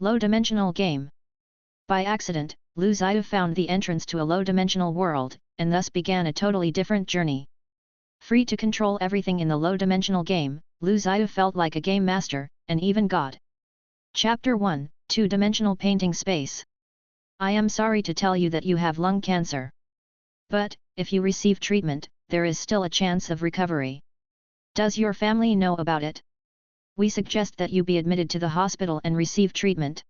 Low-dimensional game. By accident, Lu Zhiyu found the entrance to a low-dimensional world, and thus began a totally different journey. Free to control everything in the low-dimensional game, Lu Zhiyu felt like a game master, and even God. Chapter 1, Two-Dimensional Painting Space. I am sorry to tell you that you have lung cancer. But, if you receive treatment, there is still a chance of recovery. Does your family know about it? We suggest that you be admitted to the hospital and receive treatment.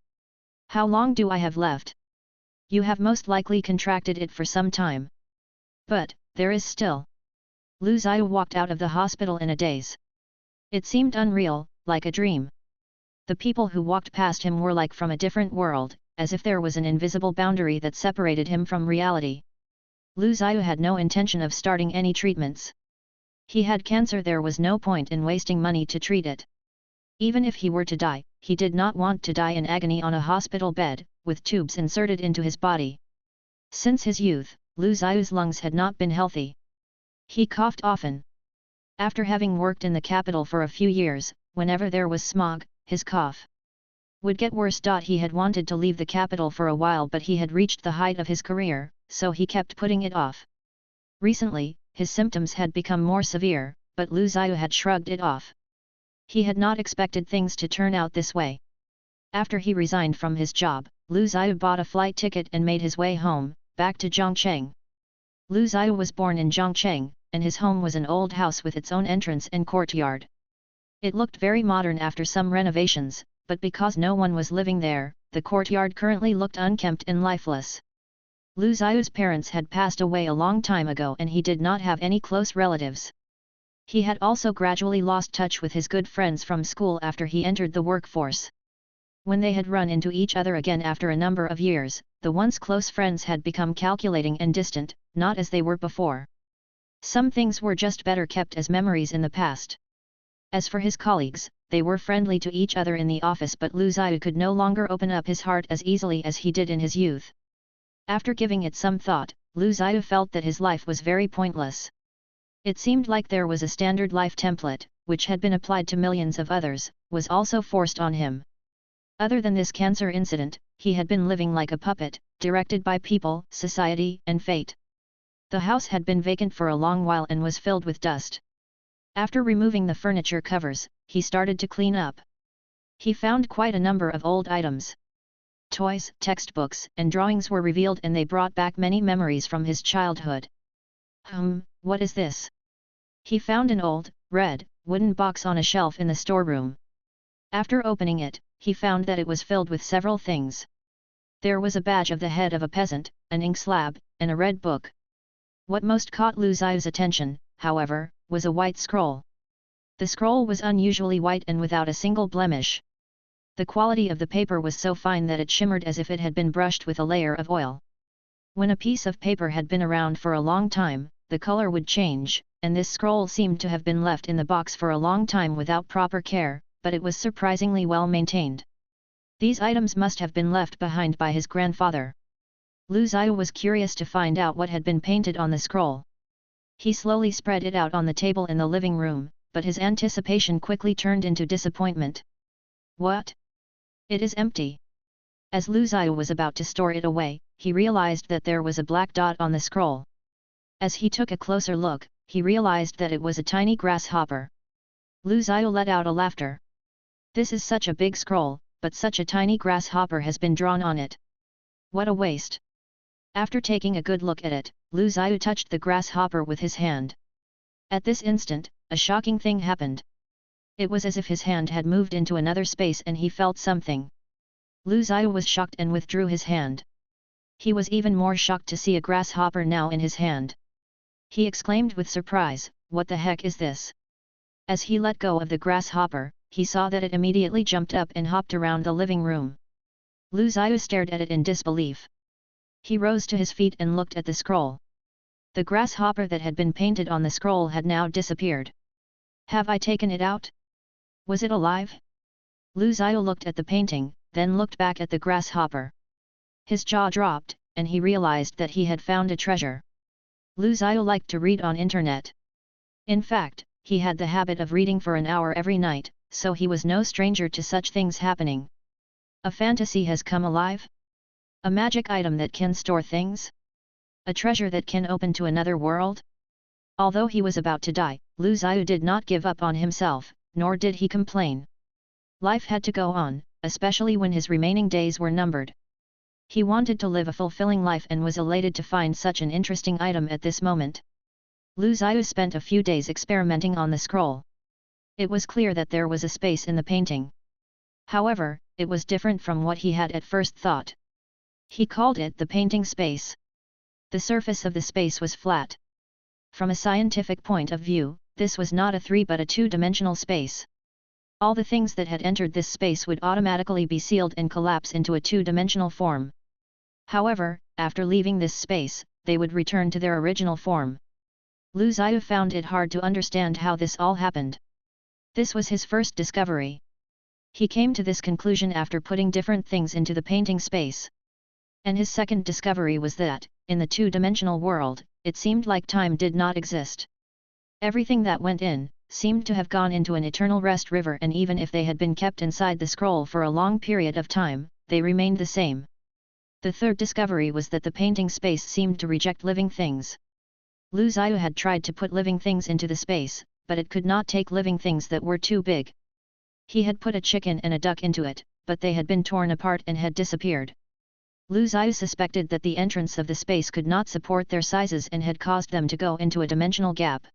How long do I have left? You have most likely contracted it for some time. But, there is still. Lu Zhiyu walked out of the hospital in a daze. It seemed unreal, like a dream. The people who walked past him were like from a different world, as if there was an invisible boundary that separated him from reality. Lu Zhiyu had no intention of starting any treatments. He had cancer, there was no point in wasting money to treat it. Even if he were to die, he did not want to die in agony on a hospital bed, with tubes inserted into his body. Since his youth, Lu Zhiyu's lungs had not been healthy. He coughed often. After having worked in the capital for a few years, whenever there was smog, his cough would get worse. He had wanted to leave the capital for a while, but he had reached the height of his career, so he kept putting it off. Recently, his symptoms had become more severe, but Lu Zhiyu had shrugged it off. He had not expected things to turn out this way. After he resigned from his job, Lu Zhiyu bought a flight ticket and made his way home, back to Zhongcheng. Lu Zhiyu was born in Zhongcheng, and his home was an old house with its own entrance and courtyard. It looked very modern after some renovations, but because no one was living there, the courtyard currently looked unkempt and lifeless. Lu Zhiyu's parents had passed away a long time ago and he did not have any close relatives. He had also gradually lost touch with his good friends from school after he entered the workforce. When they had run into each other again after a number of years, the once close friends had become calculating and distant, not as they were before. Some things were just better kept as memories in the past. As for his colleagues, they were friendly to each other in the office, but Lu Zhiyu could no longer open up his heart as easily as he did in his youth. After giving it some thought, Lu Zhiyu felt that his life was very pointless. It seemed like there was a standard life template, which had been applied to millions of others, was also forced on him. Other than this cancer incident, he had been living like a puppet, directed by people, society, and fate. The house had been vacant for a long while and was filled with dust. After removing the furniture covers, he started to clean up. He found quite a number of old items. Toys, textbooks, and drawings were revealed, and they brought back many memories from his childhood. What is this? He found an old, red, wooden box on a shelf in the storeroom. After opening it, he found that it was filled with several things. There was a badge of the head of a peasant, an ink slab, and a red book. What most caught Lu Zhiyu's attention, however, was a white scroll. The scroll was unusually white and without a single blemish. The quality of the paper was so fine that it shimmered as if it had been brushed with a layer of oil. When a piece of paper had been around for a long time, the color would change, and this scroll seemed to have been left in the box for a long time without proper care, but it was surprisingly well maintained. These items must have been left behind by his grandfather. Lu Zhiyu was curious to find out what had been painted on the scroll. He slowly spread it out on the table in the living room, but his anticipation quickly turned into disappointment. What? It is empty. As Lu Zhiyu was about to store it away, he realized that there was a black dot on the scroll. As he took a closer look, he realized that it was a tiny grasshopper. Lu Zhiyu let out a laughter. This is such a big scroll, but such a tiny grasshopper has been drawn on it. What a waste! After taking a good look at it, Lu Zhiyu touched the grasshopper with his hand. At this instant, a shocking thing happened. It was as if his hand had moved into another space and he felt something. Lu Zhiyu was shocked and withdrew his hand. He was even more shocked to see a grasshopper now in his hand. He exclaimed with surprise, "What the heck is this?" As he let go of the grasshopper, he saw that it immediately jumped up and hopped around the living room. Lu Zhiyu stared at it in disbelief. He rose to his feet and looked at the scroll. The grasshopper that had been painted on the scroll had now disappeared. Have I taken it out? Was it alive? Lu Zhiyu looked at the painting, then looked back at the grasshopper. His jaw dropped, and he realized that he had found a treasure. Lu Zhiyu liked to read on internet. In fact, he had the habit of reading for an hour every night, so he was no stranger to such things happening. A fantasy has come alive? A magic item that can store things? A treasure that can open to another world? Although he was about to die, Lu Zhiyu did not give up on himself, nor did he complain. Life had to go on, especially when his remaining days were numbered. He wanted to live a fulfilling life and was elated to find such an interesting item at this moment. Lu Zhiyu spent a few days experimenting on the scroll. It was clear that there was a space in the painting. However, it was different from what he had at first thought. He called it the painting space. The surface of the space was flat. From a scientific point of view, this was not a three but a two-dimensional space. All the things that had entered this space would automatically be sealed and collapse into a two-dimensional form. However, after leaving this space, they would return to their original form. Lu Zhiyu found it hard to understand how this all happened. This was his first discovery. He came to this conclusion after putting different things into the painting space. And his second discovery was that, in the two-dimensional world, it seemed like time did not exist. Everything that went in, seemed to have gone into an eternal rest river, and even if they had been kept inside the scroll for a long period of time, they remained the same. The third discovery was that the painting space seemed to reject living things. Lu Zhiyu had tried to put living things into the space, but it could not take living things that were too big. He had put a chicken and a duck into it, but they had been torn apart and had disappeared. Lu Zhiyu suspected that the entrance of the space could not support their sizes and had caused them to go into a dimensional gap.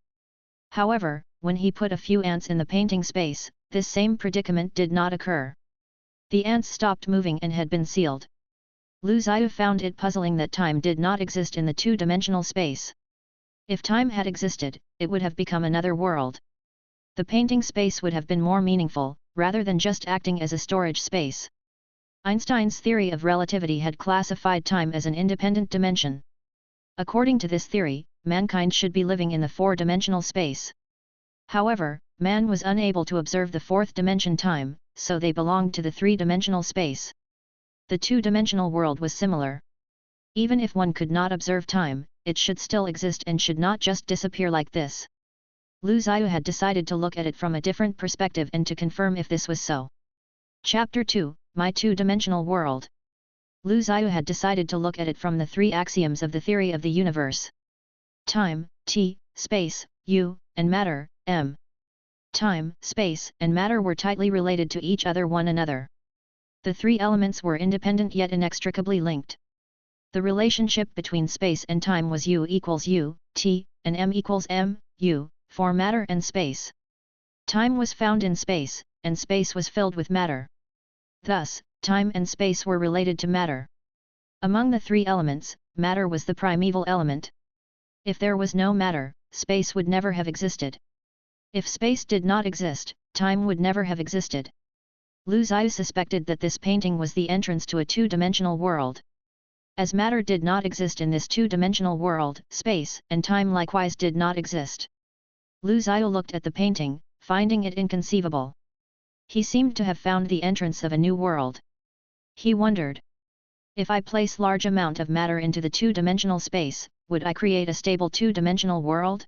However, when he put a few ants in the painting space, this same predicament did not occur. The ants stopped moving and had been sealed. Lu Zhiyu found it puzzling that time did not exist in the two-dimensional space. If time had existed, it would have become another world. The painting space would have been more meaningful, rather than just acting as a storage space. Einstein's theory of relativity had classified time as an independent dimension. According to this theory, mankind should be living in the four-dimensional space. However, man was unable to observe the fourth dimension time, so they belonged to the three-dimensional space. The two-dimensional world was similar. Even if one could not observe time, it should still exist and should not just disappear like this. Lu Zhiyu had decided to look at it from a different perspective and to confirm if this was so. Chapter 2, My Two-Dimensional World. Lu Zhiyu had decided to look at it from the three axioms of the theory of the universe. Time, T, space, U, and matter, M. Time, space, and matter were tightly related to each other one another. The three elements were independent yet inextricably linked. The relationship between space and time was U equals U, T, and M equals M, U, for matter and space. Time was found in space, and space was filled with matter. Thus, time and space were related to matter. Among the three elements, matter was the primeval element. If there was no matter, space would never have existed. If space did not exist, time would never have existed. Lu Zhiyu suspected that this painting was the entrance to a two-dimensional world. As matter did not exist in this two-dimensional world, space and time likewise did not exist. Lu Zhiyu looked at the painting, finding it inconceivable. He seemed to have found the entrance of a new world. He wondered, if I place large amount of matter into the two-dimensional space, would I create a stable two-dimensional world?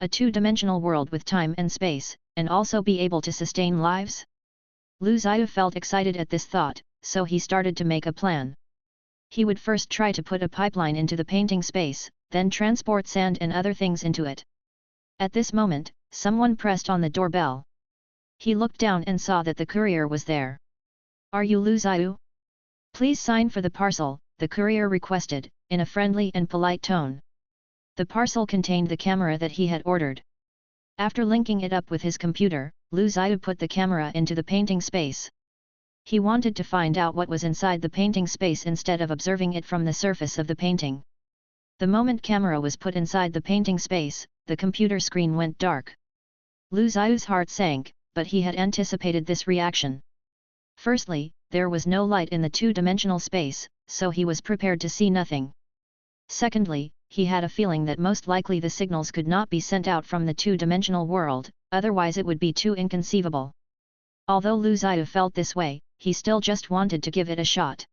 A two-dimensional world with time and space, and also be able to sustain lives? Lu Zhiyu felt excited at this thought, so he started to make a plan. He would first try to put a pipeline into the painting space, then transport sand and other things into it. At this moment, someone pressed on the doorbell. He looked down and saw that the courier was there. Are you Lu Zhiyu? Please sign for the parcel, the courier requested, in a friendly and polite tone. The parcel contained the camera that he had ordered. After linking it up with his computer, Lu Zhiyu put the camera into the painting space. He wanted to find out what was inside the painting space instead of observing it from the surface of the painting. The moment camera was put inside the painting space, the computer screen went dark. Lu Zhiyu's heart sank, but he had anticipated this reaction. Firstly, there was no light in the two-dimensional space, so he was prepared to see nothing. Secondly, he had a feeling that most likely the signals could not be sent out from the two-dimensional world, otherwise it would be too inconceivable. Although Lu Zhiyu felt this way, he still just wanted to give it a shot.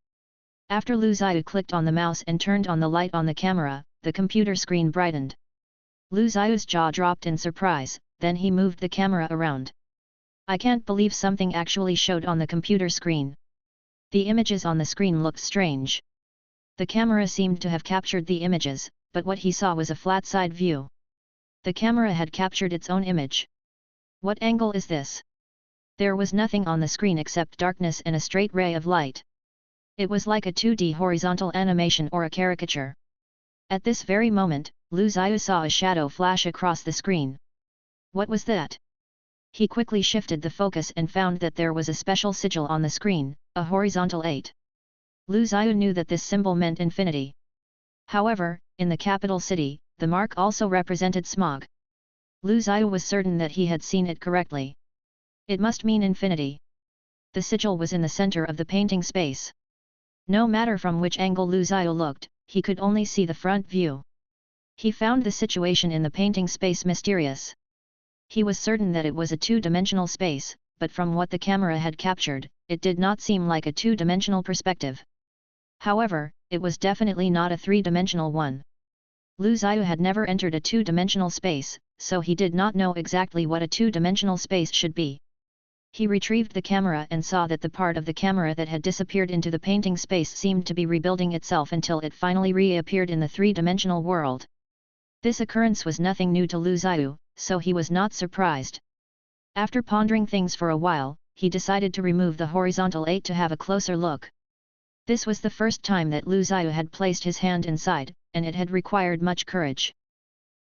After Lu Zhiyu clicked on the mouse and turned on the light on the camera, the computer screen brightened. Lu Zhiyu's jaw dropped in surprise, then he moved the camera around. I can't believe something actually showed on the computer screen. The images on the screen looked strange. The camera seemed to have captured the images, but what he saw was a flat side view. The camera had captured its own image. What angle is this? There was nothing on the screen except darkness and a straight ray of light. It was like a 2D horizontal animation or a caricature. At this very moment, Lu Zhiyu saw a shadow flash across the screen. What was that? He quickly shifted the focus and found that there was a special sigil on the screen, a horizontal 8. Lu Zhiyu knew that this symbol meant infinity. However, in the capital city, the mark also represented smog. Lu Zhiyu was certain that he had seen it correctly. It must mean infinity. The sigil was in the center of the painting space. No matter from which angle Lu Zhiyu looked, he could only see the front view. He found the situation in the painting space mysterious. He was certain that it was a two-dimensional space, but from what the camera had captured, it did not seem like a two-dimensional perspective. However, it was definitely not a three-dimensional one. Lu Zhiyu had never entered a two-dimensional space, so he did not know exactly what a two-dimensional space should be. He retrieved the camera and saw that the part of the camera that had disappeared into the painting space seemed to be rebuilding itself until it finally reappeared in the three-dimensional world. This occurrence was nothing new to Lu Zhiyu, so he was not surprised. After pondering things for a while, he decided to remove the horizontal 8 to have a closer look. This was the first time that Lu Zhiyu had placed his hand inside, and it had required much courage.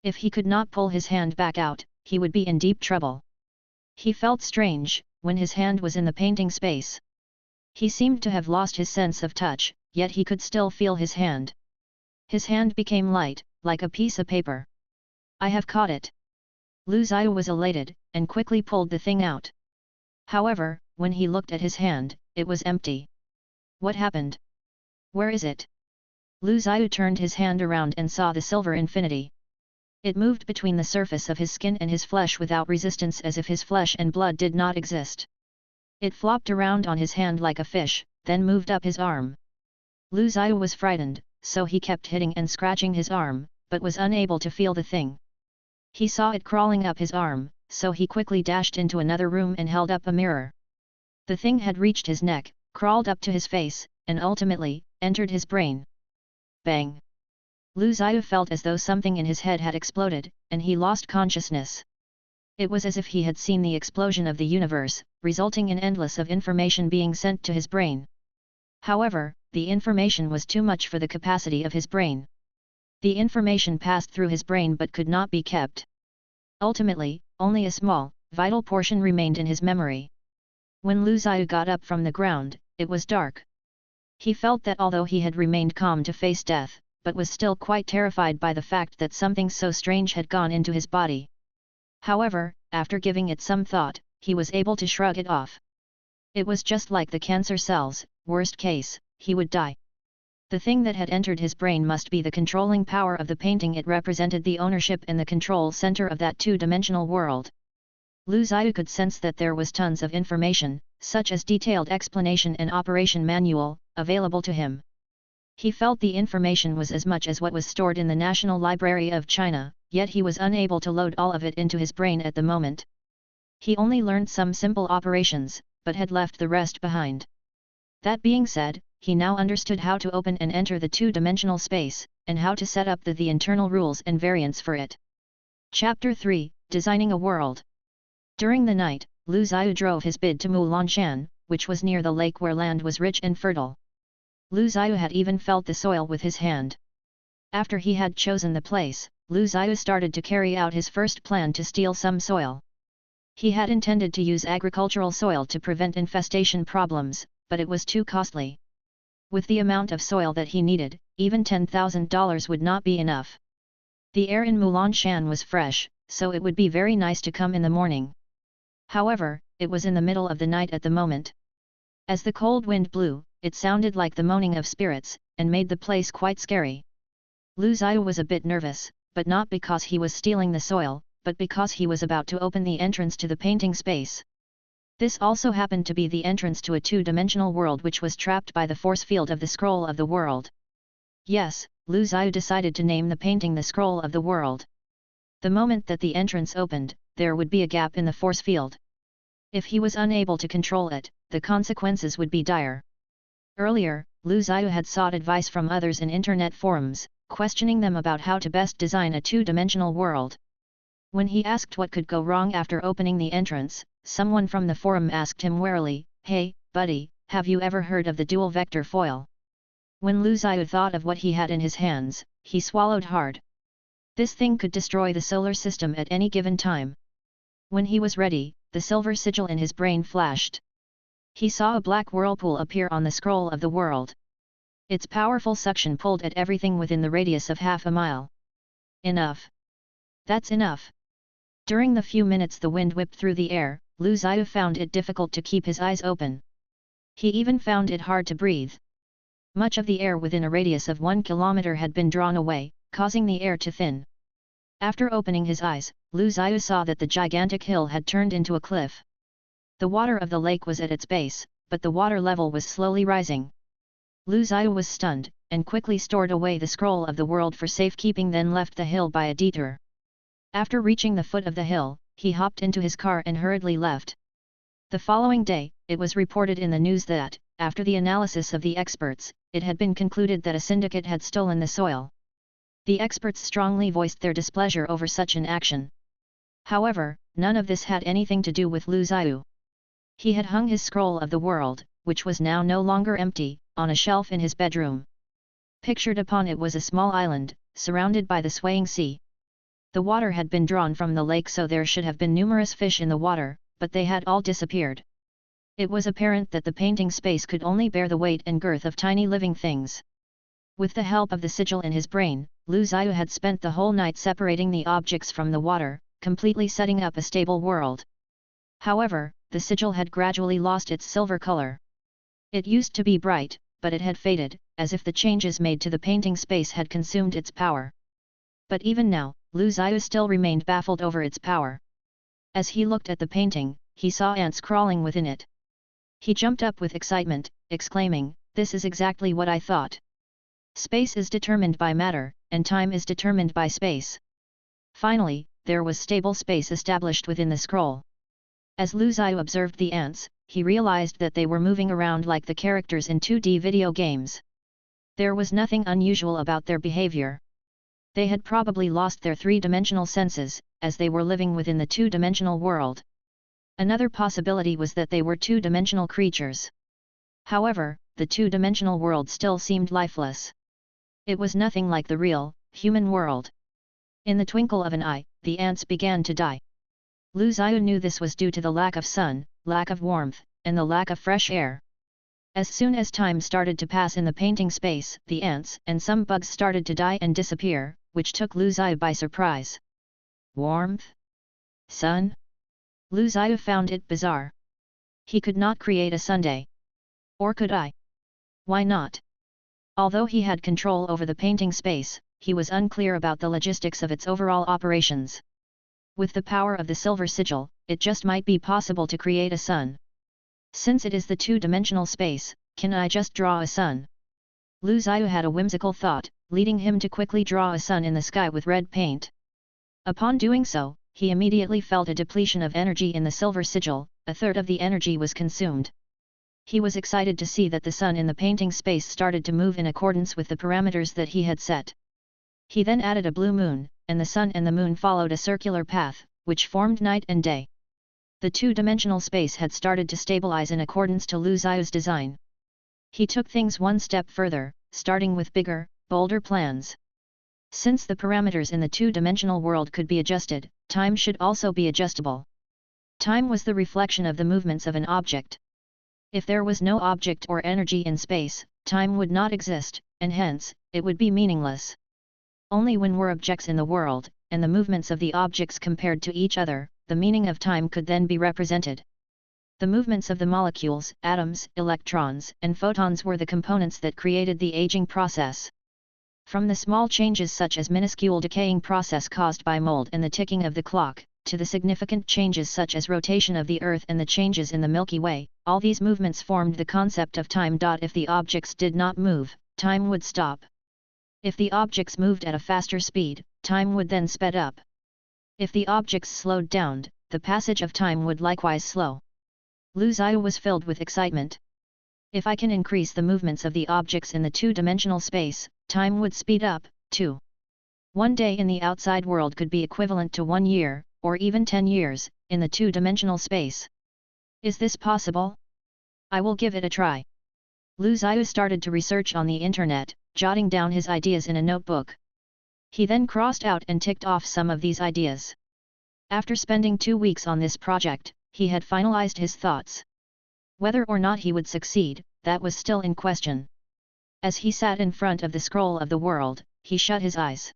If he could not pull his hand back out, he would be in deep trouble. He felt strange when his hand was in the painting space. He seemed to have lost his sense of touch, yet he could still feel his hand. His hand became light, like a piece of paper. I have caught it. Lu Zhiyu was elated, and quickly pulled the thing out. However, when he looked at his hand, it was empty. What happened? Where is it? Lu Zhiyu turned his hand around and saw the silver infinity. It moved between the surface of his skin and his flesh without resistance, as if his flesh and blood did not exist. It flopped around on his hand like a fish, then moved up his arm. Lu Zhiyu was frightened, so he kept hitting and scratching his arm, but was unable to feel the thing. He saw it crawling up his arm, so he quickly dashed into another room and held up a mirror. The thing had reached his neck, crawled up to his face, and ultimately, entered his brain. Bang! Lu Zhiyu felt as though something in his head had exploded, and he lost consciousness. It was as if he had seen the explosion of the universe, resulting in endless of information being sent to his brain. However, the information was too much for the capacity of his brain. The information passed through his brain but could not be kept. Ultimately, only a small, vital portion remained in his memory. When Lu Zhiyu got up from the ground, it was dark. He felt that although he had remained calm to face death, but was still quite terrified by the fact that something so strange had gone into his body. However, after giving it some thought, he was able to shrug it off. It was just like the cancer cells, worst case, he would die. The thing that had entered his brain must be the controlling power of the painting. It represented the ownership and the control center of that two-dimensional world. Lu Zhiyu could sense that there was tons of information, such as detailed explanation and operation manual, available to him. He felt the information was as much as what was stored in the National Library of China, yet he was unable to load all of it into his brain at the moment. He only learned some simple operations, but had left the rest behind. That being said, he now understood how to open and enter the two-dimensional space, and how to set up the internal rules and variants for it. Chapter 3, Designing a World. During the night, Lu Zhiyu drove his bid to Mulanshan, which was near the lake where land was rich and fertile. Lu Zhiyu had even felt the soil with his hand. After he had chosen the place, Lu Zhiyu started to carry out his first plan to steal some soil. He had intended to use agricultural soil to prevent infestation problems, but it was too costly. With the amount of soil that he needed, even $10,000 would not be enough. The air in Mulanshan was fresh, so it would be very nice to come in the morning. However, it was in the middle of the night at the moment. As the cold wind blew, it sounded like the moaning of spirits, and made the place quite scary. Lu Zhiyu was a bit nervous, but not because he was stealing the soil, but because he was about to open the entrance to the painting space. This also happened to be the entrance to a two-dimensional world which was trapped by the force field of the Scroll of the World. Yes, Lu Zhiyu decided to name the painting the Scroll of the World. The moment that the entrance opened, there would be a gap in the force field. If he was unable to control it, the consequences would be dire. Earlier, Lu Zhiyu had sought advice from others in internet forums, questioning them about how to best design a two-dimensional world. When he asked what could go wrong after opening the entrance, someone from the forum asked him warily, "Hey, buddy, have you ever heard of the dual vector foil?" When Lu Zhiyu thought of what he had in his hands, he swallowed hard. This thing could destroy the solar system at any given time. When he was ready, the silver sigil in his brain flashed. He saw a black whirlpool appear on the scroll of the world. Its powerful suction pulled at everything within the radius of half a mile. Enough. That's enough. During the few minutes the wind whipped through the air, Lu Zhiyu found it difficult to keep his eyes open. He even found it hard to breathe. Much of the air within a radius of 1 kilometer had been drawn away, causing the air to thin. After opening his eyes, Lu Zhiyu saw that the gigantic hill had turned into a cliff. The water of the lake was at its base, but the water level was slowly rising. Lu Zhiyu was stunned, and quickly stored away the scroll of the world for safekeeping, then left the hill by a detour. After reaching the foot of the hill, he hopped into his car and hurriedly left. The following day, it was reported in the news that, after the analysis of the experts, it had been concluded that a syndicate had stolen the soil. The experts strongly voiced their displeasure over such an action. However, none of this had anything to do with Lu Zhiyu. He had hung his scroll of the world, which was now no longer empty, on a shelf in his bedroom. Pictured upon it was a small island, surrounded by the swaying sea. The water had been drawn from the lake, so there should have been numerous fish in the water, but they had all disappeared. It was apparent that the painting space could only bear the weight and girth of tiny living things. With the help of the sigil in his brain, Lu Zhiyu had spent the whole night separating the objects from the water, completely setting up a stable world. However, the sigil had gradually lost its silver color. It used to be bright, but it had faded, as if the changes made to the painting space had consumed its power. But even now, Lu Zhiyu still remained baffled over its power. As he looked at the painting, he saw ants crawling within it. He jumped up with excitement, exclaiming, "This is exactly what I thought. Space is determined by matter, and time is determined by space." Finally, there was stable space established within the scroll. As Lu Zhiyu observed the ants, he realized that they were moving around like the characters in 2D video games. There was nothing unusual about their behavior. They had probably lost their three-dimensional senses, as they were living within the two-dimensional world. Another possibility was that they were two-dimensional creatures. However, the two-dimensional world still seemed lifeless. It was nothing like the real, human world. In the twinkle of an eye, the ants began to die. Lu Zhiyu knew this was due to the lack of sun, lack of warmth, and the lack of fresh air. As soon as time started to pass in the painting space, the ants and some bugs started to die and disappear, which took Lu Zhiyu by surprise. Warmth? Sun? Lu Zhiyu found it bizarre. He could not create a Sunday. Or could I? Why not? Although he had control over the painting space, he was unclear about the logistics of its overall operations. With the power of the silver sigil, it just might be possible to create a sun. Since it is the two-dimensional space, can I just draw a sun? Lu Zhiyu had a whimsical thought, leading him to quickly draw a sun in the sky with red paint. Upon doing so, he immediately felt a depletion of energy in the silver sigil, a third of the energy was consumed. He was excited to see that the sun in the painting space started to move in accordance with the parameters that he had set. He then added a blue moon, and the sun and the moon followed a circular path, which formed night and day. The two-dimensional space had started to stabilize in accordance to Lu Zhiyu's design. He took things one step further, starting with bigger, bolder plans. Since the parameters in the two-dimensional world could be adjusted, time should also be adjustable. Time was the reflection of the movements of an object. If there was no object or energy in space, time would not exist, and hence, it would be meaningless. Only when were objects in the world, and the movements of the objects compared to each other, the meaning of time could then be represented. The movements of the molecules, atoms, electrons, and photons were the components that created the aging process. From the small changes such as minuscule decaying process caused by mold and the ticking of the clock, to the significant changes such as rotation of the Earth and the changes in the Milky Way, all these movements formed the concept of time. If the objects did not move, time would stop. If the objects moved at a faster speed, time would then sped up. If the objects slowed down, the passage of time would likewise slow. Lu Zhiyu was filled with excitement. If I can increase the movements of the objects in the two-dimensional space, time would speed up, too. One day in the outside world could be equivalent to 1 year, or even 10 years, in the two-dimensional space. Is this possible? I will give it a try. Lu Zhiyu started to research on the internet, jotting down his ideas in a notebook. He then crossed out and ticked off some of these ideas. After spending 2 weeks on this project, he had finalized his thoughts. Whether or not he would succeed, that was still in question. As he sat in front of the scroll of the world, he shut his eyes.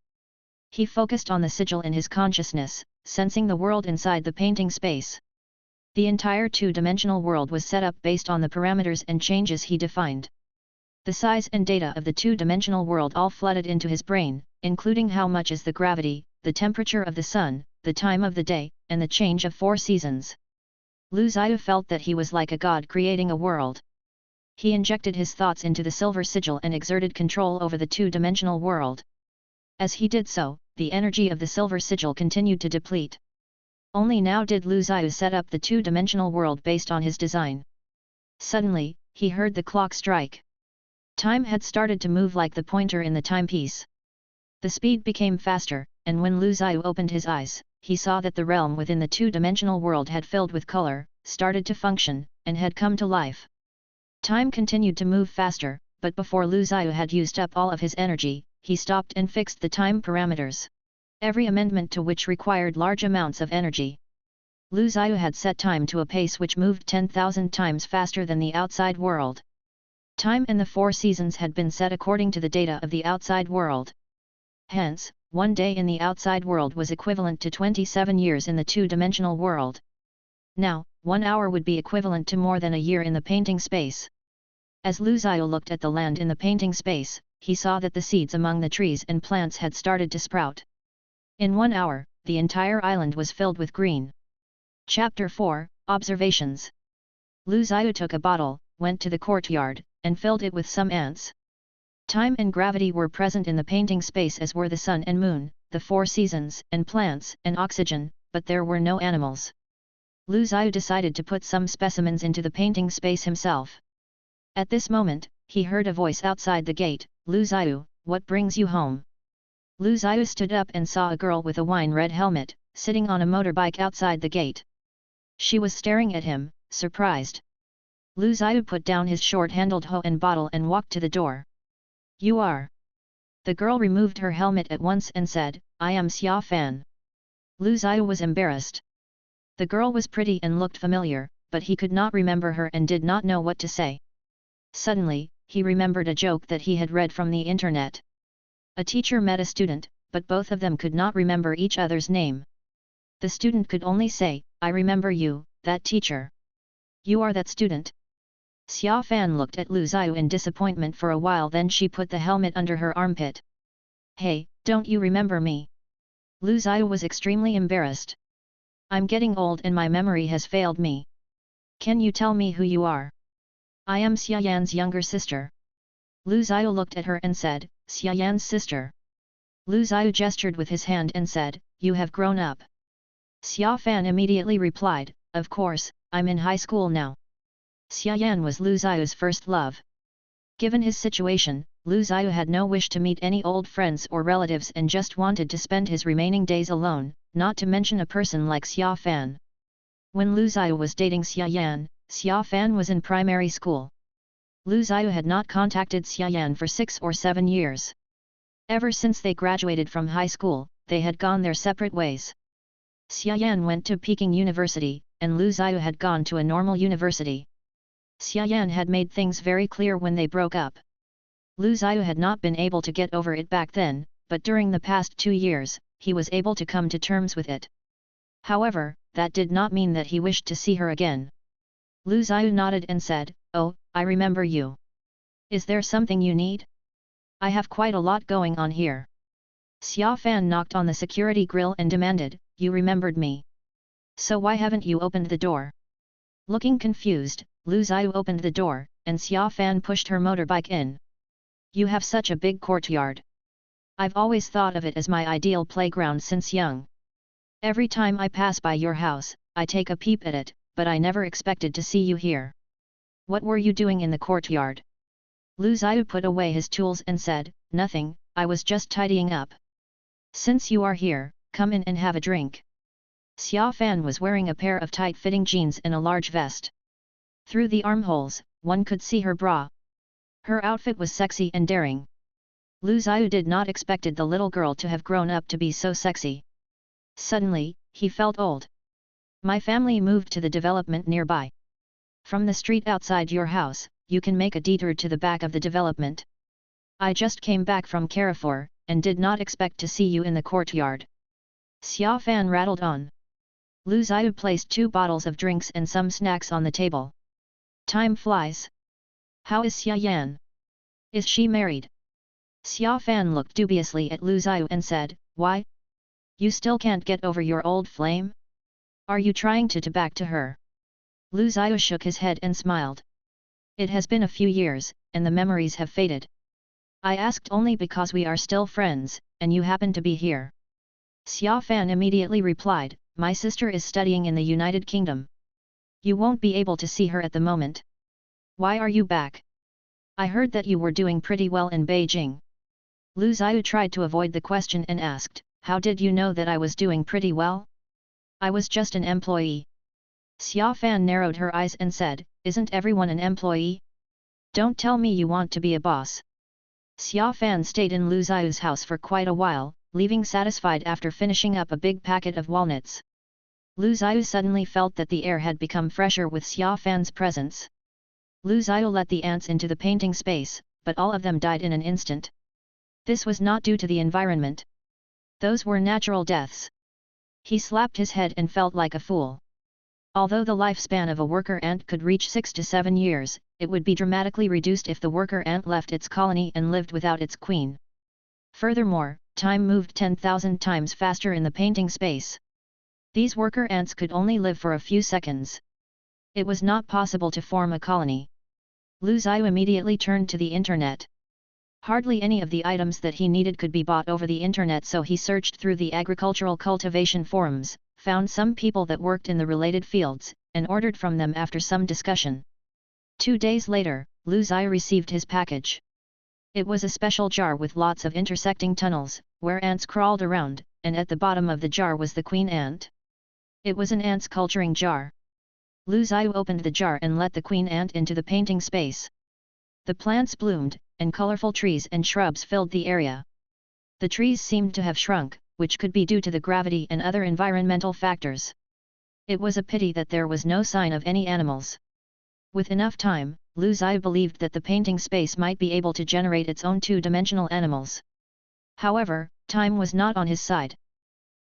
He focused on the sigil in his consciousness, sensing the world inside the painting space. The entire two-dimensional world was set up based on the parameters and changes he defined. The size and data of the two-dimensional world all flooded into his brain, including how much is the gravity, the temperature of the sun, the time of the day, and the change of 4 seasons. Lu Zhiyu felt that he was like a god creating a world. He injected his thoughts into the silver sigil and exerted control over the two-dimensional world. As he did so, the energy of the silver sigil continued to deplete. Only now did Lu Zhiyu set up the two-dimensional world based on his design. Suddenly, he heard the clock strike. Time had started to move like the pointer in the timepiece. The speed became faster, and when Lu Zhiyu opened his eyes, he saw that the realm within the two-dimensional world had filled with color, started to function, and had come to life. Time continued to move faster, but before Lu Zhiyu had used up all of his energy, he stopped and fixed the time parameters. Every amendment to which required large amounts of energy. Lu Zhiyu had set time to a pace which moved 10,000 times faster than the outside world. Time and the 4 seasons had been set according to the data of the outside world. Hence, 1 day in the outside world was equivalent to 27 years in the two-dimensional world. Now, 1 hour would be equivalent to more than a year in the painting space. As Lu Zhiyu looked at the land in the painting space, he saw that the seeds among the trees and plants had started to sprout. In 1 hour, the entire island was filled with green. Chapter 4, Observations. Lu Zhiyu took a bottle, went to the courtyard, and filled it with some ants. Time and gravity were present in the painting space as were the sun and moon, the 4 seasons, and plants, and oxygen, but there were no animals. Lu Zhiyu decided to put some specimens into the painting space himself. At this moment, he heard a voice outside the gate, "Lu Zhiyu, what brings you home?" Lu Zhiyu stood up and saw a girl with a wine-red helmet, sitting on a motorbike outside the gate. She was staring at him, surprised. Lu Zhiyu put down his short-handled hoe and bottle and walked to the door. "You are?" The girl removed her helmet at once and said, "I am Xia Fan." Lu Zhiyu was embarrassed. The girl was pretty and looked familiar, but he could not remember her and did not know what to say. Suddenly, he remembered a joke that he had read from the internet. A teacher met a student, but both of them could not remember each other's name. The student could only say, "I remember you, that teacher." "You are that student?" Xia Fan looked at Lu Zhiyu in disappointment for a while, then she put the helmet under her armpit. "Hey, don't you remember me?" Lu Zhiyu was extremely embarrassed. "I'm getting old and my memory has failed me. Can you tell me who you are?" "I am Xia Yan's younger sister." Lu Zhiyu looked at her and said, "Xia Yan's sister?" Lu Zhiyu gestured with his hand and said, "You have grown up." Xia Fan immediately replied, "Of course, I'm in high school now." Xia Yan was Lu Zhiyu's first love. Given his situation, Lu Zhiyu had no wish to meet any old friends or relatives and just wanted to spend his remaining days alone, not to mention a person like Xia Fan. When Lu Zhiyu was dating Xia Yan, Xia Fan was in primary school. Lu Zhiyu had not contacted Xia Yan for 6 or 7 years. Ever since they graduated from high school, they had gone their separate ways. Xia Yan went to Peking University, and Lu Zhiyu had gone to a normal university. Xia Yan had made things very clear when they broke up. Lu Zhiyu had not been able to get over it back then, but during the past 2 years, he was able to come to terms with it. However, that did not mean that he wished to see her again. Lu Zhiyu nodded and said, "Oh, I remember you. Is there something you need? I have quite a lot going on here." Xia Fan knocked on the security grill and demanded, "You remembered me. So why haven't you opened the door?" Looking confused, Lu Zhiyu opened the door, and Xia Fan pushed her motorbike in. "You have such a big courtyard. I've always thought of it as my ideal playground since young. Every time I pass by your house, I take a peep at it, but I never expected to see you here. What were you doing in the courtyard? Lu Zhiyu put away his tools and said, nothing, I was just tidying up. Since you are here, come in and have a drink. Xia Fan was wearing a pair of tight-fitting jeans and a large vest. Through the armholes, one could see her bra. Her outfit was sexy and daring. Lu Zhiyu did not expected the little girl to have grown up to be so sexy. Suddenly, he felt old. My family moved to the development nearby. From the street outside your house, you can make a detour to the back of the development. I just came back from Carrefour, and did not expect to see you in the courtyard. Xia Fan rattled on. Lu Zhiyu placed 2 bottles of drinks and some snacks on the table. Time flies. How is Xia Yan? Is she married? Xia Fan looked dubiously at Lu Zhiyu and said, why? You still can't get over your old flame? Are you trying to back to her? Lu Zhiyu shook his head and smiled. It has been a few years, and the memories have faded. I asked only because we are still friends, and you happen to be here. Xia Fan immediately replied, my sister is studying in the United Kingdom. You won't be able to see her at the moment. Why are you back? I heard that you were doing pretty well in Beijing. Lu Zhiyu tried to avoid the question and asked, how did you know that I was doing pretty well? I was just an employee. Xia Fan narrowed her eyes and said, isn't everyone an employee? Don't tell me you want to be a boss. Xia Fan stayed in Lu Zhiyu's house for quite a while, leaving satisfied after finishing up a big packet of walnuts. Lu Zhiyu suddenly felt that the air had become fresher with Xia Fan's presence. Lu Zhiyu let the ants into the painting space, but all of them died in an instant. This was not due to the environment. Those were natural deaths. He slapped his head and felt like a fool. Although the lifespan of a worker ant could reach 6 to 7 years, it would be dramatically reduced if the worker ant left its colony and lived without its queen. Furthermore, time moved 10,000 times faster in the painting space. These worker ants could only live for a few seconds. It was not possible to form a colony. Lu Zhiyu immediately turned to the internet. Hardly any of the items that he needed could be bought over the internet, so he searched through the agricultural cultivation forums, found some people that worked in the related fields, and ordered from them after some discussion. 2 days later, Lu Zhiyu received his package. It was a special jar with lots of intersecting tunnels, where ants crawled around, and at the bottom of the jar was the queen ant. It was an ants culturing jar. Lu Zhiyu opened the jar and let the queen ant into the painting space. The plants bloomed, and colorful trees and shrubs filled the area. The trees seemed to have shrunk, which could be due to the gravity and other environmental factors. It was a pity that there was no sign of any animals. With enough time, Lu Zhiyu believed that the painting space might be able to generate its own 2-dimensional animals. However, time was not on his side.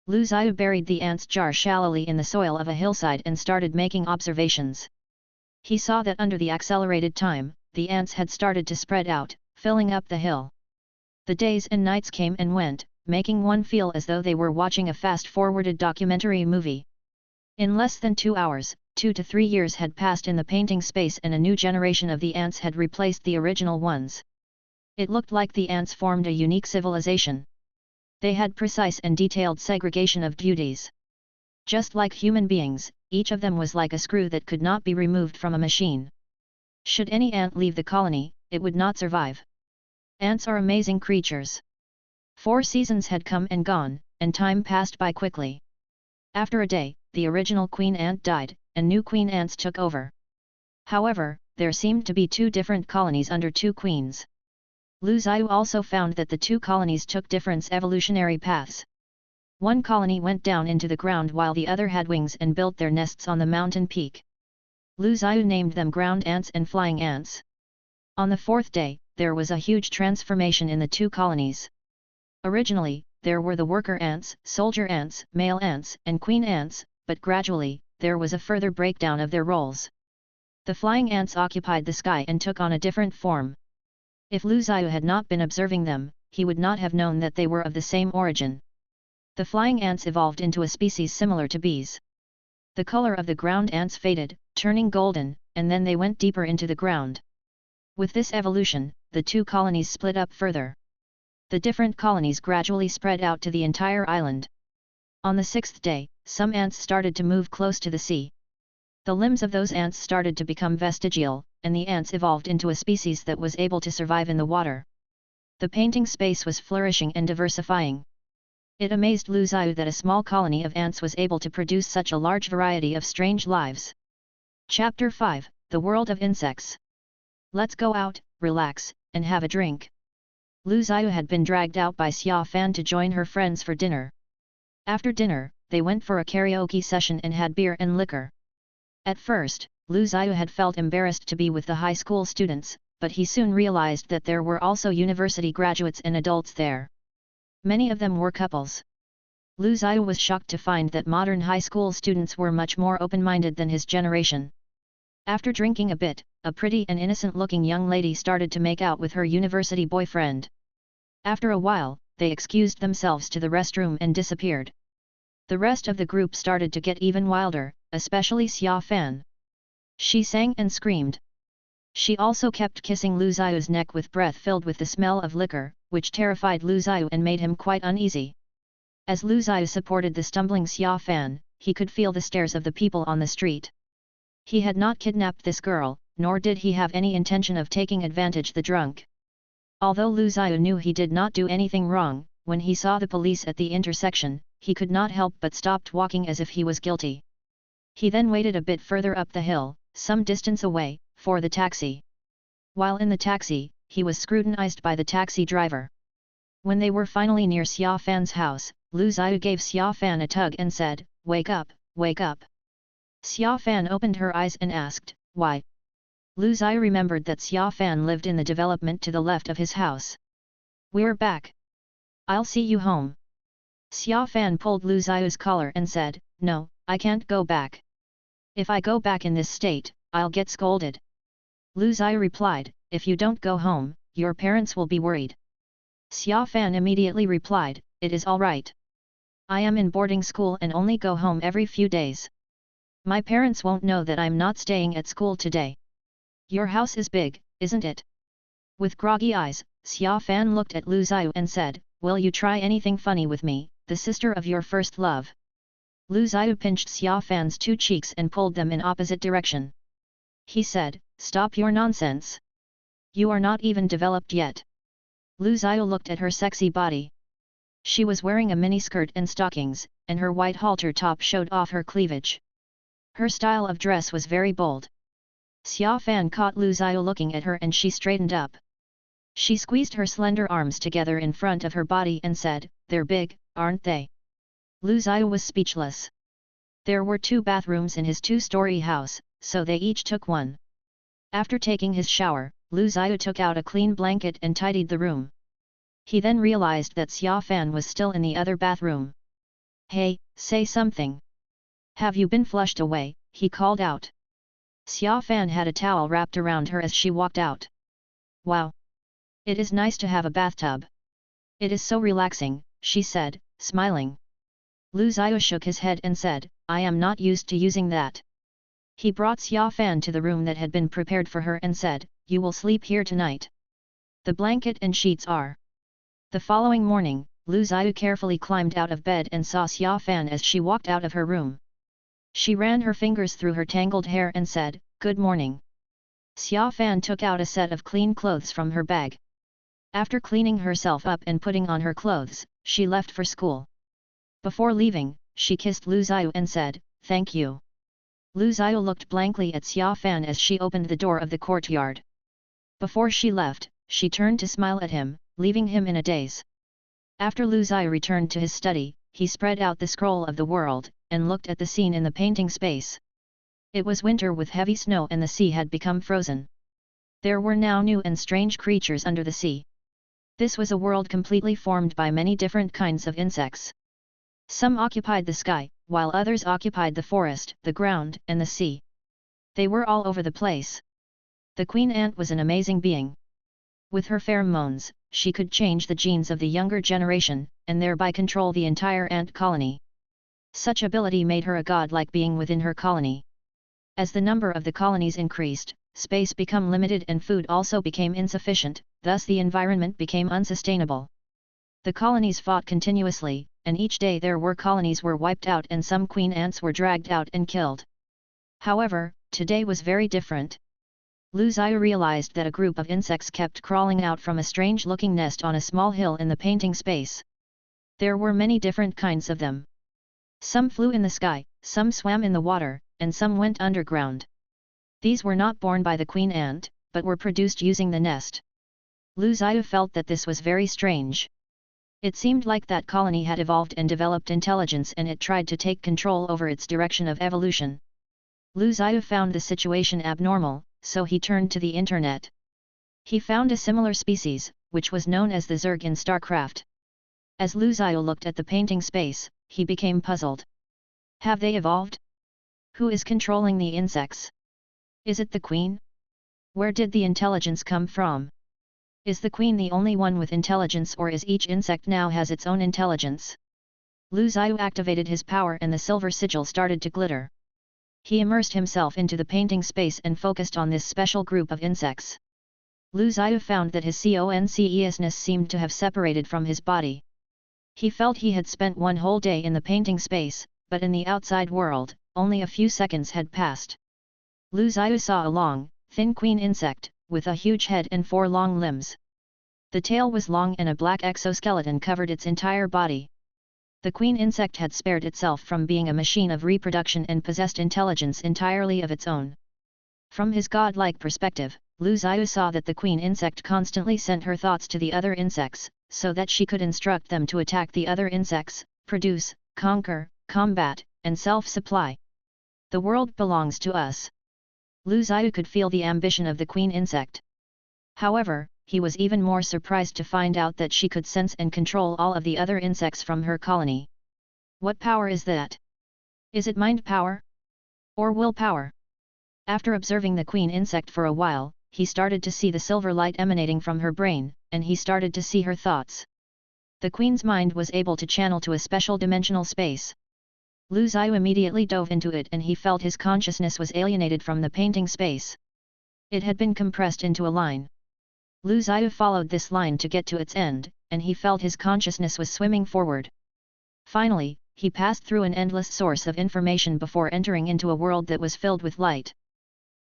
Lu Zhiyu buried the ants jar shallowly in the soil of a hillside and started making observations. He saw that under the accelerated time, the ants had started to spread out, filling up the hill. The days and nights came and went, making one feel as though they were watching a fast-forwarded documentary movie. In less than 2 hours, 2 to 3 years had passed in the painting space and a new generation of the ants had replaced the original ones. It looked like the ants formed a unique civilization. They had precise and detailed segregation of duties. Just like human beings, each of them was like a screw that could not be removed from a machine. Should any ant leave the colony, it would not survive. Ants are amazing creatures. 4 seasons had come and gone, and time passed by quickly. After a day, the original queen ant died, and new queen ants took over. However, there seemed to be 2 different colonies under 2 queens. Lu Zhiyu also found that the 2 colonies took different evolutionary paths. One colony went down into the ground while the other had wings and built their nests on the mountain peak. Lu Zhiyu named them ground ants and flying ants. On the 4th day, there was a huge transformation in the 2 colonies. Originally, there were the worker ants, soldier ants, male ants, and queen ants, but gradually, there was a further breakdown of their roles. The flying ants occupied the sky and took on a different form. If Lu Zhiyu had not been observing them, he would not have known that they were of the same origin. The flying ants evolved into a species similar to bees. The color of the ground ants faded, turning golden, and then they went deeper into the ground. With this evolution, the 2 colonies split up further. The different colonies gradually spread out to the entire island. On the 6th day, some ants started to move close to the sea. The limbs of those ants started to become vestigial, and the ants evolved into a species that was able to survive in the water. The painting space was flourishing and diversifying. It amazed Lu Zhiyu that a small colony of ants was able to produce such a large variety of strange lives. Chapter 5, The World of Insects. Let's go out, relax, and have a drink. Lu Zhiyu had been dragged out by Xia Fan to join her friends for dinner. After dinner, they went for a karaoke session and had beer and liquor. At first, Lu Zhiyu had felt embarrassed to be with the high school students, but he soon realized that there were also university graduates and adults there. Many of them were couples. Lu Zhiyu was shocked to find that modern high school students were much more open-minded than his generation. After drinking a bit, a pretty and innocent-looking young lady started to make out with her university boyfriend. After a while, they excused themselves to the restroom and disappeared. The rest of the group started to get even wilder, especially Xia Fan. She sang and screamed. She also kept kissing Lu Zhiyu's neck with breath filled with the smell of liquor, which terrified Lu Zhiyu and made him quite uneasy. As Lu Zhiyu supported the stumbling Xia Fan, he could feel the stares of the people on the street. He had not kidnapped this girl, nor did he have any intention of taking advantage the drunk. Although Lu Zhiyu knew he did not do anything wrong, when he saw the police at the intersection, he could not help but stopped walking as if he was guilty. He then waited a bit further up the hill, some distance away, for the taxi. While in the taxi, he was scrutinized by the taxi driver. When they were finally near Xia Fan's house, Lu Zhiyu gave Xia Fan a tug and said, "Wake up, wake up." Xia Fan opened her eyes and asked, "Why?" Lu Zhiyu remembered that Xia Fan lived in the development to the left of his house. "We're back. I'll see you home." Xia Fan pulled Lu Zhiyu's collar and said, "No, I can't go back. If I go back in this state, I'll get scolded." Lu Zhiyu replied, "If you don't go home, your parents will be worried." Xia Fan immediately replied, "It is all right. I am in boarding school and only go home every few days. My parents won't know that I'm not staying at school today." "Your house is big, isn't it?" With groggy eyes, Xia Fan looked at Lu Zhiyu and said, "Will you try anything funny with me, the sister of your first love?" Lu Zhiyu pinched Xia Fan's two cheeks and pulled them in opposite direction. He said, "Stop your nonsense. You are not even developed yet." Lu Zhiyu looked at her sexy body. She was wearing a miniskirt and stockings, and her white halter top showed off her cleavage. Her style of dress was very bold. Xia Fan caught Lu Zhiyu looking at her and she straightened up. She squeezed her slender arms together in front of her body and said, "They're big, aren't they?" Lu Zhiyu was speechless. There were 2 bathrooms in his 2-story house, so they each took one. After taking his shower, Lu Zhiyu took out a clean blanket and tidied the room. He then realized that Xia Fan was still in the other bathroom. "Hey, say something. Have you been flushed away?" he called out. Xia Fan had a towel wrapped around her as she walked out. "Wow! It is nice to have a bathtub. It is so relaxing," she said, smiling. Lu Zhiyu shook his head and said, "I am not used to using that." He brought Xia Fan to the room that had been prepared for her and said, "You will sleep here tonight. The blanket and sheets are." The following morning, Lu Zhiyu carefully climbed out of bed and saw Xia Fan as she walked out of her room. She ran her fingers through her tangled hair and said, "Good morning." Xia Fan took out a set of clean clothes from her bag. After cleaning herself up and putting on her clothes, she left for school. Before leaving, she kissed Lu Zhiyu and said, "Thank you." Lu Zhiyu looked blankly at Xia Fan as she opened the door of the courtyard. Before she left, she turned to smile at him, leaving him in a daze. After Lu Zhiyu returned to his study, he spread out the scroll of the world, and looked at the scene in the painting space. It was winter with heavy snow and the sea had become frozen. There were now new and strange creatures under the sea. This was a world completely formed by many different kinds of insects. Some occupied the sky, while others occupied the forest, the ground, and the sea. They were all over the place. The queen ant was an amazing being. With her pheromones, she could change the genes of the younger generation, and thereby control the entire ant colony. Such ability made her a god-like being within her colony. As the number of the colonies increased, space became limited and food also became insufficient, thus the environment became unsustainable. The colonies fought continuously, and each day colonies were wiped out and some queen ants were dragged out and killed. However, today was very different. Lu Zhiyu realized that a group of insects kept crawling out from a strange-looking nest on a small hill in the painting space. There were many different kinds of them. Some flew in the sky, some swam in the water, and some went underground. These were not born by the queen ant, but were produced using the nest. Lu Zhiyu felt that this was very strange. It seemed like that colony had evolved and developed intelligence, and it tried to take control over its direction of evolution. Lu Zhiyu found the situation abnormal, so he turned to the internet. He found a similar species, which was known as the Zerg in StarCraft. As Lu Zhiyu looked at the painting space, he became puzzled. Have they evolved? Who is controlling the insects? Is it the queen? Where did the intelligence come from? Is the queen the only one with intelligence, or is each insect now has its own intelligence? Lu Zhiyu activated his power and the silver sigil started to glitter. He immersed himself into the painting space and focused on this special group of insects. Lu Zhiyu found that his consciousness seemed to have separated from his body. He felt he had spent one whole day in the painting space, but in the outside world, only a few seconds had passed. Lu Zhiyu saw a long, thin queen insect, with a huge head and 4 long limbs. The tail was long and a black exoskeleton covered its entire body. The queen insect had spared itself from being a machine of reproduction and possessed intelligence entirely of its own. From his godlike perspective, Lu Zhiyu saw that the queen insect constantly sent her thoughts to the other insects, so that she could instruct them to attack the other insects, produce, conquer, combat, and self-supply. The world belongs to us. Lu Zhiyu could feel the ambition of the queen insect. However, he was even more surprised to find out that she could sense and control all of the other insects from her colony. What power is that? Is it mind power? Or will power? After observing the queen insect for a while, he started to see the silver light emanating from her brain, and he started to see her thoughts. The queen's mind was able to channel to a special dimensional space. Lu Zhiyu immediately dove into it and he felt his consciousness was alienated from the painting space. It had been compressed into a line. Lu Zhiyu followed this line to get to its end, and he felt his consciousness was swimming forward. Finally, he passed through an endless source of information before entering into a world that was filled with light.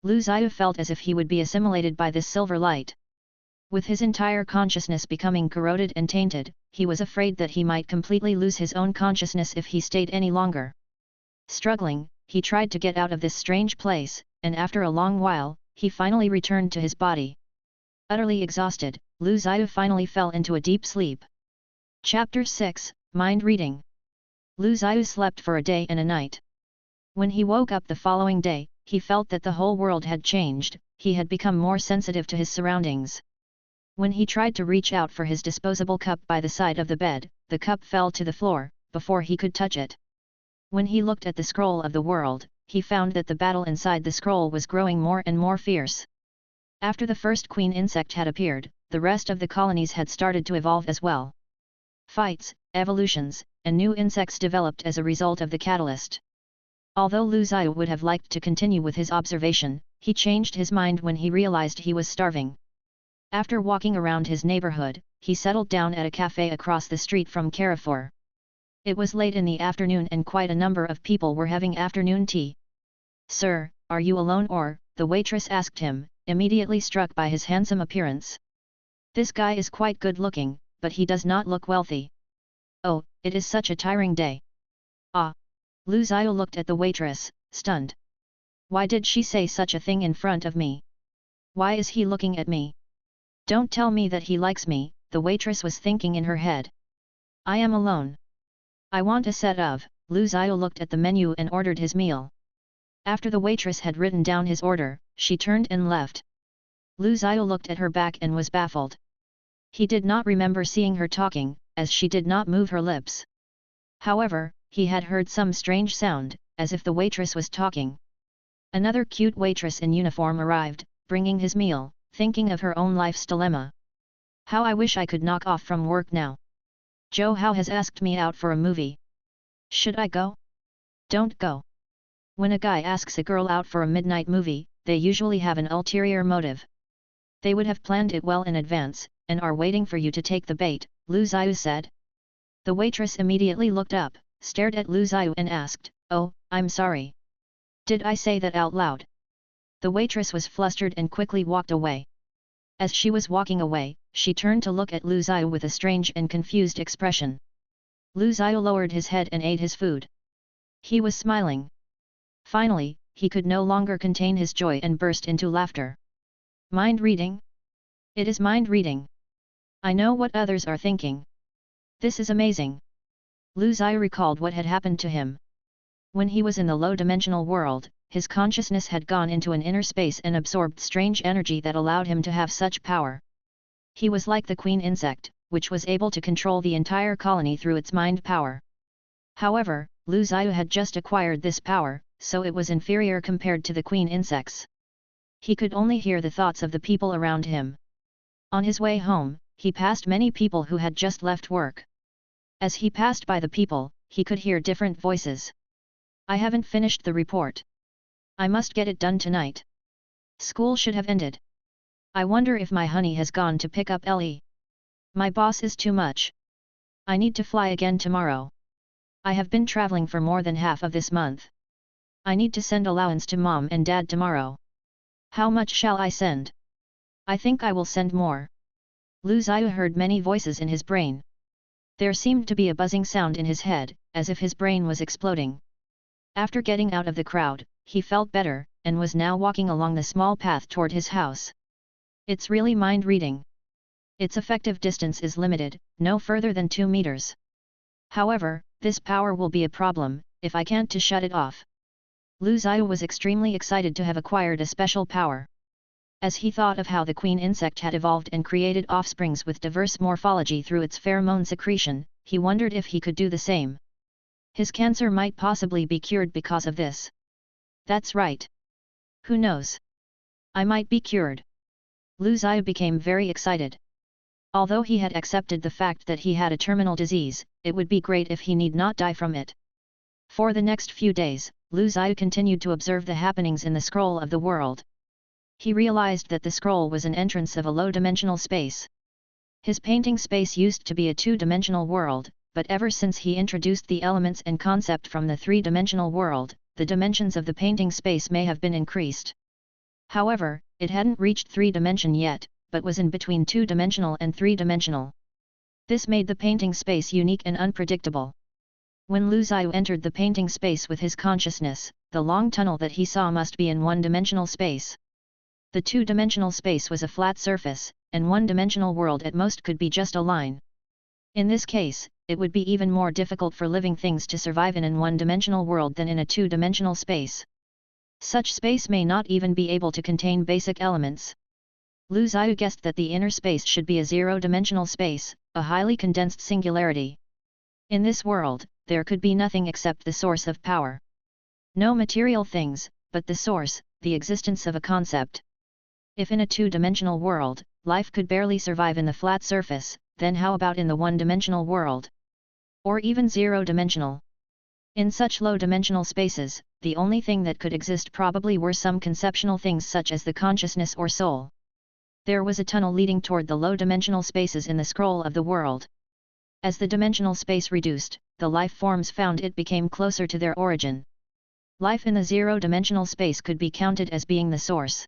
Lu Zhiyu felt as if he would be assimilated by this silver light. With his entire consciousness becoming corroded and tainted, he was afraid that he might completely lose his own consciousness if he stayed any longer. Struggling, he tried to get out of this strange place, and after a long while, he finally returned to his body. Utterly exhausted, Lu Zhiyu finally fell into a deep sleep. Chapter 6, Mind Reading. Lu Zhiyu slept for a day and a night. When he woke up the following day, he felt that the whole world had changed, he had become more sensitive to his surroundings. When he tried to reach out for his disposable cup by the side of the bed, the cup fell to the floor, before he could touch it. When he looked at the scroll of the world, he found that the battle inside the scroll was growing more and more fierce. After the first queen insect had appeared, the rest of the colonies had started to evolve as well. Fights, evolutions, and new insects developed as a result of the catalyst. Although Lu Zhiyu would have liked to continue with his observation, he changed his mind when he realized he was starving. After walking around his neighborhood, he settled down at a cafe across the street from Carrefour. It was late in the afternoon and quite a number of people were having afternoon tea. "Sir, are you alone or?" the waitress asked him, immediately struck by his handsome appearance. "This guy is quite good looking, but he does not look wealthy." "Oh, it is such a tiring day." "Ah." Lu Zhiyu looked at the waitress, stunned. Why did she say such a thing in front of me? Why is he looking at me? Don't tell me that he likes me, the waitress was thinking in her head. I am alone. I want a set of. Lu Zhiyu looked at the menu and ordered his meal. After the waitress had written down his order, she turned and left. Lu Zhiyu looked at her back and was baffled. He did not remember seeing her talking, as she did not move her lips. However, he had heard some strange sound, as if the waitress was talking. Another cute waitress in uniform arrived, bringing his meal, thinking of her own life's dilemma. How I wish I could knock off from work now. Joe How has asked me out for a movie. Should I go? Don't go. When a guy asks a girl out for a midnight movie, they usually have an ulterior motive. They would have planned it well in advance, and are waiting for you to take the bait, Lu Zhiyu said. The waitress immediately looked up, stared at Lu Zhiyu and asked, "Oh, I'm sorry. Did I say that out loud? The waitress was flustered and quickly walked away. As she was walking away, she turned to look at Lu Zhiyu with a strange and confused expression. Lu Zhiyu lowered his head and ate his food. He was smiling. Finally, he could no longer contain his joy and burst into laughter. Mind reading? It is mind reading. I know what others are thinking. This is amazing. Lu Zhiyu recalled what had happened to him. When he was in the low-dimensional world, his consciousness had gone into an inner space and absorbed strange energy that allowed him to have such power. He was like the queen insect, which was able to control the entire colony through its mind power. However, Lu Zhiyu had just acquired this power, so it was inferior compared to the queen insects. He could only hear the thoughts of the people around him. On his way home, he passed many people who had just left work. As he passed by the people, he could hear different voices. I haven't finished the report. I must get it done tonight. School should have ended. I wonder if my honey has gone to pick up Ellie. My boss is too much. I need to fly again tomorrow. I have been traveling for more than half of this month. I need to send allowance to mom and dad tomorrow. How much shall I send? I think I will send more. Lu Zhiyu heard many voices in his brain. There seemed to be a buzzing sound in his head, as if his brain was exploding. After getting out of the crowd, he felt better, and was now walking along the small path toward his house. It's really mind reading. Its effective distance is limited, no further than 2 meters. However, this power will be a problem, if I can't to shut it off. Lu Zhiyu was extremely excited to have acquired a special power. As he thought of how the queen insect had evolved and created offsprings with diverse morphology through its pheromone secretion, he wondered if he could do the same. His cancer might possibly be cured because of this. That's right. Who knows? I might be cured. Lu Zhiyu became very excited. Although he had accepted the fact that he had a terminal disease, it would be great if he need not die from it. For the next few days, Lu Zhiyu continued to observe the happenings in the scroll of the world. He realized that the scroll was an entrance of a low-dimensional space. His painting space used to be a 2-dimensional world, but ever since he introduced the elements and concept from the 3-dimensional world, the dimensions of the painting space may have been increased. However, it hadn't reached 3-dimension yet, but was in between 2-dimensional and 3-dimensional. This made the painting space unique and unpredictable. When Lu Zhiyu entered the painting space with his consciousness, the long tunnel that he saw must be in 1-dimensional space. The 2-dimensional space was a flat surface, and 1-dimensional world at most could be just a line. In this case, it would be even more difficult for living things to survive in an 1-dimensional world than in a 2-dimensional space. Such space may not even be able to contain basic elements. Lu Zhiyu guessed that the inner space should be a 0-dimensional space, a highly condensed singularity. In this world, there could be nothing except the source of power. No material things, but the source, the existence of a concept. If in a 2-dimensional world, life could barely survive in the flat surface, then how about in the 1-dimensional world? Or even 0-dimensional? In such low-dimensional spaces, the only thing that could exist probably were some conceptual things such as the consciousness or soul. There was a tunnel leading toward the low-dimensional spaces in the scroll of the world. As the dimensional space reduced, the life forms found it became closer to their origin. Life in the 0-dimensional space could be counted as being the source.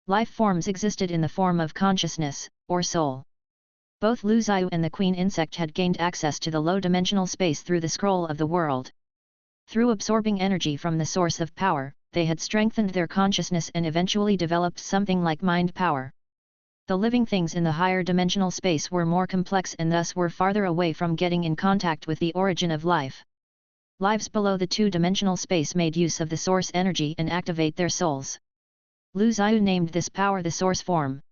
Life forms existed in the form of consciousness, or soul. Both Lu Zhiyu and the queen insect had gained access to the low-dimensional space through the scroll of the world. Through absorbing energy from the source of power, they had strengthened their consciousness and eventually developed something like mind power. The living things in the higher dimensional space were more complex and thus were farther away from getting in contact with the origin of life. Lives below the 2-dimensional space made use of the source energy and activate their souls. Lu Zhiyu named this power the source form.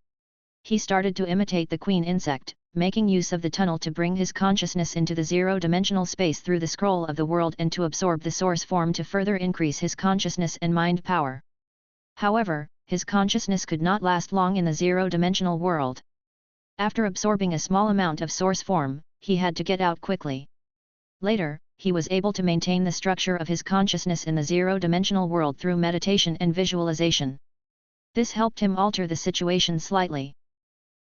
He started to imitate the queen insect, making use of the tunnel to bring his consciousness into the 0-dimensional space through the scroll of the world and to absorb the source form to further increase his consciousness and mind power. However, his consciousness could not last long in the 0-dimensional world. After absorbing a small amount of source form, he had to get out quickly. Later, he was able to maintain the structure of his consciousness in the 0-dimensional world through meditation and visualization. This helped him alter the situation slightly.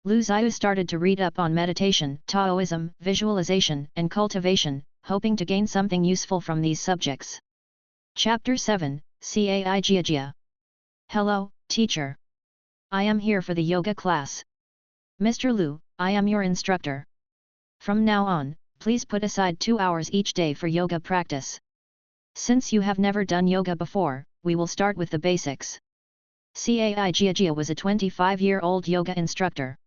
Lu Zhiyu started to read up on meditation, Taoism, visualization, and cultivation, hoping to gain something useful from these subjects. Chapter 7, Cai. Hello, teacher. I am here for the yoga class. Mr. Lu, I am your instructor. From now on, please put aside 2 hours each day for yoga practice. Since you have never done yoga before, we will start with the basics. Cai was a 25-year-old yoga instructor.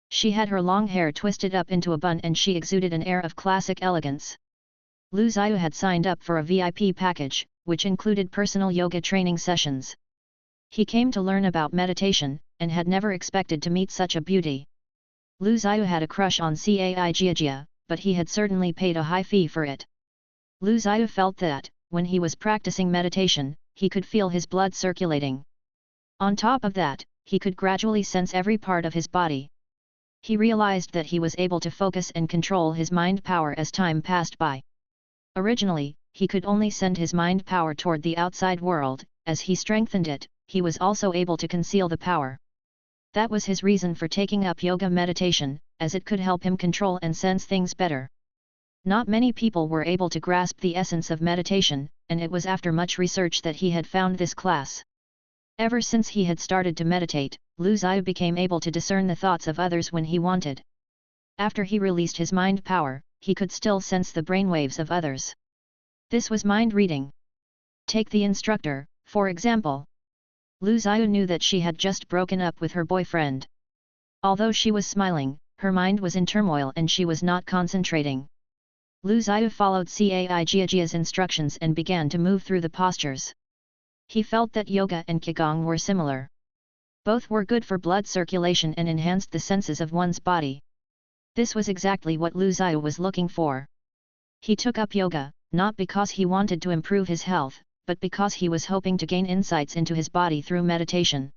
She had her long hair twisted up into a bun and she exuded an air of classic elegance. Lu Zhiyu had signed up for a VIP package, which included personal yoga training sessions. He came to learn about meditation, and had never expected to meet such a beauty. Lu Zhiyu had a crush on Cai, but he had certainly paid a high fee for it. Lu Zhiyu felt that, when he was practicing meditation, he could feel his blood circulating. On top of that, he could gradually sense every part of his body. He realized that he was able to focus and control his mind power as time passed by. Originally, he could only send his mind power toward the outside world. As he strengthened it, he was also able to conceal the power. That was his reason for taking up yoga meditation, as it could help him control and sense things better. Not many people were able to grasp the essence of meditation, and it was after much research that he had found this class. Ever since he had started to meditate, Lu Zhiyu became able to discern the thoughts of others when he wanted. After he released his mind power, he could still sense the brainwaves of others. This was mind reading. Take the instructor, for example. Lu Zhiyu knew that she had just broken up with her boyfriend. Although she was smiling, her mind was in turmoil and she was not concentrating. Lu Zhiyu followed Cai's instructions and began to move through the postures. He felt that yoga and qigong were similar. Both were good for blood circulation and enhanced the senses of one's body. This was exactly what Lu Zhiyu was looking for. He took up yoga, not because he wanted to improve his health, but because he was hoping to gain insights into his body through meditation.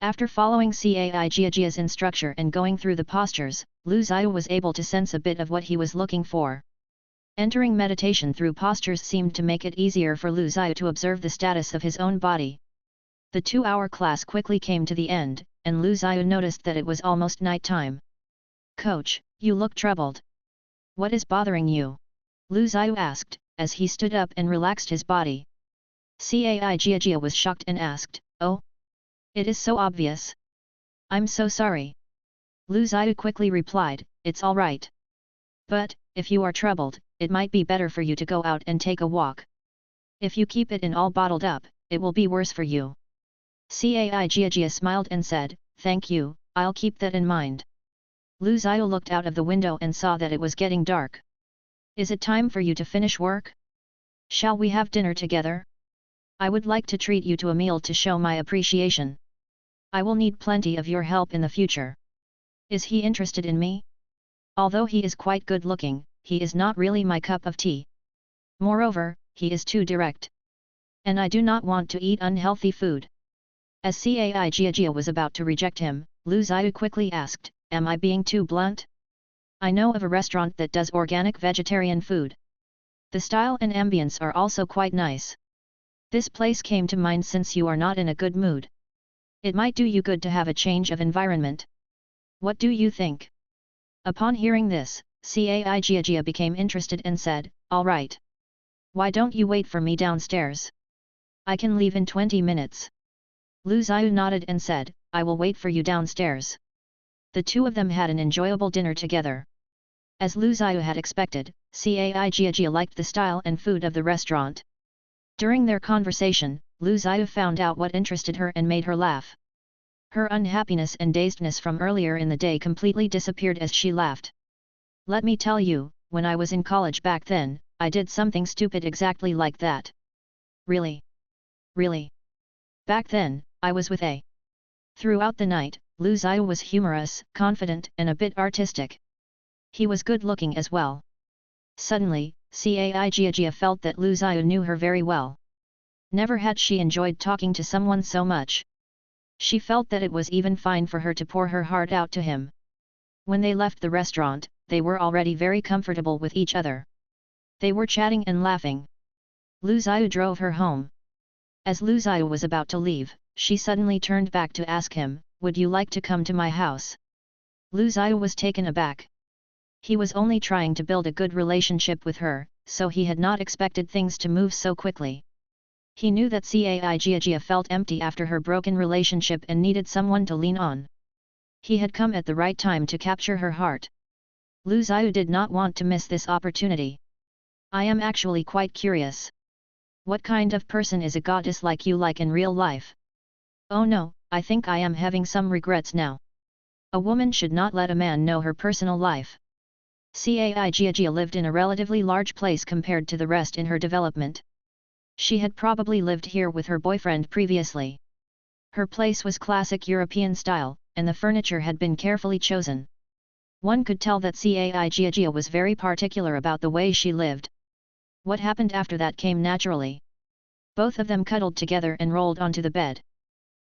After following Cai's instruction and going through the postures, Lu Zhiyu was able to sense a bit of what he was looking for. Entering meditation through postures seemed to make it easier for Lu Zhiyu to observe the status of his own body. The 2-hour class quickly came to the end, and Lu Zhiyu noticed that it was almost night time. Coach, you look troubled. What is bothering you? Lu Zhiyu asked, as he stood up and relaxed his body. Cai was shocked and asked, "Oh? It is so obvious. I'm so sorry." Lu Zhiyu quickly replied, "It's all right. But, if you are troubled, it might be better for you to go out and take a walk. If you keep it in all bottled up, it will be worse for you." Cai smiled and said, "Thank you, I'll keep that in mind." Lu Zhiyu looked out of the window and saw that it was getting dark. "Is it time for you to finish work? Shall we have dinner together? I would like to treat you to a meal to show my appreciation. I will need plenty of your help in the future." Is he interested in me? Although he is quite good looking, he is not really my cup of tea. Moreover, he is too direct. And I do not want to eat unhealthy food. As Cai was about to reject him, Lu Zhiyu quickly asked, "Am I being too blunt? I know of a restaurant that does organic vegetarian food. The style and ambience are also quite nice. This place came to mind since you are not in a good mood. It might do you good to have a change of environment. What do you think?" Upon hearing this, Cai became interested and said, "All right. Why don't you wait for me downstairs? I can leave in 20 minutes. Lu Zhiyu nodded and said, "I will wait for you downstairs." The two of them had an enjoyable dinner together. As Lu Zhiyu had expected, Cai liked the style and food of the restaurant. During their conversation, Lu Zhiyu found out what interested her and made her laugh. Her unhappiness and dazedness from earlier in the day completely disappeared as she laughed. "Let me tell you, when I was in college back then, I did something stupid exactly like that." "Really? Really? Back then, I was with A." Throughout the night, Lu Zhiyu was humorous, confident and a bit artistic. He was good looking as well. Suddenly, Cai felt that Lu Zhiyu knew her very well. Never had she enjoyed talking to someone so much. She felt that it was even fine for her to pour her heart out to him. When they left the restaurant, they were already very comfortable with each other. They were chatting and laughing. Lu Zhiyu drove her home. As Lu Zhiyu was about to leave, she suddenly turned back to ask him, "Would you like to come to my house?" Lu Zhiyu was taken aback. He was only trying to build a good relationship with her, so he had not expected things to move so quickly. He knew that Cai felt empty after her broken relationship and needed someone to lean on. He had come at the right time to capture her heart. Lu Zhiyu did not want to miss this opportunity. I am actually quite curious. What kind of person is a goddess like you like in real life? Oh no, I think I am having some regrets now. A woman should not let a man know her personal life. Cai lived in a relatively large place compared to the rest in her development. She had probably lived here with her boyfriend previously. Her place was classic European style, and the furniture had been carefully chosen. One could tell that Cai was very particular about the way she lived. What happened after that came naturally. Both of them cuddled together and rolled onto the bed.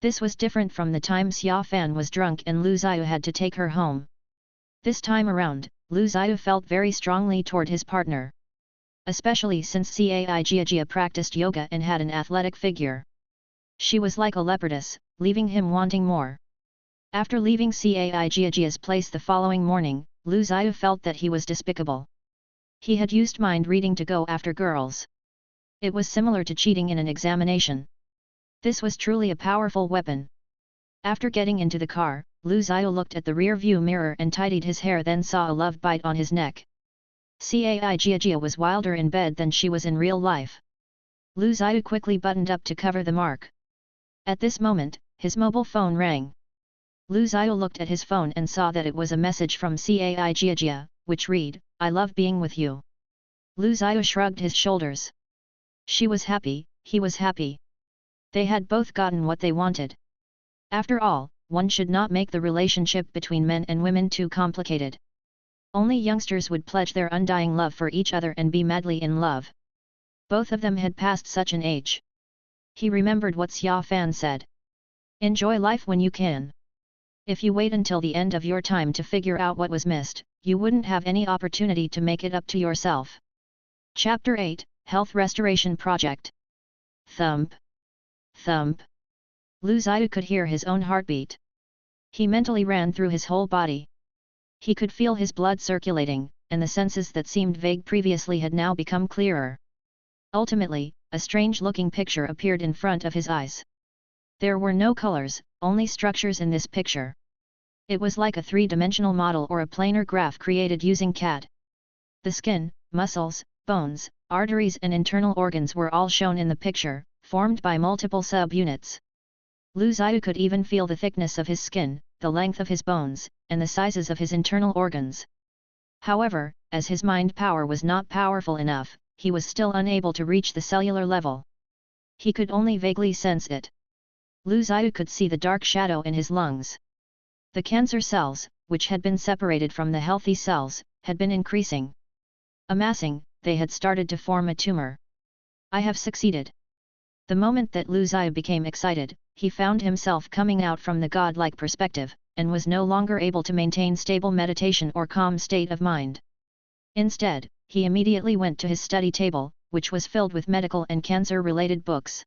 This was different from the time Xia Fan was drunk and Lu Zhiyu had to take her home. This time around, Lu Zhiyu felt very strongly toward his partner. Especially since Cai practiced yoga and had an athletic figure. She was like a leopardess, leaving him wanting more. After leaving Cai's place the following morning, Lu Zhiyu felt that he was despicable. He had used mind reading to go after girls. It was similar to cheating in an examination. This was truly a powerful weapon. After getting into the car, Lu Zhiyu looked at the rear view mirror and tidied his hair, then saw a love bite on his neck. Cai was wilder in bed than she was in real life. Lu Zhiyu quickly buttoned up to cover the mark. At this moment, his mobile phone rang. Lu Zhiyu looked at his phone and saw that it was a message from Cai, which read, "I love being with you." Lu Zhiyu shrugged his shoulders. She was happy, he was happy. They had both gotten what they wanted. After all, one should not make the relationship between men and women too complicated. Only youngsters would pledge their undying love for each other and be madly in love. Both of them had passed such an age. He remembered what Xia Fan said. Enjoy life when you can. If you wait until the end of your time to figure out what was missed, you wouldn't have any opportunity to make it up to yourself. Chapter 8, Health Restoration Project. Thump. Thump. Lu Zhiyu could hear his own heartbeat. He mentally ran through his whole body. He could feel his blood circulating, and the senses that seemed vague previously had now become clearer. Ultimately, a strange-looking picture appeared in front of his eyes. There were no colors, only structures in this picture. It was like a three-dimensional model or a planar graph created using CAD. The skin, muscles, bones, arteries and internal organs were all shown in the picture, formed by multiple sub-units. Lu Zhiyu could even feel the thickness of his skin, the length of his bones, and the sizes of his internal organs. However, as his mind power was not powerful enough, he was still unable to reach the cellular level. He could only vaguely sense it. Lu Zhiyu could see the dark shadow in his lungs. The cancer cells, which had been separated from the healthy cells, had been increasing. Amassing, they had started to form a tumor. I have succeeded. The moment that Lu Zhiyu became excited, he found himself coming out from the godlike perspective, and was no longer able to maintain stable meditation or calm state of mind. Instead, he immediately went to his study table, which was filled with medical and cancer-related books.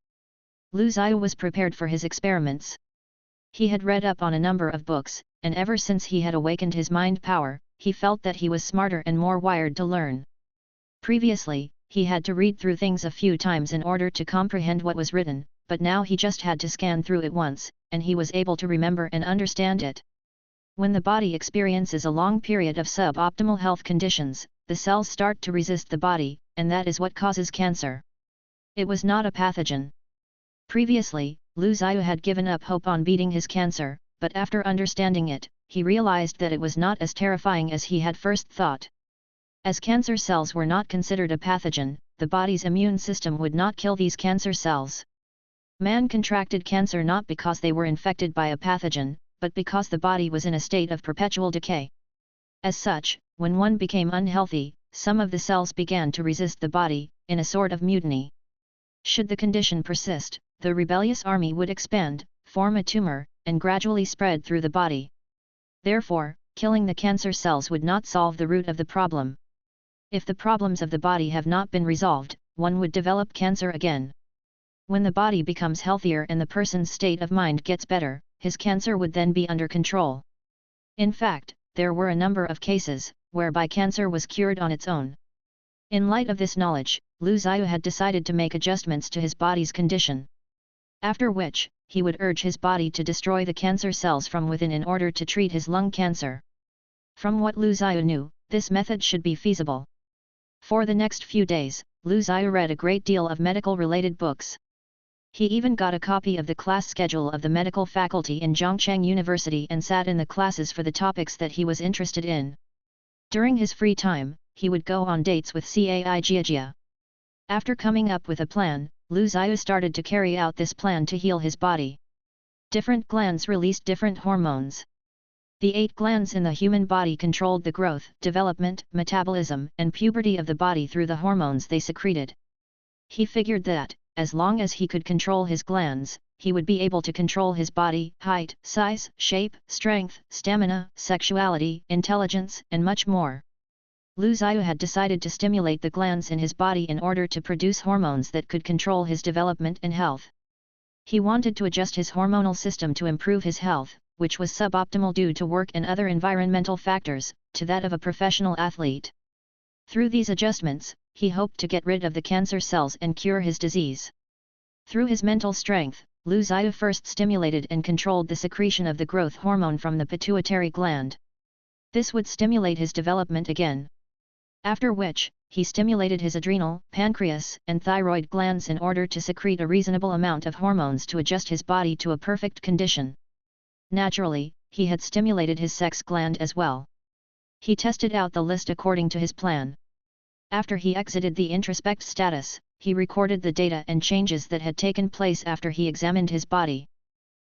Lu Zhiyu was prepared for his experiments. He had read up on a number of books, and ever since he had awakened his mind power, he felt that he was smarter and more wired to learn. Previously, he had to read through things a few times in order to comprehend what was written, but now he just had to scan through it once, and he was able to remember and understand it. When the body experiences a long period of suboptimal health conditions, the cells start to resist the body, and that is what causes cancer. It was not a pathogen. Previously, Lu Zhiyu had given up hope on beating his cancer, but after understanding it, he realized that it was not as terrifying as he had first thought. As cancer cells were not considered a pathogen, the body's immune system would not kill these cancer cells. Man contracted cancer not because they were infected by a pathogen, but because the body was in a state of perpetual decay. As such, when one became unhealthy, some of the cells began to resist the body, in a sort of mutiny. Should the condition persist, the rebellious army would expand, form a tumor, and gradually spread through the body. Therefore, killing the cancer cells would not solve the root of the problem. If the problems of the body have not been resolved, one would develop cancer again. When the body becomes healthier and the person's state of mind gets better, his cancer would then be under control. In fact, there were a number of cases, whereby cancer was cured on its own. In light of this knowledge, Lu Zhiyu had decided to make adjustments to his body's condition. After which, he would urge his body to destroy the cancer cells from within in order to treat his lung cancer. From what Lu Zhiyu knew, this method should be feasible. For the next few days, Lu Zhiyu read a great deal of medical-related books. He even got a copy of the class schedule of the medical faculty in Zhongcheng University and sat in the classes for the topics that he was interested in. During his free time, he would go on dates with Cai Jia. After coming up with a plan, Lu Zhiyu started to carry out this plan to heal his body. Different glands released different hormones. The 8 glands in the human body controlled the growth, development, metabolism, and puberty of the body through the hormones they secreted. He figured that, as long as he could control his glands, he would be able to control his body, height, size, shape, strength, stamina, sexuality, intelligence, and much more. Lu Zhiyu had decided to stimulate the glands in his body in order to produce hormones that could control his development and health. He wanted to adjust his hormonal system to improve his health, which was suboptimal due to work and other environmental factors, to that of a professional athlete. Through these adjustments, he hoped to get rid of the cancer cells and cure his disease. Through his mental strength, Lu Zhiyu first stimulated and controlled the secretion of the growth hormone from the pituitary gland. This would stimulate his development again. After which, he stimulated his adrenal, pancreas, and thyroid glands in order to secrete a reasonable amount of hormones to adjust his body to a perfect condition. Naturally, he had stimulated his sex gland as well. He tested out the list according to his plan. After he exited the introspect status, he recorded the data and changes that had taken place after he examined his body.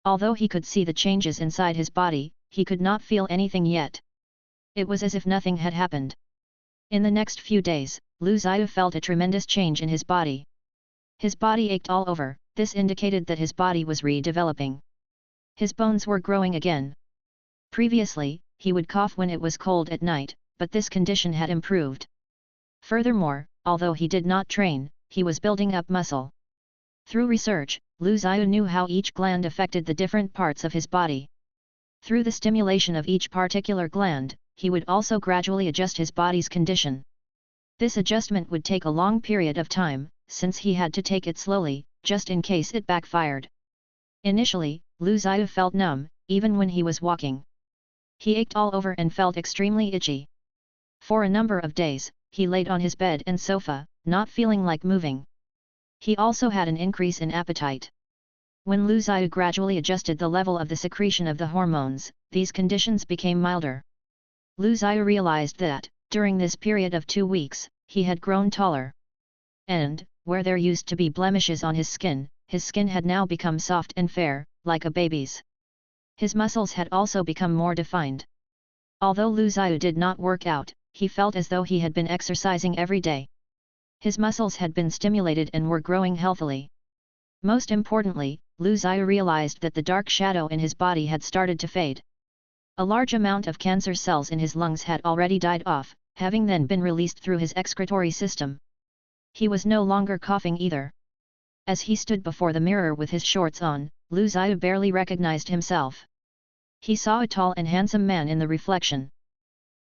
Although he could see the changes inside his body, he could not feel anything yet. It was as if nothing had happened. In the next few days, Lu Zhiyu felt a tremendous change in his body. His body ached all over, this indicated that his body was redeveloping. His bones were growing again. Previously, he would cough when it was cold at night, but this condition had improved. Furthermore, although he did not train, he was building up muscle. Through research, Lu Zhiyu knew how each gland affected the different parts of his body. Through the stimulation of each particular gland, he would also gradually adjust his body's condition. This adjustment would take a long period of time, since he had to take it slowly, just in case it backfired. Initially, Lu Zhiyu felt numb, even when he was walking. He ached all over and felt extremely itchy. For a number of days, he laid on his bed and sofa, not feeling like moving. He also had an increase in appetite. When Lu Zhiyu gradually adjusted the level of the secretion of the hormones, these conditions became milder. Lu Zhiyu realized that, during this period of 2 weeks, he had grown taller. And, where there used to be blemishes on his skin had now become soft and fair, like a baby's. His muscles had also become more defined. Although Lu Zhiyu did not work out, he felt as though he had been exercising every day. His muscles had been stimulated and were growing healthily. Most importantly, Lu Zhiyu realized that the dark shadow in his body had started to fade. A large amount of cancer cells in his lungs had already died off, having then been released through his excretory system. He was no longer coughing either. As he stood before the mirror with his shorts on, Lu Zhiyu barely recognized himself. He saw a tall and handsome man in the reflection.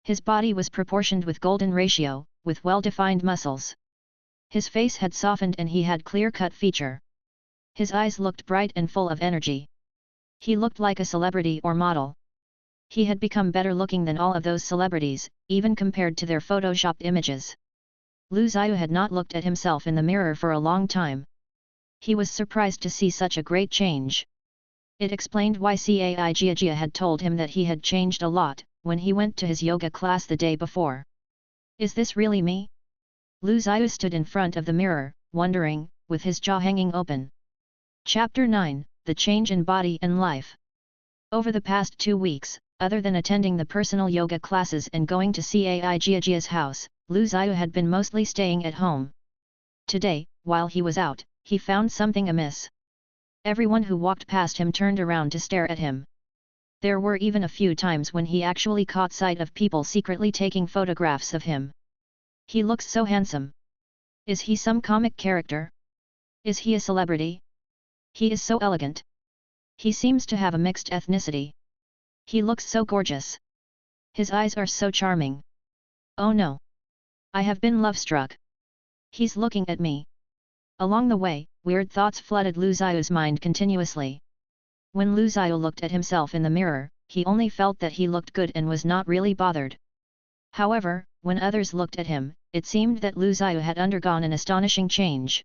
His body was proportioned with golden ratio, with well-defined muscles. His face had softened and he had clear-cut feature. His eyes looked bright and full of energy. He looked like a celebrity or model. He had become better looking than all of those celebrities, even compared to their photoshopped images. Lu Zhiyu had not looked at himself in the mirror for a long time. He was surprised to see such a great change. It explained why Cai Jia had told him that he had changed a lot, when he went to his yoga class the day before. Is this really me? Lu Zhiyu stood in front of the mirror, wondering, with his jaw hanging open. Chapter 9, The Change in Body and Life. Over the past 2 weeks, other than attending the personal yoga classes and going to Cai Jia's house, Lu Zhiyu had been mostly staying at home. Today, while he was out, he found something amiss. Everyone who walked past him turned around to stare at him. There were even a few times when he actually caught sight of people secretly taking photographs of him. He looks so handsome. Is he some comic character? Is he a celebrity? He is so elegant. He seems to have a mixed ethnicity. He looks so gorgeous. His eyes are so charming. Oh no! I have been love-struck. He's looking at me. Along the way, weird thoughts flooded Lu Ziyu's mind continuously. When Lu Ziyu looked at himself in the mirror, he only felt that he looked good and was not really bothered. However, when others looked at him, it seemed that Lu Ziyu had undergone an astonishing change.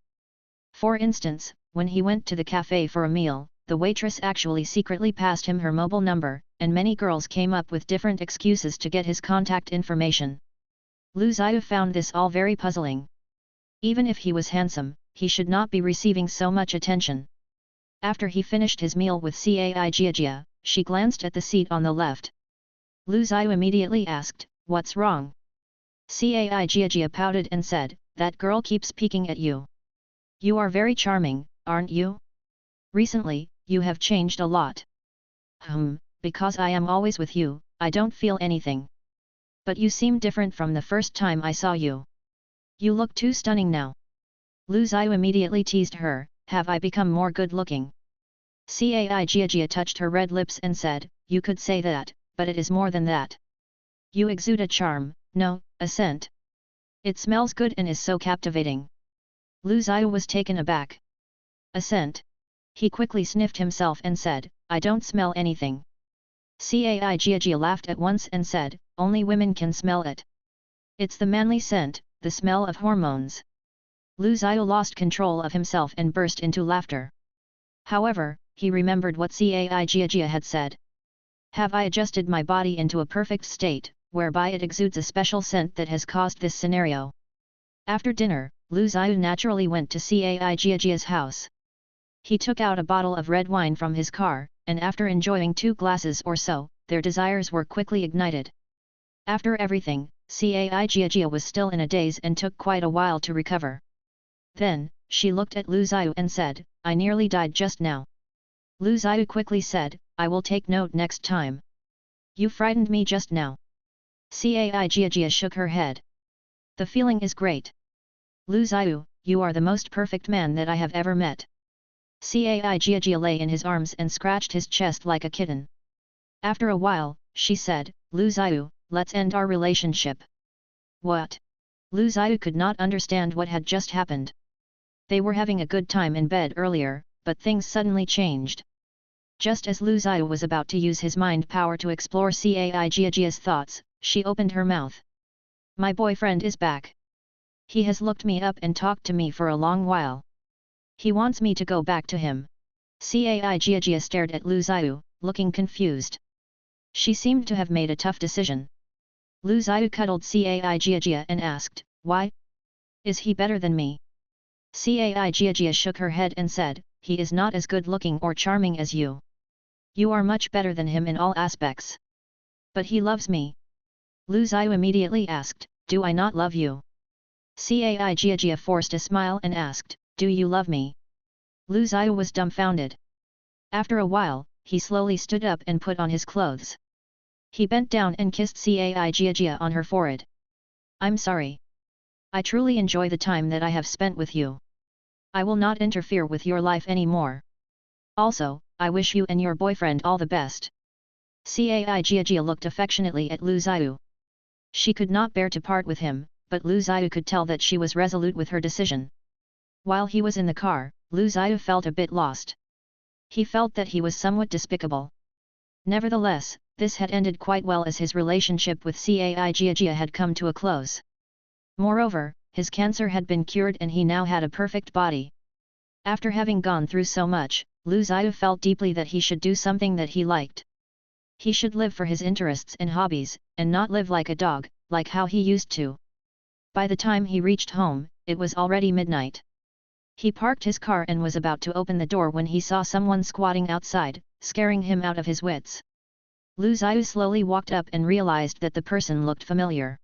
For instance, when he went to the cafe for a meal, the waitress actually secretly passed him her mobile number, and many girls came up with different excuses to get his contact information. Lu Ziyu found this all very puzzling. Even if he was handsome, he should not be receiving so much attention. After he finished his meal with Cai Jia, she glanced at the seat on the left. Lu Ziyu immediately asked, "What's wrong?" Cai Jia pouted and said, "That girl keeps peeking at you. You are very charming, aren't you? Recently, you have changed a lot." Because I am always with you, I don't feel anything. But you seem different from the first time I saw you. You look too stunning now." Lu Ziyu immediately teased her, "Have I become more good-looking?" Cai Jia touched her red lips and said, "You could say that, but it is more than that. You exude a charm, no, a scent. It smells good and is so captivating." Lu Ziyu was taken aback. "A scent?" He quickly sniffed himself and said, "I don't smell anything." Cai Jia laughed at once and said, "Only women can smell it. It's the manly scent, the smell of hormones." Lu Ziyu lost control of himself and burst into laughter. However, he remembered what Cai Jia had said. "Have I adjusted my body into a perfect state, whereby it exudes a special scent that has caused this scenario?" After dinner, Lu Ziyu naturally went to Cai Jia's house. He took out a bottle of red wine from his car, and after enjoying 2 glasses or so, their desires were quickly ignited. After everything, Cai Jia was still in a daze and took quite a while to recover. Then, she looked at Lu Ziyu and said, "I nearly died just now." Lu Ziyu quickly said, "I will take note next time. You frightened me just now." Cai Jia shook her head. "The feeling is great. Lu Ziyu, you are the most perfect man that I have ever met." Cai Jia lay in his arms and scratched his chest like a kitten. After a while, she said, "Lu Ziyu, let's end our relationship." "What?" Lu Ziyu could not understand what had just happened. They were having a good time in bed earlier, but things suddenly changed. Just as Lu Ziyu was about to use his mind power to explore Cai Jia's thoughts, she opened her mouth. "My boyfriend is back. He has looked me up and talked to me for a long while. He wants me to go back to him." Cai Jia stared at Lu Ziyu, looking confused. She seemed to have made a tough decision. Lu Ziyu cuddled Cai Jia and asked, "Why? Is he better than me?" Cai Jia shook her head and said, "He is not as good-looking or charming as you. You are much better than him in all aspects. But he loves me." Lu Ziyu immediately asked, "Do I not love you?" Cai Jia forced a smile and asked, "Do you love me?" Lu Ziyu was dumbfounded. After a while, he slowly stood up and put on his clothes. He bent down and kissed Cai Jia on her forehead. "I'm sorry. I truly enjoy the time that I have spent with you. I will not interfere with your life anymore. Also, I wish you and your boyfriend all the best." Cai Jia looked affectionately at Lu Ziyu. She could not bear to part with him, but Lu Ziyu could tell that she was resolute with her decision. While he was in the car, Lu Ziyu felt a bit lost. He felt that he was somewhat despicable. Nevertheless, this had ended quite well as his relationship with Cai Jia had come to a close. Moreover, his cancer had been cured and he now had a perfect body. After having gone through so much, Lu Ziyu felt deeply that he should do something that he liked. He should live for his interests and hobbies, and not live like a dog, like how he used to. By the time he reached home, it was already midnight. He parked his car and was about to open the door when he saw someone squatting outside, scaring him out of his wits. Lu Ziyu slowly walked up and realized that the person looked familiar.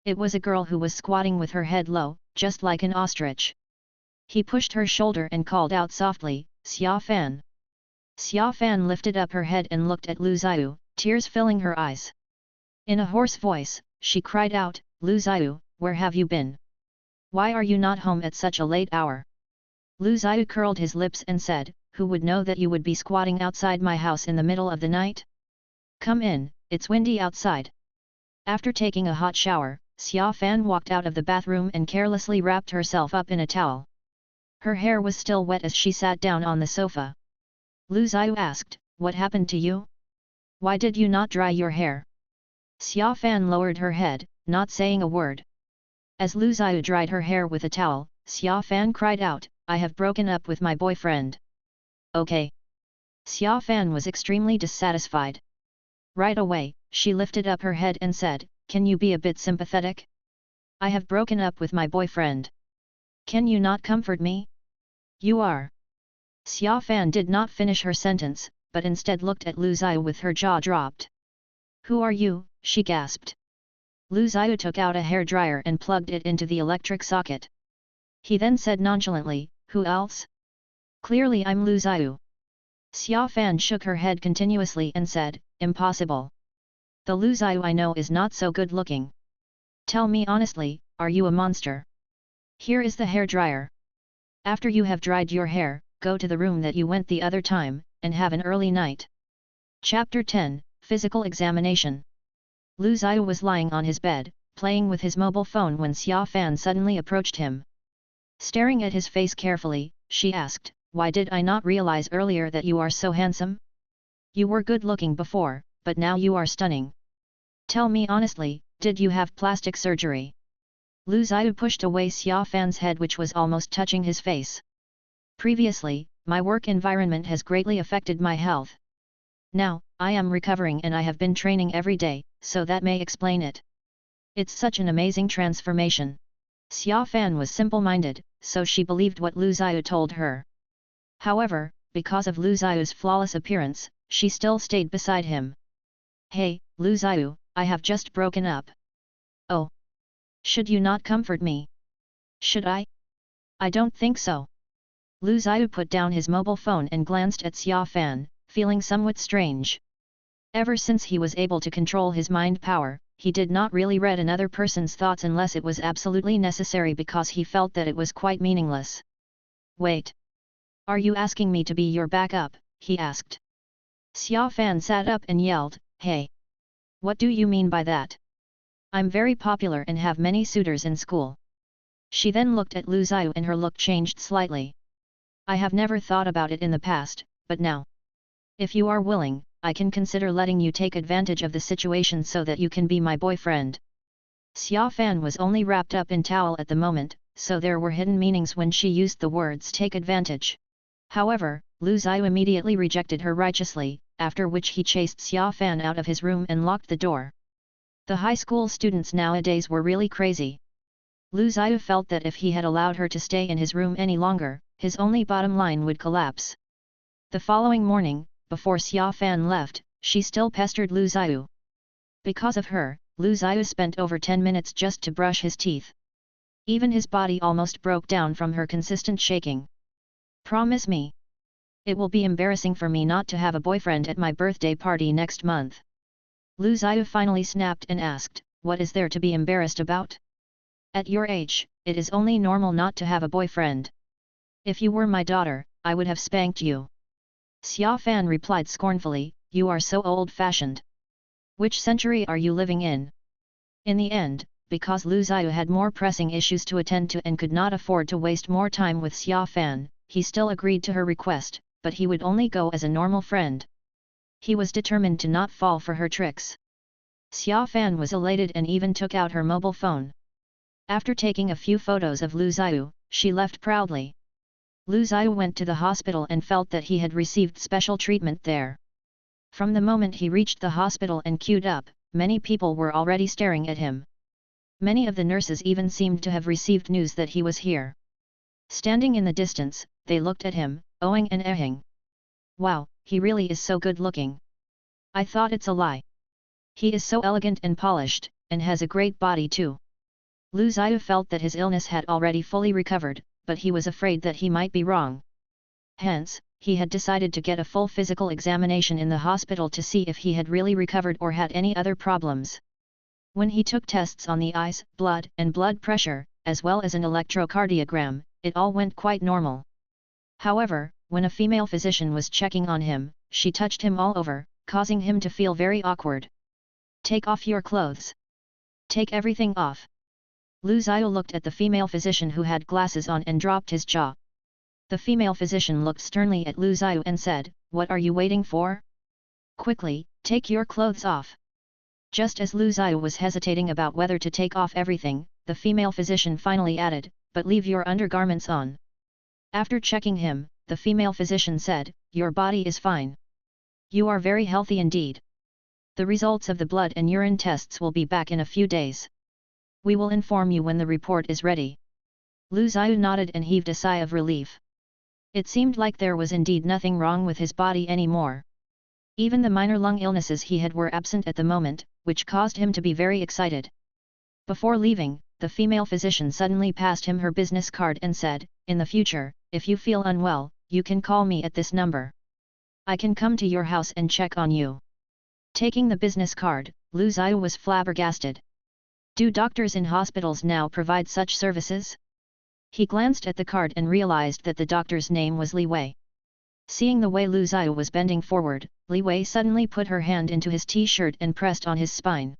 It was a girl who was squatting with her head low, just like an ostrich. He pushed her shoulder and called out softly, "Xia Fan." Xia Fan lifted up her head and looked at Lu Ziyu, tears filling her eyes. In a hoarse voice, she cried out, "Lu Ziyu, where have you been? Why are you not home at such a late hour?" Lu Ziyu curled his lips and said, "Who would know that you would be squatting outside my house in the middle of the night? Come in, it's windy outside." After taking a hot shower, Xia Fan walked out of the bathroom and carelessly wrapped herself up in a towel. Her hair was still wet as she sat down on the sofa. Lu Zhiyu asked, "What happened to you? Why did you not dry your hair?" Xia Fan lowered her head, not saying a word. As Lu Zhiyu dried her hair with a towel, Xia Fan cried out, "I have broken up with my boyfriend." Okay. Xia Fan was extremely dissatisfied. Right away, she lifted up her head and said, "Can you be a bit sympathetic? I have broken up with my boyfriend. Can you not comfort me? You are." Xia Fan did not finish her sentence, but instead looked at Lu Zhiyu with her jaw dropped. "Who are you?" she gasped. Lu Zhiyu took out a hairdryer and plugged it into the electric socket. He then said nonchalantly, "Who else? Clearly I'm Lu Zhiyu." Xia Fan shook her head continuously and said, "Impossible. The Lu Zhiyu I know is not so good looking. Tell me honestly, are you a monster? Here is the hairdryer. After you have dried your hair, go to the room that you went the other time, and have an early night." Chapter 10, Physical Examination. Lu Zhiyu was lying on his bed, playing with his mobile phone when Xia Fan suddenly approached him. Staring at his face carefully, she asked, "Why did I not realize earlier that you are so handsome? You were good-looking before, but now you are stunning. Tell me honestly, did you have plastic surgery?" Lu Zhiyu pushed away Xia Fan's head which was almost touching his face. "Previously, my work environment has greatly affected my health. Now, I am recovering and I have been training every day, so that may explain it. It's such an amazing transformation." Xia Fan was simple-minded, so she believed what Lu Zhiyu told her. However, because of Lu Zhiyu's flawless appearance, she still stayed beside him. "Hey, Lu Zhiyu, I have just broken up." "Oh. Should you not comfort me?" "Should I? I don't think so." Lu Zhiyu put down his mobile phone and glanced at Xia Fan, feeling somewhat strange. Ever since he was able to control his mind power, he did not really read another person's thoughts unless it was absolutely necessary because he felt that it was quite meaningless. "Wait. Are you asking me to be your backup?" he asked. Xia Fan sat up and yelled, "Hey! What do you mean by that? I'm very popular and have many suitors in school." She then looked at Lu Zhiyu and her look changed slightly. "I have never thought about it in the past, but now. If you are willing, I can consider letting you take advantage of the situation so that you can be my boyfriend." Xia Fan was only wrapped up in towel at the moment, so there were hidden meanings when she used the words take advantage. However, Lu Zhiyu immediately rejected her righteously, after which he chased Xia Fan out of his room and locked the door. The high school students nowadays were really crazy. Lu Zhiyu felt that if he had allowed her to stay in his room any longer, his only bottom line would collapse. The following morning, before Xia Fan left, she still pestered Lu Zhiyu. Because of her, Lu Zhiyu spent over 10 minutes just to brush his teeth. Even his body almost broke down from her consistent shaking. "Promise me. It will be embarrassing for me not to have a boyfriend at my birthday party next month." Lu Zhiyu finally snapped and asked, "What is there to be embarrassed about? At your age, it is only normal not to have a boyfriend. If you were my daughter, I would have spanked you." Xia Fan replied scornfully, "You are so old-fashioned. Which century are you living in?" In the end, because Lu Zhiyu had more pressing issues to attend to and could not afford to waste more time with Xia Fan, he still agreed to her request, but he would only go as a normal friend. He was determined to not fall for her tricks. Xia Fan was elated and even took out her mobile phone. After taking a few photos of Lu Zhiyu, she left proudly. Lu Zhiyu went to the hospital and felt that he had received special treatment there. From the moment he reached the hospital and queued up, many people were already staring at him. Many of the nurses even seemed to have received news that he was here. Standing in the distance, they looked at him, ohing and ehing. "Wow, he really is so good looking. I thought it's a lie. He is so elegant and polished, and has a great body too." Lu Zhiyu felt that his illness had already fully recovered, but he was afraid that he might be wrong. Hence, he had decided to get a full physical examination in the hospital to see if he had really recovered or had any other problems. When he took tests on the eyes, blood and blood pressure, as well as an electrocardiogram, it all went quite normal. However, when a female physician was checking on him, she touched him all over, causing him to feel very awkward. "Take off your clothes. Take everything off. Lu Zhiyu looked at the female physician who had glasses on and dropped his jaw. The female physician looked sternly at Lu Zhiyu and said, "What are you waiting for? Quickly, take your clothes off." Just as Lu Zhiyu was hesitating about whether to take off everything, the female physician finally added, "But leave your undergarments on." After checking him, the female physician said, "Your body is fine. You are very healthy indeed. The results of the blood and urine tests will be back in a few days. We will inform you when the report is ready." Lu Zhiyu nodded and heaved a sigh of relief. It seemed like there was indeed nothing wrong with his body anymore. Even the minor lung illnesses he had were absent at the moment, which caused him to be very excited. Before leaving, the female physician suddenly passed him her business card and said, "In the future, if you feel unwell, you can call me at this number. I can come to your house and check on you." Taking the business card, Lu Zhiyu was flabbergasted. Do doctors in hospitals now provide such services? He glanced at the card and realized that the doctor's name was Li Wei. Seeing the way Lu Zhiyu was bending forward, Li Wei suddenly put her hand into his t-shirt and pressed on his spine.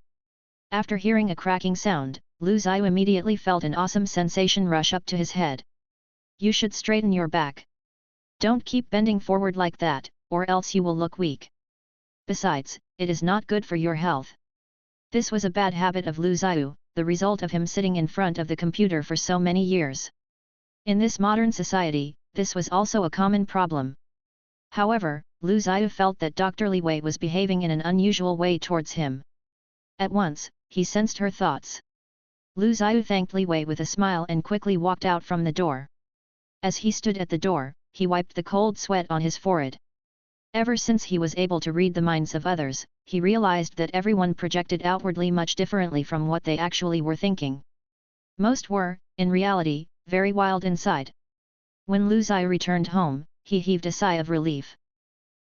After hearing a cracking sound, Lu Zhiyu immediately felt an awesome sensation rush up to his head. "You should straighten your back. Don't keep bending forward like that, or else you will look weak. Besides, it is not good for your health." This was a bad habit of Lu Zhiyu, the result of him sitting in front of the computer for so many years. In this modern society, this was also a common problem. However, Lu Zhiyu felt that Dr. Li Wei was behaving in an unusual way towards him. At once, he sensed her thoughts. Lu Zhiyu thanked Li Wei with a smile and quickly walked out from the door. As he stood at the door, he wiped the cold sweat on his forehead. Ever since he was able to read the minds of others, he realized that everyone projected outwardly much differently from what they actually were thinking. Most were, in reality, very wild inside. When Lu Zhiyu returned home, he heaved a sigh of relief.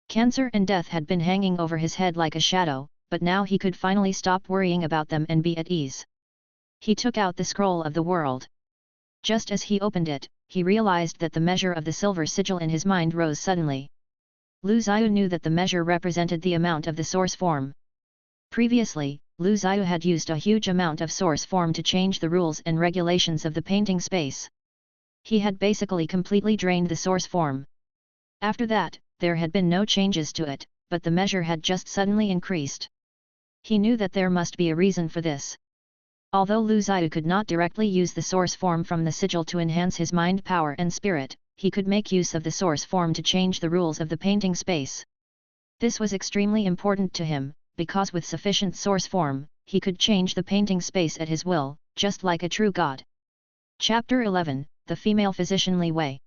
Cancer and death had been hanging over his head like a shadow, but now he could finally stop worrying about them and be at ease. He took out the scroll of the world. Just as he opened it, he realized that the measure of the silver sigil in his mind rose suddenly. Lu Zhiyu knew that the measure represented the amount of the source form. Previously, Lu Zhiyu had used a huge amount of source form to change the rules and regulations of the painting space. He had basically completely drained the source form. After that, there had been no changes to it, but the measure had just suddenly increased. He knew that there must be a reason for this. Although Lu Zhiyu could not directly use the source form from the sigil to enhance his mind power and spirit, he could make use of the source form to change the rules of the painting space. This was extremely important to him, because with sufficient source form, he could change the painting space at his will, just like a true god. Chapter 11, The Female Physician Li Wei.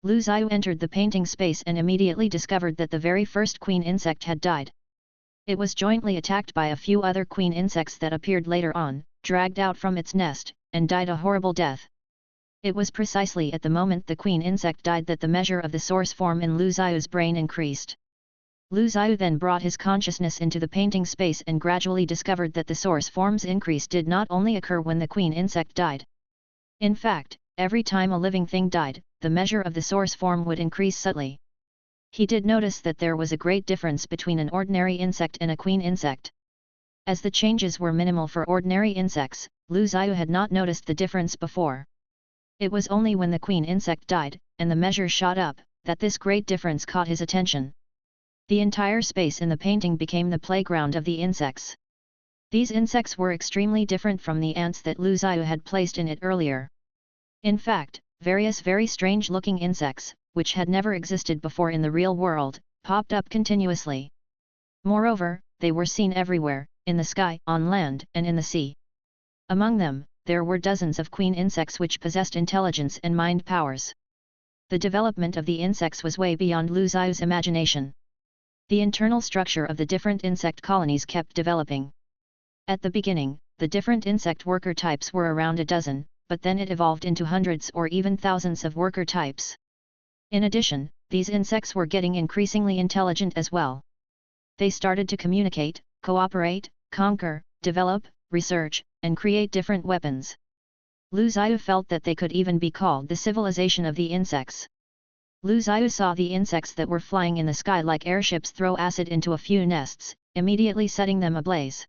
Lu Zhiyu entered the painting space and immediately discovered that the very first queen insect had died. It was jointly attacked by a few other queen insects that appeared later on, dragged out from its nest, and died a horrible death. It was precisely at the moment the queen insect died that the measure of the source form in Lu Zhiyu's brain increased. Lu Zhiyu then brought his consciousness into the painting space and gradually discovered that the source form's increase did not only occur when the queen insect died. In fact, every time a living thing died, the measure of the source form would increase subtly. He did notice that there was a great difference between an ordinary insect and a queen insect. As the changes were minimal for ordinary insects, Lu Zhiyu had not noticed the difference before. It was only when the queen insect died, and the measure shot up, that this great difference caught his attention. The entire space in the painting became the playground of the insects. These insects were extremely different from the ants that Lu Zhiyu had placed in it earlier. In fact, various very strange-looking insects, which had never existed before in the real world, popped up continuously. Moreover, they were seen everywhere, in the sky, on land, and in the sea. Among them, there were dozens of queen insects which possessed intelligence and mind powers. The development of the insects was way beyond Lu Zhiyu's imagination. The internal structure of the different insect colonies kept developing. At the beginning, the different insect worker types were around a dozen, but then it evolved into hundreds or even thousands of worker types. In addition, these insects were getting increasingly intelligent as well. They started to communicate, cooperate, conquer, develop, research, and create different weapons. Lu Zhiyu felt that they could even be called the civilization of the insects. Lu Zhiyu saw the insects that were flying in the sky like airships throw acid into a few nests, immediately setting them ablaze.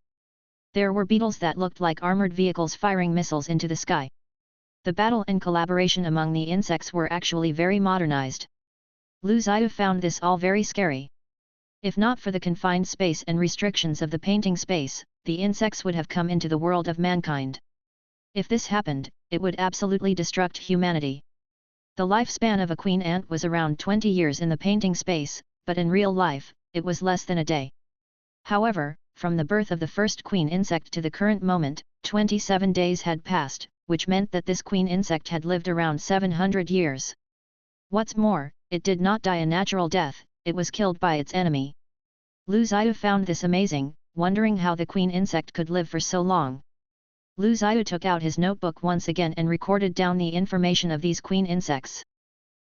There were beetles that looked like armored vehicles firing missiles into the sky. The battle and collaboration among the insects were actually very modernized. Lu Zhiyu found this all very scary. If not for the confined space and restrictions of the painting space, the insects would have come into the world of mankind. If this happened, it would absolutely destruct humanity. The lifespan of a queen ant was around 20 years in the painting space, but in real life, it was less than a day. However, from the birth of the first queen insect to the current moment, 27 days had passed, which meant that this queen insect had lived around 700 years. What's more, it did not die a natural death, it was killed by its enemy. Lu Zhiyu found this amazing, wondering how the queen insect could live for so long. Lu Zhiyu took out his notebook once again and recorded down the information of these queen insects.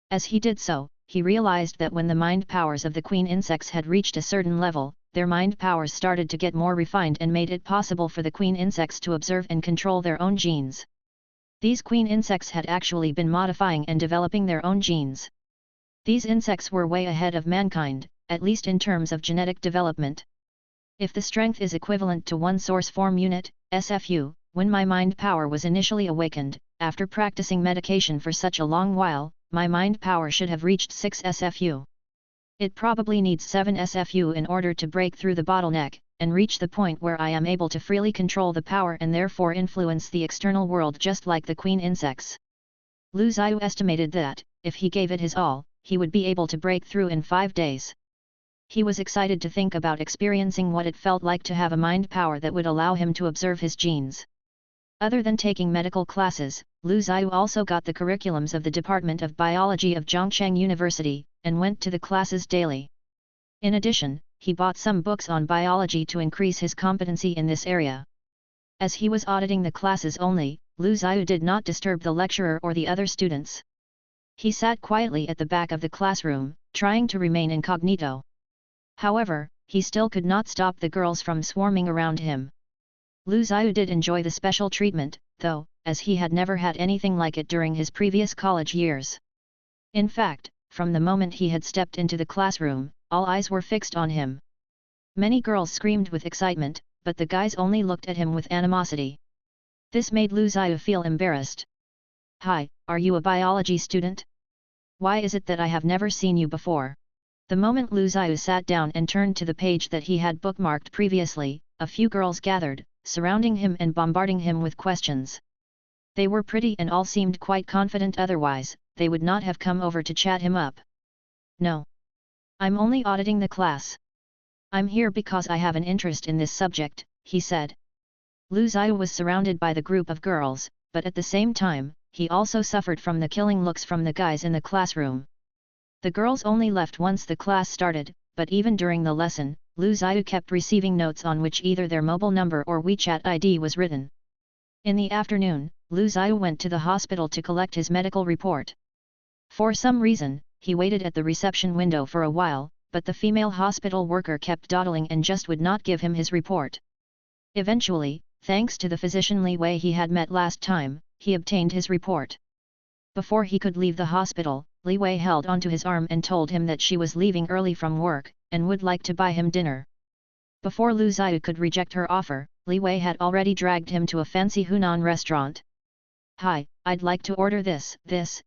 As he did so, he realized that when the mind powers of the queen insects had reached a certain level, their mind powers started to get more refined and made it possible for the queen insects to observe and control their own genes. These queen insects had actually been modifying and developing their own genes. These insects were way ahead of mankind, at least in terms of genetic development. If the strength is equivalent to 1 source form unit, SFU, when my mind power was initially awakened, after practicing medication for such a long while, my mind power should have reached 6 SFU. It probably needs 7 SFU in order to break through the bottleneck, and reach the point where I am able to freely control the power and therefore influence the external world just like the queen insects. Lu Zhiyu estimated that, if he gave it his all, he would be able to break through in 5 days. He was excited to think about experiencing what it felt like to have a mind power that would allow him to observe his genes. Other than taking medical classes, Lu Zhiyu also got the curriculums of the Department of Biology of Zhongcheng University, and went to the classes daily. In addition, he bought some books on biology to increase his competency in this area. As he was auditing the classes only, Lu Zhiyu did not disturb the lecturer or the other students. He sat quietly at the back of the classroom, trying to remain incognito. However, he still could not stop the girls from swarming around him. Lu Zhiyu did enjoy the special treatment, though, as he had never had anything like it during his previous college years. In fact, from the moment he had stepped into the classroom, all eyes were fixed on him. Many girls screamed with excitement, but the guys only looked at him with animosity. This made Lu Zhiyu feel embarrassed. "Hi, are you a biology student? Why is it that I have never seen you before?" The moment Lu Zhiyu sat down and turned to the page that he had bookmarked previously, a few girls gathered, surrounding him and bombarding him with questions. They were pretty and all seemed quite confident, otherwise, they would not have come over to chat him up. "No. I'm only auditing the class. I'm here because I have an interest in this subject," he said. Lu Zhiyu was surrounded by the group of girls, but at the same time, he also suffered from the killing looks from the guys in the classroom. The girls only left once the class started, but even during the lesson, Lu Zhiyu kept receiving notes on which either their mobile number or WeChat ID was written. In the afternoon, Lu Zhiyu went to the hospital to collect his medical report. For some reason, he waited at the reception window for a while, but the female hospital worker kept dawdling and just would not give him his report. Eventually, thanks to the physician Li Wei he had met last time, he obtained his report. Before he could leave the hospital, Li Wei held onto his arm and told him that she was leaving early from work, and would like to buy him dinner. Before Lu Zhiyu could reject her offer, Li Wei had already dragged him to a fancy Hunan restaurant. "Hi, I'd like to order this,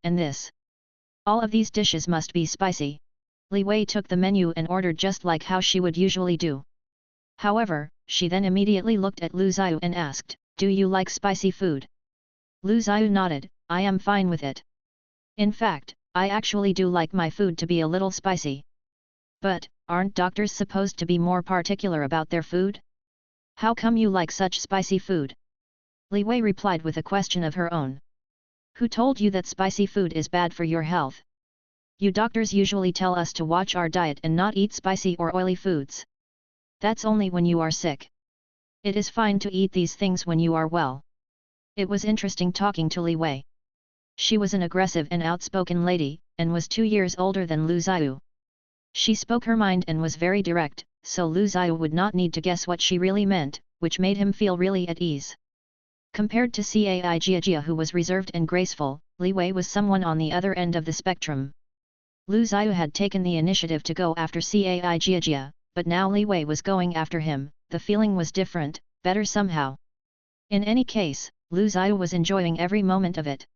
and this. All of these dishes must be spicy." Li Wei took the menu and ordered just like how she would usually do. However, she then immediately looked at Lu Zhiyu and asked, "Do you like spicy food?" Lu Zhiyu nodded, "I am fine with it. In fact, I actually do like my food to be a little spicy." "But, aren't doctors supposed to be more particular about their food? How come you like such spicy food?" Li Wei replied with a question of her own. "Who told you that spicy food is bad for your health? You doctors usually tell us to watch our diet and not eat spicy or oily foods. That's only when you are sick. It is fine to eat these things when you are well." It was interesting talking to Li Wei. She was an aggressive and outspoken lady, and was 2 years older than Lu Zhiyu. She spoke her mind and was very direct, so Lu Zhiyu would not need to guess what she really meant, which made him feel really at ease. Compared to Cai Jia who was reserved and graceful, Li Wei was someone on the other end of the spectrum. Lu Zhiyu had taken the initiative to go after Cai Jia, but now Li Wei was going after him. The feeling was different, better somehow. In any case, Lu Zhiyu was enjoying every moment of it.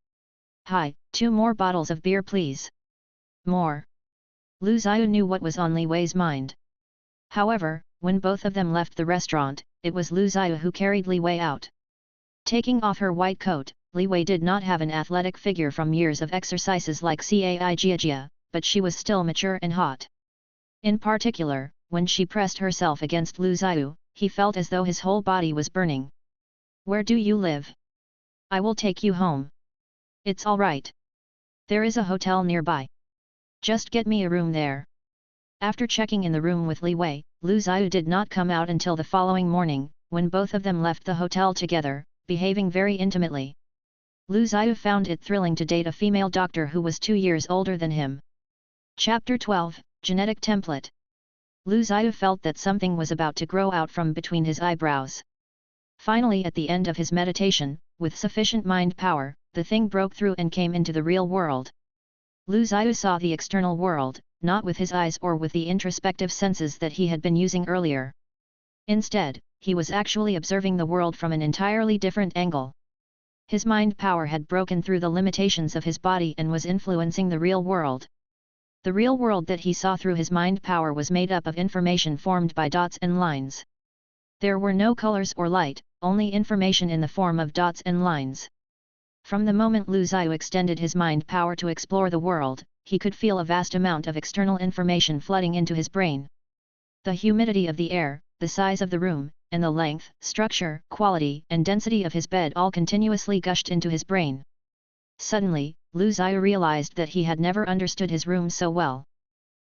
"Hi, 2 more bottles of beer please." "More." Lu Zhiyu knew what was on Li Wei's mind. However, when both of them left the restaurant, it was Lu Zhiyu who carried Li Wei out. Taking off her white coat, Li Wei did not have an athletic figure from years of exercises like Cai Jia, but she was still mature and hot. In particular, when she pressed herself against Lu Zhiyu, he felt as though his whole body was burning. "Where do you live? I will take you home." "It's all right. There is a hotel nearby. Just get me a room there." After checking in the room with Li Wei, Lu Zhiyu did not come out until the following morning, when both of them left the hotel together, behaving very intimately. Lu Zhiyu found it thrilling to date a female doctor who was 2 years older than him. Chapter 12, Genetic Template. Lu Zhiyu felt that something was about to grow out from between his eyebrows. Finally, at the end of his meditation, with sufficient mind power, the thing broke through and came into the real world. Lu Zhiyu saw the external world, not with his eyes or with the introspective senses that he had been using earlier. Instead, he was actually observing the world from an entirely different angle. His mind power had broken through the limitations of his body and was influencing the real world. The real world that he saw through his mind power was made up of information formed by dots and lines. There were no colors or light, only information in the form of dots and lines. From the moment Lu Zhiyu extended his mind power to explore the world, he could feel a vast amount of external information flooding into his brain. The humidity of the air, the size of the room, and the length, structure, quality, and density of his bed all continuously gushed into his brain. Suddenly, Lu Zhiyu realized that he had never understood his room so well.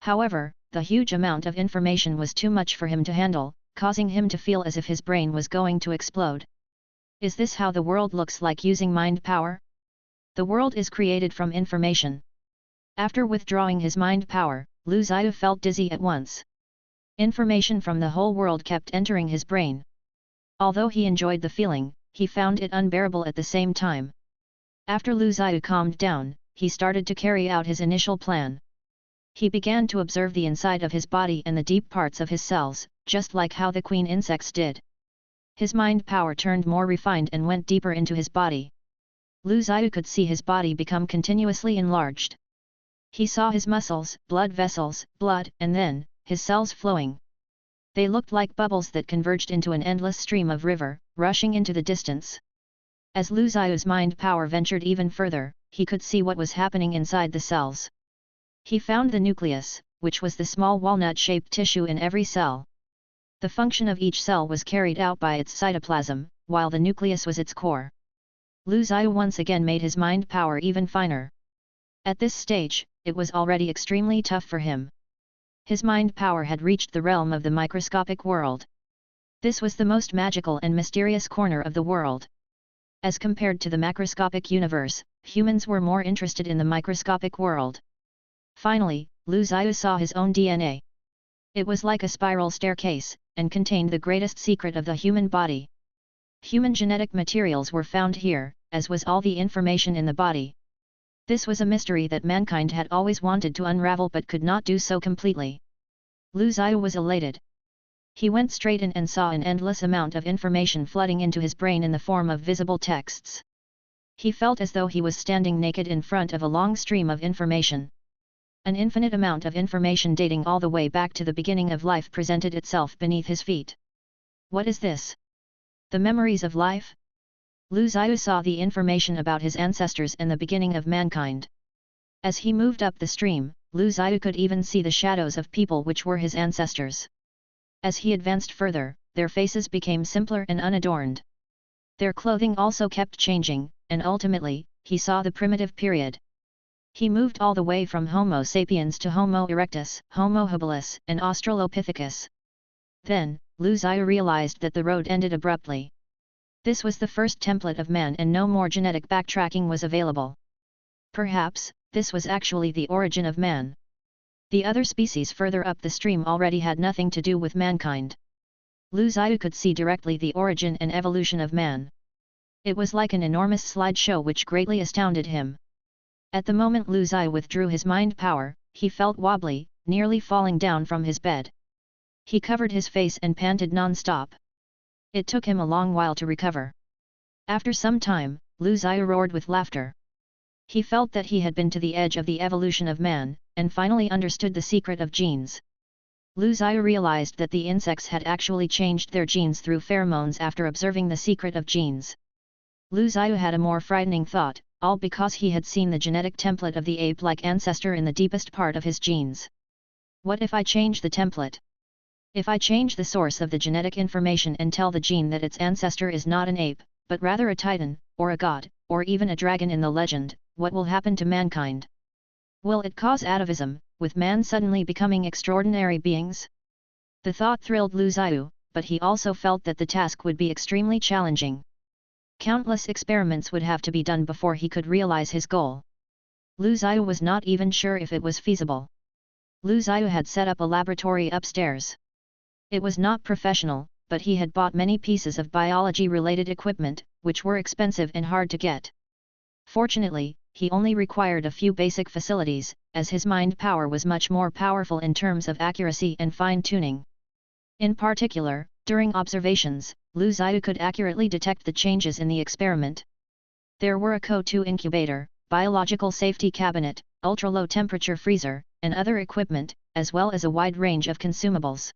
However, the huge amount of information was too much for him to handle, causing him to feel as if his brain was going to explode. Is this how the world looks like using mind power? The world is created from information. After withdrawing his mind power, Lu Zhiyu felt dizzy at once. Information from the whole world kept entering his brain. Although he enjoyed the feeling, he found it unbearable at the same time. After Lu Zhiyu calmed down, he started to carry out his initial plan. He began to observe the inside of his body and the deep parts of his cells, just like how the queen insects did. His mind power turned more refined and went deeper into his body. Lu Zhiyu could see his body become continuously enlarged. He saw his muscles, blood vessels, blood, and then, his cells flowing. They looked like bubbles that converged into an endless stream of river, rushing into the distance. As Lu Zhiyu's mind power ventured even further, he could see what was happening inside the cells. He found the nucleus, which was the small walnut-shaped tissue in every cell. The function of each cell was carried out by its cytoplasm, while the nucleus was its core. Lu Zhiyu once again made his mind power even finer. At this stage, it was already extremely tough for him. His mind power had reached the realm of the microscopic world. This was the most magical and mysterious corner of the world. As compared to the macroscopic universe, humans were more interested in the microscopic world. Finally, Lu Zhiyu saw his own DNA. It was like a spiral staircase, and contained the greatest secret of the human body. Human genetic materials were found here, as was all the information in the body. This was a mystery that mankind had always wanted to unravel but could not do so completely. Lu Zhiyu was elated. He went straight in and saw an endless amount of information flooding into his brain in the form of visible texts. He felt as though he was standing naked in front of a long stream of information. An infinite amount of information dating all the way back to the beginning of life presented itself beneath his feet. What is this? The memories of life? Lu Zhiyu saw the information about his ancestors and the beginning of mankind. As he moved up the stream, Lu Zhiyu could even see the shadows of people which were his ancestors. As he advanced further, their faces became simpler and unadorned. Their clothing also kept changing, and ultimately, he saw the primitive period. He moved all the way from Homo sapiens to Homo erectus, Homo habilis, and Australopithecus. Then, Lu Zhiyu realized that the road ended abruptly. This was the first template of man and no more genetic backtracking was available. Perhaps, this was actually the origin of man. The other species further up the stream already had nothing to do with mankind. Lu Zhiyu could see directly the origin and evolution of man. It was like an enormous slideshow which greatly astounded him. At the moment Lu Zhiyu withdrew his mind power, he felt wobbly, nearly falling down from his bed. He covered his face and panted non-stop. It took him a long while to recover. After some time, Lu Zhiyu roared with laughter. He felt that he had been to the edge of the evolution of man, and finally understood the secret of genes. Lu Zhiyu realized that the insects had actually changed their genes through pheromones after observing the secret of genes. Lu Zhiyu had a more frightening thought, all because he had seen the genetic template of the ape-like ancestor in the deepest part of his genes. What if I change the template? If I change the source of the genetic information and tell the gene that its ancestor is not an ape, but rather a titan, or a god, or even a dragon in the legend, what will happen to mankind? Will it cause atavism, with man suddenly becoming extraordinary beings? The thought thrilled Lu Zhiyu, but he also felt that the task would be extremely challenging. Countless experiments would have to be done before he could realize his goal. Lu Zhiyu was not even sure if it was feasible. Lu Zhiyu had set up a laboratory upstairs. It was not professional, but he had bought many pieces of biology-related equipment, which were expensive and hard to get. Fortunately, he only required a few basic facilities, as his mind power was much more powerful in terms of accuracy and fine-tuning. In particular, during observations, Lu Zhiyu could accurately detect the changes in the experiment. There were a CO2 incubator, biological safety cabinet, ultra-low temperature freezer, and other equipment, as well as a wide range of consumables.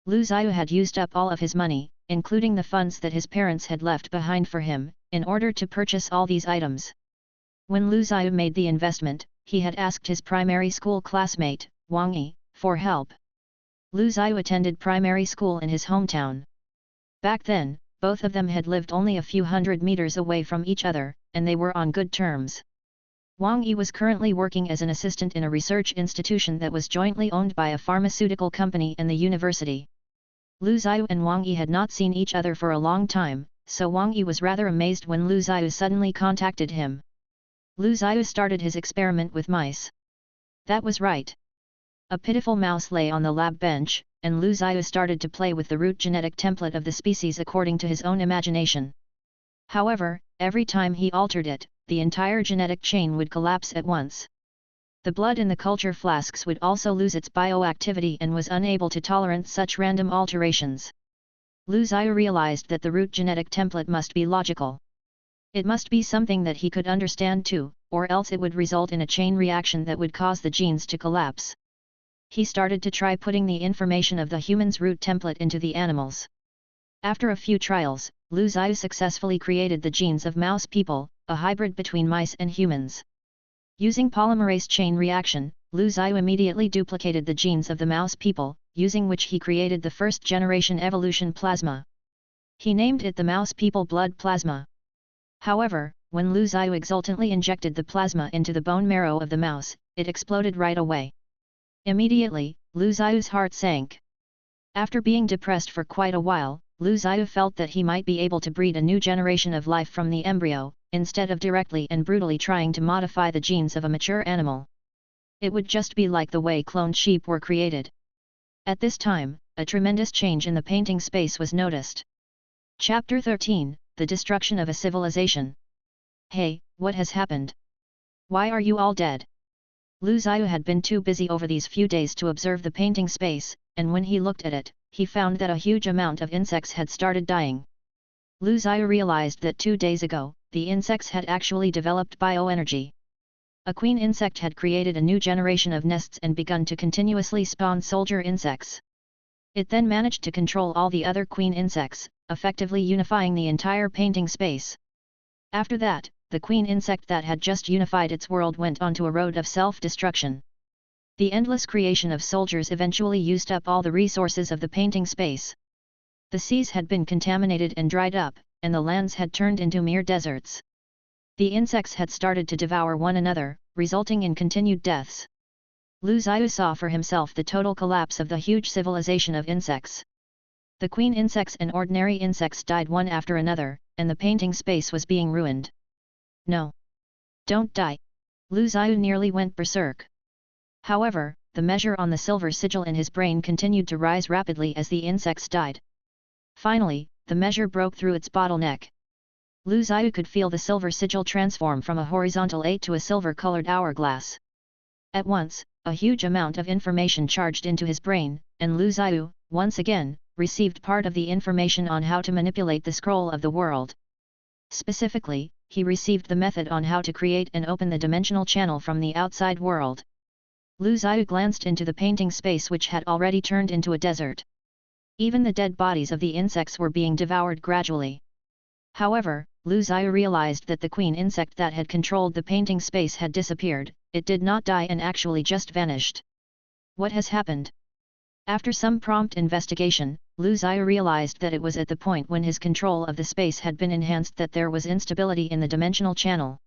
Lu Zhiyu had used up all of his money, including the funds that his parents had left behind for him, in order to purchase all these items. When Lu Zhiyu made the investment, he had asked his primary school classmate, Wang Yi, for help. Lu Zhiyu attended primary school in his hometown. Back then, both of them had lived only a few hundred meters away from each other, and they were on good terms. Wang Yi was currently working as an assistant in a research institution that was jointly owned by a pharmaceutical company and the university. Lu Zhiyu and Wang Yi had not seen each other for a long time, so Wang Yi was rather amazed when Lu Zhiyu suddenly contacted him. Lu Zhiyu started his experiment with mice. That was right. A pitiful mouse lay on the lab bench, and Lu Zhiyu started to play with the root genetic template of the species according to his own imagination. However, every time he altered it, the entire genetic chain would collapse at once. The blood in the culture flasks would also lose its bioactivity and was unable to tolerate such random alterations. Lu Zhiyu realized that the root genetic template must be logical. It must be something that he could understand too, or else it would result in a chain reaction that would cause the genes to collapse. He started to try putting the information of the human's root template into the animals. After a few trials, Lu Zhiyu successfully created the genes of mouse people, a hybrid between mice and humans. Using polymerase chain reaction, Lu Zhiyu immediately duplicated the genes of the mouse people, using which he created the first generation evolution plasma. He named it the mouse people blood plasma. However, when Lu Zhiyu exultantly injected the plasma into the bone marrow of the mouse, it exploded right away. Immediately, Lu Zhiyu's heart sank. After being depressed for quite a while, Lu Zhiyu felt that he might be able to breed a new generation of life from the embryo, instead of directly and brutally trying to modify the genes of a mature animal. It would just be like the way cloned sheep were created. At this time, a tremendous change in the painting space was noticed. Chapter 13, The Destruction of a Civilization. Hey, what has happened? Why are you all dead? Lu Zhiyu had been too busy over these few days to observe the painting space, and when he looked at it, he found that a huge amount of insects had started dying. Lu Zhiyu realized that 2 days ago, the insects had actually developed bioenergy. A queen insect had created a new generation of nests and begun to continuously spawn soldier insects. It then managed to control all the other queen insects, effectively unifying the entire painting space. After that, the queen insect that had just unified its world went onto a road of self-destruction. The endless creation of soldiers eventually used up all the resources of the painting space. The seas had been contaminated and dried up, and the lands had turned into mere deserts. The insects had started to devour one another, resulting in continued deaths. Lu Zhiyu saw for himself the total collapse of the huge civilization of insects. The queen insects and ordinary insects died one after another, and the painting space was being ruined. No! Don't die! Lu Zhiyu nearly went berserk. However, the measure on the silver sigil in his brain continued to rise rapidly as the insects died. Finally, the measure broke through its bottleneck. Lu Zhiyu could feel the silver sigil transform from a horizontal 8 to a silver-colored hourglass. At once, a huge amount of information charged into his brain, and Lu Zhiyu, once again, received part of the information on how to manipulate the scroll of the world. Specifically, he received the method on how to create and open the dimensional channel from the outside world. Lu Zhiyu glanced into the painting space, which had already turned into a desert. Even the dead bodies of the insects were being devoured gradually. However, Lu Zhiyu realized that the queen insect that had controlled the painting space had disappeared. It did not die and actually just vanished. What has happened? After some prompt investigation, Lu Zhiyu realized that it was at the point when his control of the space had been enhanced that there was instability in the dimensional channel.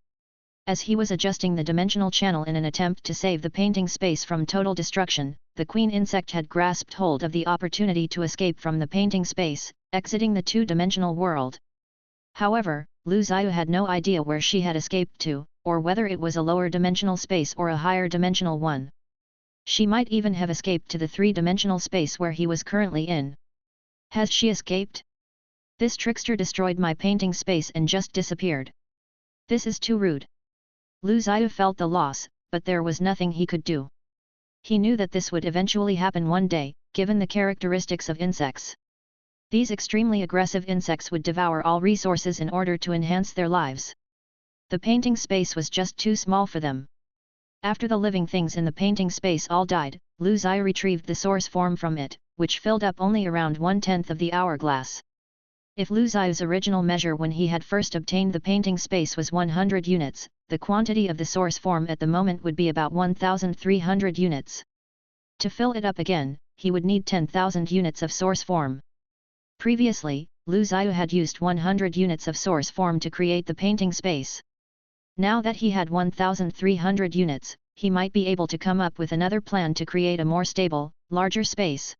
As he was adjusting the dimensional channel in an attempt to save the painting space from total destruction, the queen insect had grasped hold of the opportunity to escape from the painting space, exiting the two-dimensional world. However, Lu Zhiyu had no idea where she had escaped to, or whether it was a lower dimensional space or a higher dimensional one. She might even have escaped to the three-dimensional space where he was currently in. Has she escaped? This trickster destroyed my painting space and just disappeared. This is too rude. Lu Zhiyu felt the loss, but there was nothing he could do. He knew that this would eventually happen one day, given the characteristics of insects. These extremely aggressive insects would devour all resources in order to enhance their lives. The painting space was just too small for them. After the living things in the painting space all died, Lu Zhiyu retrieved the source form from it, which filled up only around 1/10 of the hourglass. If Lu Zhiyu's original measure when he had first obtained the painting space was 100 units, the quantity of the source form at the moment would be about 1,300 units. To fill it up again, he would need 10,000 units of source form. Previously, Lu Zhiyu had used 100 units of source form to create the painting space. Now that he had 1,300 units, he might be able to come up with another plan to create a more stable, larger space.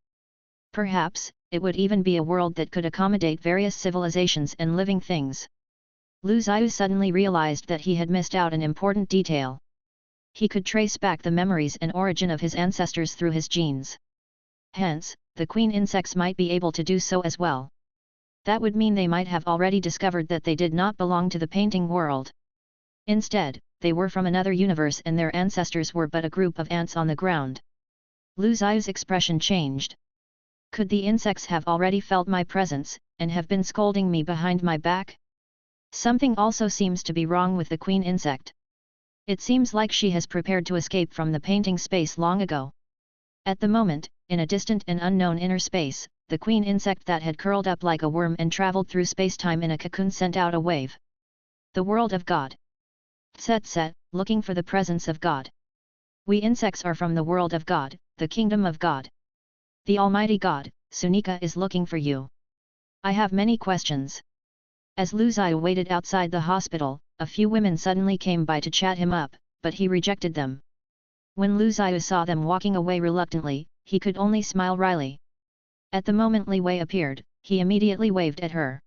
Perhaps, it would even be a world that could accommodate various civilizations and living things. Lu Zhiyu suddenly realized that he had missed out an important detail. He could trace back the memories and origin of his ancestors through his genes. Hence, the queen insects might be able to do so as well. That would mean they might have already discovered that they did not belong to the painting world. Instead, they were from another universe and their ancestors were but a group of ants on the ground. Lu Zhiyu's expression changed. Could the insects have already felt my presence, and have been scolding me behind my back? Something also seems to be wrong with the queen insect. It seems like she has prepared to escape from the painting space long ago. At the moment, in a distant and unknown inner space, the queen insect that had curled up like a worm and traveled through space-time in a cocoon sent out a wave. The world of God. Tset, looking for the presence of God. We insects are from the world of God, the kingdom of God. The Almighty God, Sunika is looking for you. I have many questions. As Lu Zhiyu waited outside the hospital, a few women suddenly came by to chat him up, but he rejected them. When Lu Zhiyu saw them walking away reluctantly, he could only smile wryly. At the moment Li Wei appeared, he immediately waved at her.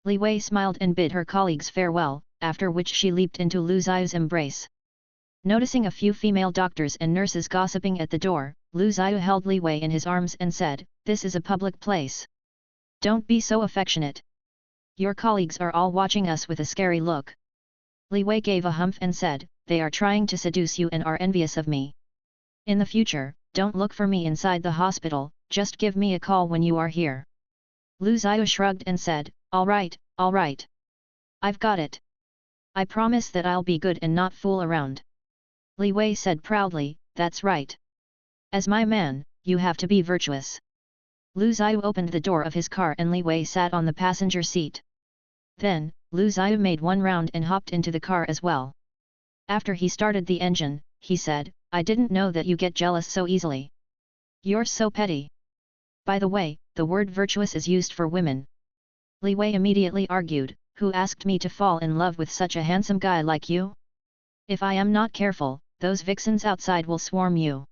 Li Wei smiled and bid her colleagues farewell, after which she leaped into Lu Zhiyu's embrace. Noticing a few female doctors and nurses gossiping at the door, Lu Zhiyu held Li Wei in his arms and said, "This is a public place. Don't be so affectionate. Your colleagues are all watching us with a scary look." Li Wei gave a humph and said, "They are trying to seduce you and are envious of me. In the future, don't look for me inside the hospital, just give me a call when you are here." Lu Zhiyu shrugged and said, all right. I've got it. I promise that I'll be good and not fool around." Li Wei said proudly, "That's right. As my man, you have to be virtuous." Lu Zhiyu opened the door of his car and Li Wei sat on the passenger seat. Then, Lu Zhiyu made one round and hopped into the car as well. After he started the engine, he said, "I didn't know that you get jealous so easily. You're so petty. By the way, the word virtuous is used for women." Li Wei immediately argued, "Who asked me to fall in love with such a handsome guy like you? If I am not careful, those vixens outside will swarm you."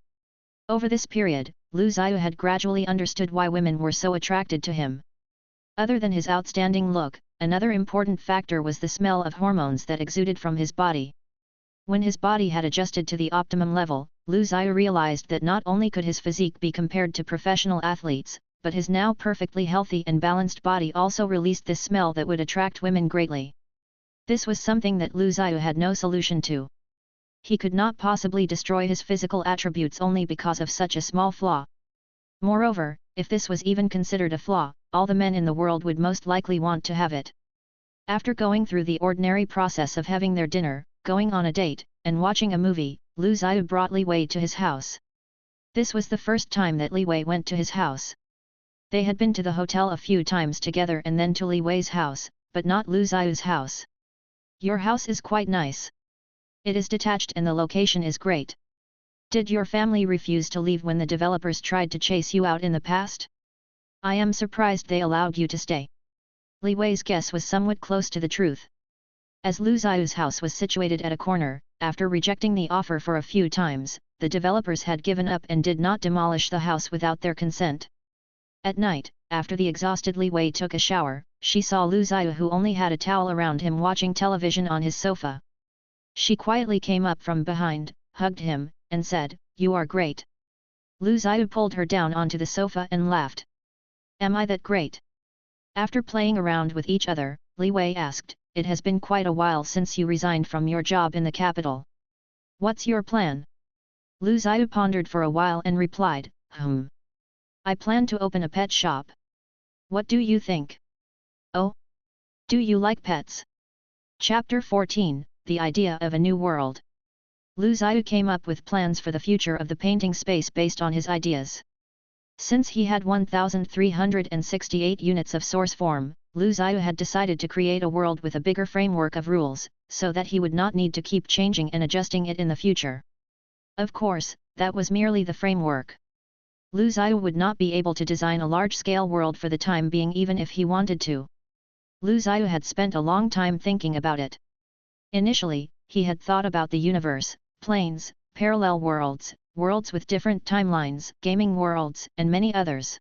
Over this period, Lu Zhiyu had gradually understood why women were so attracted to him. Other than his outstanding look, another important factor was the smell of hormones that exuded from his body. When his body had adjusted to the optimum level, Lu Zhiyu realized that not only could his physique be compared to professional athletes, but his now perfectly healthy and balanced body also released this smell that would attract women greatly. This was something that Lu Zhiyu had no solution to. He could not possibly destroy his physical attributes only because of such a small flaw. Moreover, If this was even considered a flaw, all the men in the world would most likely want to have it. After going through the ordinary process of having their dinner, going on a date, and watching a movie, Lu Zhiyu brought Li Wei to his house. This was the first time that Li Wei went to his house. They had been to the hotel a few times together and then to Li Wei's house, but not Lu Zhiyu's house. Your house is quite nice. It is detached and the location is great. Did your family refuse to leave when the developers tried to chase you out in the past? I am surprised they allowed you to stay. Li Wei's guess was somewhat close to the truth. As Lu Zhiyu's house was situated at a corner, after rejecting the offer for a few times, the developers had given up and did not demolish the house without their consent. At night, after the exhausted Li Wei took a shower, she saw Lu Zhiyu who only had a towel around him watching television on his sofa. She quietly came up from behind, hugged him, and said, "You are great." Lu Zhiyu pulled her down onto the sofa and laughed. Am I that great? After playing around with each other, Li Wei asked, "It has been quite a while since you resigned from your job in the capital. What's your plan?" Lu Zhiyu pondered for a while and replied, I plan to open a pet shop. What do you think? Oh? Do you like pets? Chapter 14, The Idea of a New World. Lu Zhiyu came up with plans for the future of the painting space based on his ideas. Since he had 1,368 units of source form, Lu Zhiyu had decided to create a world with a bigger framework of rules, so that he would not need to keep changing and adjusting it in the future. Of course, that was merely the framework. Lu Zhiyu would not be able to design a large-scale world for the time being even if he wanted to. Lu Zhiyu had spent a long time thinking about it. Initially, he had thought about the universe, planes, parallel worlds, worlds with different timelines, gaming worlds, and many others.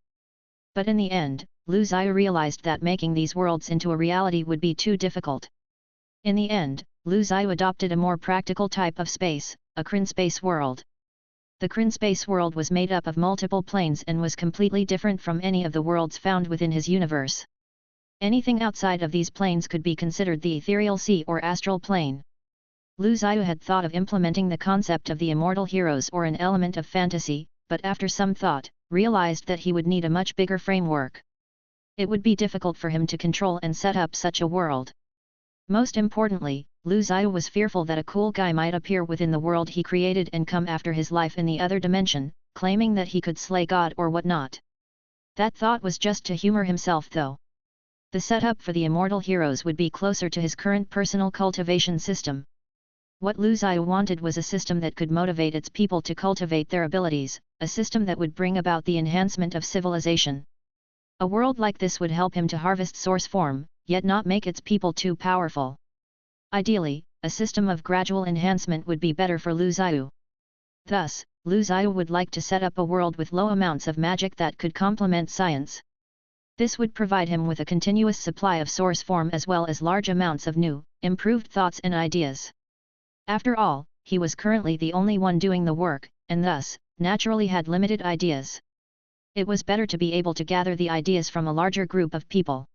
But in the end, Lu Zhiyu realized that making these worlds into a reality would be too difficult. In the end, Lu Zhiyu adopted a more practical type of space, a space world. The space world was made up of multiple planes and was completely different from any of the worlds found within his universe. Anything outside of these planes could be considered the ethereal sea or astral plane. Lu Zhiyu had thought of implementing the concept of the immortal heroes or an element of fantasy, but after some thought, realized that he would need a much bigger framework. It would be difficult for him to control and set up such a world. Most importantly, Lu Zhiyu was fearful that a cool guy might appear within the world he created and come after his life in the other dimension, claiming that he could slay God or whatnot. That thought was just to humor himself though. The setup for the immortal heroes would be closer to his current personal cultivation system. What Lu Zhiyu wanted was a system that could motivate its people to cultivate their abilities, a system that would bring about the enhancement of civilization. A world like this would help him to harvest source form, yet not make its people too powerful. Ideally, a system of gradual enhancement would be better for Lu Zhiyu. Thus, Lu Zhiyu would like to set up a world with low amounts of magic that could complement science. This would provide him with a continuous supply of source form as well as large amounts of new, improved thoughts and ideas. After all, he was currently the only one doing the work, and thus, naturally had limited ideas. It was better to be able to gather the ideas from a larger group of people.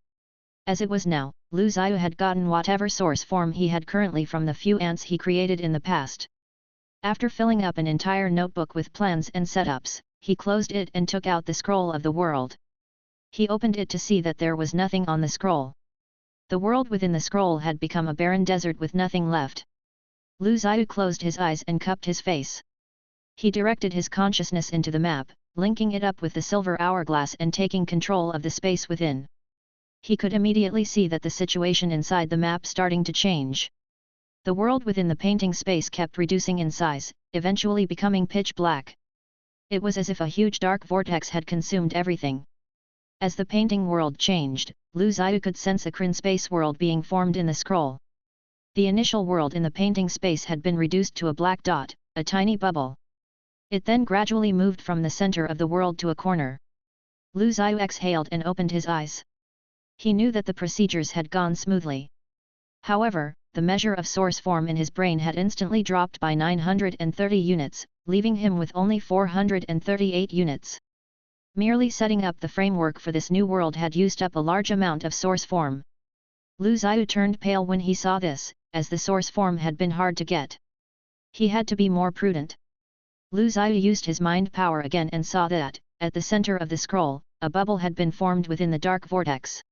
As it was now, Lu Zhiyu had gotten whatever source form he had currently from the few ants he created in the past. After filling up an entire notebook with plans and setups, he closed it and took out the scroll of the world. He opened it to see that there was nothing on the scroll. The world within the scroll had become a barren desert with nothing left. Lu Zhiyu closed his eyes and cupped his face. He directed his consciousness into the map, linking it up with the silver hourglass and taking control of the space within. He could immediately see that the situation inside the map starting to change. The world within the painting space kept reducing in size, eventually becoming pitch black. It was as if a huge dark vortex had consumed everything. As the painting world changed, Lu Zhiyu could sense a space world being formed in the scroll. The initial world in the painting space had been reduced to a black dot, a tiny bubble. It then gradually moved from the center of the world to a corner. Lu Zhiyu exhaled and opened his eyes. He knew that the procedures had gone smoothly. However, the measure of source form in his brain had instantly dropped by 930 units, leaving him with only 438 units. Merely setting up the framework for this new world had used up a large amount of source form. Lu Zhiyu turned pale when he saw this, as the source form had been hard to get. He had to be more prudent. Lu Zhiyu used his mind power again and saw that, at the center of the scroll, a bubble had been formed within the dark vortex.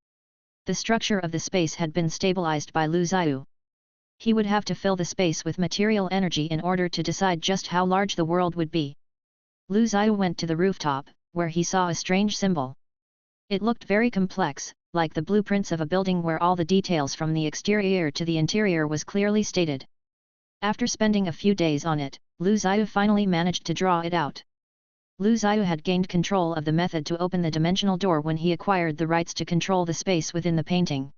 The structure of the space had been stabilized by Lu Zhiyu. He would have to fill the space with material energy in order to decide just how large the world would be. Lu Zhiyu went to the rooftop, where he saw a strange symbol. It looked very complex, like the blueprints of a building where all the details from the exterior to the interior was clearly stated. After spending a few days on it, Lu Zhiyu finally managed to draw it out. Lu Zhiyu had gained control of the method to open the dimensional door when he acquired the rights to control the space within the painting.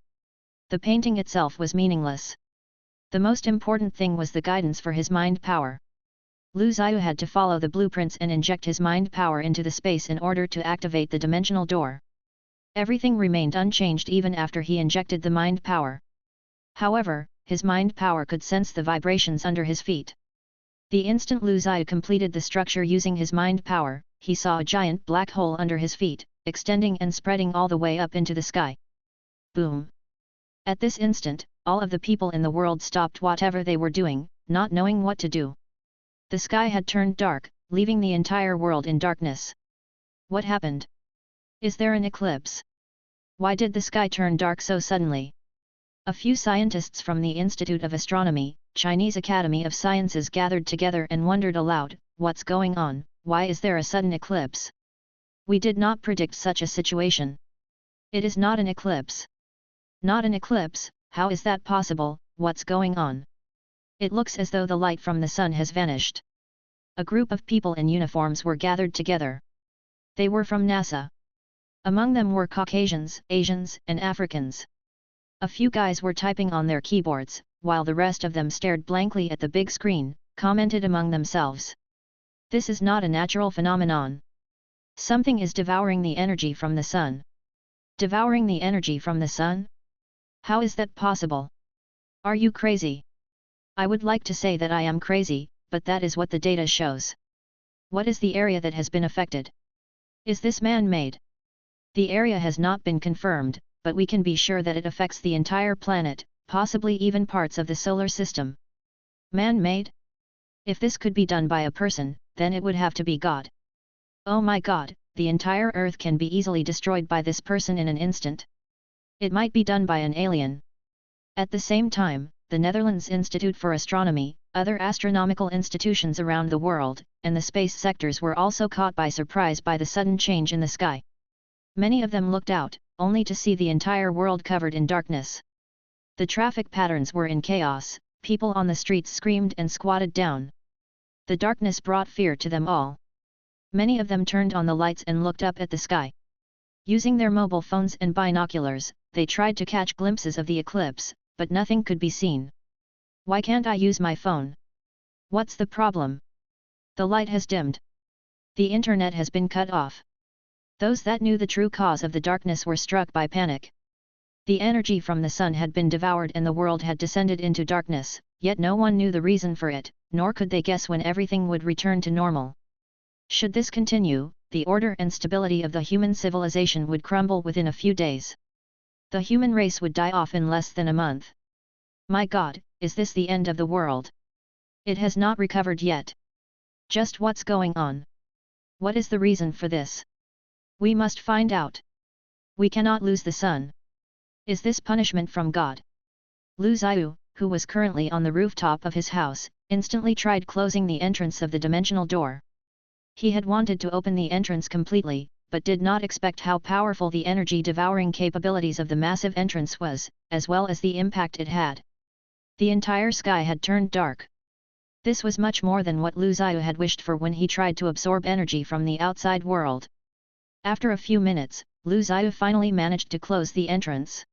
The painting itself was meaningless. The most important thing was the guidance for his mind power. Lu Zhiyu had to follow the blueprints and inject his mind power into the space in order to activate the dimensional door. Everything remained unchanged even after he injected the mind power. However, his mind power could sense the vibrations under his feet. The instant Lu Zhiyu completed the structure using his mind power, he saw a giant black hole under his feet, extending and spreading all the way up into the sky. Boom! At this instant, all of the people in the world stopped whatever they were doing, not knowing what to do. The sky had turned dark, leaving the entire world in darkness. What happened? Is there an eclipse? Why did the sky turn dark so suddenly? A few scientists from the Institute of Astronomy, Chinese Academy of Sciences gathered together and wondered aloud, what's going on, why is there a sudden eclipse? We did not predict such a situation. It is not an eclipse. Not an eclipse, how is that possible, what's going on? It looks as though the light from the sun has vanished. A group of people in uniforms were gathered together. They were from NASA. Among them were Caucasians, Asians, and Africans. A few guys were typing on their keyboards, while the rest of them stared blankly at the big screen, commented among themselves. This is not a natural phenomenon. Something is devouring the energy from the sun. Devouring the energy from the sun? How is that possible? Are you crazy? I would like to say that I am crazy, but that is what the data shows. What is the area that has been affected? Is this man-made? The area has not been confirmed, but we can be sure that it affects the entire planet, possibly even parts of the solar system. Man-made? If this could be done by a person, then it would have to be God. Oh my God, the entire Earth can be easily destroyed by this person in an instant. It might be done by an alien. At the same time, the Netherlands Institute for Astronomy, other astronomical institutions around the world, and the space sectors were also caught by surprise by the sudden change in the sky. Many of them looked out, only to see the entire world covered in darkness. The traffic patterns were in chaos, people on the streets screamed and squatted down. The darkness brought fear to them all. Many of them turned on the lights and looked up at the sky. Using their mobile phones and binoculars, they tried to catch glimpses of the eclipse, but nothing could be seen. Why can't I use my phone? What's the problem? The light has dimmed. The internet has been cut off. Those that knew the true cause of the darkness were struck by panic. The energy from the sun had been devoured and the world had descended into darkness, yet no one knew the reason for it, nor could they guess when everything would return to normal. Should this continue, the order and stability of the human civilization would crumble within a few days. The human race would die off in less than a month. My God, is this the end of the world? It has not recovered yet. Just what's going on? What is the reason for this? We must find out. We cannot lose the sun. Is this punishment from God? Lu Zhiyu, who was currently on the rooftop of his house, instantly tried closing the entrance of the dimensional door. He had wanted to open the entrance completely, but did not expect how powerful the energy-devouring capabilities of the massive entrance was, as well as the impact it had. The entire sky had turned dark. This was much more than what Lu Zhiyu had wished for when he tried to absorb energy from the outside world. After a few minutes, Lu Zhiyu finally managed to close the entrance.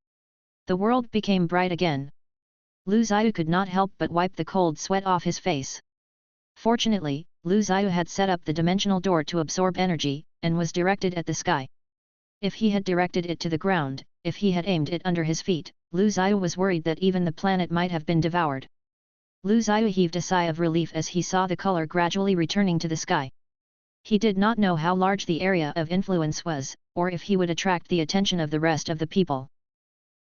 The world became bright again. Lu Zhiyu could not help but wipe the cold sweat off his face. Fortunately, Lu Zhiyu had set up the dimensional door to absorb energy, and was directed at the sky. If he had directed it to the ground, if he had aimed it under his feet, Lu Zhiyu was worried that even the planet might have been devoured. Lu Zhiyu heaved a sigh of relief as he saw the color gradually returning to the sky. He did not know how large the area of influence was, or if he would attract the attention of the rest of the people.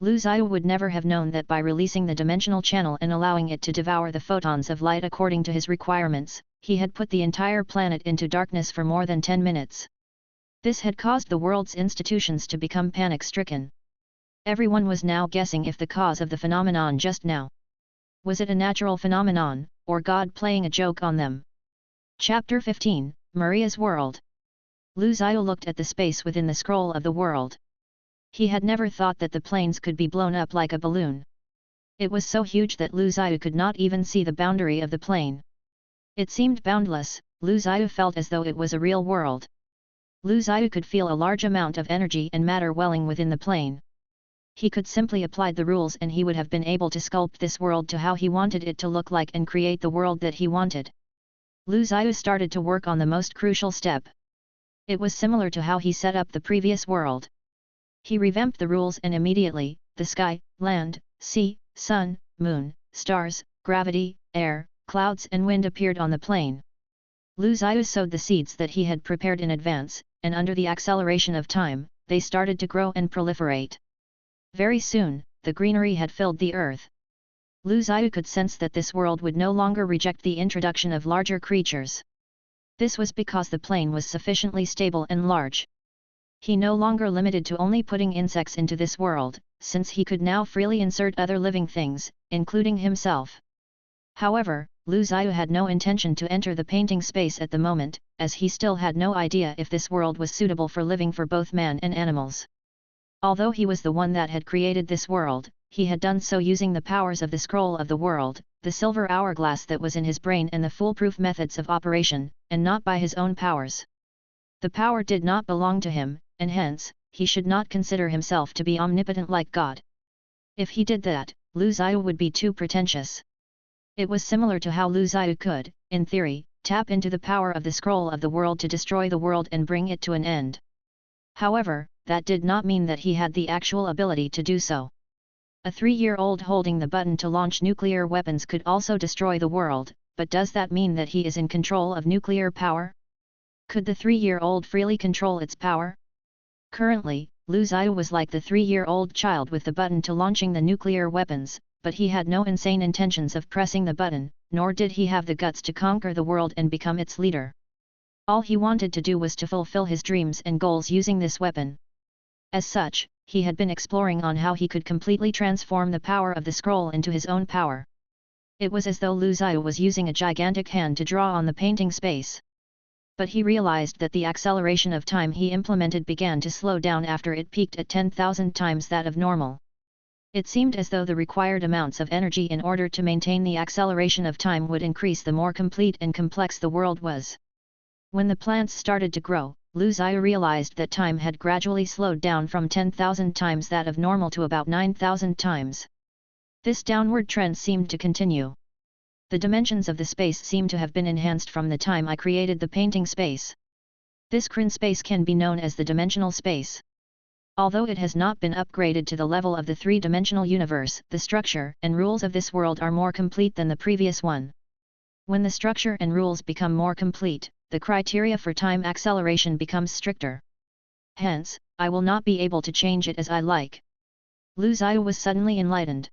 Lu Zhiyu would never have known that by releasing the dimensional channel and allowing it to devour the photons of light according to his requirements, he had put the entire planet into darkness for more than 10 minutes. This had caused the world's institutions to become panic-stricken. Everyone was now guessing if the cause of the phenomenon just now. Was it a natural phenomenon, or God playing a joke on them? Chapter 15, Maria's World. Lu Zhiyu looked at the space within the scroll of the world. He had never thought that the planes could be blown up like a balloon. It was so huge that Lu Zhiyu could not even see the boundary of the plane. It seemed boundless. Lu Zhiyu felt as though it was a real world. Lu Zhiyu could feel a large amount of energy and matter welling within the plane. He could simply apply the rules and he would have been able to sculpt this world to how he wanted it to look like and create the world that he wanted. Lu Zhiyu started to work on the most crucial step. It was similar to how he set up the previous world. He revamped the rules and immediately, the sky, land, sea, sun, moon, stars, gravity, air, clouds and wind appeared on the plane. Lu Zhiyu sowed the seeds that he had prepared in advance, and under the acceleration of time, they started to grow and proliferate. Very soon, the greenery had filled the earth. Lu Zhiyu could sense that this world would no longer reject the introduction of larger creatures. This was because the plane was sufficiently stable and large. He no longer limited to only putting insects into this world, since he could now freely insert other living things, including himself. However, Lu Zhiyu had no intention to enter the painting space at the moment, as he still had no idea if this world was suitable for living for both man and animals. Although he was the one that had created this world, he had done so using the powers of the scroll of the world, the silver hourglass that was in his brain and the foolproof methods of operation, and not by his own powers. The power did not belong to him, and hence, he should not consider himself to be omnipotent like God. If he did that, Lu Zhiyu would be too pretentious. It was similar to how Lu Zhiyu could, in theory, tap into the power of the scroll of the world to destroy the world and bring it to an end. However, that did not mean that he had the actual ability to do so. A 3-year-old holding the button to launch nuclear weapons could also destroy the world, but does that mean that he is in control of nuclear power? Could the 3-year-old freely control its power? Currently, Lu Zhiyu was like the 3-year-old child with the button to launching the nuclear weapons, but he had no insane intentions of pressing the button, nor did he have the guts to conquer the world and become its leader. All he wanted to do was to fulfill his dreams and goals using this weapon. As such, he had been exploring on how he could completely transform the power of the scroll into his own power. It was as though Lu Zhiyu was using a gigantic hand to draw on the painting space. But he realized that the acceleration of time he implemented began to slow down after it peaked at 10,000 times that of normal. It seemed as though the required amounts of energy in order to maintain the acceleration of time would increase the more complete and complex the world was. When the plants started to grow, Lu Zhiyu realized that time had gradually slowed down from 10,000 times that of normal to about 9,000 times. This downward trend seemed to continue. The dimensions of the space seemed to have been enhanced from the time I created the painting space. This Kryn space can be known as the dimensional space. Although it has not been upgraded to the level of the 3-dimensional universe, the structure and rules of this world are more complete than the previous one. When the structure and rules become more complete, the criteria for time acceleration becomes stricter. Hence, I will not be able to change it as I like. Lu Zhiyu was suddenly enlightened.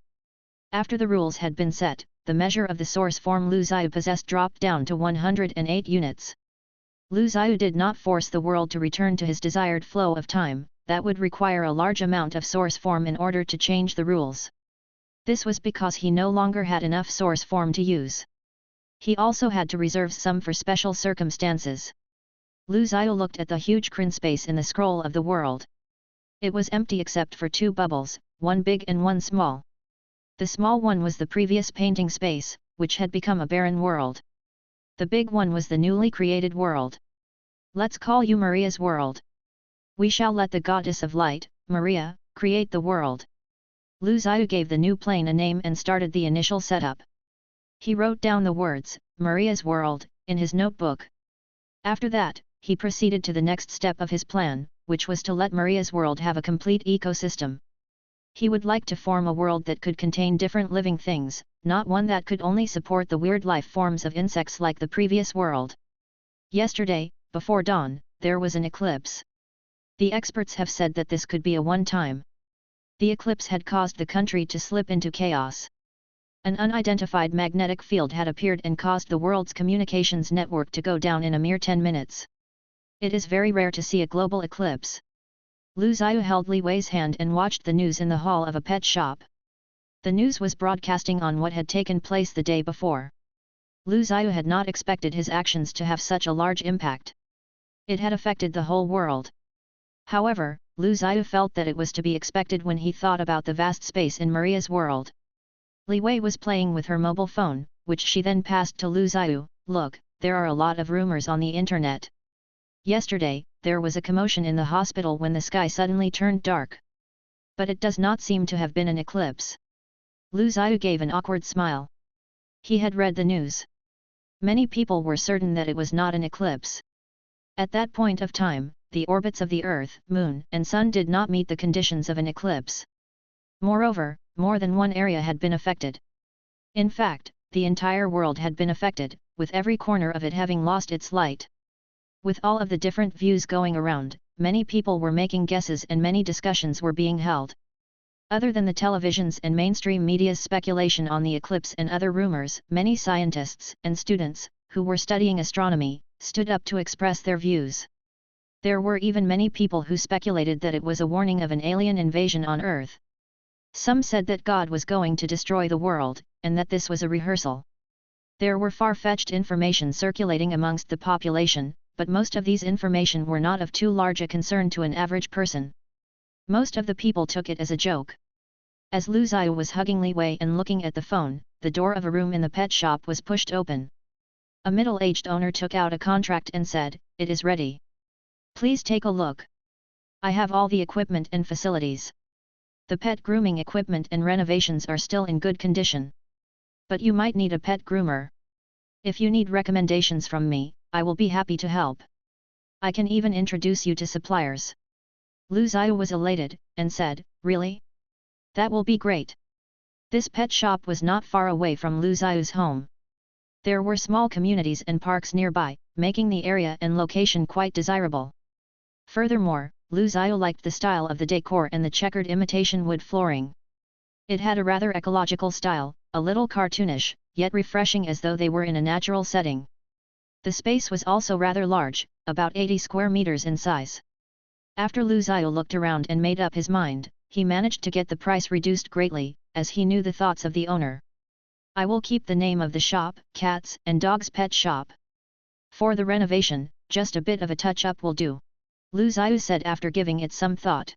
After the rules had been set, the measure of the source form Lu Zhiyu possessed dropped down to 108 units. Lu Zhiyu did not force the world to return to his desired flow of time, that would require a large amount of source form in order to change the rules. This was because he no longer had enough source form to use. He also had to reserve some for special circumstances. Lu Zhiyu looked at the huge Kryn space in the scroll of the world. It was empty except for 2 bubbles, one big and one small. The small one was the previous painting space, which had become a barren world. The big one was the newly created world. Let's call you Maria's world. We shall let the goddess of light, Maria, create the world. Lu Zhiyu gave the new plane a name and started the initial setup. He wrote down the words, Maria's world, in his notebook. After that, he proceeded to the next step of his plan, which was to let Maria's world have a complete ecosystem. He would like to form a world that could contain different living things, not one that could only support the weird life forms of insects like the previous world. Yesterday, before dawn, there was an eclipse. The experts have said that this could be a one-time. The eclipse had caused the country to slip into chaos. An unidentified magnetic field had appeared and caused the world's communications network to go down in a mere 10 minutes. It is very rare to see a global eclipse. Lu Zhiyu held Li Wei's hand and watched the news in the hall of a pet shop. The news was broadcasting on what had taken place the day before. Lu Zhiyu had not expected his actions to have such a large impact. It had affected the whole world. However, Lu Zhiyu felt that it was to be expected when he thought about the vast space in Maria's world. Li Wei was playing with her mobile phone, which she then passed to Lu Zhiyu. Look, there are a lot of rumors on the internet. Yesterday, there was a commotion in the hospital when the sky suddenly turned dark. But it does not seem to have been an eclipse. Lu Zhiyu gave an awkward smile. He had read the news. Many people were certain that it was not an eclipse. At that point of time, the orbits of the Earth, Moon, and Sun did not meet the conditions of an eclipse. Moreover, more than one area had been affected. In fact, the entire world had been affected, with every corner of it having lost its light. With all of the different views going around, many people were making guesses and many discussions were being held. Other than the televisions and mainstream media's speculation on the eclipse and other rumors, many scientists and students, who were studying astronomy, stood up to express their views. There were even many people who speculated that it was a warning of an alien invasion on Earth. Some said that God was going to destroy the world, and that this was a rehearsal. There were far-fetched information circulating amongst the population, but most of these information were not of too large a concern to an average person. Most of the people took it as a joke. As Lu Zhiyu was hugging Li Wei and looking at the phone, the door of a room in the pet shop was pushed open. A middle-aged owner took out a contract and said, "It is ready. Please take a look. I have all the equipment and facilities. The pet grooming equipment and renovations are still in good condition. But you might need a pet groomer. If you need recommendations from me, I will be happy to help. I can even introduce you to suppliers." Lu Zhiyu was elated, and said, "Really? That will be great." This pet shop was not far away from Lu Zhiyu's home. There were small communities and parks nearby, making the area and location quite desirable. Furthermore, Lu Zhiyu liked the style of the decor and the checkered imitation wood flooring. It had a rather ecological style, a little cartoonish, yet refreshing as though they were in a natural setting. The space was also rather large, about 80 square meters in size. After Lu Zhiyu looked around and made up his mind, he managed to get the price reduced greatly, as he knew the thoughts of the owner. "I will keep the name of the shop, Cats and Dogs Pet Shop. For the renovation, just a bit of a touch-up will do," Lu Zhiyu said after giving it some thought.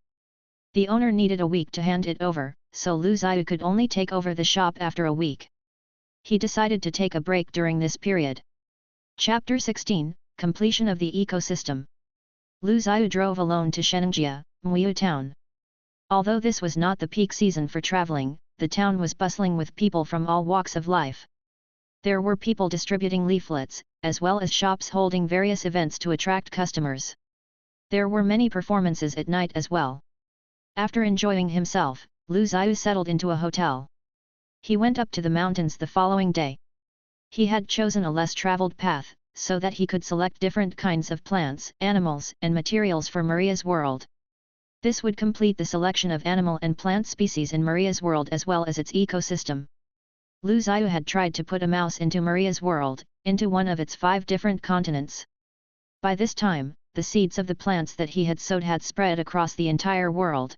The owner needed a week to hand it over, so Lu Zhiyu could only take over the shop after a week. He decided to take a break during this period. Chapter 16, Completion of the Ecosystem. Lu Zhiyu drove alone to Shenangjia, Muyu town. Although this was not the peak season for traveling, the town was bustling with people from all walks of life. There were people distributing leaflets, as well as shops holding various events to attract customers. There were many performances at night as well. After enjoying himself, Lu Zhiyu settled into a hotel. He went up to the mountains the following day. He had chosen a less traveled path, so that he could select different kinds of plants, animals, and materials for Maria's world. This would complete the selection of animal and plant species in Maria's world as well as its ecosystem. Lu Zhiyu had tried to put a mouse into Maria's world, into one of its 5 different continents. By this time, the seeds of the plants that he had sowed had spread across the entire world.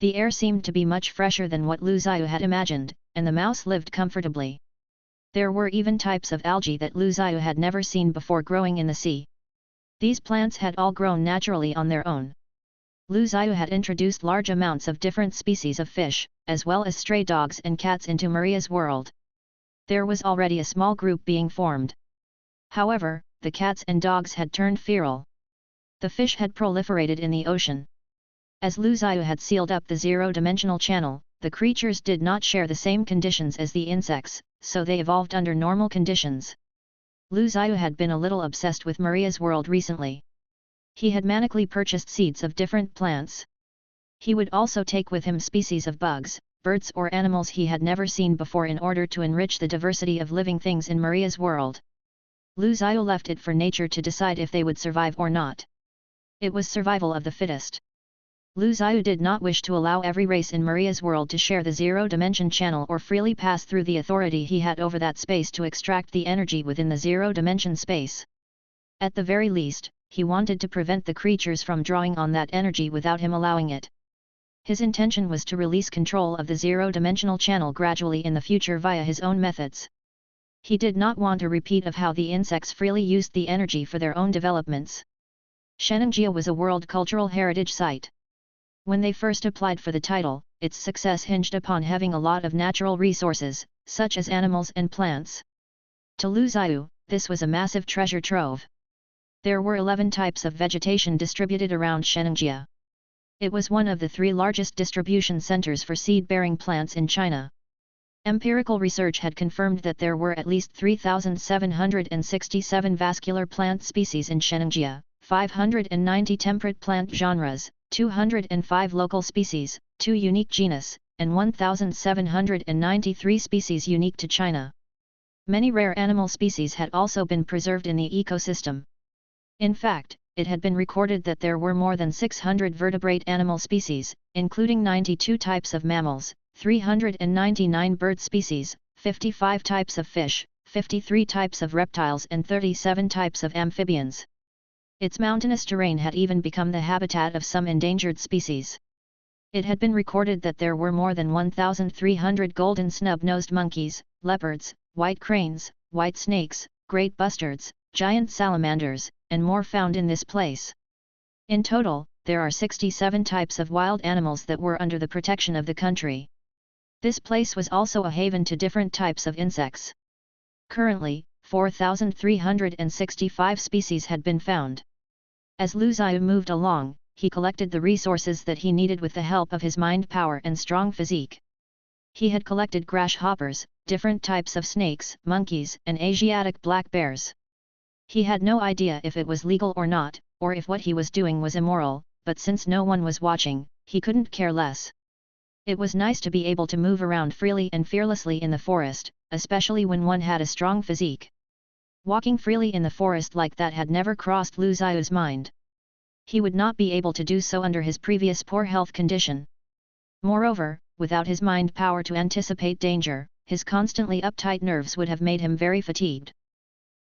The air seemed to be much fresher than what Lu Zhiyu had imagined, and the mouse lived comfortably. There were even types of algae that Lu Zhiyu had never seen before growing in the sea. These plants had all grown naturally on their own. Lu Zhiyu had introduced large amounts of different species of fish, as well as stray dogs and cats into Maria's world. There was already a small group being formed. However, the cats and dogs had turned feral. The fish had proliferated in the ocean. As Lu Zhiyu had sealed up the zero-dimensional channel, the creatures did not share the same conditions as the insects, so they evolved under normal conditions. Lu Zhiyu had been a little obsessed with Maria's world recently. He had manically purchased seeds of different plants. He would also take with him species of bugs, birds or animals he had never seen before in order to enrich the diversity of living things in Maria's world. Lu Zhiyu left it for nature to decide if they would survive or not. It was survival of the fittest. Lu Zhiyu did not wish to allow every race in Maria's world to share the zero-dimension channel or freely pass through the authority he had over that space to extract the energy within the zero-dimension space. At the very least, he wanted to prevent the creatures from drawing on that energy without him allowing it. His intention was to release control of the zero-dimensional channel gradually in the future via his own methods. He did not want a repeat of how the insects freely used the energy for their own developments. Shenangjia was a World Cultural Heritage Site. When they first applied for the title, its success hinged upon having a lot of natural resources, such as animals and plants. To Lu Zhiyu, this was a massive treasure trove. There were 11 types of vegetation distributed around Shenangjia. It was one of the 3 largest distribution centers for seed-bearing plants in China. Empirical research had confirmed that there were at least 3,767 vascular plant species in Shenangjia, 590 temperate plant genres, 205 local species, 2 unique genus, and 1,793 species unique to China. Many rare animal species had also been preserved in the ecosystem. In fact, it had been recorded that there were more than 600 vertebrate animal species, including 92 types of mammals, 399 bird species, 55 types of fish, 53 types of reptiles and 37 types of amphibians. Its mountainous terrain had even become the habitat of some endangered species. It had been recorded that there were more than 1,300 golden snub-nosed monkeys, leopards, white cranes, white snakes, great bustards, giant salamanders, and more found in this place. In total, there are 67 types of wild animals that were under the protection of the country. This place was also a haven to different types of insects. Currently, 4,365 species had been found. As Lu Zhiyu moved along, he collected the resources that he needed with the help of his mind power and strong physique. He had collected grasshoppers, different types of snakes, monkeys, and Asiatic black bears. He had no idea if it was legal or not, or if what he was doing was immoral, but since no one was watching, he couldn't care less. It was nice to be able to move around freely and fearlessly in the forest, especially when one had a strong physique. Walking freely in the forest like that had never crossed Lu Zhiyu's mind. He would not be able to do so under his previous poor health condition. Moreover, without his mind power to anticipate danger, his constantly uptight nerves would have made him very fatigued.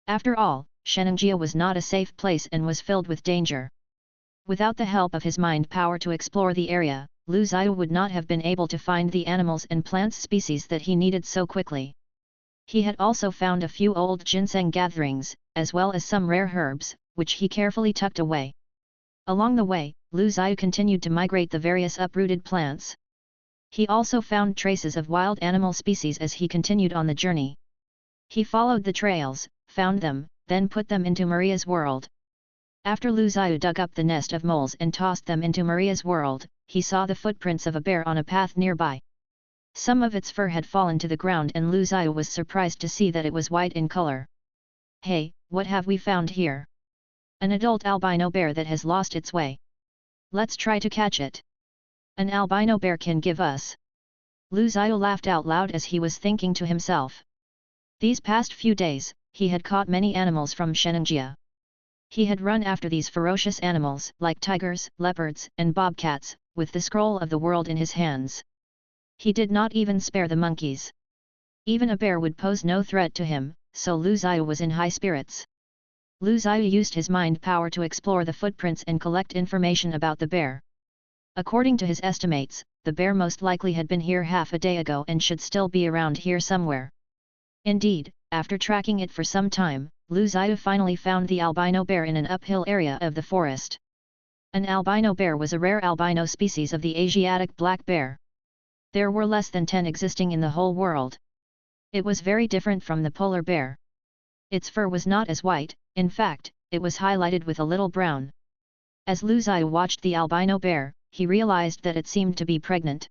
After all, Shenangjia was not a safe place and was filled with danger. Without the help of his mind power to explore the area, Lu Zhiyu would not have been able to find the animals and plant species that he needed so quickly. He had also found a few old ginseng gatherings, as well as some rare herbs, which he carefully tucked away. Along the way, Lu Zhiyu continued to migrate the various uprooted plants. He also found traces of wild animal species as he continued on the journey. He followed the trails, found them, then put them into Maria's world. After Lu Zhiyu dug up the nest of moles and tossed them into Maria's world, he saw the footprints of a bear on a path nearby. Some of its fur had fallen to the ground and Lu Zhiyu was surprised to see that it was white in color. "Hey, what have we found here? An adult albino bear that has lost its way. Let's try to catch it. An albino bear can give us." Lu Zhiyu laughed out loud as he was thinking to himself. These past few days, he had caught many animals from Shenangjia. He had run after these ferocious animals like tigers, leopards, and bobcats, with the scroll of the world in his hands. He did not even spare the monkeys. Even a bear would pose no threat to him, so Lu Zhiyu was in high spirits. Lu Zhiyu used his mind power to explore the footprints and collect information about the bear. According to his estimates, the bear most likely had been here half a day ago and should still be around here somewhere. Indeed, after tracking it for some time, Lu Zhiyu finally found the albino bear in an uphill area of the forest. An albino bear was a rare albino species of the Asiatic black bear. There were less than 10 existing in the whole world. It was very different from the polar bear. Its fur was not as white, in fact, it was highlighted with a little brown. As Lu Zhiyu watched the albino bear, he realized that it seemed to be pregnant.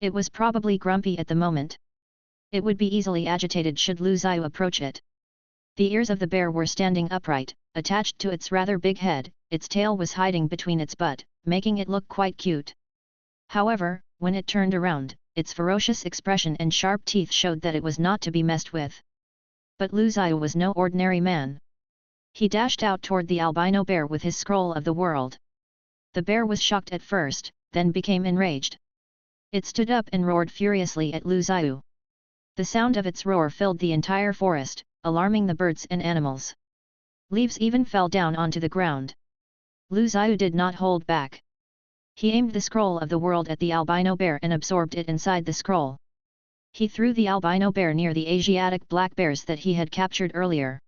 It was probably grumpy at the moment. It would be easily agitated should Lu Zhiyu approach it. The ears of the bear were standing upright, attached to its rather big head, its tail was hiding between its butt, making it look quite cute. However, when it turned around, its ferocious expression and sharp teeth showed that it was not to be messed with. But Lu Zhiyu was no ordinary man. He dashed out toward the albino bear with his scroll of the world. The bear was shocked at first, then became enraged. It stood up and roared furiously at Lu Zhiyu. The sound of its roar filled the entire forest, alarming the birds and animals. Leaves even fell down onto the ground. Lu Zhiyu did not hold back. He aimed the scroll of the world at the albino bear and absorbed it inside the scroll. He threw the albino bear near the Asiatic black bears that he had captured earlier.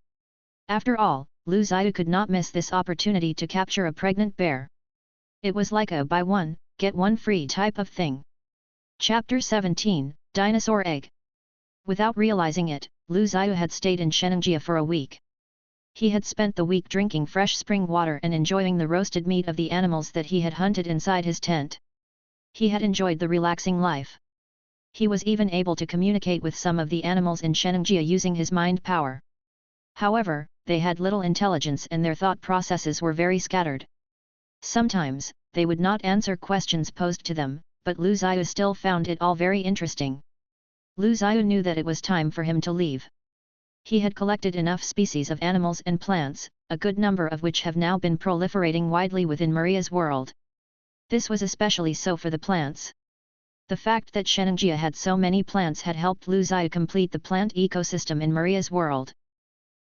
After all, Lu Zhiyu could not miss this opportunity to capture a pregnant bear. It was like a buy one, get one free type of thing. Chapter 17, Dinosaur Egg. Without realizing it, Lu Zhiyu had stayed in Shenangjia for a week. He had spent the week drinking fresh spring water and enjoying the roasted meat of the animals that he had hunted inside his tent. He had enjoyed the relaxing life. He was even able to communicate with some of the animals in Shenangjia using his mind power. However, they had little intelligence and their thought processes were very scattered. Sometimes, they would not answer questions posed to them, but Lu Zhiyu still found it all very interesting. Lu Zhiyu knew that it was time for him to leave. He had collected enough species of animals and plants, a good number of which have now been proliferating widely within Maria's world. This was especially so for the plants. The fact that Shenangjia had so many plants had helped Lu Zhiyu complete the plant ecosystem in Maria's world.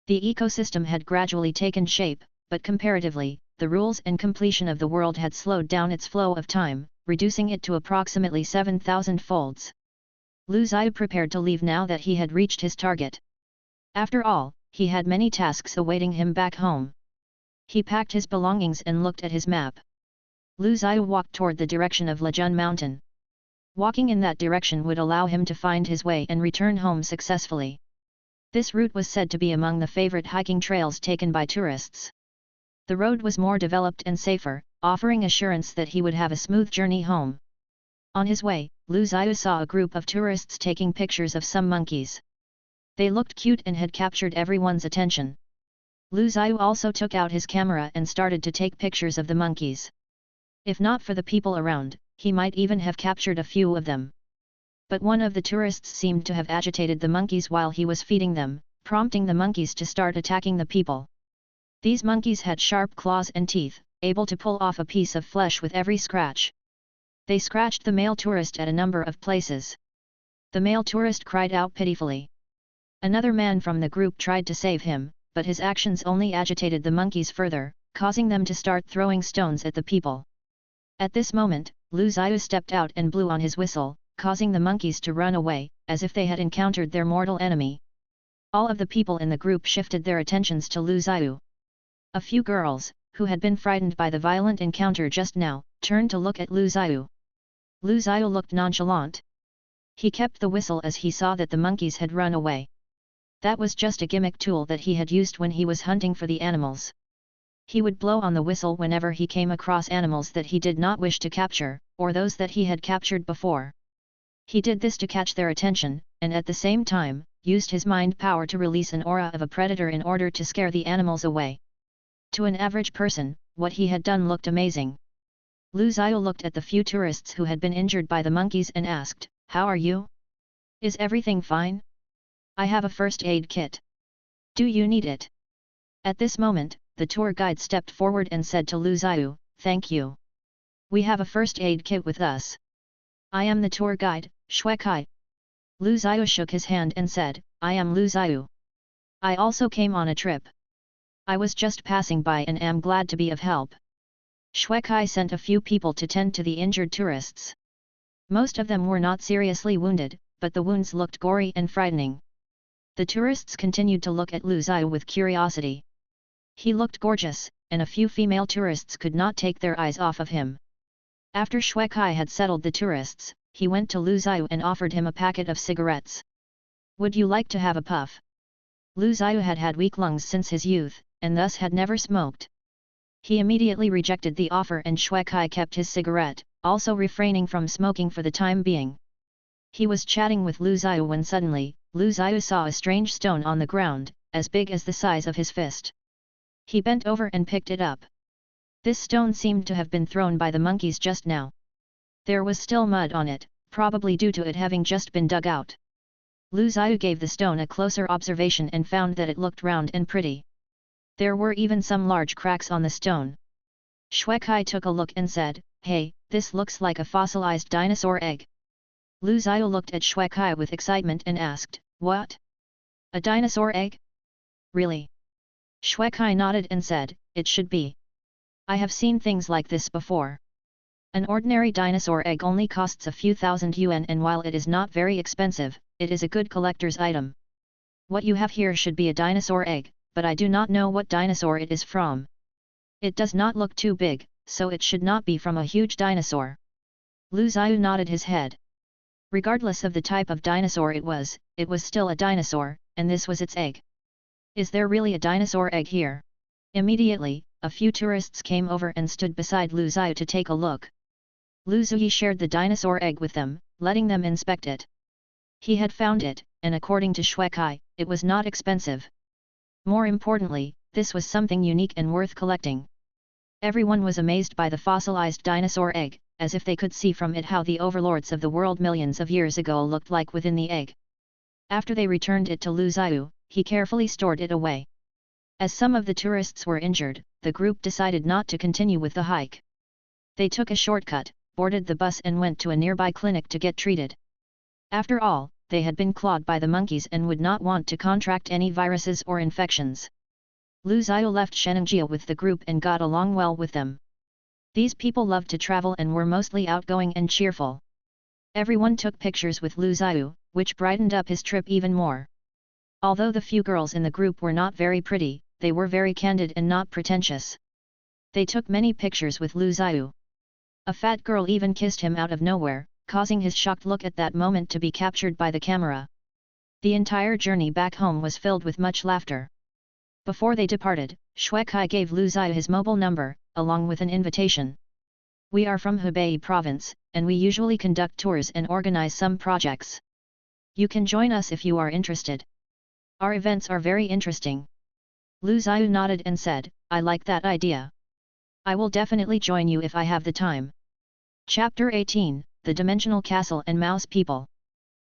The ecosystem had gradually taken shape, but comparatively, the rules and completion of the world had slowed down its flow of time, reducing it to approximately 7,000 folds. Lu Zhiyu prepared to leave now that he had reached his target. After all, he had many tasks awaiting him back home. He packed his belongings and looked at his map. Lu Zhiyu walked toward the direction of Lejun Mountain. Walking in that direction would allow him to find his way and return home successfully. This route was said to be among the favorite hiking trails taken by tourists. The road was more developed and safer, offering assurance that he would have a smooth journey home. On his way, Lu Zhiyu saw a group of tourists taking pictures of some monkeys. They looked cute and had captured everyone's attention. Lu Zhiyu also took out his camera and started to take pictures of the monkeys. If not for the people around, he might even have captured a few of them. But one of the tourists seemed to have agitated the monkeys while he was feeding them, prompting the monkeys to start attacking the people. These monkeys had sharp claws and teeth, able to pull off a piece of flesh with every scratch. They scratched the male tourist at a number of places. The male tourist cried out pitifully. Another man from the group tried to save him, but his actions only agitated the monkeys further, causing them to start throwing stones at the people. At this moment, Lu Zhiyu stepped out and blew on his whistle, causing the monkeys to run away, as if they had encountered their mortal enemy. All of the people in the group shifted their attentions to Lu Zhiyu. A few girls, who had been frightened by the violent encounter just now, turned to look at Lu Zhiyu. Lu Zhiyu looked nonchalant. He kept the whistle as he saw that the monkeys had run away. That was just a gimmick tool that he had used when he was hunting for the animals. He would blow on the whistle whenever he came across animals that he did not wish to capture, or those that he had captured before. He did this to catch their attention, and at the same time, used his mind power to release an aura of a predator in order to scare the animals away. To an average person, what he had done looked amazing. Lu Zhiyu looked at the few tourists who had been injured by the monkeys and asked, "How are you? Is everything fine? I have a first aid kit. Do you need it?" At this moment, the tour guide stepped forward and said to Lu Zhiyu, "Thank you. We have a first aid kit with us. I am the tour guide, Shuekai." Lu Zhiyu shook his hand and said, "I am Lu Zhiyu. I also came on a trip. I was just passing by and am glad to be of help." Shuekai sent a few people to tend to the injured tourists. Most of them were not seriously wounded, but the wounds looked gory and frightening. The tourists continued to look at Lu Zhiyu with curiosity. He looked gorgeous, and a few female tourists could not take their eyes off of him. After Shuekai had settled the tourists, he went to Lu Zhiyu and offered him a packet of cigarettes. "Would you like to have a puff?" Lu Zhiyu had had weak lungs since his youth, and thus had never smoked. He immediately rejected the offer and Shuekai kept his cigarette, also refraining from smoking for the time being. He was chatting with Lu Zhiyu when suddenly, Lu Zhiyu saw a strange stone on the ground, as big as the size of his fist. He bent over and picked it up. This stone seemed to have been thrown by the monkeys just now. There was still mud on it, probably due to it having just been dug out. Lu Zhiyu gave the stone a closer observation and found that it looked round and pretty. There were even some large cracks on the stone. Shuekai took a look and said, "Hey, this looks like a fossilized dinosaur egg." Lu Zhiyu looked at Shuekai with excitement and asked, "What? A dinosaur egg? Really?" Shuekai nodded and said, "It should be. I have seen things like this before. An ordinary dinosaur egg only costs a few thousand yuan, and while it is not very expensive, it is a good collector's item. What you have here should be a dinosaur egg, but I do not know what dinosaur it is from. It does not look too big, so it should not be from a huge dinosaur. Lu Zhiyu nodded his head. Regardless of the type of dinosaur it was still a dinosaur, and this was its egg. Is there really a dinosaur egg here? Immediately, a few tourists came over and stood beside Lu Zhiyu to take a look. Lu Zhiyu shared the dinosaur egg with them, letting them inspect it. He had found it, and according to Shuekai, it was not expensive. More importantly, this was something unique and worth collecting. Everyone was amazed by the fossilized dinosaur egg, as if they could see from it how the overlords of the world millions of years ago looked like within the egg. After they returned it to Lu Zhiyu, he carefully stored it away. As some of the tourists were injured, the group decided not to continue with the hike. They took a shortcut, boarded the bus and went to a nearby clinic to get treated. After all, they had been clawed by the monkeys and would not want to contract any viruses or infections. Lu Zhiyu left Shenangjia with the group and got along well with them. These people loved to travel and were mostly outgoing and cheerful. Everyone took pictures with Lu Zhiyu, which brightened up his trip even more. Although the few girls in the group were not very pretty, they were very candid and not pretentious. They took many pictures with Lu Zhiyu. A fat girl even kissed him out of nowhere, causing his shocked look at that moment to be captured by the camera. The entire journey back home was filled with much laughter. Before they departed, Shuekai gave Lu Zhiyu his mobile number, along with an invitation. We are from Hebei province, and we usually conduct tours and organize some projects. You can join us if you are interested. Our events are very interesting. Lu Zhiyu nodded and said, I like that idea. I will definitely join you if I have the time. Chapter 18, The Dimensional Castle and Mouse People.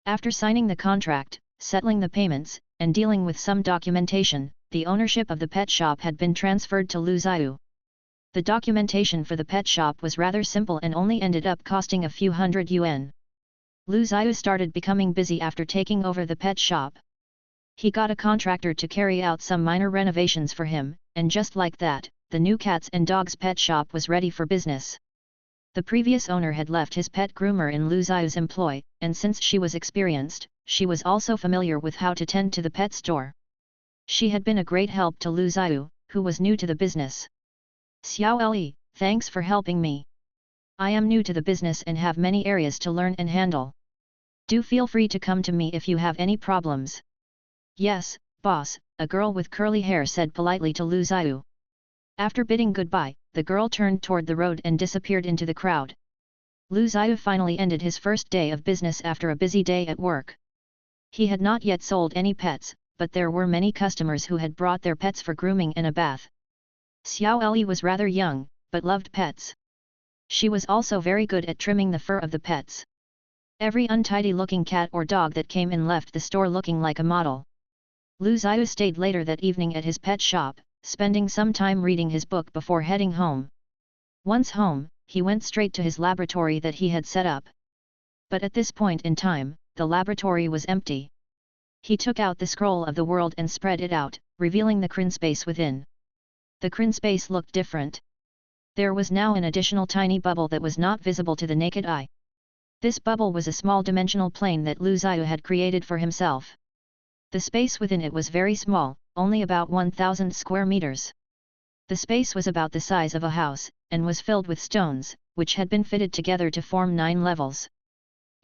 After signing the contract, settling the payments, and dealing with some documentation, the ownership of the pet shop had been transferred to Lu Zhiyu. The documentation for the pet shop was rather simple and only ended up costing a few hundred yuan. Lu Zhiyu started becoming busy after taking over the pet shop. He got a contractor to carry out some minor renovations for him, and just like that, the new cats and dogs pet shop was ready for business. The previous owner had left his pet groomer in Lu Zhiyu's employ, and since she was experienced, she was also familiar with how to tend to the pet store. She had been a great help to Lu Zhiyu, who was new to the business. Xiao Li, thanks for helping me. I am new to the business and have many areas to learn and handle. Do feel free to come to me if you have any problems. Yes, boss, a girl with curly hair said politely to Lu Zhiyu. After bidding goodbye, the girl turned toward the road and disappeared into the crowd. Lu Zhiyu finally ended his first day of business after a busy day at work. He had not yet sold any pets, but there were many customers who had brought their pets for grooming and a bath. Xiao Li was rather young, but loved pets. She was also very good at trimming the fur of the pets. Every untidy-looking cat or dog that came in left the store looking like a model. Lu Zhiyu stayed later that evening at his pet shop, spending some time reading his book before heading home. Once home, he went straight to his laboratory that he had set up. But at this point in time, the laboratory was empty. He took out the scroll of the world and spread it out, revealing the Kryn space within. The Kryn space looked different. There was now an additional tiny bubble that was not visible to the naked eye. This bubble was a small dimensional plane that Lu Zhiyu had created for himself. The space within it was very small, only about 1,000 square meters. The space was about the size of a house, and was filled with stones, which had been fitted together to form 9 levels.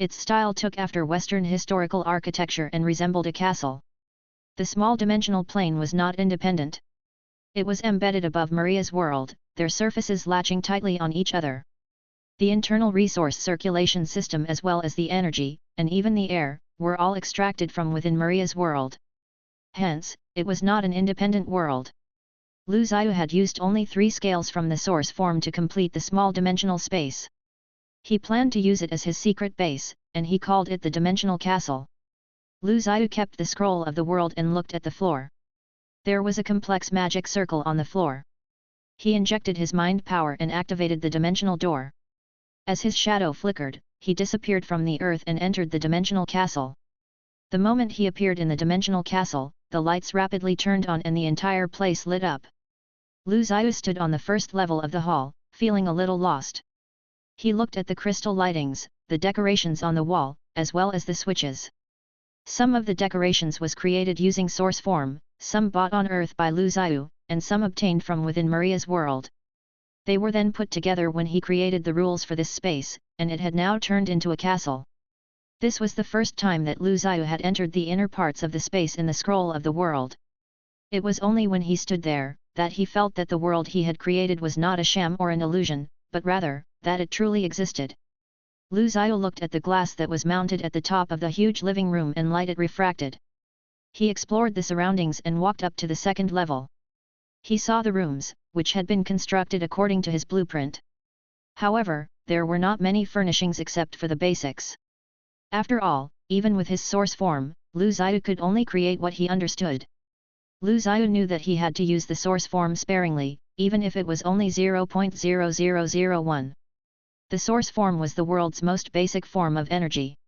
Its style took after Western historical architecture and resembled a castle. The small dimensional plane was not independent. It was embedded above Maria's world, their surfaces latching tightly on each other. The internal resource circulation system as well as the energy, and even the air, were all extracted from within Maria's world. Hence, it was not an independent world. Lu Zhiyu had used only 3 scales from the source form to complete the small dimensional space. He planned to use it as his secret base, and he called it the Dimensional Castle. Lu Zhiyu kept the scroll of the world and looked at the floor. There was a complex magic circle on the floor. He injected his mind power and activated the dimensional door. As his shadow flickered, he disappeared from the earth and entered the dimensional castle. The moment he appeared in the dimensional castle, the lights rapidly turned on and the entire place lit up. Lu Zhiyu stood on the first level of the hall, feeling a little lost. He looked at the crystal lightings, the decorations on the wall, as well as the switches. Some of the decorations was created using source form, some bought on Earth by Lu Zhiyu, and some obtained from within Maria's world. They were then put together when he created the rules for this space, and it had now turned into a castle. This was the first time that Lu Zhiyu had entered the inner parts of the space in the scroll of the world. It was only when he stood there, that he felt that the world he had created was not a sham or an illusion, but rather, that it truly existed. Lu Zhiyu looked at the glass that was mounted at the top of the huge living room and light it refracted. He explored the surroundings and walked up to the second level. He saw the rooms, which had been constructed according to his blueprint. However, there were not many furnishings except for the basics. After all, even with his source form, Lu Zhiyu could only create what he understood. Lu Zhiyu knew that he had to use the source form sparingly, even if it was only 0.0001. The source form was the world's most basic form of energy.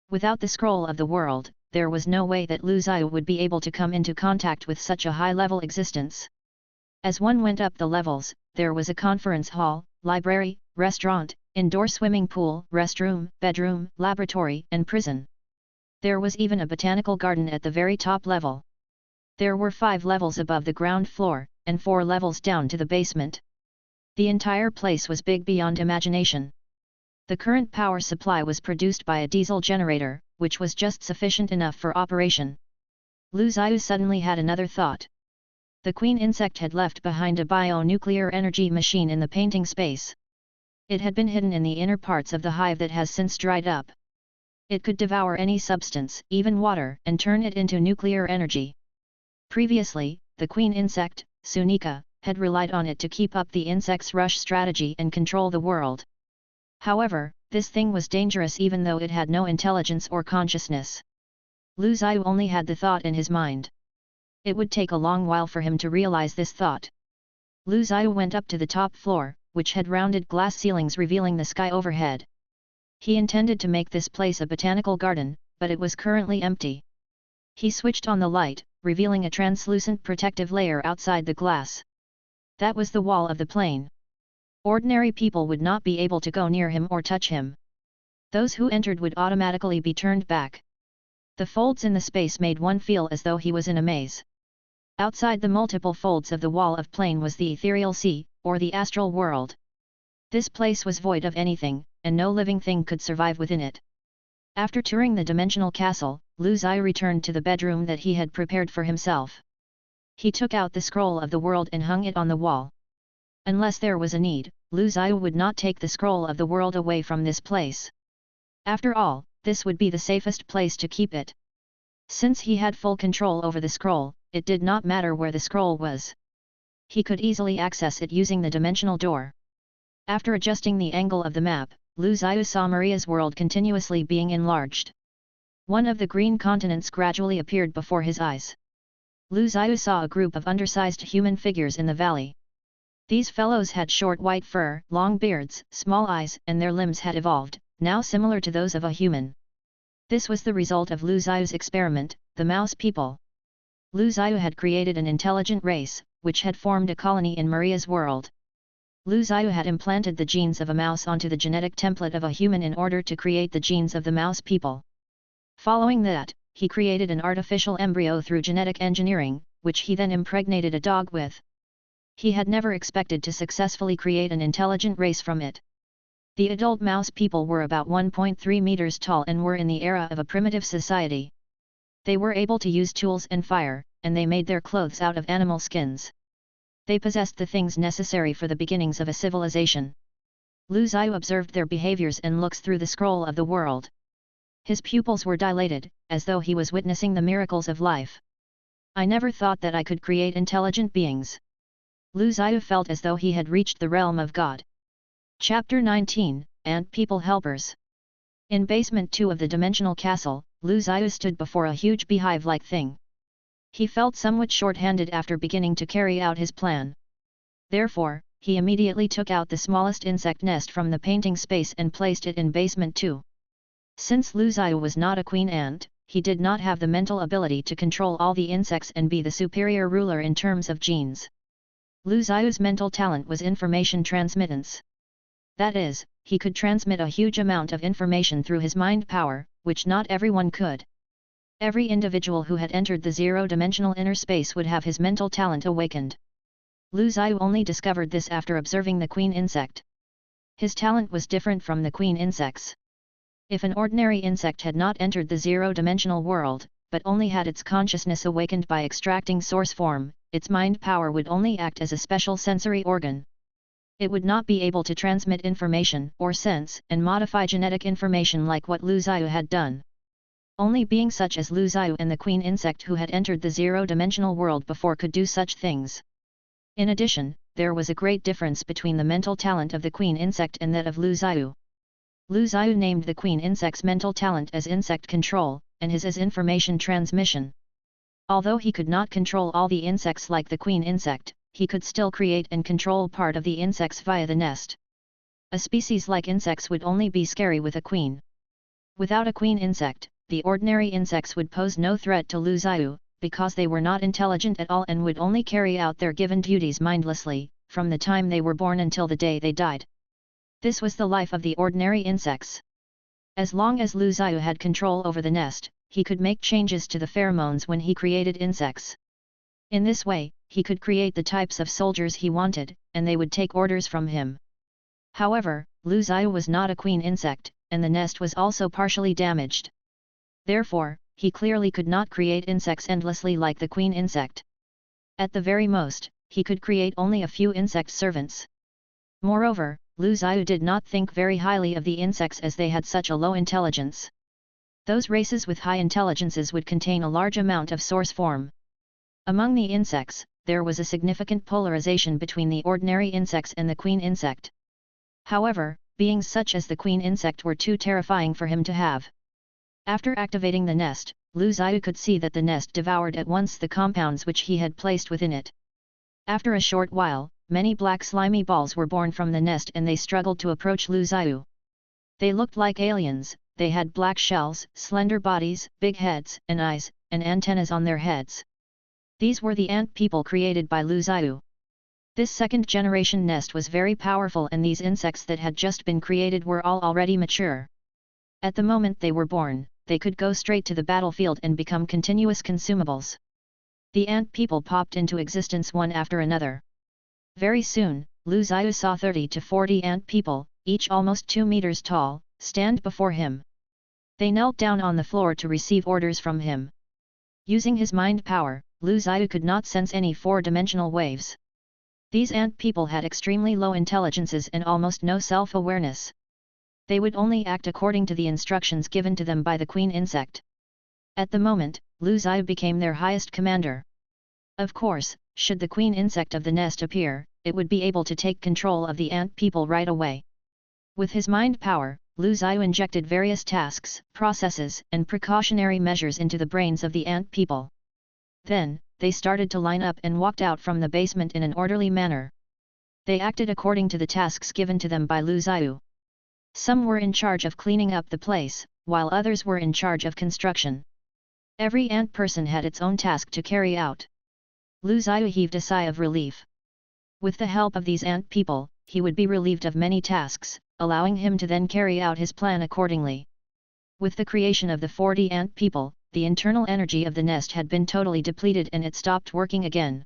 Without the scroll of the world, there was no way that Lu Zhiyu would be able to come into contact with such a high-level existence. As one went up the levels, there was a conference hall, library, restaurant, indoor swimming pool, restroom, bedroom, laboratory, and prison. There was even a botanical garden at the very top level. There were 5 levels above the ground floor, and 4 levels down to the basement. The entire place was big beyond imagination. The current power supply was produced by a diesel generator, which was just sufficient enough for operation. Lu Zhiyu suddenly had another thought. The queen insect had left behind a bio-nuclear energy machine in the painting space. It had been hidden in the inner parts of the hive that has since dried up. It could devour any substance, even water, and turn it into nuclear energy. Previously, the queen insect, Sunika, had relied on it to keep up the insect's rush strategy and control the world. However, this thing was dangerous even though it had no intelligence or consciousness. Lu Zhiyu only had the thought in his mind. It would take a long while for him to realize this thought. Lu Zhiyu went up to the top floor, which had rounded glass ceilings revealing the sky overhead. He intended to make this place a botanical garden, but it was currently empty. He switched on the light, revealing a translucent protective layer outside the glass. That was the wall of the plane. Ordinary people would not be able to go near him or touch him. Those who entered would automatically be turned back. The folds in the space made one feel as though he was in a maze. Outside the multiple folds of the wall of plane was the ethereal sea, or the astral world. This place was void of anything, and no living thing could survive within it. After touring the dimensional castle, Lu Zhiyu returned to the bedroom that he had prepared for himself. He took out the scroll of the world and hung it on the wall. Unless there was a need, Lu Zhiyu would not take the scroll of the world away from this place. After all, this would be the safest place to keep it. Since he had full control over the scroll, it did not matter where the scroll was. He could easily access it using the dimensional door. After adjusting the angle of the map, Lu Zhiyu saw Maria's world continuously being enlarged. One of the green continents gradually appeared before his eyes. Lu Zhiyu saw a group of undersized human figures in the valley. These fellows had short white fur, long beards, small eyes, and their limbs had evolved, now similar to those of a human. This was the result of Lu Zhiyu's experiment, the mouse people. Lu Zhiyu had created an intelligent race, which had formed a colony in Maria's world. Lu Zhiyu had implanted the genes of a mouse onto the genetic template of a human in order to create the genes of the mouse people. Following that, he created an artificial embryo through genetic engineering, which he then impregnated a dog with. He had never expected to successfully create an intelligent race from it. The adult mouse people were about 1.3 meters tall and were in the era of a primitive society. They were able to use tools and fire, and they made their clothes out of animal skins. They possessed the things necessary for the beginnings of a civilization. Lu Zhiyu observed their behaviors and looks through the scroll of the world. His pupils were dilated, as though he was witnessing the miracles of life. I never thought that I could create intelligent beings. Lu Zhiyu felt as though he had reached the realm of God. Chapter 19, Ant People Helpers. In basement 2 of the dimensional castle, Lu Zhiyu stood before a huge beehive-like thing. He felt somewhat short-handed after beginning to carry out his plan. Therefore, he immediately took out the smallest insect nest from the painting space and placed it in basement 2. Since Lu Zhiyu was not a queen ant, he did not have the mental ability to control all the insects and be the superior ruler in terms of genes. Lu Ziyu's mental talent was information transmittance. That is, he could transmit a huge amount of information through his mind power, which not everyone could. Every individual who had entered the zero-dimensional inner space would have his mental talent awakened. Lu Ziyu only discovered this after observing the queen insect. His talent was different from the queen insects. If an ordinary insect had not entered the zero-dimensional world, but only had its consciousness awakened by extracting source form, its mind power would only act as a special sensory organ. It would not be able to transmit information or sense and modify genetic information like what Lu Ziyu had done. Only beings such as Lu Ziyu and the queen insect who had entered the zero-dimensional world before could do such things. In addition, there was a great difference between the mental talent of the queen insect and that of Lu Ziyu. Lu Ziyu named the queen insect's mental talent as insect control, and his as information transmission. Although he could not control all the insects like the queen insect, he could still create and control part of the insects via the nest. A species like insects would only be scary with a queen. Without a queen insect, the ordinary insects would pose no threat to Lu Ziyu, because they were not intelligent at all and would only carry out their given duties mindlessly, from the time they were born until the day they died. This was the life of the ordinary insects. As long as Lu Ziyu had control over the nest, he could make changes to the pheromones when he created insects. In this way, he could create the types of soldiers he wanted, and they would take orders from him. However, Lu Ziyu was not a queen insect, and the nest was also partially damaged. Therefore, he clearly could not create insects endlessly like the queen insect. At the very most, he could create only a few insect servants. Moreover, Lu Ziyu did not think very highly of the insects as they had such a low intelligence. Those races with high intelligences would contain a large amount of source form. Among the insects, there was a significant polarization between the ordinary insects and the queen insect. However, beings such as the queen insect were too terrifying for him to have. After activating the nest, Lu Ziyu could see that the nest devoured at once the compounds which he had placed within it. After a short while, many black slimy balls were born from the nest and they struggled to approach Lu Ziyu. They looked like aliens, they had black shells, slender bodies, big heads, and eyes, and antennas on their heads. These were the ant people created by Lu Ziyu. This second-generation nest was very powerful and these insects that had just been created were all already mature. At the moment they were born, they could go straight to the battlefield and become continuous consumables. The ant people popped into existence one after another. Very soon, Lu Ziyu saw 30 to 40 ant people, each almost 2 meters tall, stand before him. They knelt down on the floor to receive orders from him. Using his mind power, Lu Ziyu could not sense any four-dimensional waves. These ant people had extremely low intelligences and almost no self-awareness. They would only act according to the instructions given to them by the queen insect. At the moment, Lu Ziyu became their highest commander. Of course, should the queen insect of the nest appear, it would be able to take control of the ant people right away. With his mind power, Lu Ziyu injected various tasks, processes, and precautionary measures into the brains of the ant people. Then, they started to line up and walked out from the basement in an orderly manner. They acted according to the tasks given to them by Lu Ziyu. Some were in charge of cleaning up the place, while others were in charge of construction. Every ant person had its own task to carry out. Lu Ziyu heaved a sigh of relief. With the help of these ant people, he would be relieved of many tasks, allowing him to then carry out his plan accordingly. With the creation of the 40 ant people, the internal energy of the nest had been totally depleted and it stopped working again.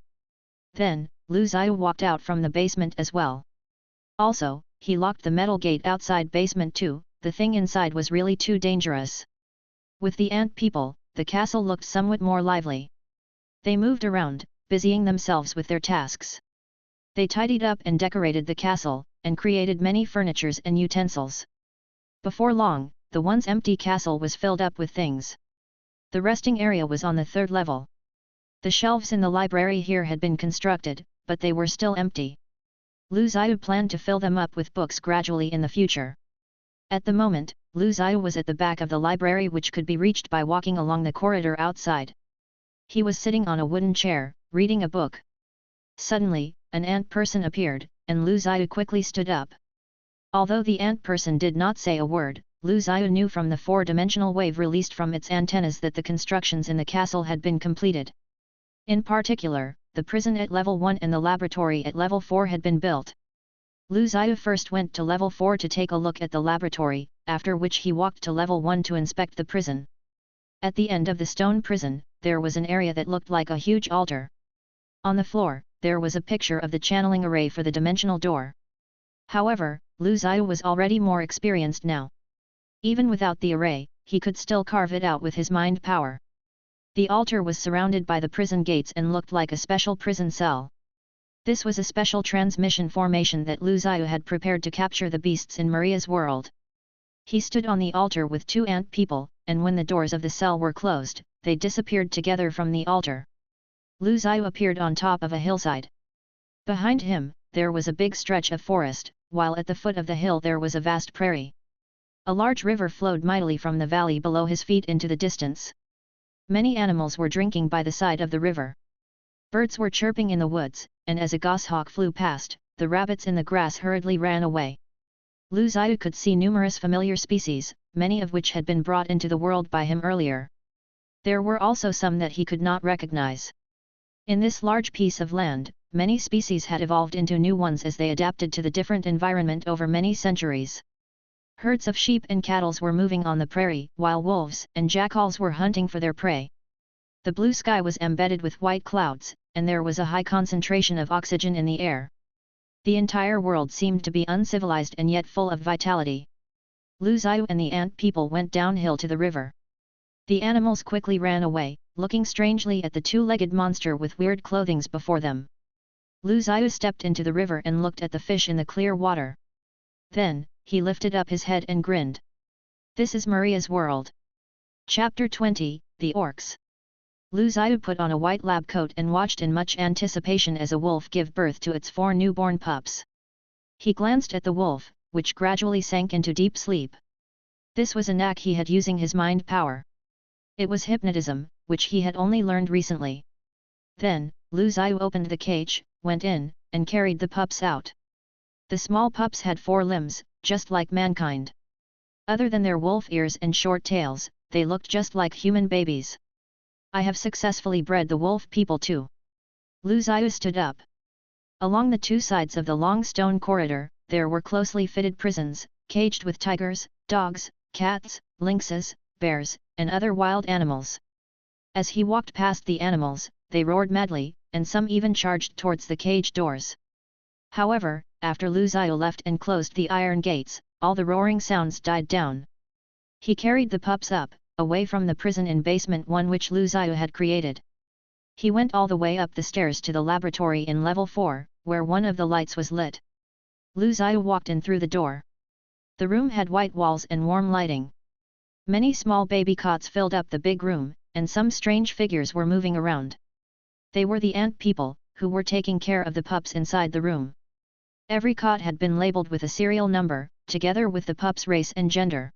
Then, Lu Ziyu walked out from the basement as well. Also, he locked the metal gate outside basement too, the thing inside was really too dangerous. With the ant people, the castle looked somewhat more lively. They moved around, busying themselves with their tasks. They tidied up and decorated the castle, and created many furnitures and utensils. Before long, the once empty castle was filled up with things. The resting area was on the 3rd level. The shelves in the library here had been constructed, but they were still empty. Lu Ziyu planned to fill them up with books gradually in the future. At the moment, Lu Ziyu was at the back of the library which could be reached by walking along the corridor outside. He was sitting on a wooden chair, reading a book. Suddenly, an ant person appeared, and Lu Ziyu quickly stood up. Although the ant person did not say a word, Lu Ziyu knew from the four-dimensional wave released from its antennas that the constructions in the castle had been completed. In particular, the prison at level 1 and the laboratory at level 4 had been built. Lu Zhiyu first went to level 4 to take a look at the laboratory, after which he walked to level 1 to inspect the prison. At the end of the stone prison, there was an area that looked like a huge altar. On the floor, there was a picture of the channeling array for the dimensional door. However, Lu Zhiyu was already more experienced now. Even without the array, he could still carve it out with his mind power. The altar was surrounded by the prison gates and looked like a special prison cell. This was a special transmission formation that Lu Zhiyu had prepared to capture the beasts in Maria's world. He stood on the altar with 2 ant people, and when the doors of the cell were closed, they disappeared together from the altar. Lu Zhiyu appeared on top of a hillside. Behind him, there was a big stretch of forest, while at the foot of the hill there was a vast prairie. A large river flowed mightily from the valley below his feet into the distance. Many animals were drinking by the side of the river. Birds were chirping in the woods, and as a goshawk flew past, the rabbits in the grass hurriedly ran away. Lu Zhiyu could see numerous familiar species, many of which had been brought into the world by him earlier. There were also some that he could not recognize. In this large piece of land, many species had evolved into new ones as they adapted to the different environment over many centuries. Herds of sheep and cattle were moving on the prairie, while wolves and jackals were hunting for their prey. The blue sky was embedded with white clouds, and there was a high concentration of oxygen in the air. The entire world seemed to be uncivilized and yet full of vitality. Lu Zhiyu and the ant people went downhill to the river. The animals quickly ran away, looking strangely at the 2-legged monster with weird clothings before them. Lu Zhiyu stepped into the river and looked at the fish in the clear water. Then, he lifted up his head and grinned. This is Maria's world. Chapter 20, The Orcs. Lu Zhiyu put on a white lab coat and watched in much anticipation as a wolf give birth to its 4 newborn pups. He glanced at the wolf, which gradually sank into deep sleep. This was a knack he had using his mind power. It was hypnotism, which he had only learned recently. Then, Lu Zhiyu opened the cage, went in, and carried the pups out. The small pups had 4 limbs, just like mankind. Other than their wolf ears and short tails, they looked just like human babies. I have successfully bred the wolf people too. Lu Zhiyu stood up. Along the 2 sides of the long stone corridor, there were closely fitted prisons, caged with tigers, dogs, cats, lynxes, bears, and other wild animals. As he walked past the animals, they roared madly, and some even charged towards the cage doors. However, after Lu Zhiyu left and closed the iron gates, all the roaring sounds died down. He carried the pups up, away from the prison in basement 1 which Lu Zhiyu had created. He went all the way up the stairs to the laboratory in level 4, where one of the lights was lit. Lu Zhiyu walked in through the door. The room had white walls and warm lighting. Many small baby cots filled up the big room, and some strange figures were moving around. They were the ant people, who were taking care of the pups inside the room. Every cot had been labeled with a serial number, together with the pup's race and gender.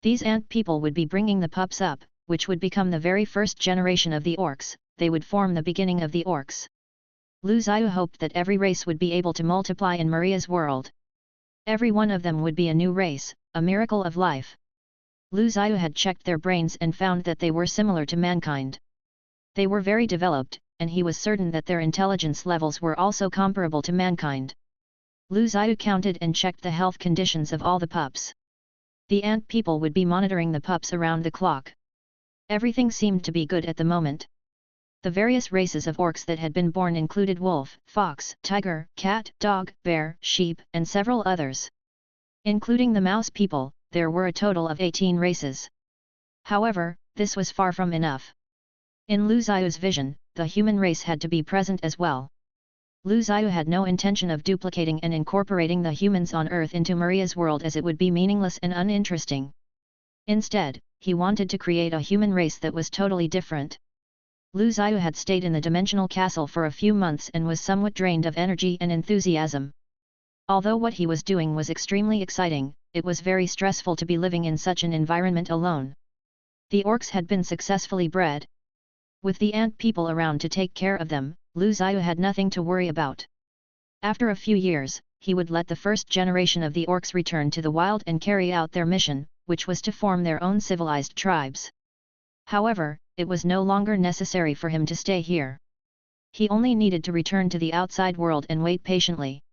These ant people would be bringing the pups up, which would become the very first generation of the orcs. They would form the beginning of the orcs. Lu Zhiyu hoped that every race would be able to multiply in Maria's world. Every one of them would be a new race, a miracle of life. Lu Zhiyu had checked their brains and found that they were similar to mankind. They were very developed, and he was certain that their intelligence levels were also comparable to mankind. Lu Zhiyu counted and checked the health conditions of all the pups. The ant people would be monitoring the pups around the clock. Everything seemed to be good at the moment. The various races of orcs that had been born included wolf, fox, tiger, cat, dog, bear, sheep, and several others. Including the mouse people, there were a total of 18 races. However, this was far from enough. In Lu Zhiyu's vision, the human race had to be present as well. Lu Zhiyu had no intention of duplicating and incorporating the humans on Earth into Maria's world, as it would be meaningless and uninteresting. Instead, he wanted to create a human race that was totally different. Lu Zhiyu had stayed in the dimensional castle for a few months and was somewhat drained of energy and enthusiasm. Although what he was doing was extremely exciting, it was very stressful to be living in such an environment alone. The orcs had been successfully bred. With the ant people around to take care of them, Lu Zhiyu had nothing to worry about. After a few years, he would let the first generation of the orcs return to the wild and carry out their mission, which was to form their own civilized tribes. However, it was no longer necessary for him to stay here. He only needed to return to the outside world and wait patiently.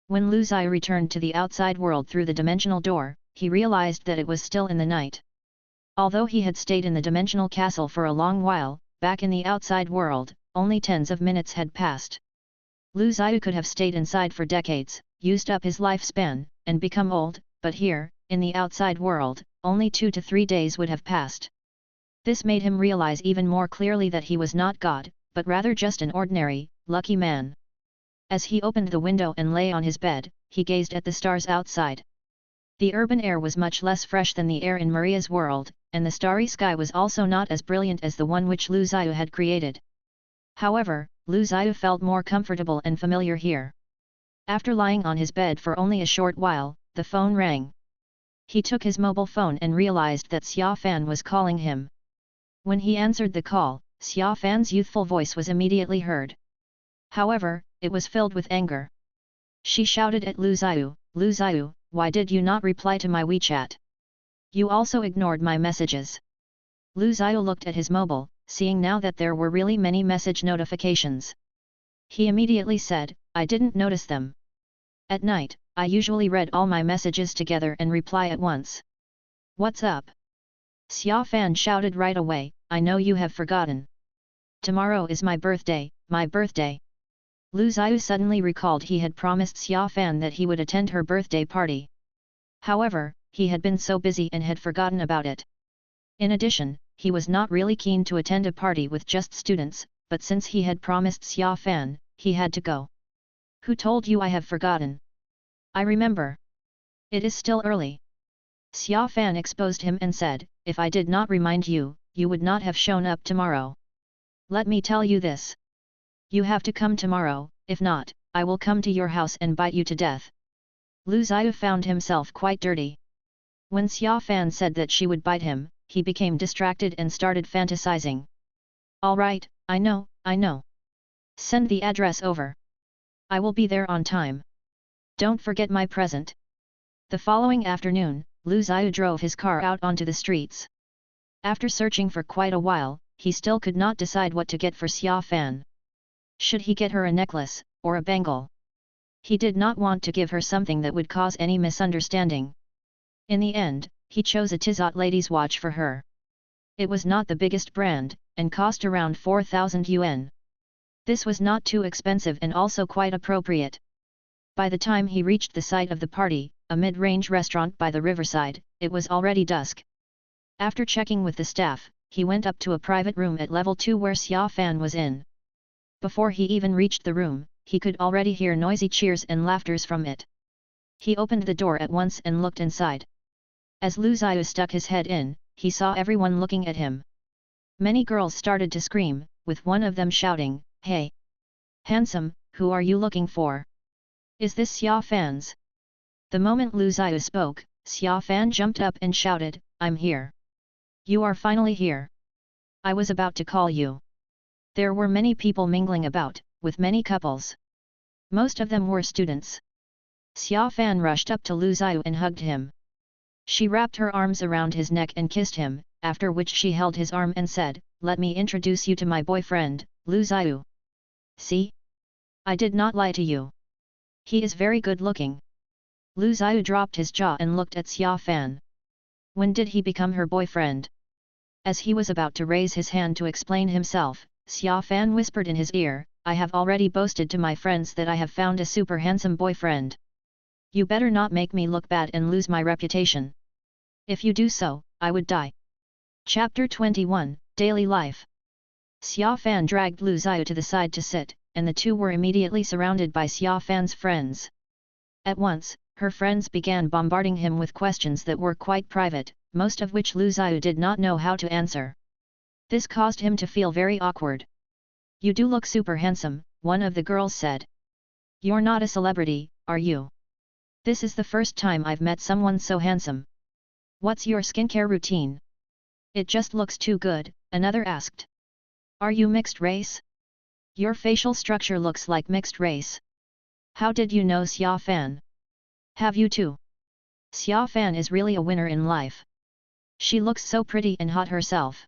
When Lu Zhiyu returned to the outside world through the dimensional door, he realized that it was still in the night. Although he had stayed in the dimensional castle for a long while, back in the outside world, only tens of minutes had passed. Lu Zhiyu could have stayed inside for decades, used up his lifespan, and become old, but here, in the outside world, only 2 to 3 days would have passed. This made him realize even more clearly that he was not God, but rather just an ordinary, lucky man. As he opened the window and lay on his bed, he gazed at the stars outside. The urban air was much less fresh than the air in Maria's world, and the starry sky was also not as brilliant as the one which Lu Zhiyu had created. However, Lu Zhiyu felt more comfortable and familiar here. After lying on his bed for only a short while, the phone rang. He took his mobile phone and realized that Xia Fan was calling him. When he answered the call, Xia Fan's youthful voice was immediately heard. However, it was filled with anger. She shouted at Lu Zhiyu, why did you not reply to my WeChat? You also ignored my messages. Lu Zhiyu looked at his mobile, seeing now that there were really many message notifications. He immediately said, I didn't notice them. At night, I usually read all my messages together and reply at once. What's up? Xia Fan shouted right away, I know you have forgotten. Tomorrow is my birthday, my birthday. Lu Zhiyu suddenly recalled he had promised Xia Fan that he would attend her birthday party. However, he had been so busy and had forgotten about it. In addition, he was not really keen to attend a party with just students, but since he had promised Xia Fan, he had to go. Who told you I have forgotten? I remember. It is still early. Xia Fan exposed him and said, if I did not remind you, you would not have shown up tomorrow. Let me tell you this. You have to come tomorrow, if not, I will come to your house and bite you to death. Lu Zhiyu found himself quite dirty. When Xia Fan said that she would bite him, he became distracted and started fantasizing. Alright, I know. Send the address over. I will be there on time. Don't forget my present. The following afternoon, Lu Zhiyu drove his car out onto the streets. After searching for quite a while, he still could not decide what to get for Xia Fan. Should he get her a necklace, or a bangle? He did not want to give her something that would cause any misunderstanding. In the end, he chose a Tizot lady's watch for her. It was not the biggest brand, and cost around 4,000 yuan. This was not too expensive and also quite appropriate. By the time he reached the site of the party, a mid-range restaurant by the riverside, it was already dusk. After checking with the staff, he went up to a private room at level 2 where Xia Fan was in. Before he even reached the room, he could already hear noisy cheers and laughters from it. He opened the door at once and looked inside. As Lu Zhiyu stuck his head in, he saw everyone looking at him. Many girls started to scream, with one of them shouting, Hey! Handsome, who are you looking for? Is this Xia Fan's? The moment Lu Zhiyu spoke, Xia Fan jumped up and shouted, I'm here. You are finally here. I was about to call you. There were many people mingling about, with many couples. Most of them were students. Xia Fan rushed up to Lu Zhiyu and hugged him. She wrapped her arms around his neck and kissed him, after which she held his arm and said, Let me introduce you to my boyfriend, Lu Zhiyu. See? I did not lie to you. He is very good looking. Lu Zhiyu dropped his jaw and looked at Xia Fan. When did he become her boyfriend? As he was about to raise his hand to explain himself, Xia Fan whispered in his ear, I have already boasted to my friends that I have found a super handsome boyfriend. You better not make me look bad and lose my reputation. If you do so, I would die. Chapter 21, Daily Life. Xia Fan dragged Lu Zhiyu to the side to sit, and the two were immediately surrounded by Xia Fan's friends. At once, her friends began bombarding him with questions that were quite private, most of which Lu Zhiyu did not know how to answer. This caused him to feel very awkward. You do look super handsome, one of the girls said. You're not a celebrity, are you? This is the first time I've met someone so handsome. What's your skincare routine? It just looks too good, another asked. Are you mixed race? Your facial structure looks like mixed race. How did you know Xia Fan? Have you too? Xia Fan is really a winner in life. She looks so pretty and hot herself.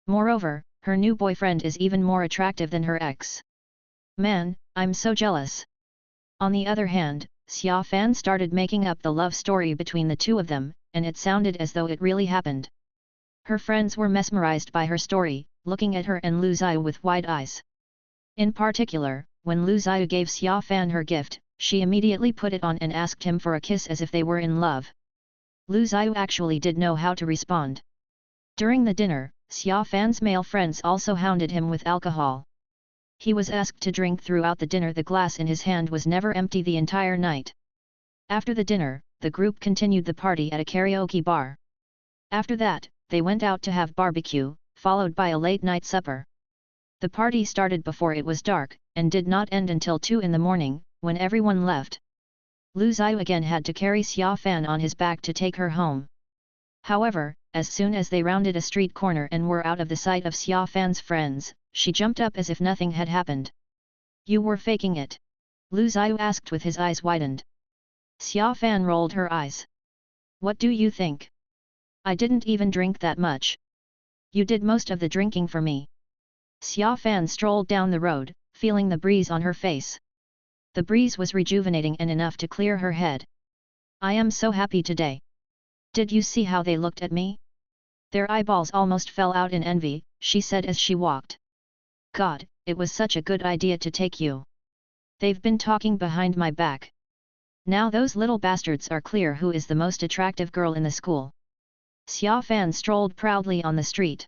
Moreover, her new boyfriend is even more attractive than her ex. Man, I'm so jealous. On the other hand, Xia Fan started making up the love story between the two of them, and it sounded as though it really happened. Her friends were mesmerized by her story, looking at her and Lu Zhiyu with wide eyes. In particular, when Lu Zhiyu gave Xia Fan her gift, she immediately put it on and asked him for a kiss as if they were in love. Lu Zhiyu actually did know how to respond. During the dinner, Xia Fan's male friends also hounded him with alcohol. He was asked to drink throughout the dinner. The glass in his hand was never empty the entire night. After the dinner, the group continued the party at a karaoke bar. After that, they went out to have barbecue, followed by a late-night supper. The party started before it was dark, and did not end until 2 in the morning, when everyone left. Lu Zhiyu again had to carry Xia Fan on his back to take her home. However, as soon as they rounded a street corner and were out of the sight of Xia Fan's friends, she jumped up as if nothing had happened. You were faking it? Lu Zhiyu asked with his eyes widened. Xia Fan rolled her eyes. What do you think? I didn't even drink that much. You did most of the drinking for me. Xia Fan strolled down the road, feeling the breeze on her face. The breeze was rejuvenating and enough to clear her head. I am so happy today. Did you see how they looked at me? Their eyeballs almost fell out in envy, she said as she walked. God, it was such a good idea to take you. They've been talking behind my back. Now those little bastards are clear who is the most attractive girl in the school. Xia Fan strolled proudly on the street.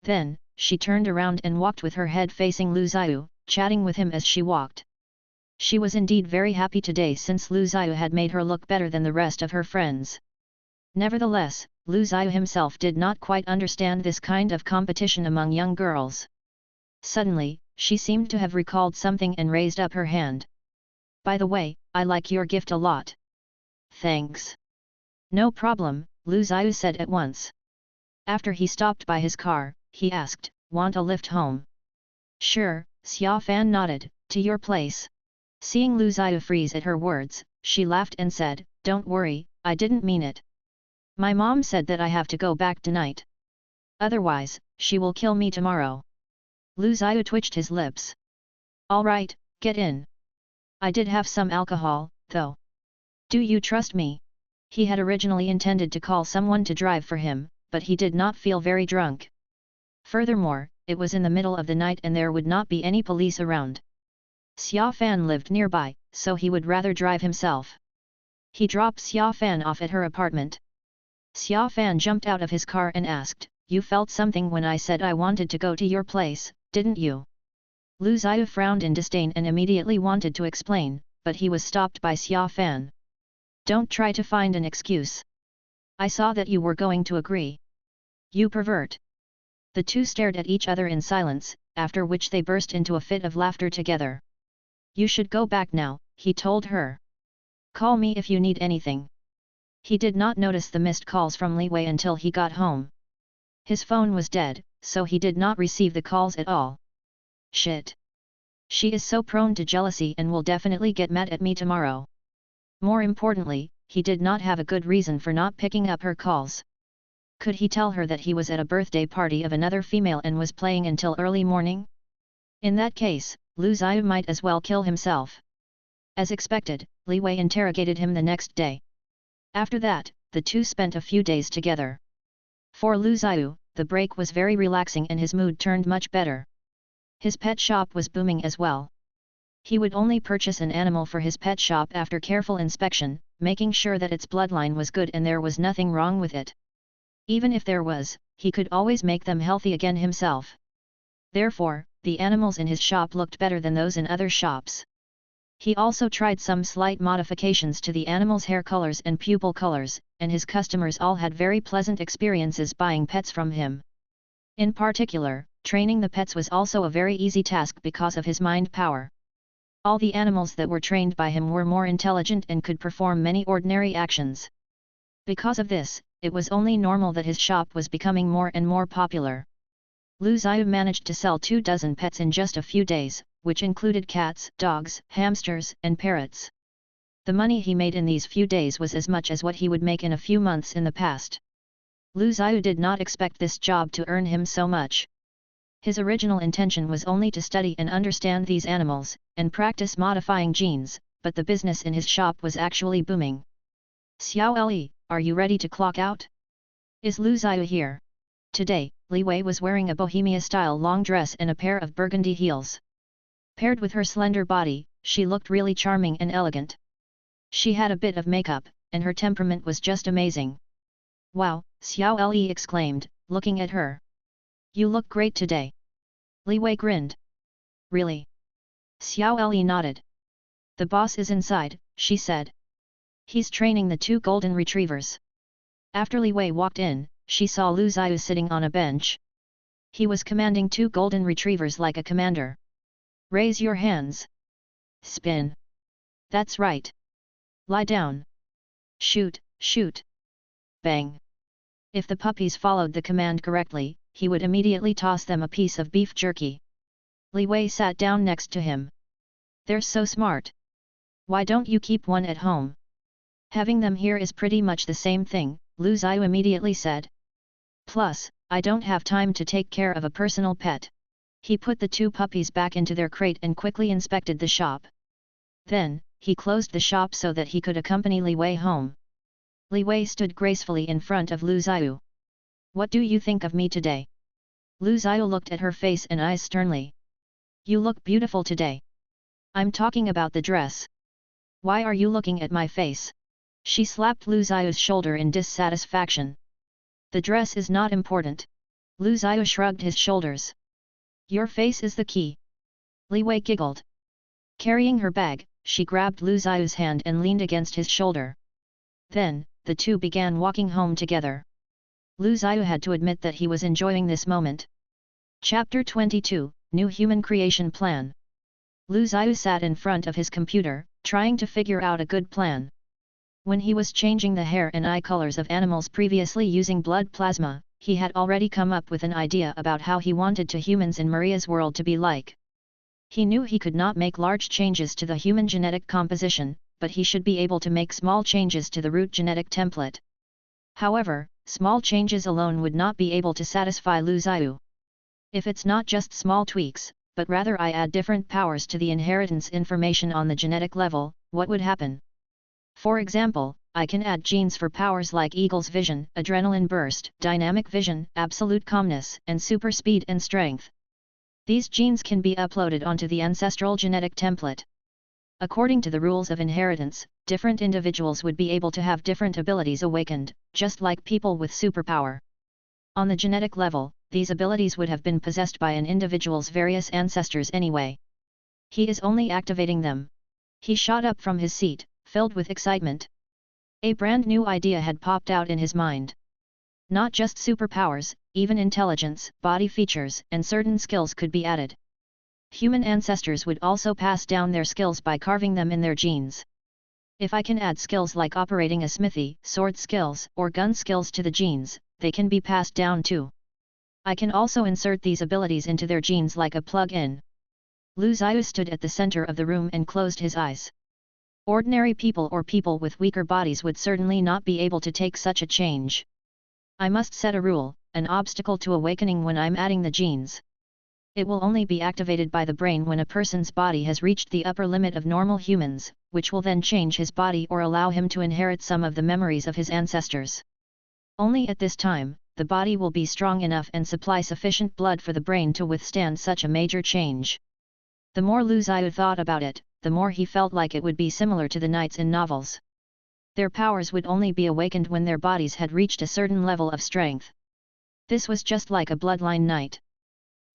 Then, she turned around and walked with her head facing Lu Zhiyu, chatting with him as she walked. She was indeed very happy today since Lu Zhiyu had made her look better than the rest of her friends. Nevertheless, Lu Zhiyu himself did not quite understand this kind of competition among young girls. Suddenly, she seemed to have recalled something and raised up her hand. By the way, I like your gift a lot. Thanks. No problem, Lu Zhiyu said at once. After he stopped by his car, he asked, want a lift home? Sure, Xia Fan nodded, to your place. Seeing Lu Zhiyu freeze at her words, she laughed and said, don't worry, I didn't mean it. My mom said that I have to go back tonight. Otherwise, she will kill me tomorrow. Lu Zhiyu twitched his lips. Alright, get in. I did have some alcohol, though. Do you trust me? He had originally intended to call someone to drive for him, but he did not feel very drunk. Furthermore, it was in the middle of the night and there would not be any police around. Xia Fan lived nearby, so he would rather drive himself. He dropped Xia Fan off at her apartment. Xia Fan jumped out of his car and asked, you felt something when I said I wanted to go to your place, didn't you? Lu Zhiyu frowned in disdain and immediately wanted to explain, but he was stopped by Xia Fan. Don't try to find an excuse. I saw that you were going to agree. You pervert. The two stared at each other in silence, after which they burst into a fit of laughter together. You should go back now, he told her. Call me if you need anything. He did not notice the missed calls from Li Wei until he got home. His phone was dead, so he did not receive the calls at all. Shit. She is so prone to jealousy and will definitely get mad at me tomorrow. More importantly, he did not have a good reason for not picking up her calls. Could he tell her that he was at a birthday party of another female and was playing until early morning? In that case, Lu Zhiyu might as well kill himself. As expected, Li Wei interrogated him the next day. After that, the two spent a few days together. For Lu Zhiyu, the break was very relaxing and his mood turned much better. His pet shop was booming as well. He would only purchase an animal for his pet shop after careful inspection, making sure that its bloodline was good and there was nothing wrong with it. Even if there was, he could always make them healthy again himself. Therefore, the animals in his shop looked better than those in other shops. He also tried some slight modifications to the animals' hair colors and pupil colors, and his customers all had very pleasant experiences buying pets from him. In particular, training the pets was also a very easy task because of his mind power. All the animals that were trained by him were more intelligent and could perform many ordinary actions. Because of this, it was only normal that his shop was becoming more and more popular. Lu Zhiyu managed to sell 24 pets in just a few days, which included cats, dogs, hamsters, and parrots. The money he made in these few days was as much as what he would make in a few months in the past. Lu Zhiyu did not expect this job to earn him so much. His original intention was only to study and understand these animals, and practice modifying genes, but the business in his shop was actually booming. Xiao Li, are you ready to clock out? Is Lu Zhiyu here? Today, Li Wei was wearing a bohemia-style long dress and a pair of burgundy heels. Paired with her slender body, she looked really charming and elegant. She had a bit of makeup, and her temperament was just amazing. Wow, Xiao Li exclaimed, looking at her. You look great today. Li Wei grinned. Really? Xiao Li nodded. The boss is inside, she said. He's training the 2 golden retrievers. After Li Wei walked in, she saw Lu Zhiyu sitting on a bench. He was commanding 2 golden retrievers like a commander. Raise your hands. Spin. That's right. Lie down. Shoot, shoot. Bang. If the puppies followed the command correctly, he would immediately toss them a piece of beef jerky. Li Wei sat down next to him. They're so smart. Why don't you keep one at home? Having them here is pretty much the same thing, Lu Zhiyu immediately said. Plus, I don't have time to take care of a personal pet. He put the 2 puppies back into their crate and quickly inspected the shop. Then, he closed the shop so that he could accompany Li Wei home. Li Wei stood gracefully in front of Lu Zhiyu. What do you think of me today? Lu Zhiyu looked at her face and eyes sternly. You look beautiful today. I'm talking about the dress. Why are you looking at my face? She slapped Lu Zhiyu's shoulder in dissatisfaction. The dress is not important. Lu Zhiyu shrugged his shoulders. Your face is the key. Li Wei giggled. Carrying her bag, she grabbed Lu Zhiyu's hand and leaned against his shoulder. Then, the 2 began walking home together. Lu Zhiyu had to admit that he was enjoying this moment. Chapter 22, New Human Creation Plan. Lu Zhiyu sat in front of his computer, trying to figure out a good plan. When he was changing the hair and eye colors of animals previously using blood plasma, he had already come up with an idea about how he wanted to humans in Maria's world to be like. He knew he could not make large changes to the human genetic composition, but he should be able to make small changes to the root genetic template. However, small changes alone would not be able to satisfy Lu Zhiyu. If it's not just small tweaks, but rather I add different powers to the inheritance information on the genetic level, what would happen? For example, I can add genes for powers like Eagle's vision, adrenaline burst, dynamic vision, absolute calmness, and super speed and strength. These genes can be uploaded onto the ancestral genetic template. According to the rules of inheritance, different individuals would be able to have different abilities awakened, just like people with superpower. On the genetic level, these abilities would have been possessed by an individual's various ancestors anyway. He is only activating them. He shot up from his seat, filled with excitement. A brand new idea had popped out in his mind. Not just superpowers, even intelligence, body features, and certain skills could be added. Human ancestors would also pass down their skills by carving them in their genes. If I can add skills like operating a smithy, sword skills, or gun skills to the genes, they can be passed down too. I can also insert these abilities into their genes like a plug-in. Lu Zhiyu stood at the center of the room and closed his eyes. Ordinary people or people with weaker bodies would certainly not be able to take such a change. I must set a rule, an obstacle to awakening when I'm adding the genes. It will only be activated by the brain when a person's body has reached the upper limit of normal humans, which will then change his body or allow him to inherit some of the memories of his ancestors. Only at this time, the body will be strong enough and supply sufficient blood for the brain to withstand such a major change. The more Lu Zhiyu thought about it, the more he felt like it would be similar to the knights in novels. Their powers would only be awakened when their bodies had reached a certain level of strength. This was just like a bloodline knight.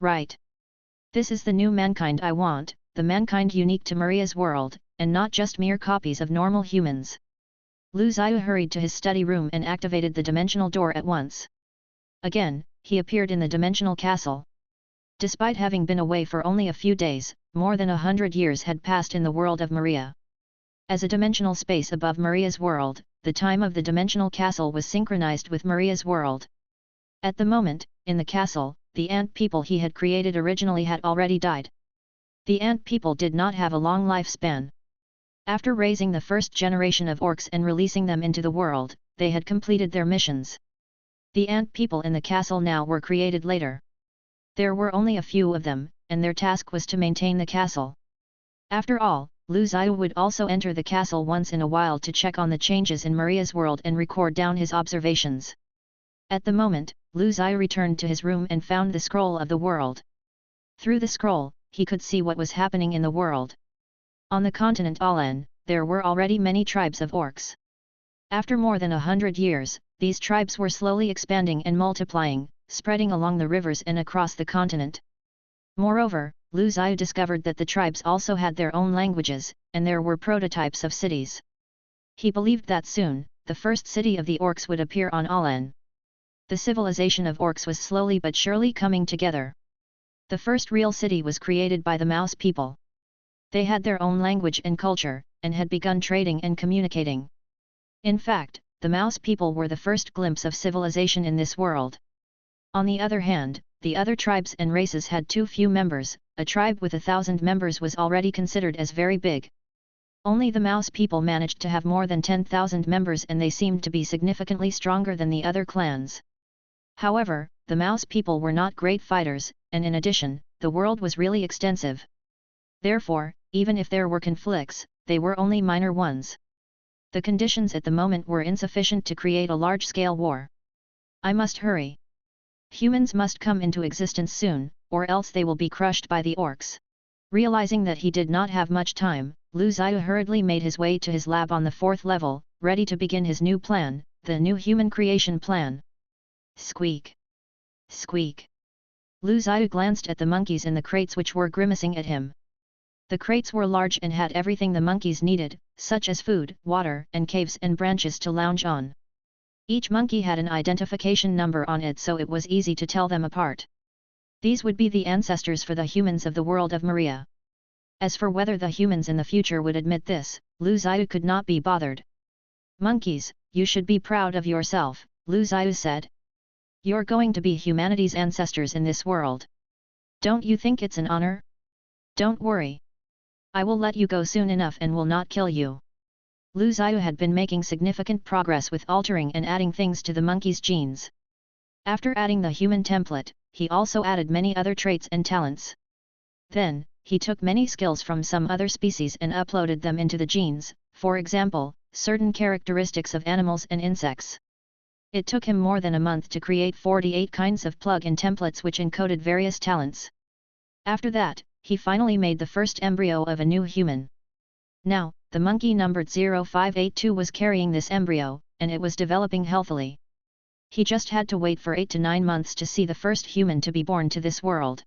Right. This is the new mankind I want, the mankind unique to Maria's world, and not just mere copies of normal humans. Lu Zhiyu hurried to his study room and activated the dimensional door at once. Again, he appeared in the dimensional castle. Despite having been away for only a few days, more than 100 years had passed in the world of Maria. As a dimensional space above Maria's world, the time of the dimensional castle was synchronized with Maria's world. At the moment, in the castle, the ant people he had created originally had already died. The ant people did not have a long lifespan. After raising the first generation of orcs and releasing them into the world, they had completed their missions. The ant people in the castle now were created later. There were only a few of them, and their task was to maintain the castle. After all, Lu Zhiyu would also enter the castle once in a while to check on the changes in Maria's world and record down his observations. At the moment, Lu Zhiyu returned to his room and found the scroll of the world. Through the scroll, he could see what was happening in the world. On the continent Alan, there were already many tribes of orcs. After more than 100 years, these tribes were slowly expanding and multiplying, spreading along the rivers and across the continent. Moreover, Lu Zhiyu discovered that the tribes also had their own languages, and there were prototypes of cities. He believed that soon, the first city of the orcs would appear on Alan. The civilization of orcs was slowly but surely coming together. The first real city was created by the mouse people. They had their own language and culture, and had begun trading and communicating. In fact, the mouse people were the first glimpse of civilization in this world. On the other hand, the other tribes and races had too few members. A tribe with 1,000 members was already considered as very big. Only the mouse people managed to have more than 10,000 members, and they seemed to be significantly stronger than the other clans. However, the mouse people were not great fighters, and in addition, the world was really extensive. Therefore, even if there were conflicts, they were only minor ones. The conditions at the moment were insufficient to create a large-scale war. I must hurry. Humans must come into existence soon, or else they will be crushed by the orcs. Realizing that he did not have much time, Lu Zhiyu hurriedly made his way to his lab on the 4th level, ready to begin his new plan, the new human creation plan. Squeak! Squeak! Lu Zhiyu glanced at the monkeys in the crates which were grimacing at him. The crates were large and had everything the monkeys needed, such as food, water, and caves and branches to lounge on. Each monkey had an identification number on it, so it was easy to tell them apart. These would be the ancestors for the humans of the world of Maria. As for whether the humans in the future would admit this, Lu Zhiyu could not be bothered. Monkeys, you should be proud of yourself, Lu Zhiyu said. You're going to be humanity's ancestors in this world. Don't you think it's an honor? Don't worry. I will let you go soon enough and will not kill you. Lu Zhiyu had been making significant progress with altering and adding things to the monkey's genes. After adding the human template, he also added many other traits and talents. Then, he took many skills from some other species and uploaded them into the genes, for example, certain characteristics of animals and insects. It took him more than a month to create 48 kinds of plug-in templates which encoded various talents. After that, he finally made the first embryo of a new human. Now, the monkey numbered 0582 was carrying this embryo, and it was developing healthily. He just had to wait for 8 to 9 months to see the first human to be born to this world.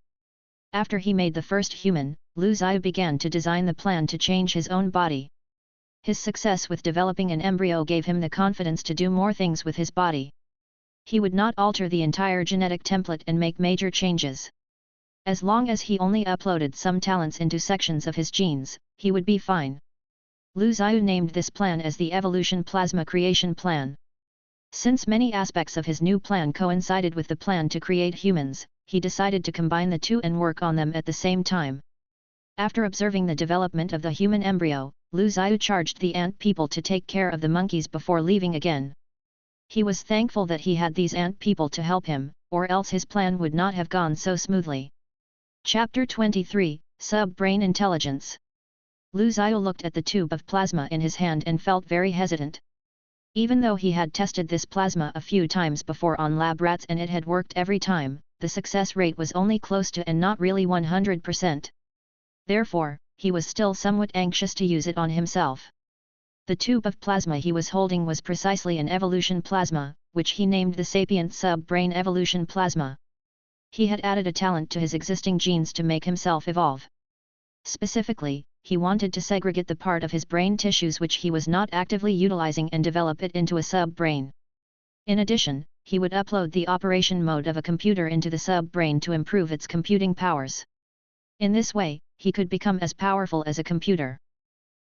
After he made the first human, Lu Zhiyu began to design the plan to change his own body. His success with developing an embryo gave him the confidence to do more things with his body. He would not alter the entire genetic template and make major changes. As long as he only uploaded some talents into sections of his genes, he would be fine. Lu Zhiyu named this plan as the Evolution Plasma Creation Plan. Since many aspects of his new plan coincided with the plan to create humans, he decided to combine the two and work on them at the same time. After observing the development of the human embryo, Lu Zhiyu charged the ant people to take care of the monkeys before leaving again. He was thankful that he had these ant people to help him, or else his plan would not have gone so smoothly. Chapter 23, Sub-Brain Intelligence. Lu Zhiyu looked at the tube of plasma in his hand and felt very hesitant. Even though he had tested this plasma a few times before on lab rats and it had worked every time, the success rate was only close to and not really 100%. Therefore, he was still somewhat anxious to use it on himself. The tube of plasma he was holding was precisely an evolution plasma, which he named the Sapient Sub-Brain Evolution Plasma. He had added a talent to his existing genes to make himself evolve. Specifically, he wanted to segregate the part of his brain tissues which he was not actively utilizing and develop it into a sub-brain. In addition, he would upload the operation mode of a computer into the sub-brain to improve its computing powers. In this way, he could become as powerful as a computer.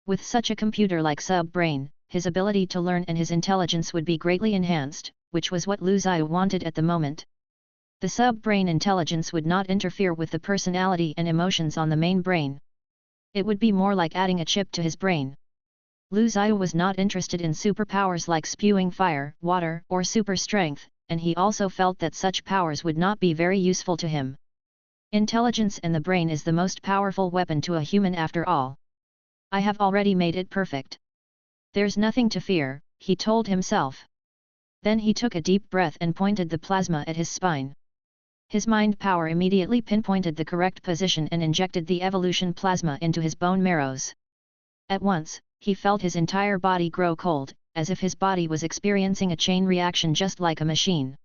With such a computer-like sub-brain, his ability to learn and his intelligence would be greatly enhanced, which was what Lu Zhiyu wanted at the moment. The sub-brain intelligence would not interfere with the personality and emotions on the main brain. It would be more like adding a chip to his brain. Lu Zhiyu was not interested in superpowers like spewing fire, water, or super strength, and he also felt that such powers would not be very useful to him. Intelligence and the brain is the most powerful weapon to a human after all. I have already made it perfect. There's nothing to fear, he told himself. Then he took a deep breath and pointed the plasma at his spine. His mind power immediately pinpointed the correct position and injected the evolution plasma into his bone marrows. At once, he felt his entire body grow cold, as if his body was experiencing a chain reaction just like a machine.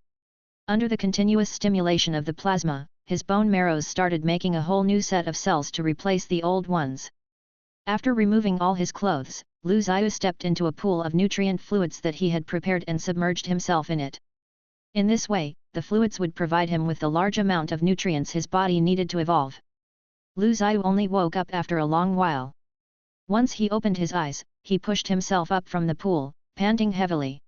Under the continuous stimulation of the plasma, his bone marrows started making a whole new set of cells to replace the old ones. After removing all his clothes, Lu Zhiyu stepped into a pool of nutrient fluids that he had prepared and submerged himself in it. In this way, the fluids would provide him with the large amount of nutrients his body needed to evolve. Lu Zhiyu only woke up after a long while. Once he opened his eyes, he pushed himself up from the pool, panting heavily.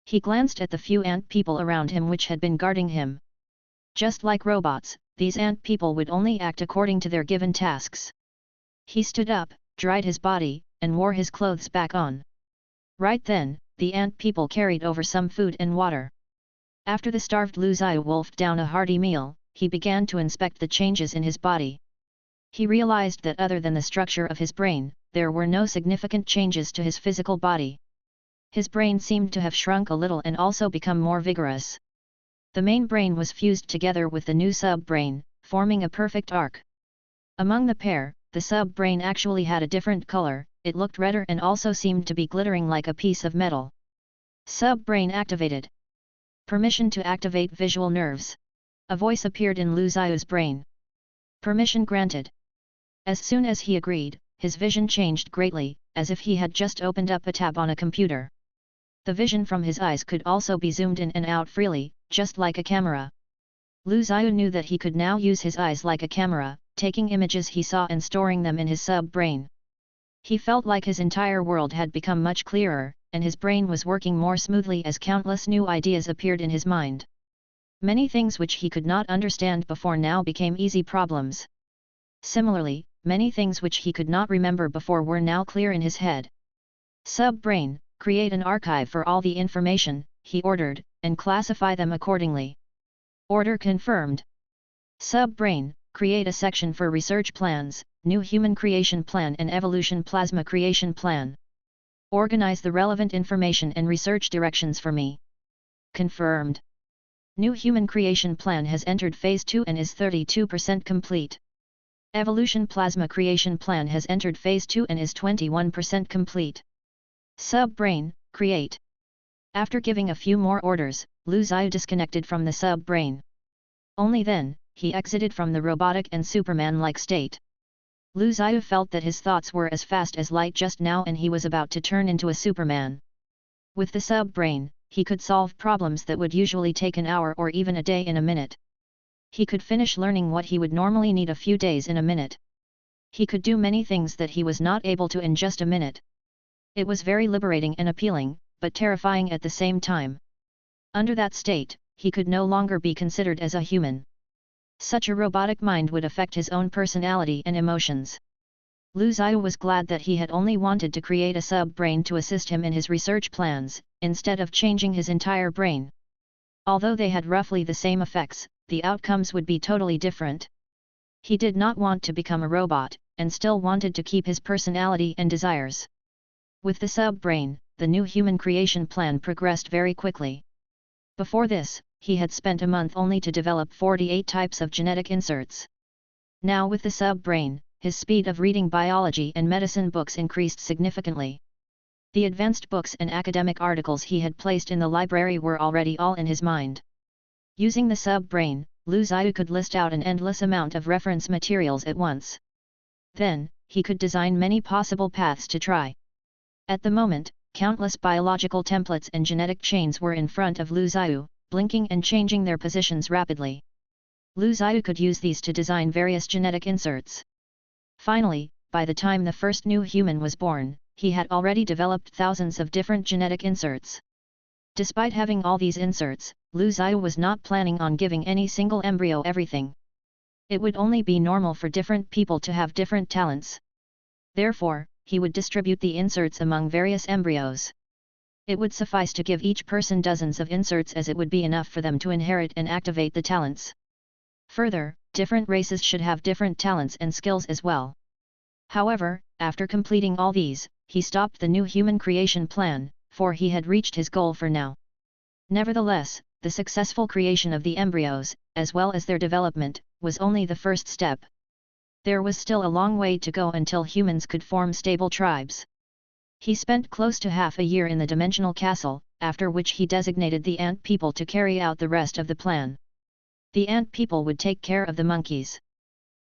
He glanced at the few ant people around him which had been guarding him. Just like robots, these ant people would only act according to their given tasks. He stood up, dried his body, and wore his clothes back on. Right then, the ant people carried over some food and water. After the starved Lu Zhiyu wolfed down a hearty meal, he began to inspect the changes in his body. He realized that other than the structure of his brain, there were no significant changes to his physical body. His brain seemed to have shrunk a little and also become more vigorous. The main brain was fused together with the new sub-brain, forming a perfect arc. Among the pair, the sub-brain actually had a different color, it looked redder and also seemed to be glittering like a piece of metal. Sub-brain activated. Permission to activate visual nerves. A voice appeared in Lu Zhiyu's brain. Permission granted. As soon as he agreed, his vision changed greatly, as if he had just opened up a tab on a computer. The vision from his eyes could also be zoomed in and out freely, just like a camera. Lu Zhiyu knew that he could now use his eyes like a camera, taking images he saw and storing them in his sub-brain. He felt like his entire world had become much clearer, and his brain was working more smoothly as countless new ideas appeared in his mind. Many things which he could not understand before now became easy problems. Similarly, many things which he could not remember before were now clear in his head. Sub-brain, create an archive for all the information, he ordered, and classify them accordingly. Order confirmed. Sub-brain, create a section for research plans, new human creation plan and evolution plasma creation plan. Organize the relevant information and research directions for me. Confirmed. New human creation plan has entered phase 2 and is 32% complete. Evolution plasma creation plan has entered phase 2 and is 21% complete. Sub-brain, create. After giving a few more orders, Lu Zhiyu disconnected from the sub-brain. Only then, he exited from the robotic and Superman-like state. Lu Zhiyu felt that his thoughts were as fast as light just now and he was about to turn into a Superman. With the sub-brain, he could solve problems that would usually take an hour or even a day in a minute. He could finish learning what he would normally need a few days in a minute. He could do many things that he was not able to in just a minute. It was very liberating and appealing, but terrifying at the same time. Under that state, he could no longer be considered as a human. Such a robotic mind would affect his own personality and emotions. Lu Zhiyu was glad that he had only wanted to create a sub-brain to assist him in his research plans, instead of changing his entire brain. Although they had roughly the same effects, the outcomes would be totally different. He did not want to become a robot, and still wanted to keep his personality and desires. With the sub-brain, the new human creation plan progressed very quickly. Before this, he had spent a month only to develop 48 types of genetic inserts. Now with the sub-brain, his speed of reading biology and medicine books increased significantly. The advanced books and academic articles he had placed in the library were already all in his mind. Using the sub-brain, Lu Zhiyu could list out an endless amount of reference materials at once. Then, he could design many possible paths to try. At the moment, countless biological templates and genetic chains were in front of Lu Zhiyu, blinking and changing their positions rapidly. Lu Zhiyu could use these to design various genetic inserts. Finally, by the time the first new human was born, he had already developed thousands of different genetic inserts. Despite having all these inserts, Lu Zhiyu was not planning on giving any single embryo everything. It would only be normal for different people to have different talents. Therefore, he would distribute the inserts among various embryos. It would suffice to give each person dozens of inserts as it would be enough for them to inherit and activate the talents. Further, different races should have different talents and skills as well. However, after completing all these, he stopped the new human creation plan, for he had reached his goal for now. Nevertheless, the successful creation of the embryos, as well as their development, was only the first step. There was still a long way to go until humans could form stable tribes. He spent close to half a year in the dimensional castle, after which he designated the ant people to carry out the rest of the plan. The ant people would take care of the monkeys.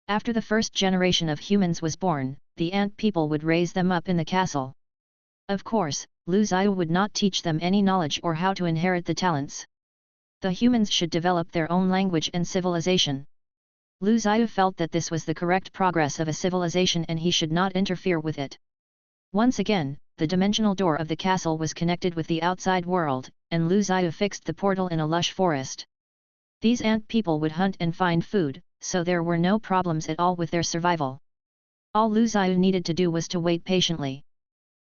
After the first generation of humans was born, the ant people would raise them up in the castle. Of course, Lu Zhiyu would not teach them any knowledge or how to inherit the talents. The humans should develop their own language and civilization. Lu Zhiyu felt that this was the correct progress of a civilization and he should not interfere with it. Once again, the dimensional door of the castle was connected with the outside world, and Lu Zhiyu fixed the portal in a lush forest. These ant people would hunt and find food, so there were no problems at all with their survival. All Lu Zhiyu needed to do was to wait patiently.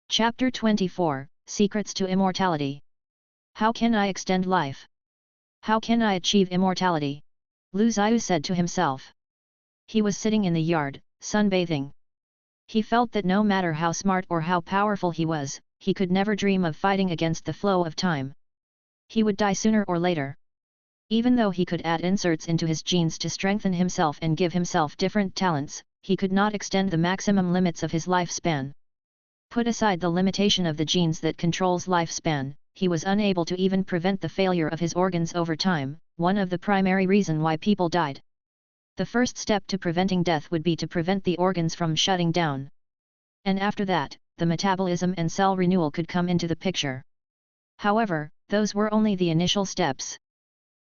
Chapter 24, Secrets to Immortality. How can I extend life? How can I achieve immortality? Lu Zhiyu said to himself. He was sitting in the yard, sunbathing. He felt that no matter how smart or how powerful he was, he could never dream of fighting against the flow of time. He would die sooner or later. Even though he could add inserts into his genes to strengthen himself and give himself different talents, he could not extend the maximum limits of his lifespan. Put aside the limitation of the genes that controls lifespan, he was unable to even prevent the failure of his organs over time, one of the primary reasons why people died. The first step to preventing death would be to prevent the organs from shutting down. And after that, the metabolism and cell renewal could come into the picture. However, those were only the initial steps.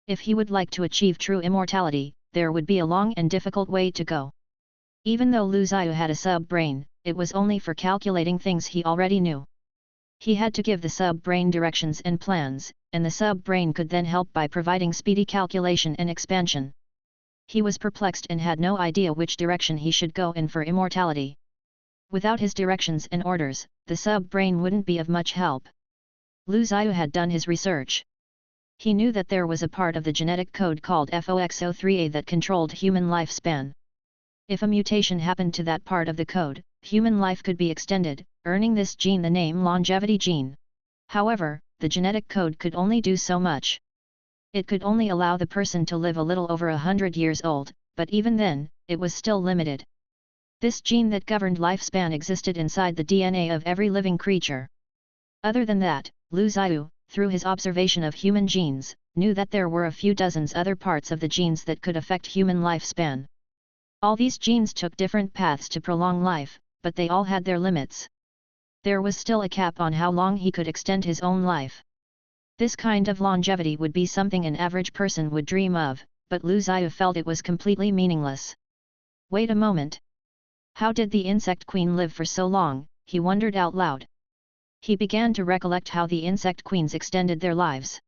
If he would like to achieve true immortality, there would be a long and difficult way to go. Even though Lu Zhiyu had a sub-brain, it was only for calculating things he already knew. He had to give the sub-brain directions and plans, and the sub-brain could then help by providing speedy calculation and expansion. He was perplexed and had no idea which direction he should go in for immortality. Without his directions and orders, the sub-brain wouldn't be of much help. Lu Zhiyu had done his research. He knew that there was a part of the genetic code called FOXO3A that controlled human lifespan. If a mutation happened to that part of the code, human life could be extended, earning this gene the name longevity gene. However, the genetic code could only do so much. It could only allow the person to live a little over 100 years old, but even then, it was still limited. This gene that governed lifespan existed inside the DNA of every living creature. Other than that, Lu Zhiyu, through his observation of human genes, knew that there were a few dozens other parts of the genes that could affect human lifespan. All these genes took different paths to prolong life, but they all had their limits. There was still a cap on how long he could extend his own life. This kind of longevity would be something an average person would dream of, but Lu Zhiyu felt it was completely meaningless. Wait a moment. How did the insect queen live for so long, he wondered out loud. He began to recollect how the insect queens extended their lives.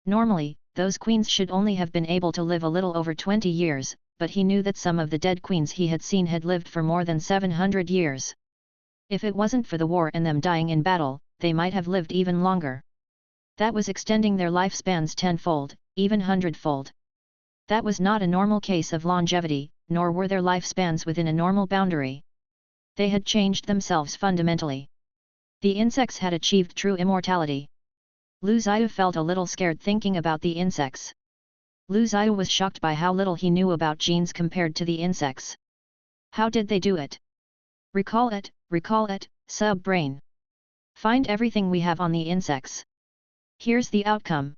Normally, those queens should only have been able to live a little over 20 years, but he knew that some of the dead queens he had seen had lived for more than 700 years. If it wasn't for the war and them dying in battle, they might have lived even longer. That was extending their lifespans tenfold, even hundredfold. That was not a normal case of longevity, nor were their lifespans within a normal boundary. They had changed themselves fundamentally. The insects had achieved true immortality. Lu Zhiyu felt a little scared thinking about the insects. Lu Zhiyu was shocked by how little he knew about genes compared to the insects. How did they do it? Recall it, sub-brain. Find everything we have on the insects. Here's the outcome.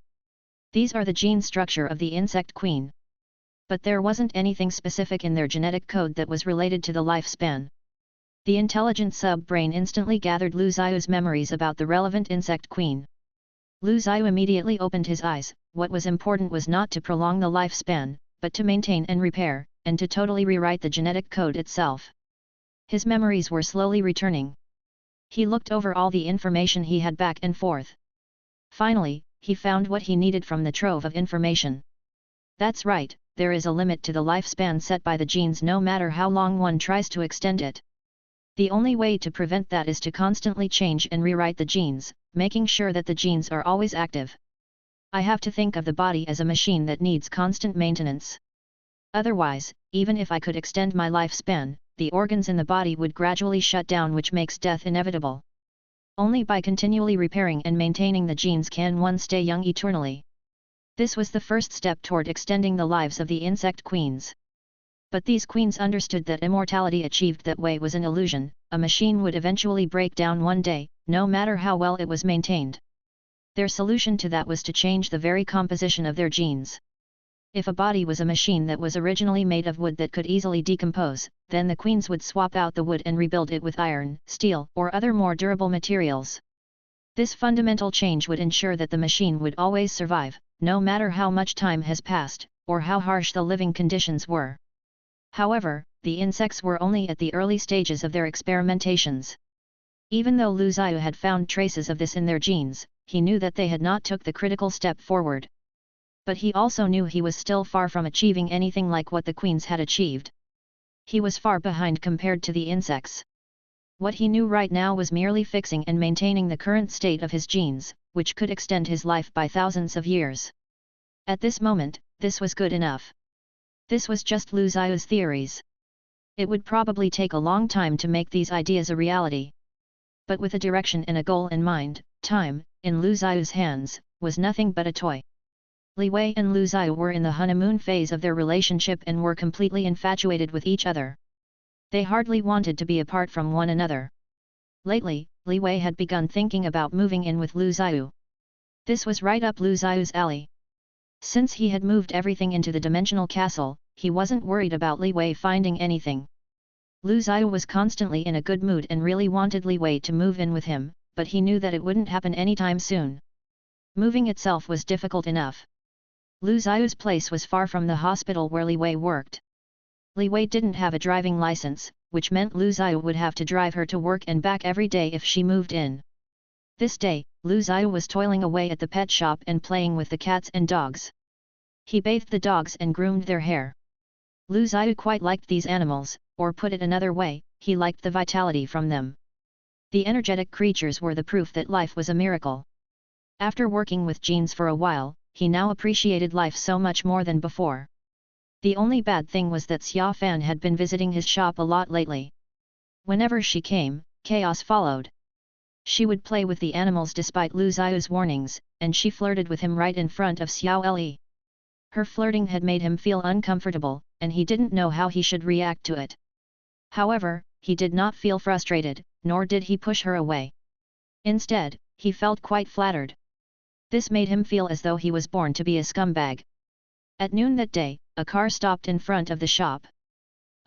These are the gene structure of the insect queen. But there wasn't anything specific in their genetic code that was related to the lifespan. The intelligent sub-brain instantly gathered Lu Zhiyu's memories about the relevant insect queen. Lu Zhiyu immediately opened his eyes. What was important was not to prolong the lifespan, but to maintain and repair, and to totally rewrite the genetic code itself. His memories were slowly returning. He looked over all the information he had back and forth. Finally, he found what he needed from the trove of information. That's right, there is a limit to the lifespan set by the genes no matter how long one tries to extend it. The only way to prevent that is to constantly change and rewrite the genes, making sure that the genes are always active. I have to think of the body as a machine that needs constant maintenance. Otherwise, even if I could extend my lifespan, the organs in the body would gradually shut down, which makes death inevitable. Only by continually repairing and maintaining the genes can one stay young eternally. This was the first step toward extending the lives of the insect queens. But these queens understood that immortality achieved that way was an illusion. A machine would eventually break down one day, no matter how well it was maintained. Their solution to that was to change the very composition of their genes. If a body was a machine that was originally made of wood that could easily decompose, then the queens would swap out the wood and rebuild it with iron, steel, or other more durable materials. This fundamental change would ensure that the machine would always survive, no matter how much time has passed, or how harsh the living conditions were. However, the insects were only at the early stages of their experimentations. Even though Lu Zhiyu had found traces of this in their genes, he knew that they had not took the critical step forward. But he also knew he was still far from achieving anything like what the queens had achieved. He was far behind compared to the insects. What he knew right now was merely fixing and maintaining the current state of his genes, which could extend his life by thousands of years. At this moment, this was good enough. This was just Lu Zhiyu's theories. It would probably take a long time to make these ideas a reality. But with a direction and a goal in mind, time, in Lu Zhiyu's hands, was nothing but a toy. Li Wei and Lu Zhiyu were in the honeymoon phase of their relationship and were completely infatuated with each other. They hardly wanted to be apart from one another. Lately, Li Wei had begun thinking about moving in with Lu Zhiyu. This was right up Lu Zhiyu's alley. Since he had moved everything into the dimensional castle, he wasn't worried about Li Wei finding anything. Lu Zhiyu was constantly in a good mood and really wanted Li Wei to move in with him, but he knew that it wouldn't happen anytime soon. Moving itself was difficult enough. Lu Zhiyu's place was far from the hospital where Li Wei worked. Li Wei didn't have a driving license, which meant Lu Zhiyu would have to drive her to work and back every day if she moved in. This day, Lu Zhiyu was toiling away at the pet shop and playing with the cats and dogs. He bathed the dogs and groomed their hair. Lu Zhiyu quite liked these animals, or put it another way, he liked the vitality from them. The energetic creatures were the proof that life was a miracle. After working with genes for a while, he now appreciated life so much more than before. The only bad thing was that Xia Fan had been visiting his shop a lot lately. Whenever she came, chaos followed. She would play with the animals despite Lu Zhiyu's warnings, and she flirted with him right in front of Xiao Li. Her flirting had made him feel uncomfortable, and he didn't know how he should react to it. However, he did not feel frustrated, nor did he push her away. Instead, he felt quite flattered. This made him feel as though he was born to be a scumbag. At noon that day, a car stopped in front of the shop.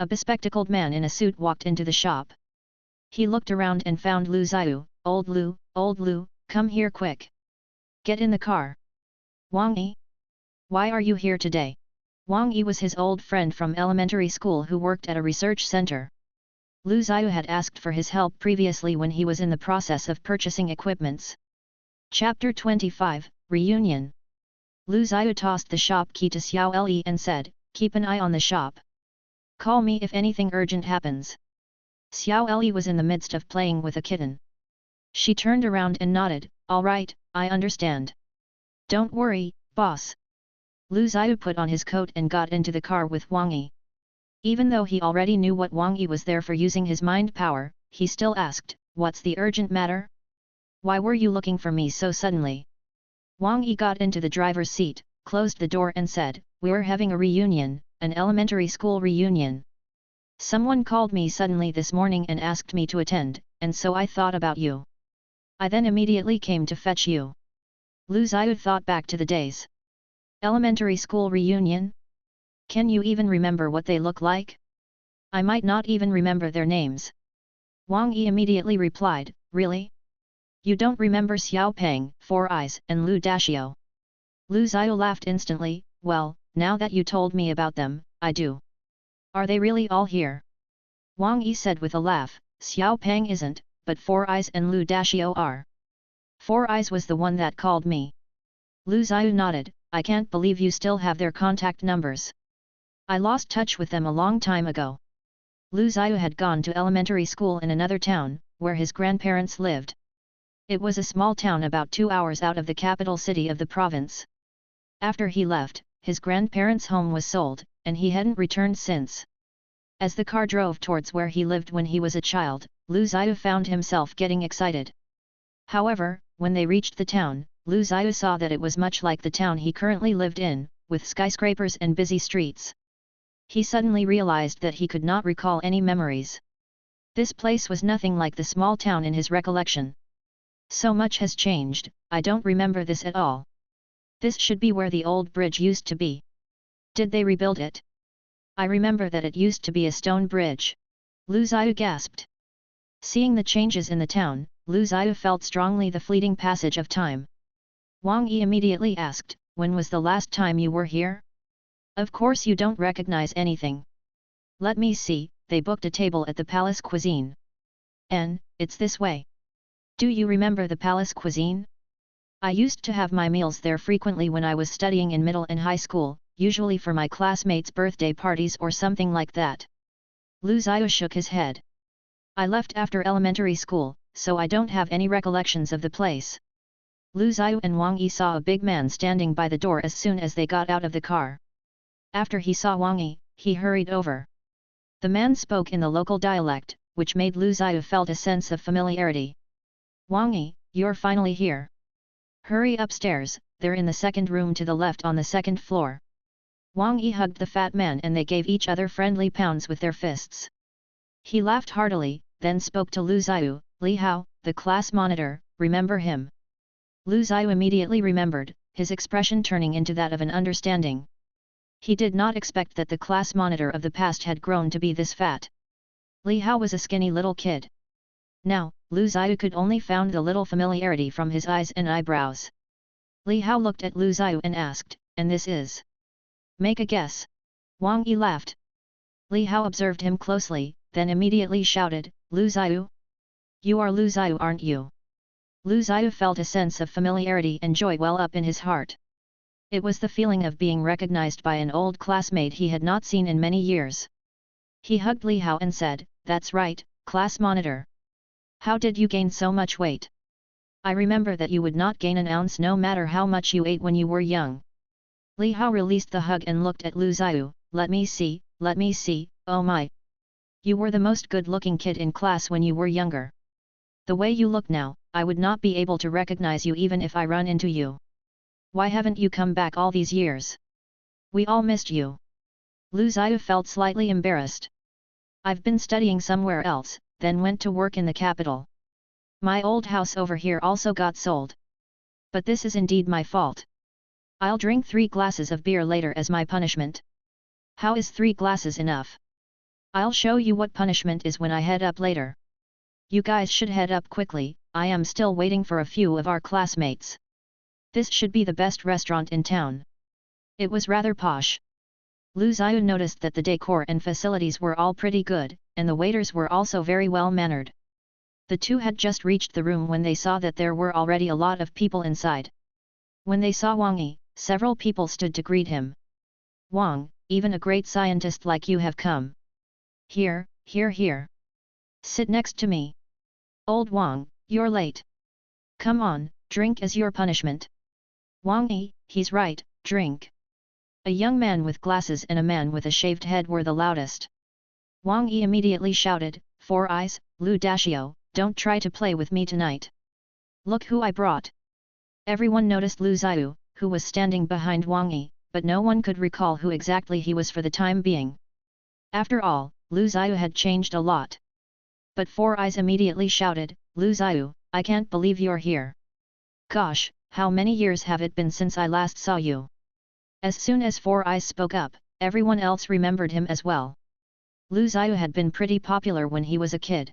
A bespectacled man in a suit walked into the shop. He looked around and found Lu Zhiyu. Old Lu, come here quick. Get in the car. Wang Yi? Why are you here today? Wang Yi was his old friend from elementary school who worked at a research center. Lu Zhiyu had asked for his help previously when he was in the process of purchasing equipments. Chapter 25, Reunion. Lu Zhiyu tossed the shop key to Xiao Li and said, keep an eye on the shop. Call me if anything urgent happens. Xiao Li was in the midst of playing with a kitten. She turned around and nodded, all right, I understand. Don't worry, boss. Lu Zhiyu put on his coat and got into the car with Wang Yi. Even though he already knew what Wang Yi was there for using his mind power, he still asked, what's the urgent matter? Why were you looking for me so suddenly? Wang Yi got into the driver's seat, closed the door and said, we're having a reunion, an elementary school reunion. Someone called me suddenly this morning and asked me to attend, and so I thought about you. I then immediately came to fetch you. Lu Zhiyu thought back to the days. Elementary school reunion? Can you even remember what they look like? I might not even remember their names. Wang Yi immediately replied, really? You don't remember Xiao Peng, Four Eyes, and Lu Dashio? Lu Zhiyu laughed instantly, well, now that you told me about them, I do. Are they really all here? Wang Yi said with a laugh, Xiao Peng isn't, but Four Eyes and Lu Dashio are. Four Eyes was the one that called me. Lu Zhiyu nodded, I can't believe you still have their contact numbers. I lost touch with them a long time ago. Lu Zhiyu had gone to elementary school in another town, where his grandparents lived. It was a small town about 2 hours out of the capital city of the province. After he left, his grandparents' home was sold, and he hadn't returned since. As the car drove towards where he lived when he was a child, Lu Zhiyu found himself getting excited. However, when they reached the town, Lu Zhiyu saw that it was much like the town he currently lived in, with skyscrapers and busy streets. He suddenly realized that he could not recall any memories. This place was nothing like the small town in his recollection. So much has changed, I don't remember this at all. This should be where the old bridge used to be. Did they rebuild it? I remember that it used to be a stone bridge. Lu Zhiyu gasped. Seeing the changes in the town, Lu Zhiyu felt strongly the fleeting passage of time. Wang Yi immediately asked, when was the last time you were here? Of course you don't recognize anything. Let me see, they booked a table at the palace cuisine. And, it's this way. Do you remember the palace cuisine? I used to have my meals there frequently when I was studying in middle and high school, usually for my classmates' birthday parties or something like that. Lu Zhiyu shook his head. I left after elementary school, so I don't have any recollections of the place. Lu Zhiyu and Wang Yi saw a big man standing by the door as soon as they got out of the car. After he saw Wang Yi, he hurried over. The man spoke in the local dialect, which made Lu Zhiyu felt a sense of familiarity. Wang Yi, you're finally here. Hurry upstairs, they're in the second room to the left on the second floor. Wang Yi hugged the fat man and they gave each other friendly pounds with their fists. He laughed heartily, then spoke to Lu Zhiyu, Li Hao, the class monitor, remember him? Lu Zhiyu immediately remembered, his expression turning into that of an understanding. He did not expect that the class monitor of the past had grown to be this fat. Li Hao was a skinny little kid. Now, Lu Zhiyu could only found the little familiarity from his eyes and eyebrows. Li Hao looked at Lu Zhiyu and asked, and this is? Make a guess. Wang Yi laughed. Li Hao observed him closely, then immediately shouted, Lu Zhiyu? You are Lu Zhiyu, aren't you? Lu Zhiyu felt a sense of familiarity and joy well up in his heart. It was the feeling of being recognized by an old classmate he had not seen in many years. He hugged Li Hao and said, that's right, class monitor. How did you gain so much weight? I remember that you would not gain an ounce no matter how much you ate when you were young. Li Hao released the hug and looked at Lu Zhiyu, let me see, oh my. You were the most good-looking kid in class when you were younger. The way you look now, I would not be able to recognize you even if I run into you. Why haven't you come back all these years? We all missed you. Lu Zhiyu felt slightly embarrassed. I've been studying somewhere else, then went to work in the capital. My old house over here also got sold. But this is indeed my fault. I'll drink 3 glasses of beer later as my punishment. How is 3 glasses enough? I'll show you what punishment is when I head up later. You guys should head up quickly, I am still waiting for a few of our classmates. This should be the best restaurant in town. It was rather posh. Lu Zhiyu noticed that the decor and facilities were all pretty good, and the waiters were also very well mannered. The two had just reached the room when they saw that there were already a lot of people inside. When they saw Wang Yi, several people stood to greet him. Wang, even a great scientist like you have come. Here. Sit next to me. Old Wang, you're late. Come on, drink as your punishment. Wang Yi, he's right, drink. A young man with glasses and a man with a shaved head were the loudest. Wang Yi immediately shouted, 4 Eyes, Lu Dashio, don't try to play with me tonight. Look who I brought. Everyone noticed Lu Zhiyu, who was standing behind Wang Yi, but no one could recall who exactly he was for the time being. After all, Lu Zhiyu had changed a lot. But 4 Eyes immediately shouted, Lu Zhiyu, I can't believe you're here. Gosh, how many years have it been since I last saw you? As soon as 4 Eyes spoke up, everyone else remembered him as well. Lu Zhiyu had been pretty popular when he was a kid.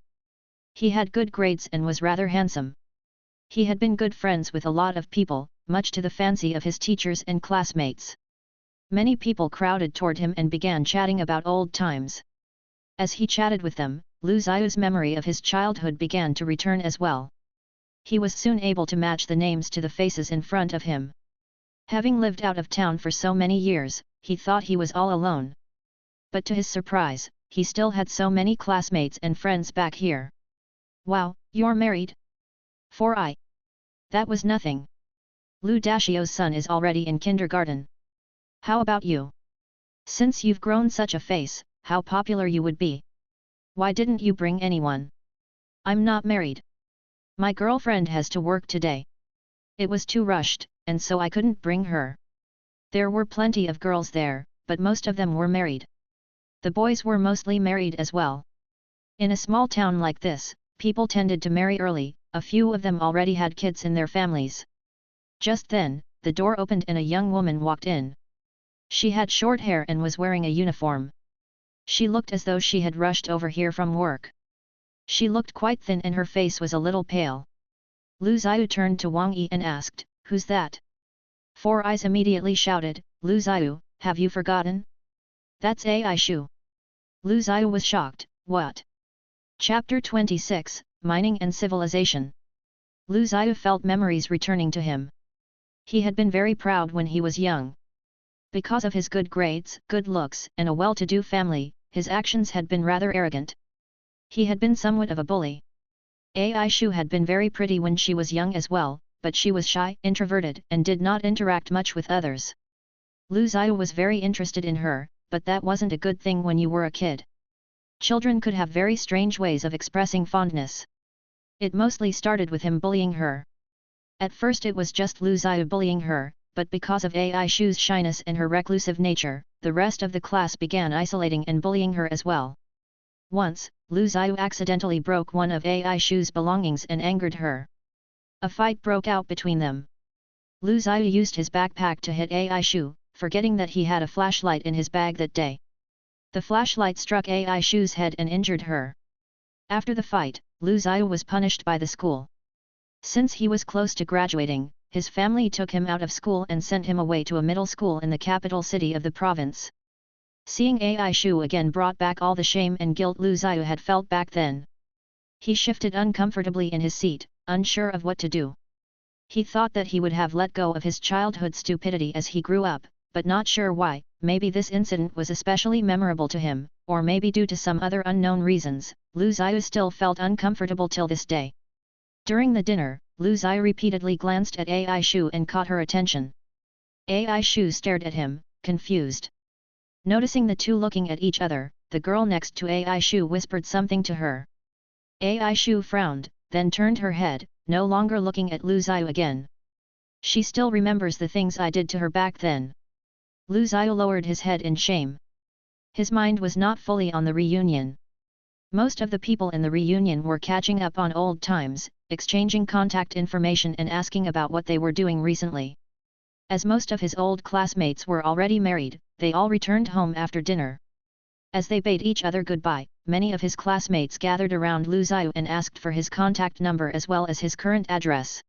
He had good grades and was rather handsome. He had been good friends with a lot of people, much to the fancy of his teachers and classmates. Many people crowded toward him and began chatting about old times. As he chatted with them, Lu Zhiyu's memory of his childhood began to return as well. He was soon able to match the names to the faces in front of him. Having lived out of town for so many years, he thought he was all alone. But to his surprise, he still had so many classmates and friends back here. Wow, you're married? 4 Eye. That was nothing. Lu Dashio's son is already in kindergarten. How about you? Since you've grown such a face, how popular you would be. Why didn't you bring anyone? I'm not married. My girlfriend has to work today. It was too rushed, and so I couldn't bring her. There were plenty of girls there, but most of them were married. The boys were mostly married as well. In a small town like this, people tended to marry early, a few of them already had kids in their families. Just then, the door opened and a young woman walked in. She had short hair and was wearing a uniform. She looked as though she had rushed over here from work. She looked quite thin and her face was a little pale. Lu Zhiyu turned to Wang Yi and asked, "Who's that?" Four Eyes immediately shouted, "Lu Zhiyu, have you forgotten? That's Ai Shu." Lu Zhiyu was shocked, "What?" Chapter 26, Mining and Civilization. Lu Zhiyu felt memories returning to him. He had been very proud when he was young. Because of his good grades, good looks, and a well-to-do family, his actions had been rather arrogant. He had been somewhat of a bully. Ai Shu had been very pretty when she was young as well, but she was shy, introverted, and did not interact much with others. Lu Zhiyu was very interested in her, but that wasn't a good thing when you were a kid. Children could have very strange ways of expressing fondness. It mostly started with him bullying her. At first it was just Lu Zhiyu bullying her, but because of Ai Shu's shyness and her reclusive nature, the rest of the class began isolating and bullying her as well. Once, Lu Zhiyu accidentally broke one of Ai Shu's belongings and angered her. A fight broke out between them. Lu Zhiyu used his backpack to hit Ai Shu, forgetting that he had a flashlight in his bag that day. The flashlight struck Ai Shu's head and injured her. After the fight, Lu Zhiyu was punished by the school. Since he was close to graduating, his family took him out of school and sent him away to a middle school in the capital city of the province. Seeing Ai Shu again brought back all the shame and guilt Lu Zhiyu had felt back then. He shifted uncomfortably in his seat, unsure of what to do. He thought that he would have let go of his childhood stupidity as he grew up, but not sure why. Maybe this incident was especially memorable to him, or maybe due to some other unknown reasons, Lu Zhiyu still felt uncomfortable till this day. During the dinner, Lu Zhiyu repeatedly glanced at Ai Shu and caught her attention. Ai Shu stared at him, confused. Noticing the two looking at each other, the girl next to Ai Shu whispered something to her. Ai Shu frowned, then turned her head, no longer looking at Lu Zhiyu again. She still remembers the things I did to her back then. Lu Zhiyu lowered his head in shame. His mind was not fully on the reunion. Most of the people in the reunion were catching up on old times, exchanging contact information and asking about what they were doing recently. As most of his old classmates were already married, they all returned home after dinner. As they bade each other goodbye, many of his classmates gathered around Lu Zhiyu and asked for his contact number as well as his current address.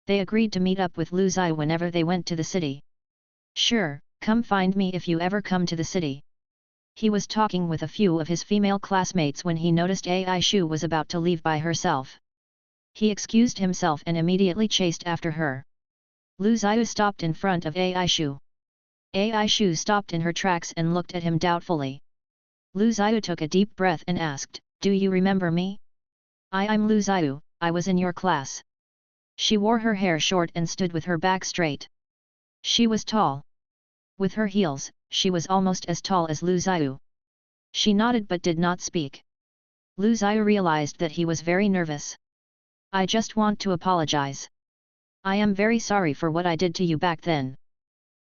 They agreed to meet up with Lu Zhiyu whenever they went to the city. "Sure, come find me if you ever come to the city." He was talking with a few of his female classmates when he noticed Ai Shu was about to leave by herself. He excused himself and immediately chased after her. Lu Zhiyu stopped in front of Ai Shu. Ai Shu stopped in her tracks and looked at him doubtfully. Lu Zhiyu took a deep breath and asked, "Do you remember me?" I'm Lu Zhiyu, I was in your class." She wore her hair short and stood with her back straight. She was tall. With her heels, she was almost as tall as Lu Zhiyu. She nodded but did not speak. Lu Zhiyu realized that he was very nervous. "I just want to apologize. I am very sorry for what I did to you back then.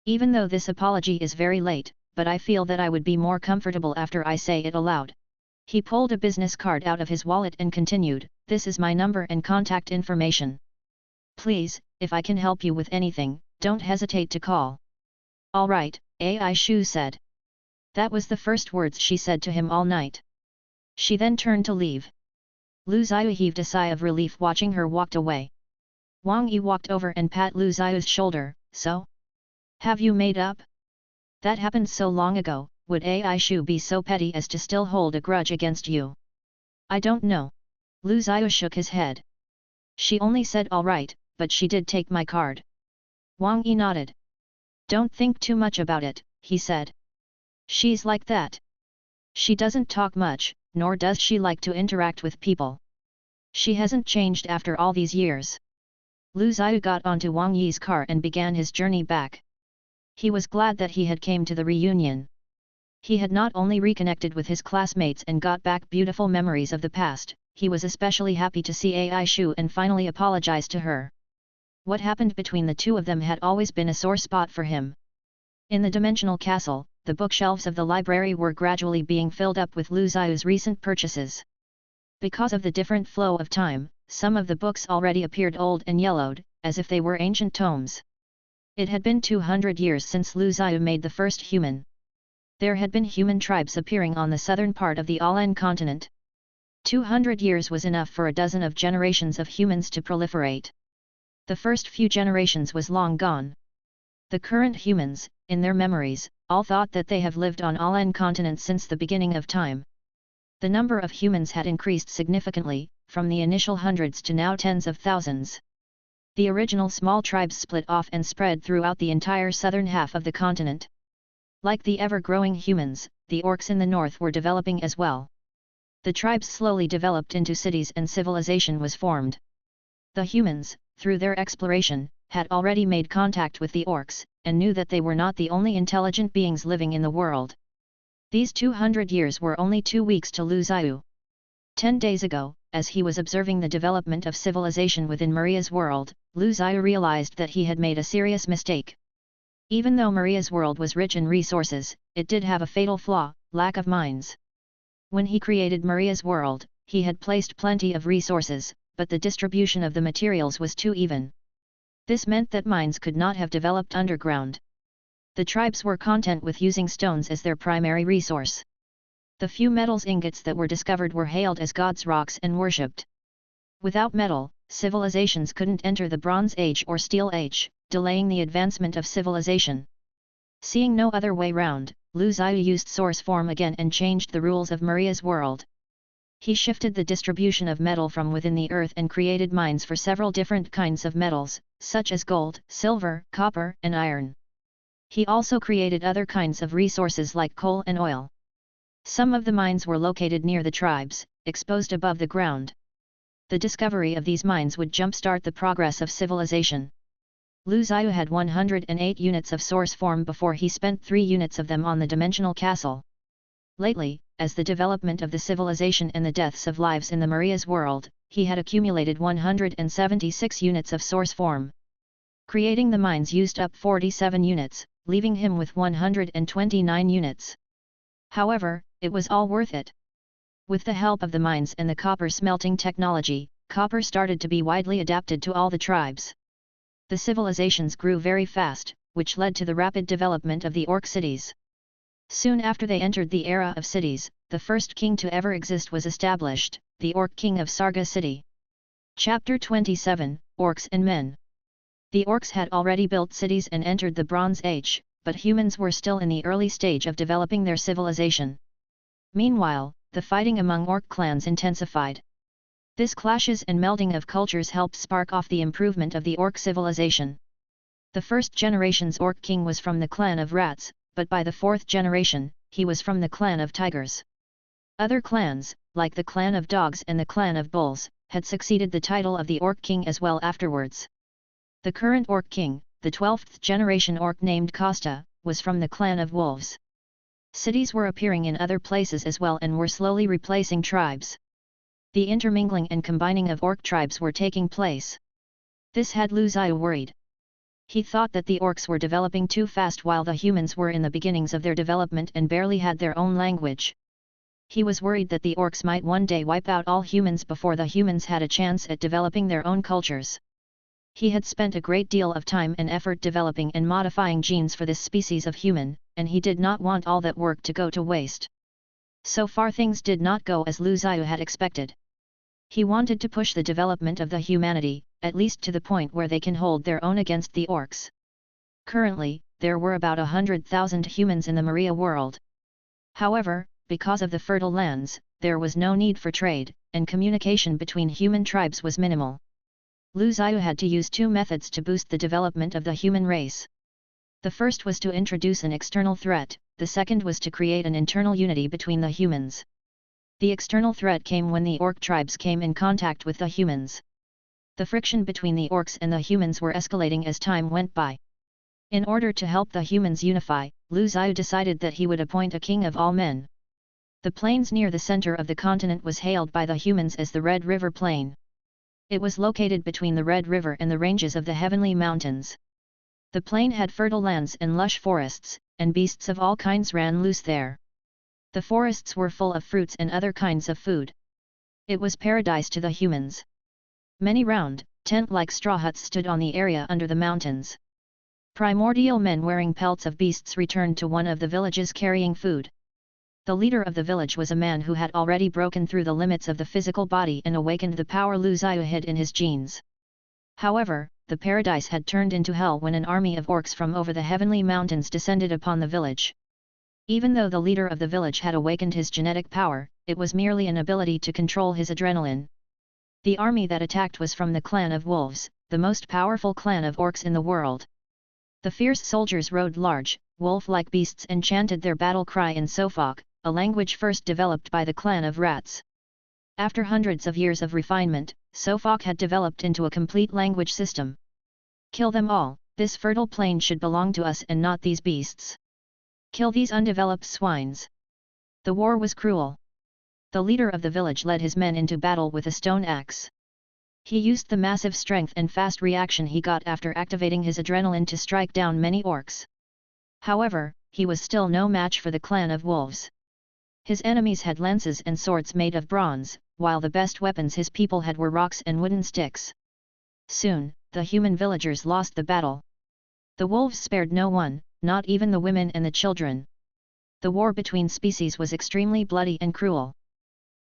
Even though this apology is very late, but I feel that I would be more comfortable after I say it aloud." He pulled a business card out of his wallet and continued, "This is my number and contact information. Please, if I can help you with anything, don't hesitate to call." "All right," Ai Shu said. That was the first words she said to him all night. She then turned to leave. Lu Zhiyu heaved a sigh of relief watching her walked away. Wang Yi walked over and pat Lu Zhiyu's shoulder, "So? Have you made up? That happened so long ago, would Ai Shu be so petty as to still hold a grudge against you?" "I don't know." Lu Zhiyu shook his head. "She only said all right, but she did take my card." Wang Yi nodded. "Don't think too much about it," he said. "She's like that. She doesn't talk much, nor does she like to interact with people. She hasn't changed after all these years." Lu Zhiyu got onto Wang Yi's car and began his journey back. He was glad that he had came to the reunion. He had not only reconnected with his classmates and got back beautiful memories of the past, he was especially happy to see Ai Shu and finally apologize to her. What happened between the two of them had always been a sore spot for him. In the dimensional castle, the bookshelves of the library were gradually being filled up with Lu Ziyu's recent purchases. Because of the different flow of time, some of the books already appeared old and yellowed, as if they were ancient tomes. It had been 200 years since Lu Ziyu made the first human. There had been human tribes appearing on the southern part of the Alan continent. 200 years was enough for a dozen of generations of humans to proliferate. The first few generations was long gone. The current humans, in their memories, all thought that they have lived on Alan continent since the beginning of time. The number of humans had increased significantly, from the initial hundreds to now tens of thousands. The original small tribes split off and spread throughout the entire southern half of the continent. Like the ever-growing humans, the orcs in the north were developing as well. The tribes slowly developed into cities and civilization was formed. The humans, through their exploration, had already made contact with the orcs, and knew that they were not the only intelligent beings living in the world. These 200 years were only 2 weeks to Lu Ziyu. 10 days ago, as he was observing the development of civilization within Maria's world, Lu Ziyu realized that he had made a serious mistake. Even though Maria's world was rich in resources, it did have a fatal flaw: lack of mines. When he created Maria's world, he had placed plenty of resources, but the distribution of the materials was too even. This meant that mines could not have developed underground. The tribes were content with using stones as their primary resource. The few metals ingots that were discovered were hailed as God's rocks and worshipped. Without metal, civilizations couldn't enter the Bronze Age or Steel Age, delaying the advancement of civilization. Seeing no other way round, Lu Ziyu used source form again and changed the rules of Maria's world. He shifted the distribution of metal from within the earth and created mines for several different kinds of metals, such as gold, silver, copper, and iron. He also created other kinds of resources like coal and oil. Some of the mines were located near the tribes, exposed above the ground. The discovery of these mines would jumpstart the progress of civilization. Lu Ziyu had 108 units of source form before he spent 3 units of them on the dimensional castle. Lately, as the development of the civilization and the deaths of lives in the Maria's world, he had accumulated 176 units of source form. Creating the mines used up 47 units, leaving him with 129 units. However, it was all worth it. With the help of the mines and the copper smelting technology, copper started to be widely adapted to all the tribes. The civilizations grew very fast, which led to the rapid development of the orc cities. Soon after they entered the era of cities, the first king to ever exist was established, the Orc King of Sarga City. Chapter 27, Orcs and Men. The orcs had already built cities and entered the Bronze Age, but humans were still in the early stage of developing their civilization. Meanwhile, the fighting among orc clans intensified. This clashes and melding of cultures helped spark off the improvement of the orc civilization. The first generation's orc king was from the clan of rats, but by the 4th generation, he was from the clan of tigers. Other clans, like the clan of dogs and the clan of bulls, had succeeded the title of the orc king as well afterwards. The current orc king, the 12th generation orc named Costa, was from the clan of wolves. Cities were appearing in other places as well and were slowly replacing tribes. The intermingling and combining of orc tribes were taking place. This had Lu Ziyu worried. He thought that the orcs were developing too fast while the humans were in the beginnings of their development and barely had their own language. He was worried that the orcs might one day wipe out all humans before the humans had a chance at developing their own cultures. He had spent a great deal of time and effort developing and modifying genes for this species of human, and he did not want all that work to go to waste. So far things did not go as Lu Ziyu had expected. He wanted to push the development of the humanity, at least to the point where they can hold their own against the orcs. Currently, there were about 100,000 humans in the Maria world. However, because of the fertile lands, there was no need for trade, and communication between human tribes was minimal. Lu Ziyu had to use 2 methods to boost the development of the human race. The first was to introduce an external threat, the second was to create an internal unity between the humans. The external threat came when the orc tribes came in contact with the humans. The friction between the orcs and the humans were escalating as time went by. In order to help the humans unify, Lu Zhiyu decided that he would appoint a king of all men. The plains near the center of the continent was hailed by the humans as the Red River Plain. It was located between the Red River and the ranges of the Heavenly Mountains. The plain had fertile lands and lush forests, and beasts of all kinds ran loose there. The forests were full of fruits and other kinds of food. It was paradise to the humans. Many round, tent-like straw huts stood on the area under the mountains. Primordial men wearing pelts of beasts returned to one of the villages carrying food. The leader of the village was a man who had already broken through the limits of the physical body and awakened the power Lu Zhiyu hid in his genes. However, the paradise had turned into hell when an army of orcs from over the heavenly mountains descended upon the village. Even though the leader of the village had awakened his genetic power, it was merely an ability to control his adrenaline. The army that attacked was from the clan of wolves, the most powerful clan of orcs in the world. The fierce soldiers rode large, wolf-like beasts and chanted their battle cry in Sofok, a language first developed by the clan of rats. After hundreds of years of refinement, Sofok had developed into a complete language system. Kill them all, this fertile plain should belong to us and not these beasts. Kill these undeveloped swines. The war was cruel. The leader of the village led his men into battle with a stone axe. He used the massive strength and fast reaction he got after activating his adrenaline to strike down many orcs. However, he was still no match for the clan of wolves. His enemies had lances and swords made of bronze, while the best weapons his people had were rocks and wooden sticks. Soon, the human villagers lost the battle. The wolves spared no one, not even the women and the children. The war between species was extremely bloody and cruel.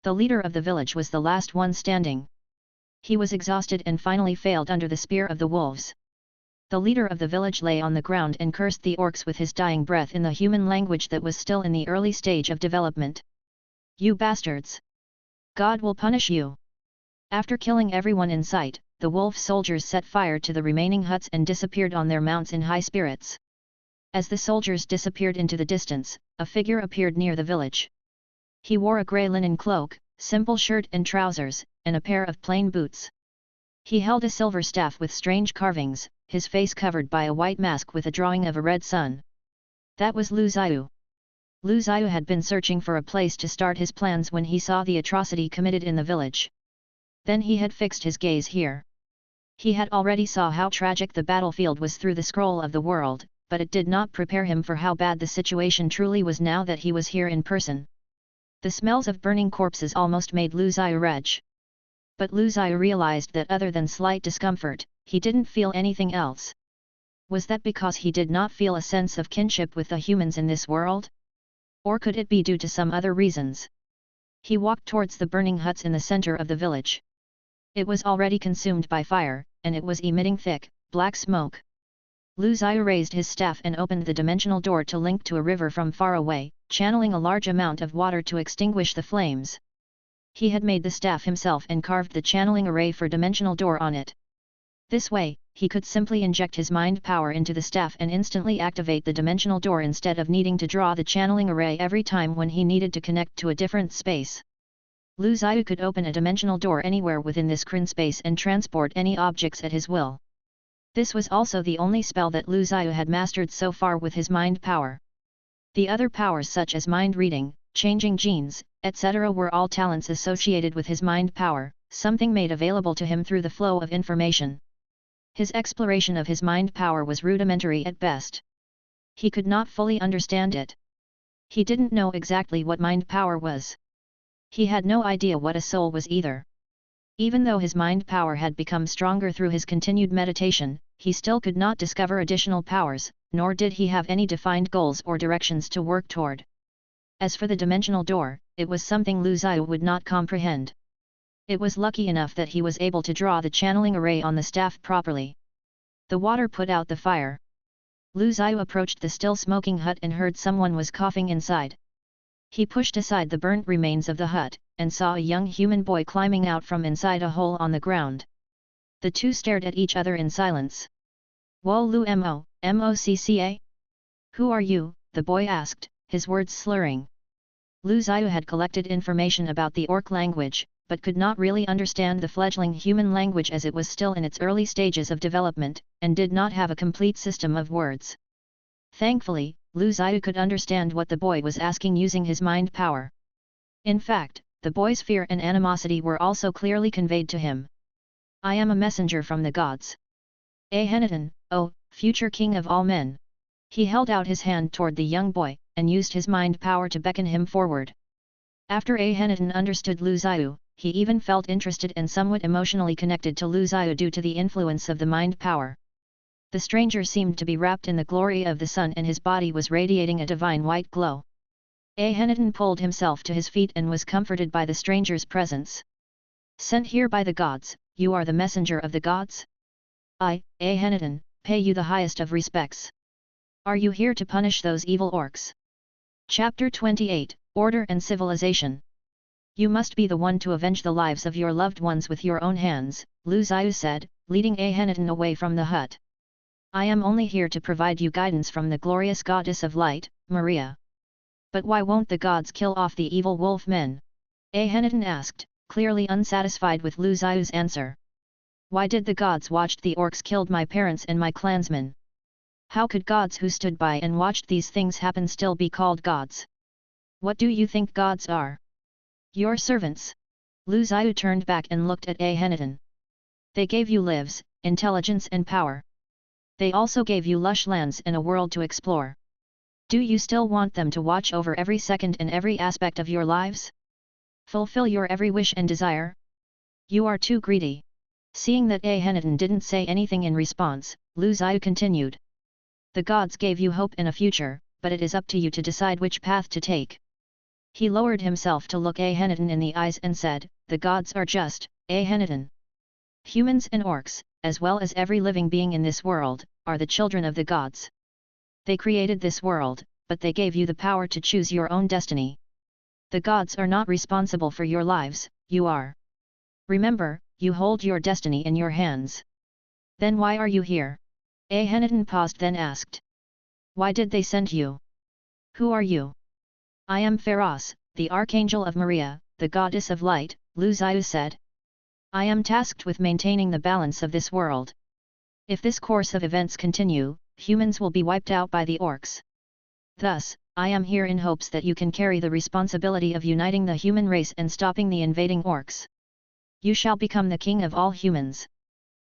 The leader of the village was the last one standing. He was exhausted and finally failed under the spear of the wolves. The leader of the village lay on the ground and cursed the orcs with his dying breath in the human language that was still in the early stage of development. "You bastards! God will punish you!" After killing everyone in sight, the wolf soldiers set fire to the remaining huts and disappeared on their mounts in high spirits. As the soldiers disappeared into the distance, a figure appeared near the village. He wore a grey linen cloak, simple shirt and trousers, and a pair of plain boots. He held a silver staff with strange carvings, his face covered by a white mask with a drawing of a red sun. That was Lu Zhiyu. Lu Zhiyu had been searching for a place to start his plans when he saw the atrocity committed in the village. Then he had fixed his gaze here. He had already saw how tragic the battlefield was through the scroll of the world, but it did not prepare him for how bad the situation truly was now that he was here in person. The smells of burning corpses almost made Lu Zhiyu retch. But Lu Zhiyu realized that other than slight discomfort, he didn't feel anything else. Was that because he did not feel a sense of kinship with the humans in this world? Or could it be due to some other reasons? He walked towards the burning huts in the center of the village. It was already consumed by fire, and it was emitting thick, black smoke. Lu Zhiyu raised his staff and opened the dimensional door to link to a river from far away, channeling a large amount of water to extinguish the flames. He had made the staff himself and carved the channeling array for dimensional door on it. This way, he could simply inject his mind power into the staff and instantly activate the dimensional door instead of needing to draw the channeling array every time when he needed to connect to a different space. Lu Zhiyu could open a dimensional door anywhere within this Kryn space and transport any objects at his will. This was also the only spell that Lu Zhiyu had mastered so far with his mind power. The other powers such as mind reading, changing genes, etc. were all talents associated with his mind power, something made available to him through the flow of information. His exploration of his mind power was rudimentary at best. He could not fully understand it. He didn't know exactly what mind power was. He had no idea what a soul was either. Even though his mind power had become stronger through his continued meditation, he still could not discover additional powers, nor did he have any defined goals or directions to work toward. As for the dimensional door, it was something Lu Zhiyu would not comprehend. It was lucky enough that he was able to draw the channeling array on the staff properly. The water put out the fire. Lu Zhiyu approached the still smoking hut and heard someone was coughing inside. He pushed aside the burnt remains of the hut, and saw a young human boy climbing out from inside a hole on the ground. The two stared at each other in silence. "Wo Lu Mocca? Who are you?" the boy asked, his words slurring. Lu Zhiyu had collected information about the orc language, but could not really understand the fledgling human language as it was still in its early stages of development, and did not have a complete system of words. Thankfully, Lu Zhiyu could understand what the boy was asking using his mind power. In fact, the boy's fear and animosity were also clearly conveyed to him. I am a messenger from the gods. Ahenoten, oh, future king of all men. He held out his hand toward the young boy, and used his mind power to beckon him forward. After Ahenoten understood Lu Zhiyu, he even felt interested and somewhat emotionally connected to Lu Zhiyu due to the influence of the mind power. The stranger seemed to be wrapped in the glory of the sun and his body was radiating a divine white glow. Ahenoten pulled himself to his feet and was comforted by the stranger's presence. Sent here by the gods, you are the messenger of the gods? I, Ahenoten, pay you the highest of respects. Are you here to punish those evil orcs? Chapter 28, Order and Civilization. You must be the one to avenge the lives of your loved ones with your own hands, Lu Zhiyu said, leading Ahenoten away from the hut. I am only here to provide you guidance from the glorious goddess of light, Maria. But why won't the gods kill off the evil wolf men? Ahenoten asked, clearly unsatisfied with Lu Zhiyu's answer. Why did the gods watch the orcs killed my parents and my clansmen? How could gods who stood by and watched these things happen still be called gods? What do you think gods are? Your servants. Lu Zhiyu turned back and looked at Ahenoten. They gave you lives, intelligence and power. They also gave you lush lands and a world to explore. Do you still want them to watch over every second and every aspect of your lives? Fulfill your every wish and desire? You are too greedy. Seeing that Ahenoten didn't say anything in response, Lu Zhiyu continued. The gods gave you hope and a future, but it is up to you to decide which path to take. He lowered himself to look Ahenoten in the eyes and said, the gods are just, Ahenoten. Humans and orcs, as well as every living being in this world, are the children of the gods. They created this world, but they gave you the power to choose your own destiny. The gods are not responsible for your lives, you are. Remember, you hold your destiny in your hands. Then why are you here? Ahenoten paused then asked. Why did they send you? Who are you? I am Pharos, the Archangel of Maria, the goddess of light, Lu Zhiyu said. I am tasked with maintaining the balance of this world. If this course of events continue, humans will be wiped out by the orcs. Thus, I am here in hopes that you can carry the responsibility of uniting the human race and stopping the invading orcs. You shall become the king of all humans.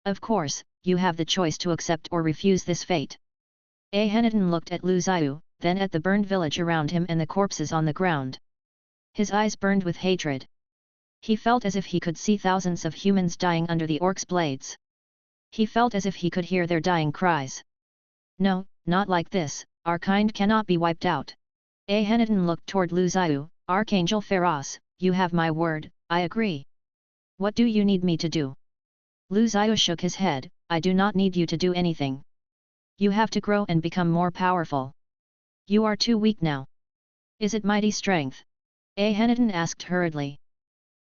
Of course, you have the choice to accept or refuse this fate. Ahenoten looked at Lu Zhiyu, then at the burned village around him and the corpses on the ground. His eyes burned with hatred. He felt as if he could see thousands of humans dying under the orcs' blades. He felt as if he could hear their dying cries. No, not like this, our kind cannot be wiped out. Ahenoten looked toward Lu Zhiyu, Archangel Pharos, you have my word, I agree. What do you need me to do? Lu Zhiyu shook his head, I do not need you to do anything. You have to grow and become more powerful. You are too weak now. Is it mighty strength? Ahenoten asked hurriedly.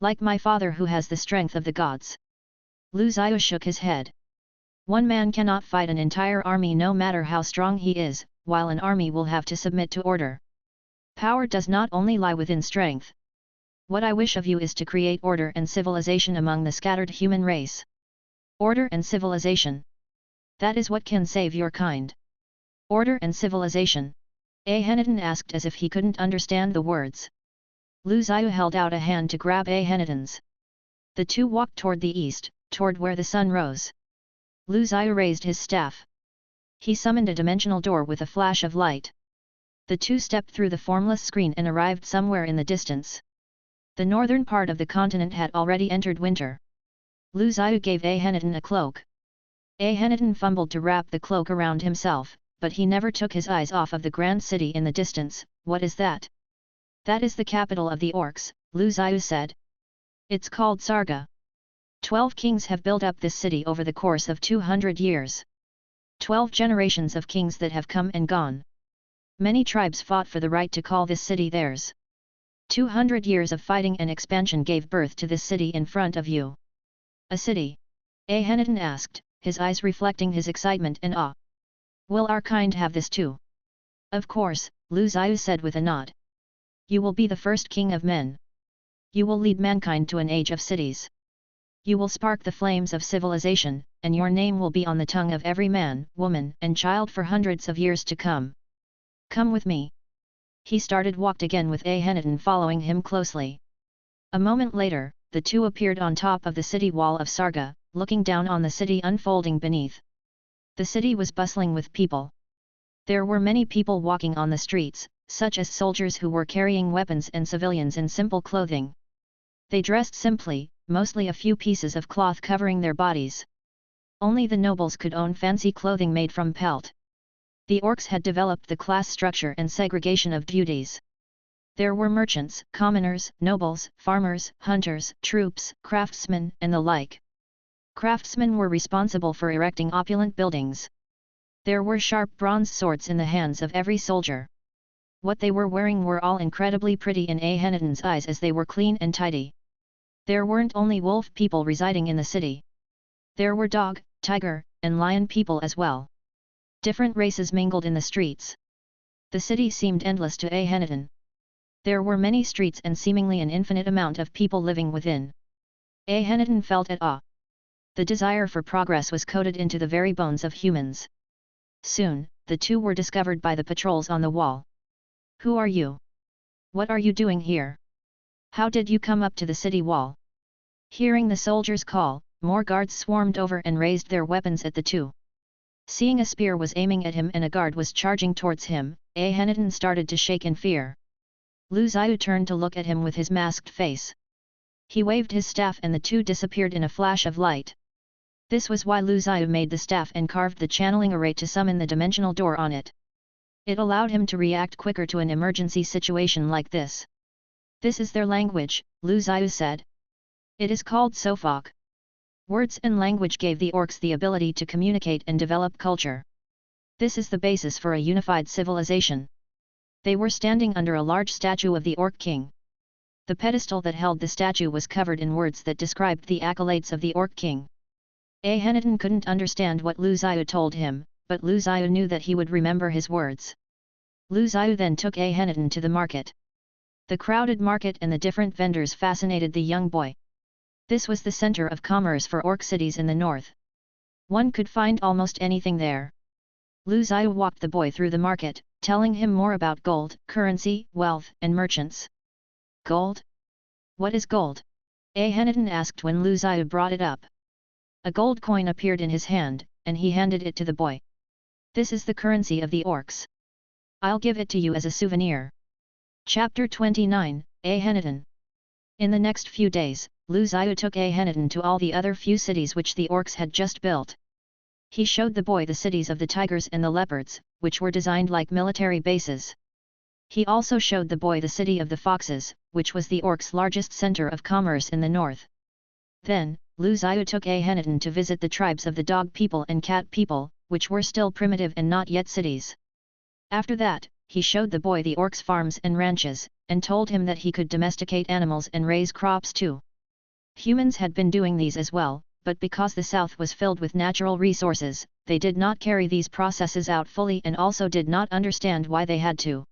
Like my father who has the strength of the gods. Lu Zhiyu shook his head. One man cannot fight an entire army no matter how strong he is, while an army will have to submit to order. Power does not only lie within strength. What I wish of you is to create order and civilization among the scattered human race. Order and civilization. That is what can save your kind. Order and civilization. Ahenoten asked as if he couldn't understand the words. Lu Zhiyu held out a hand to grab Ahenoten's. The two walked toward the east, toward where the sun rose. Lu Zhiyu raised his staff. He summoned a dimensional door with a flash of light. The two stepped through the formless screen and arrived somewhere in the distance. The northern part of the continent had already entered winter. Lu Zhiyu gave Ahenoten a cloak. Ahenoten fumbled to wrap the cloak around himself, but he never took his eyes off of the grand city in the distance. What is that? That is the capital of the orcs, Lu Zhiyu said. It's called Sarga. 12 kings have built up this city over the course of 200 years. 12 generations of kings that have come and gone. Many tribes fought for the right to call this city theirs. 200 years of fighting and expansion gave birth to this city in front of you. A city? Ahenoten asked, his eyes reflecting his excitement and awe. Will our kind have this too? Of course, Lu Zhiyu said with a nod. You will be the first king of men. You will lead mankind to an age of cities. You will spark the flames of civilization, and your name will be on the tongue of every man, woman, and child for hundreds of years to come. Come with me." He walked again with Ahenitan following him closely. A moment later, the two appeared on top of the city wall of Sarga, looking down on the city unfolding beneath. The city was bustling with people. There were many people walking on the streets, such as soldiers who were carrying weapons and civilians in simple clothing. They dressed simply, mostly a few pieces of cloth covering their bodies. Only the nobles could own fancy clothing made from pelt. The orcs had developed the class structure and segregation of duties. There were merchants, commoners, nobles, farmers, hunters, troops, craftsmen, and the like. Craftsmen were responsible for erecting opulent buildings. There were sharp bronze swords in the hands of every soldier. What they were wearing were all incredibly pretty in Ahenitan's eyes as they were clean and tidy. There weren't only wolf people residing in the city. There were dog, tiger, and lion people as well. Different races mingled in the streets. The city seemed endless to Ahenitan. There were many streets and seemingly an infinite amount of people living within. Ahenitan felt at awe. The desire for progress was coded into the very bones of humans. Soon, the two were discovered by the patrols on the wall. "Who are you? What are you doing here? How did you come up to the city wall?" Hearing the soldiers' call, more guards swarmed over and raised their weapons at the two. Seeing a spear was aiming at him and a guard was charging towards him, Ahenitan started to shake in fear. Lu Zhiyu turned to look at him with his masked face. He waved his staff and the two disappeared in a flash of light. This was why Lu Zhiyu made the staff and carved the channeling array to summon the dimensional door on it. It allowed him to react quicker to an emergency situation like this. "This is their language," Lu Zhiyu said. "It is called Sofok." Words and language gave the orcs the ability to communicate and develop culture. This is the basis for a unified civilization. They were standing under a large statue of the Orc King. The pedestal that held the statue was covered in words that described the accolades of the Orc King. Ahenitan couldn't understand what Lu Zhiyu told him, but Lu Zhiyu knew that he would remember his words. Lu Zhiyu then took Ahenitan to the market. The crowded market and the different vendors fascinated the young boy. This was the center of commerce for orc cities in the north. One could find almost anything there. Lu Zhiyu walked the boy through the market, telling him more about gold, currency, wealth, and merchants. "Gold? What is gold?" Ahenitan asked when Lu Zhiyu brought it up. A gold coin appeared in his hand, and he handed it to the boy. "This is the currency of the orcs. I'll give it to you as a souvenir." Chapter 29, Ahenitan. In the next few days, Lu Zhiyu took Ahenitan to all the other few cities which the orcs had just built. He showed the boy the cities of the tigers and the leopards, which were designed like military bases. He also showed the boy the city of the foxes, which was the orcs' largest center of commerce in the north. Then, Lu Zhiyu took Ahenitan to visit the tribes of the dog people and cat people, which were still primitive and not yet cities. After that, he showed the boy the orcs' farms and ranches, and told him that he could domesticate animals and raise crops too. Humans had been doing these as well, but because the south was filled with natural resources, they did not carry these processes out fully and also did not understand why they had to.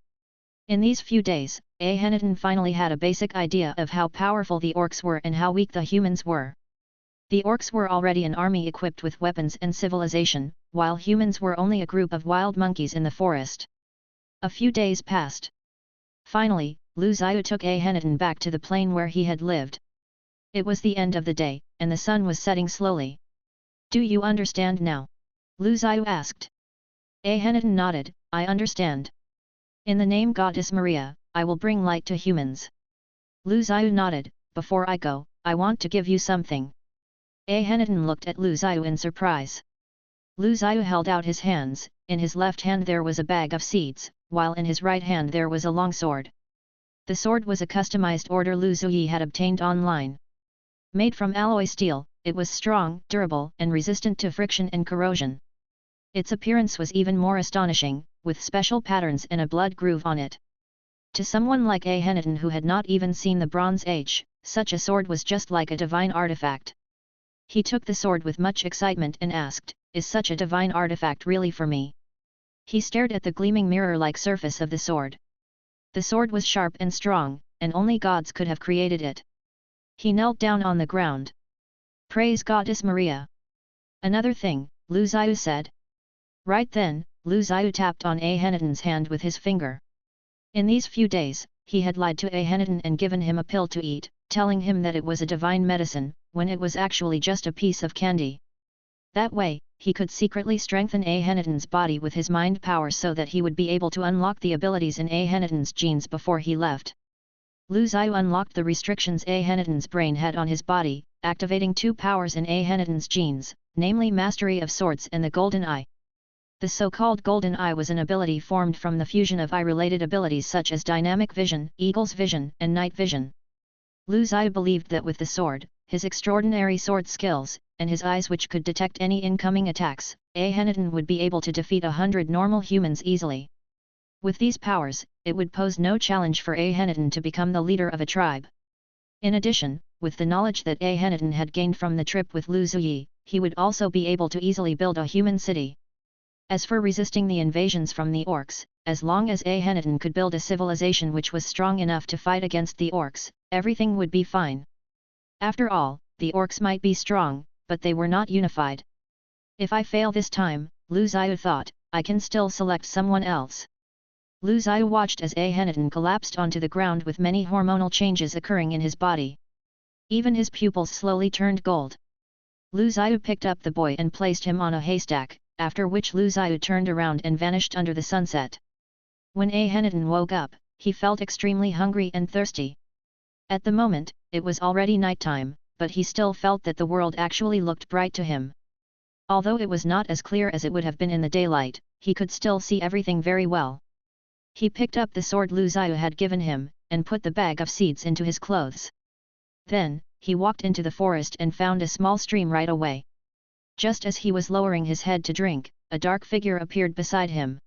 In these few days, Ahenitan finally had a basic idea of how powerful the orcs were and how weak the humans were. The orcs were already an army equipped with weapons and civilization, while humans were only a group of wild monkeys in the forest. A few days passed. Finally, Lu Zhiyu took Ahenitan back to the plain where he had lived. It was the end of the day, and the sun was setting slowly. "Do you understand now?" Lu Zhiyu asked. Ahenitan nodded, "I understand. In the name Goddess Maria, I will bring light to humans." Lu Zhiyu nodded, "Before I go, I want to give you something." Ahenitan looked at Lu Zhiyu in surprise. Lu Zhiyu held out his hands, in his left hand there was a bag of seeds, while in his right hand there was a long sword. The sword was a customized order Lu Zhiyu had obtained online. Made from alloy steel, it was strong, durable, and resistant to friction and corrosion. Its appearance was even more astonishing, with special patterns and a blood groove on it. To someone like Ahenitan who had not even seen the Bronze Age, such a sword was just like a divine artifact. He took the sword with much excitement and asked, "Is such a divine artifact really for me?" He stared at the gleaming mirror-like surface of the sword. The sword was sharp and strong, and only gods could have created it. He knelt down on the ground. Praise Goddess Maria. Another thing, Lu Zhiyu said. Right then, Lu Zhiyu tapped on Ahenitan's hand with his finger. In these few days, he had lied to Ahenitan and given him a pill to eat, telling him that it was a divine medicine, when it was actually just a piece of candy. That way, he could secretly strengthen Ahenitan's body with his mind power so that he would be able to unlock the abilities in Ahenitan's genes before he left. Lu Zhiyu unlocked the restrictions Ahenitan's brain had on his body, activating two powers in Ahenitan's genes, namely Mastery of Swords and the Golden Eye. The so-called Golden Eye was an ability formed from the fusion of eye-related abilities such as Dynamic Vision, Eagle's Vision, and Night Vision. Lu Zhiyu believed that with the sword, his extraordinary sword skills, and his eyes which could detect any incoming attacks, Ahenitan would be able to defeat 100 normal humans easily. With these powers, it would pose no challenge for Ahenitan to become the leader of a tribe. In addition, with the knowledge that Ahenitan had gained from the trip with Lu Zhiyu, he would also be able to easily build a human city. As for resisting the invasions from the orcs, as long as Ahenitan could build a civilization which was strong enough to fight against the orcs, everything would be fine. After all, the orcs might be strong, but they were not unified. If I fail this time, Lu Zhiyu thought, I can still select someone else. Lu Zhiyu watched as Ahenitan collapsed onto the ground with many hormonal changes occurring in his body. Even his pupils slowly turned gold. Lu Zhiyu picked up the boy and placed him on a haystack, after which Lu Zhiyu turned around and vanished under the sunset. When Ahenitan woke up, he felt extremely hungry and thirsty. At the moment, it was already nighttime, but he still felt that the world actually looked bright to him. Although it was not as clear as it would have been in the daylight, he could still see everything very well. He picked up the sword Lu Zhiyu had given him, and put the bag of seeds into his clothes. Then, he walked into the forest and found a small stream right away. Just as he was lowering his head to drink, a dark figure appeared beside him.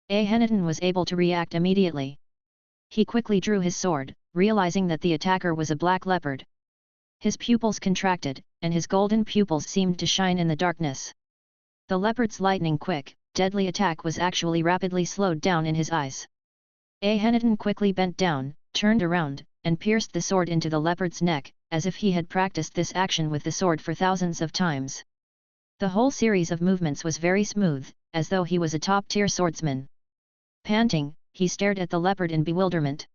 Ahenitan was able to react immediately. He quickly drew his sword, realizing that the attacker was a black leopard. His pupils contracted, and his golden pupils seemed to shine in the darkness. The leopard's lightning-quick, deadly attack was actually rapidly slowed down in his eyes. Ahenitan quickly bent down, turned around, and pierced the sword into the leopard's neck, as if he had practiced this action with the sword for thousands of times. The whole series of movements was very smooth, as though he was a top-tier swordsman. Panting, he stared at the leopard in bewilderment.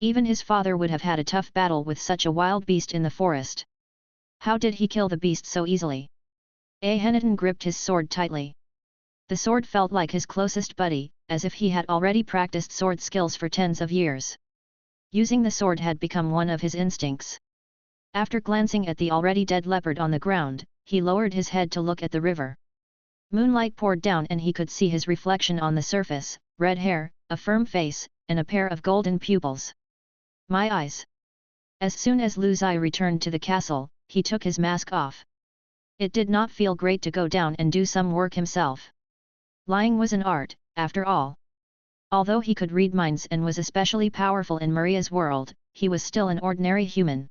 Even his father would have had a tough battle with such a wild beast in the forest. How did he kill the beast so easily? Ahenitan gripped his sword tightly. The sword felt like his closest buddy, as if he had already practiced sword skills for tens of years. Using the sword had become one of his instincts. After glancing at the already dead leopard on the ground, he lowered his head to look at the river. Moonlight poured down and he could see his reflection on the surface, red hair, a firm face, and a pair of golden pupils. My eyes! As soon as Lu Zhiyu returned to the castle, he took his mask off. It did not feel great to go down and do some work himself. Lying was an art, after all. Although he could read minds and was especially powerful in Maria's world, he was still an ordinary human.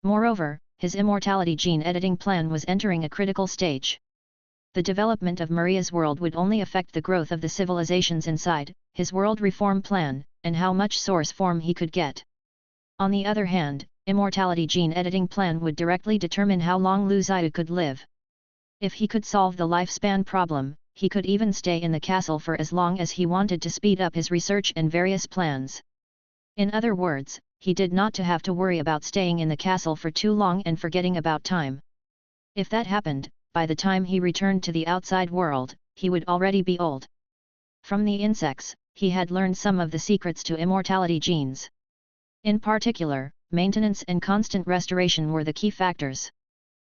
Moreover, his immortality gene editing plan was entering a critical stage. The development of Maria's world would only affect the growth of the civilizations inside, his world reform plan, and how much source form he could get. On the other hand, immortality gene editing plan would directly determine how long Lu Zhiyu could live. If he could solve the lifespan problem, he could even stay in the castle for as long as he wanted to speed up his research and various plans. In other words, he did not have to worry about staying in the castle for too long and forgetting about time. If that happened, by the time he returned to the outside world, he would already be old. From the insects, he had learned some of the secrets to immortality genes. In particular, maintenance and constant restoration were the key factors.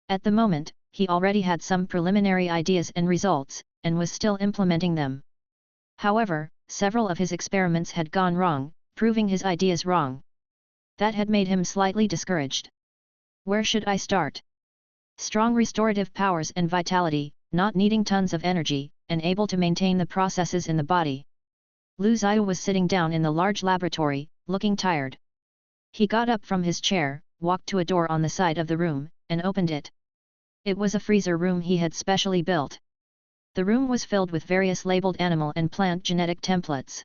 At the moment, he already had some preliminary ideas and results, and was still implementing them. However, several of his experiments had gone wrong, proving his ideas wrong. That had made him slightly discouraged. Where should I start? Strong restorative powers and vitality, not needing tons of energy, and able to maintain the processes in the body. Lu Zhiyu was sitting down in the large laboratory, looking tired. He got up from his chair, walked to a door on the side of the room, and opened it. It was a freezer room he had specially built. The room was filled with various labeled animal and plant genetic templates.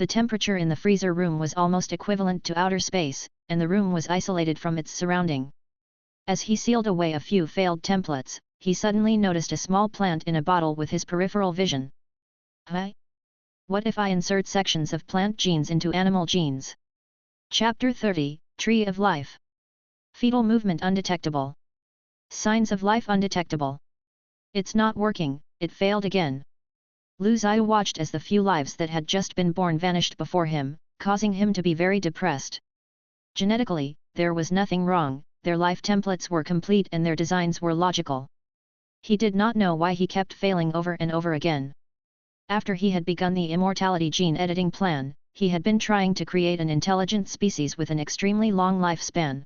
The temperature in the freezer room was almost equivalent to outer space, and the room was isolated from its surrounding. As he sealed away a few failed templates, he suddenly noticed a small plant in a bottle with his peripheral vision. Huh? What if I insert sections of plant genes into animal genes? Chapter 30, Tree of Life. Fetal movement undetectable. Signs of life undetectable. It's not working, it failed again. Lu Zhiyu watched as the few lives that had just been born vanished before him, causing him to be very depressed. Genetically, there was nothing wrong, their life templates were complete and their designs were logical. He did not know why he kept failing over and over again. After he had begun the immortality gene editing plan, he had been trying to create an intelligent species with an extremely long lifespan.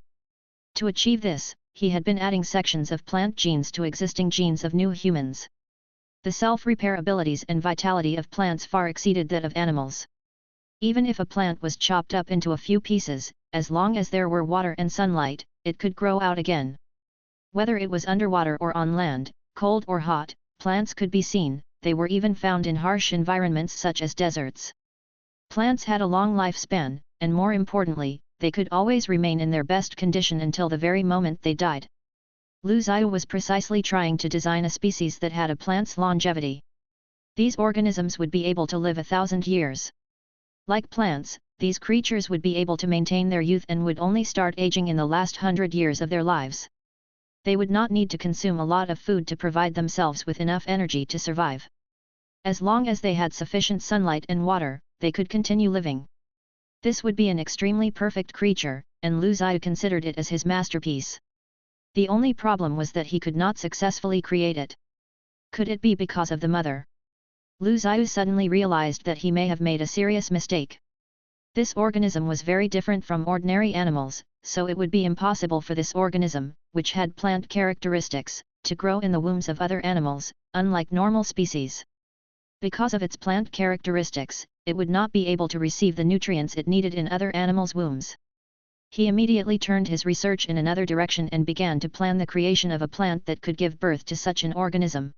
To achieve this, he had been adding sections of plant genes to existing genes of new humans. The self-repair abilities and vitality of plants far exceeded that of animals. Even if a plant was chopped up into a few pieces, as long as there were water and sunlight, it could grow out again. Whether it was underwater or on land, cold or hot, plants could be seen, they were even found in harsh environments such as deserts. Plants had a long lifespan, and more importantly, they could always remain in their best condition until the very moment they died. Lu Zhiyu was precisely trying to design a species that had a plant's longevity. These organisms would be able to live 1,000 years. Like plants, these creatures would be able to maintain their youth and would only start aging in the last 100 years of their lives. They would not need to consume a lot of food to provide themselves with enough energy to survive. As long as they had sufficient sunlight and water, they could continue living. This would be an extremely perfect creature, and Lu Zhiyu considered it as his masterpiece. The only problem was that he could not successfully create it. Could it be because of the mother? Lu Zhiyu suddenly realized that he may have made a serious mistake. This organism was very different from ordinary animals, so it would be impossible for this organism, which had plant characteristics, to grow in the wombs of other animals, unlike normal species. Because of its plant characteristics, it would not be able to receive the nutrients it needed in other animals' wombs. He immediately turned his research in another direction and began to plan the creation of a plant that could give birth to such an organism.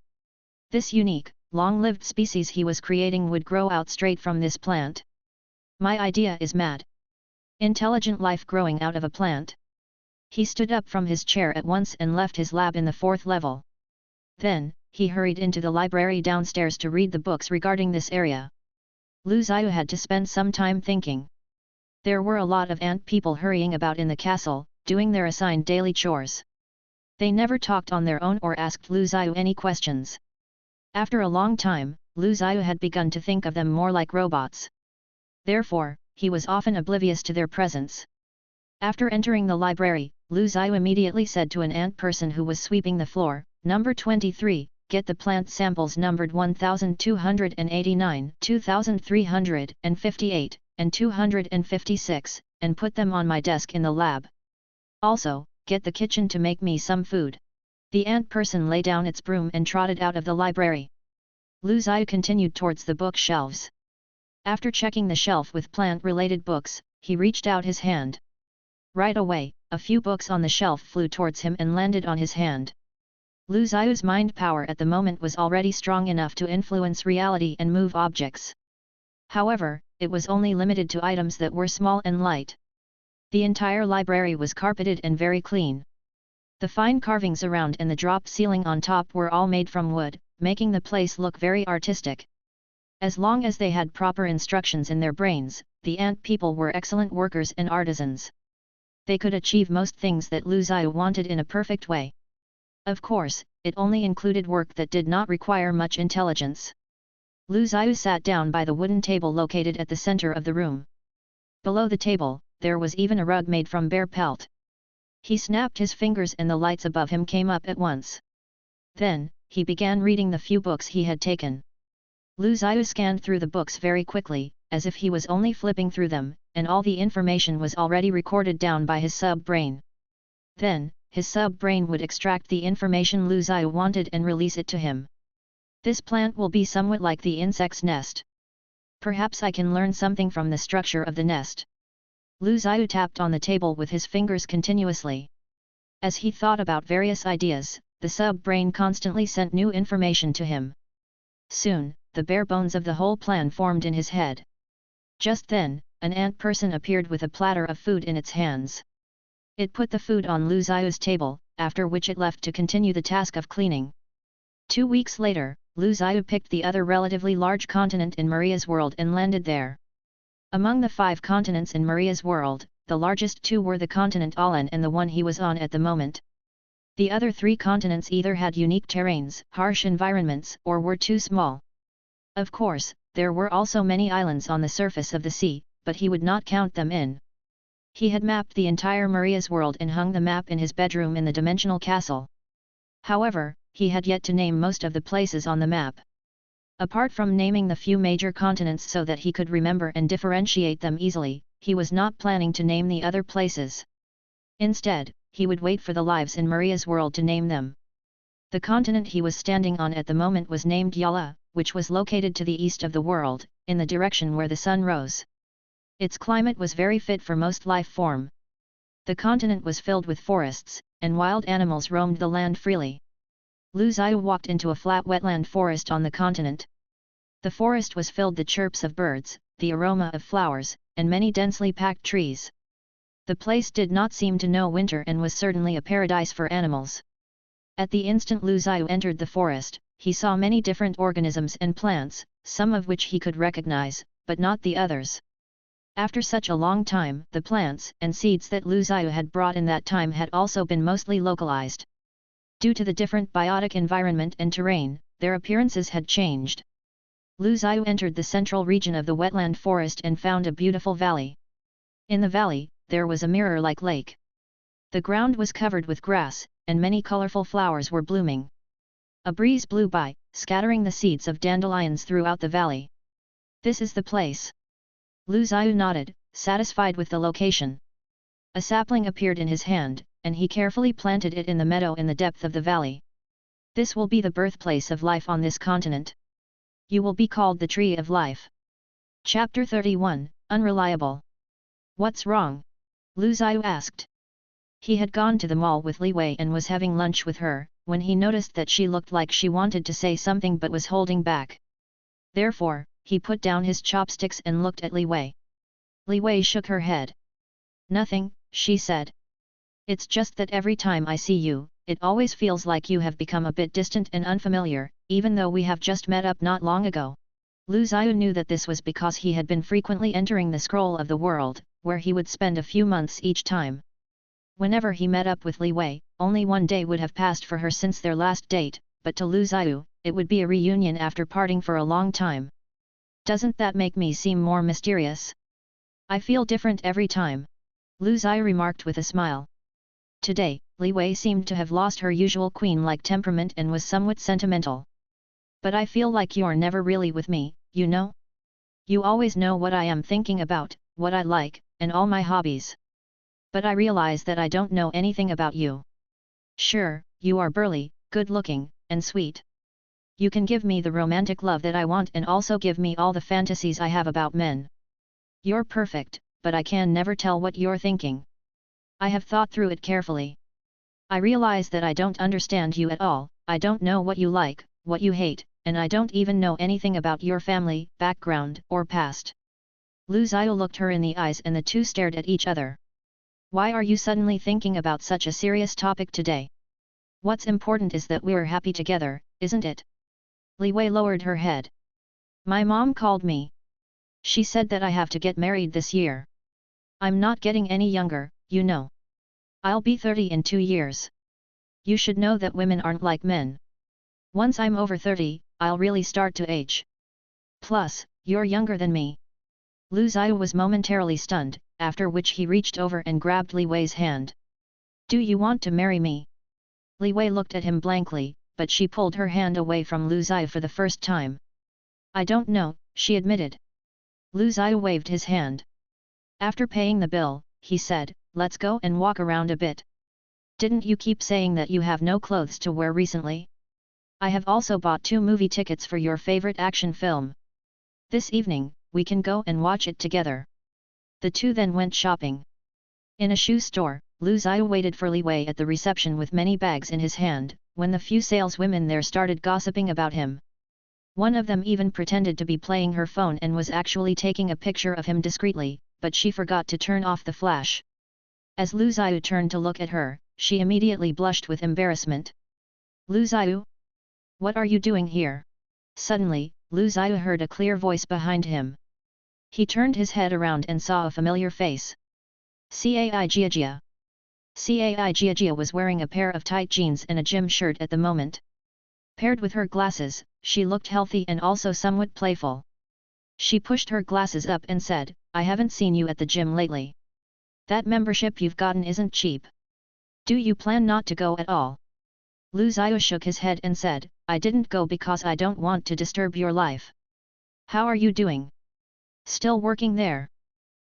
This unique, long-lived species he was creating would grow out straight from this plant. My idea is mad. Intelligent life growing out of a plant. He stood up from his chair at once and left his lab in the 4th level. Then, he hurried into the library downstairs to read the books regarding this area. Lu Zhiyu had to spend some time thinking. There were a lot of ant people hurrying about in the castle, doing their assigned daily chores. They never talked on their own or asked Lu Zhiyu any questions. After a long time, Lu Zhiyu had begun to think of them more like robots. Therefore, he was often oblivious to their presence. After entering the library, Lu Zhiyu immediately said to an ant person who was sweeping the floor, "Number 23, get the plant samples numbered 1289, 2358, and 256, and put them on my desk in the lab. Also, get the kitchen to make me some food." The ant person lay down its broom and trotted out of the library. Lu Zhiyu continued towards the bookshelves. After checking the shelf with plant-related books, he reached out his hand. Right away, a few books on the shelf flew towards him and landed on his hand. Lu Zhiyu's mind power at the moment was already strong enough to influence reality and move objects. However, it was only limited to items that were small and light. The entire library was carpeted and very clean. The fine carvings around and the drop ceiling on top were all made from wood, making the place look very artistic. As long as they had proper instructions in their brains, the ant people were excellent workers and artisans. They could achieve most things that Lu Zhiyu wanted in a perfect way. Of course, it only included work that did not require much intelligence. Lu Zhiyu sat down by the wooden table located at the center of the room. Below the table, there was even a rug made from bear pelt. He snapped his fingers and the lights above him came up at once. Then, he began reading the few books he had taken. Lu Zhiyu scanned through the books very quickly, as if he was only flipping through them, and all the information was already recorded down by his sub-brain. Then, his sub-brain would extract the information Lu Zhiyu wanted and release it to him. This plant will be somewhat like the insect's nest. Perhaps I can learn something from the structure of the nest. Lu Zhiyu tapped on the table with his fingers continuously. As he thought about various ideas, the sub-brain constantly sent new information to him. Soon, the bare bones of the whole plan formed in his head. Just then, an ant person appeared with a platter of food in its hands. It put the food on Lu Ziyu's table, after which it left to continue the task of cleaning. 2 weeks later, Lu Ziyu picked the other relatively large continent in Maria's world and landed there. Among the 5 continents in Maria's world, the largest 2 were the continent Alan and the one he was on at the moment. The other 3 continents either had unique terrains, harsh environments, or were too small. Of course, there were also many islands on the surface of the sea, but he would not count them in. He had mapped the entire Maria's world and hung the map in his bedroom in the dimensional castle. However, he had yet to name most of the places on the map. Apart from naming the few major continents so that he could remember and differentiate them easily, he was not planning to name the other places. Instead, he would wait for the lives in Maria's world to name them. The continent he was standing on at the moment was named Yala, which was located to the east of the world, in the direction where the sun rose. Its climate was very fit for most life form. The continent was filled with forests, and wild animals roamed the land freely. Lu Ziyu walked into a flat wetland forest on the continent. The forest was filled with the chirps of birds, the aroma of flowers, and many densely packed trees. The place did not seem to know winter and was certainly a paradise for animals. At the instant Lu Ziyu entered the forest, he saw many different organisms and plants, some of which he could recognize, but not the others. After such a long time, the plants and seeds that Lu Ziyu had brought in that time had also been mostly localized. Due to the different biotic environment and terrain, their appearances had changed. Lu Ziyu entered the central region of the wetland forest and found a beautiful valley. In the valley, there was a mirror-like lake. The ground was covered with grass, and many colorful flowers were blooming. A breeze blew by, scattering the seeds of dandelions throughout the valley. This is the place. Lu Ziyu nodded, satisfied with the location. A sapling appeared in his hand, and he carefully planted it in the meadow in the depth of the valley. This will be the birthplace of life on this continent. You will be called the Tree of Life. Chapter 31, Unreliable. What's wrong? Lu Ziyu asked. He had gone to the mall with Li Wei and was having lunch with her, when he noticed that she looked like she wanted to say something but was holding back. Therefore, he put down his chopsticks and looked at Li Wei. Li Wei shook her head. Nothing, she said. It's just that every time I see you, it always feels like you have become a bit distant and unfamiliar, even though we have just met up not long ago. Lu Ziyu knew that this was because he had been frequently entering the scroll of the world, where he would spend a few months each time. Whenever he met up with Li Wei, only one day would have passed for her since their last date, but to Lu Ziyu, it would be a reunion after parting for a long time. Doesn't that make me seem more mysterious? I feel different every time. Lu Ziyu remarked with a smile. Today, Li Wei seemed to have lost her usual queen-like temperament and was somewhat sentimental. But I feel like you're never really with me, you know? You always know what I am thinking about, what I like, and all my hobbies. But I realize that I don't know anything about you. Sure, you are burly, good-looking, and sweet. You can give me the romantic love that I want and also give me all the fantasies I have about men. You're perfect, but I can never tell what you're thinking. I have thought through it carefully. I realize that I don't understand you at all, I don't know what you like, what you hate, and I don't even know anything about your family, background, or past. Lu Ziyu looked her in the eyes and the two stared at each other. Why are you suddenly thinking about such a serious topic today? What's important is that we're happy together, isn't it? Li Wei lowered her head. My mom called me. She said that I have to get married this year. I'm not getting any younger, you know. I'll be 30 in 2 years. You should know that women aren't like men. Once I'm over 30, I'll really start to age. Plus, you're younger than me. Lu Ziyu was momentarily stunned, after which he reached over and grabbed Li Wei's hand. Do you want to marry me? Li Wei looked at him blankly, but she pulled her hand away from Lu Ziyu for the first time. I don't know, she admitted. Lu Ziyu waved his hand. After paying the bill, he said, let's go and walk around a bit. Didn't you keep saying that you have no clothes to wear recently? I have also bought 2 movie tickets for your favorite action film. This evening, we can go and watch it together. The two then went shopping. In a shoe store, Lu Ziyu waited for Li Wei at the reception with many bags in his hand, when the few saleswomen there started gossiping about him. One of them even pretended to be playing her phone and was actually taking a picture of him discreetly, but she forgot to turn off the flash. As Lu Zhiyu turned to look at her, she immediately blushed with embarrassment. Lu Zhiyu? What are you doing here? Suddenly, Lu Zhiyu heard a clear voice behind him. He turned his head around and saw a familiar face. Cai Jiajia. Cai Jiajia was wearing a pair of tight jeans and a gym shirt at the moment. Paired with her glasses, she looked healthy and also somewhat playful. She pushed her glasses up and said, I haven't seen you at the gym lately. That membership you've gotten isn't cheap. Do you plan not to go at all? Lu Zhiyu shook his head and said, I didn't go because I don't want to disturb your life. How are you doing? Still working there?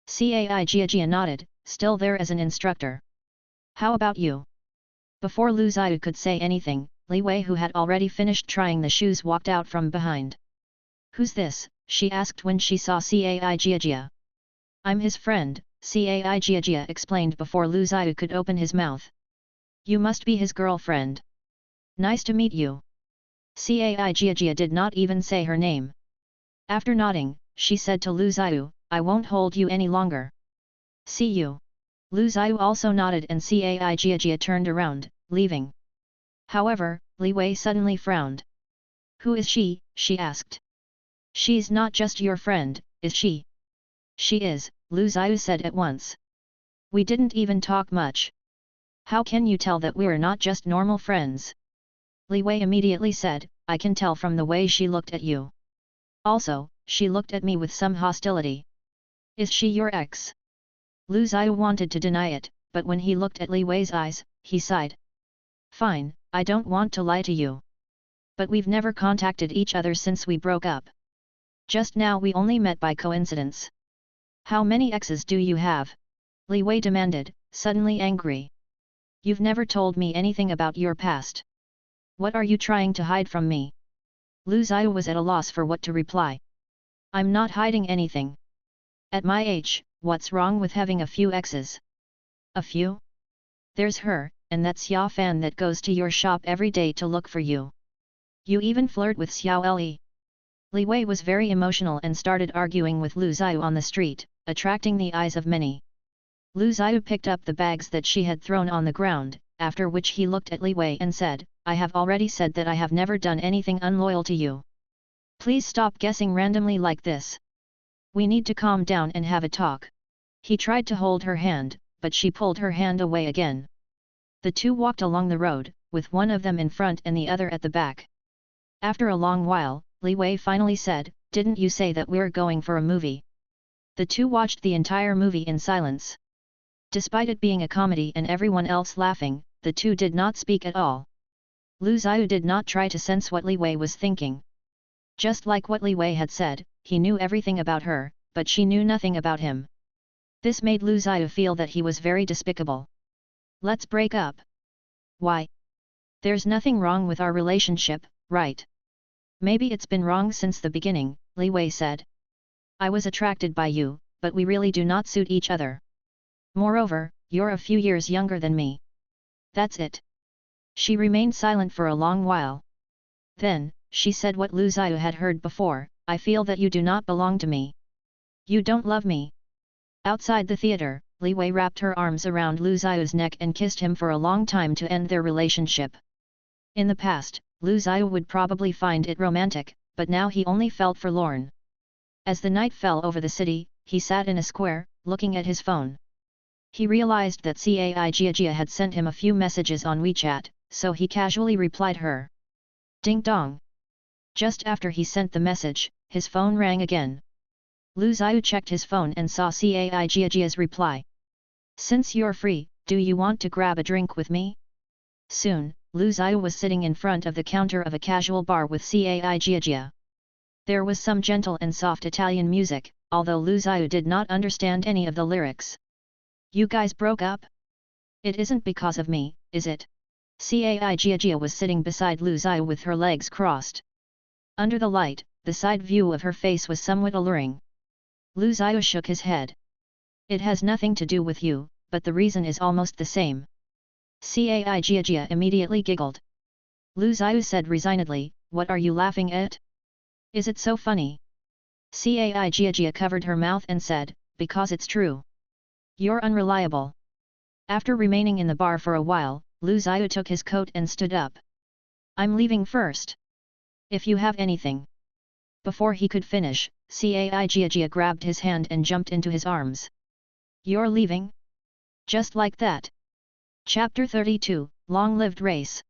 Cai Jiajia nodded, still there as an instructor. How about you? Before Lu Zhiyu could say anything, Li Wei, who had already finished trying the shoes, walked out from behind. Who's this? She asked when she saw Cai Jiajia. I'm his friend, Cai Jiajia explained before Lu Zhiyu could open his mouth. You must be his girlfriend. Nice to meet you. Cai Jiajia did not even say her name. After nodding, she said to Lu Zhiyu, I won't hold you any longer. See you. Lu Zhiyu also nodded and Cai Jiajia turned around, leaving. However, Li Wei suddenly frowned. Who is she? She asked. She's not just your friend, is she? She is, Lu Zhiyu said at once. We didn't even talk much. How can you tell that we're not just normal friends? Li Wei immediately said, I can tell from the way she looked at you. Also, she looked at me with some hostility. Is she your ex? Lu Zhiyu wanted to deny it, but when he looked at Li Wei's eyes, he sighed. Fine, I don't want to lie to you. But we've never contacted each other since we broke up. Just now we only met by coincidence. How many exes do you have? Li Wei demanded, suddenly angry. You've never told me anything about your past. What are you trying to hide from me? Lu Zhiyu was at a loss for what to reply. I'm not hiding anything. At my age, what's wrong with having a few exes? A few? There's her, and that Xiao Fan that goes to your shop every day to look for you. You even flirt with Xiao Le. Li Wei was very emotional and started arguing with Lu Zhiyu on the street, attracting the eyes of many. Lu Zhiyu picked up the bags that she had thrown on the ground, after which he looked at Li Wei and said, I have already said that I have never done anything unloyal to you. Please stop guessing randomly like this. We need to calm down and have a talk. He tried to hold her hand, but she pulled her hand away again. The two walked along the road, with one of them in front and the other at the back. After a long while, Li Wei finally said, Didn't you say that we're going for a movie? The two watched the entire movie in silence. Despite it being a comedy and everyone else laughing, the two did not speak at all. Lu Zhiyu did not try to sense what Li Wei was thinking. Just like what Li Wei had said, he knew everything about her, but she knew nothing about him. This made Lu Zhiyu feel that he was very despicable. Let's break up. Why? There's nothing wrong with our relationship, right? Maybe it's been wrong since the beginning, Li Wei said. I was attracted by you, but we really do not suit each other. Moreover, you're a few years younger than me. That's it. She remained silent for a long while. Then, she said what Lu Zhiyu had heard before, I feel that you do not belong to me. You don't love me. Outside the theater, Li Wei wrapped her arms around Lu Zhiyu's neck and kissed him for a long time to end their relationship. In the past, Lu Zhiyu would probably find it romantic, but now he only felt forlorn. As the night fell over the city, he sat in a square, looking at his phone. He realized that Cai Jiajia had sent him a few messages on WeChat, so he casually replied her. Ding dong. Just after he sent the message, his phone rang again. Lu Zhiyu checked his phone and saw Cai Jiajia's reply. Since you're free, do you want to grab a drink with me? Soon, Lu Zhiyu was sitting in front of the counter of a casual bar with Cai Jiajia. There was some gentle and soft Italian music, although Lu Zhiyu did not understand any of the lyrics. You guys broke up? It isn't because of me, is it? Cai Jiajia was sitting beside Lu Zhiyu with her legs crossed. Under the light, the side view of her face was somewhat alluring. Lu Zhiyu shook his head. It has nothing to do with you, but the reason is almost the same. Cai Jiajia immediately giggled. Lu Zhiyu said resignedly, what are you laughing at? Is it so funny? Cai covered her mouth and said, because it's true. You're unreliable. After remaining in the bar for a while, Lu Zhiyu took his coat and stood up. I'm leaving first. If you have anything. Before he could finish, Cai grabbed his hand and jumped into his arms. You're leaving? Just like that. Chapter 32, Long-Lived Race.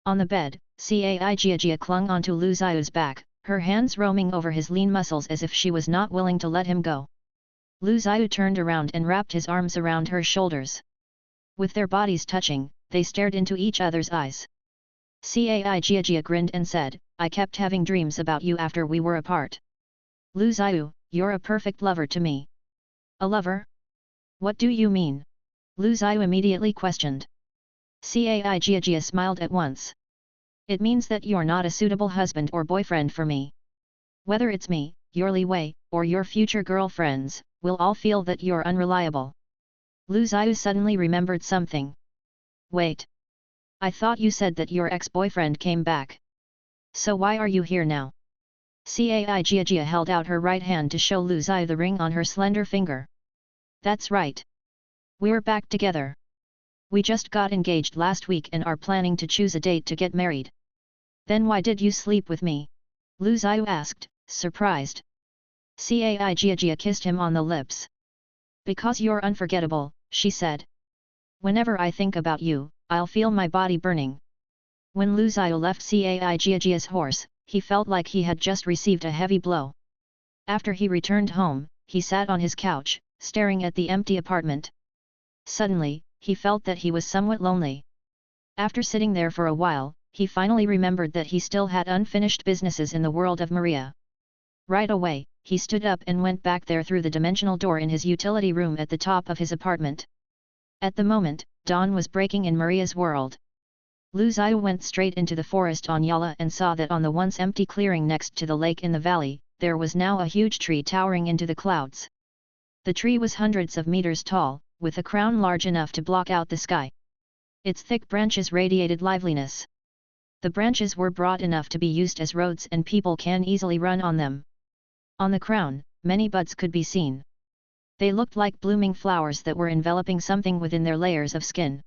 On the bed, Cai clung onto Lu Zhiyu's back, her hands roaming over his lean muscles as if she was not willing to let him go. Lu Zhiyu turned around and wrapped his arms around her shoulders. With their bodies touching, they stared into each other's eyes. Cai grinned and said, I kept having dreams about you after we were apart. Lu Zhiyu, you're a perfect lover to me. A lover? What do you mean? Lu Zhiyu immediately questioned. Cai smiled at once. It means that you're not a suitable husband or boyfriend for me. Whether it's me, your Li Wei, or your future girlfriends, we'll all feel that you're unreliable. Lu Zhiyu suddenly remembered something. Wait. I thought you said that your ex-boyfriend came back. So why are you here now? Cai held out her right hand to show Lu Zhiyu the ring on her slender finger. That's right. We're back together. We just got engaged last week and are planning to choose a date to get married. Then why did you sleep with me? Lu Zhiyu asked, surprised. Cai kissed him on the lips. Because you're unforgettable, she said. Whenever I think about you, I'll feel my body burning. When Lu Zhiyu left Cai's horse, he felt like he had just received a heavy blow. After he returned home, he sat on his couch, staring at the empty apartment. Suddenly, he felt that he was somewhat lonely. After sitting there for a while, he finally remembered that he still had unfinished businesses in the world of Maria. Right away, he stood up and went back there through the dimensional door in his utility room at the top of his apartment. At the moment, dawn was breaking in Maria's world. Lu Zhiyu went straight into the forest on Yala and saw that on the once empty clearing next to the lake in the valley, there was now a huge tree towering into the clouds. The tree was hundreds of meters tall, with a crown large enough to block out the sky. Its thick branches radiated liveliness. The branches were broad enough to be used as roads and people can easily run on them. On the crown, many buds could be seen. They looked like blooming flowers that were enveloping something within their layers of skin.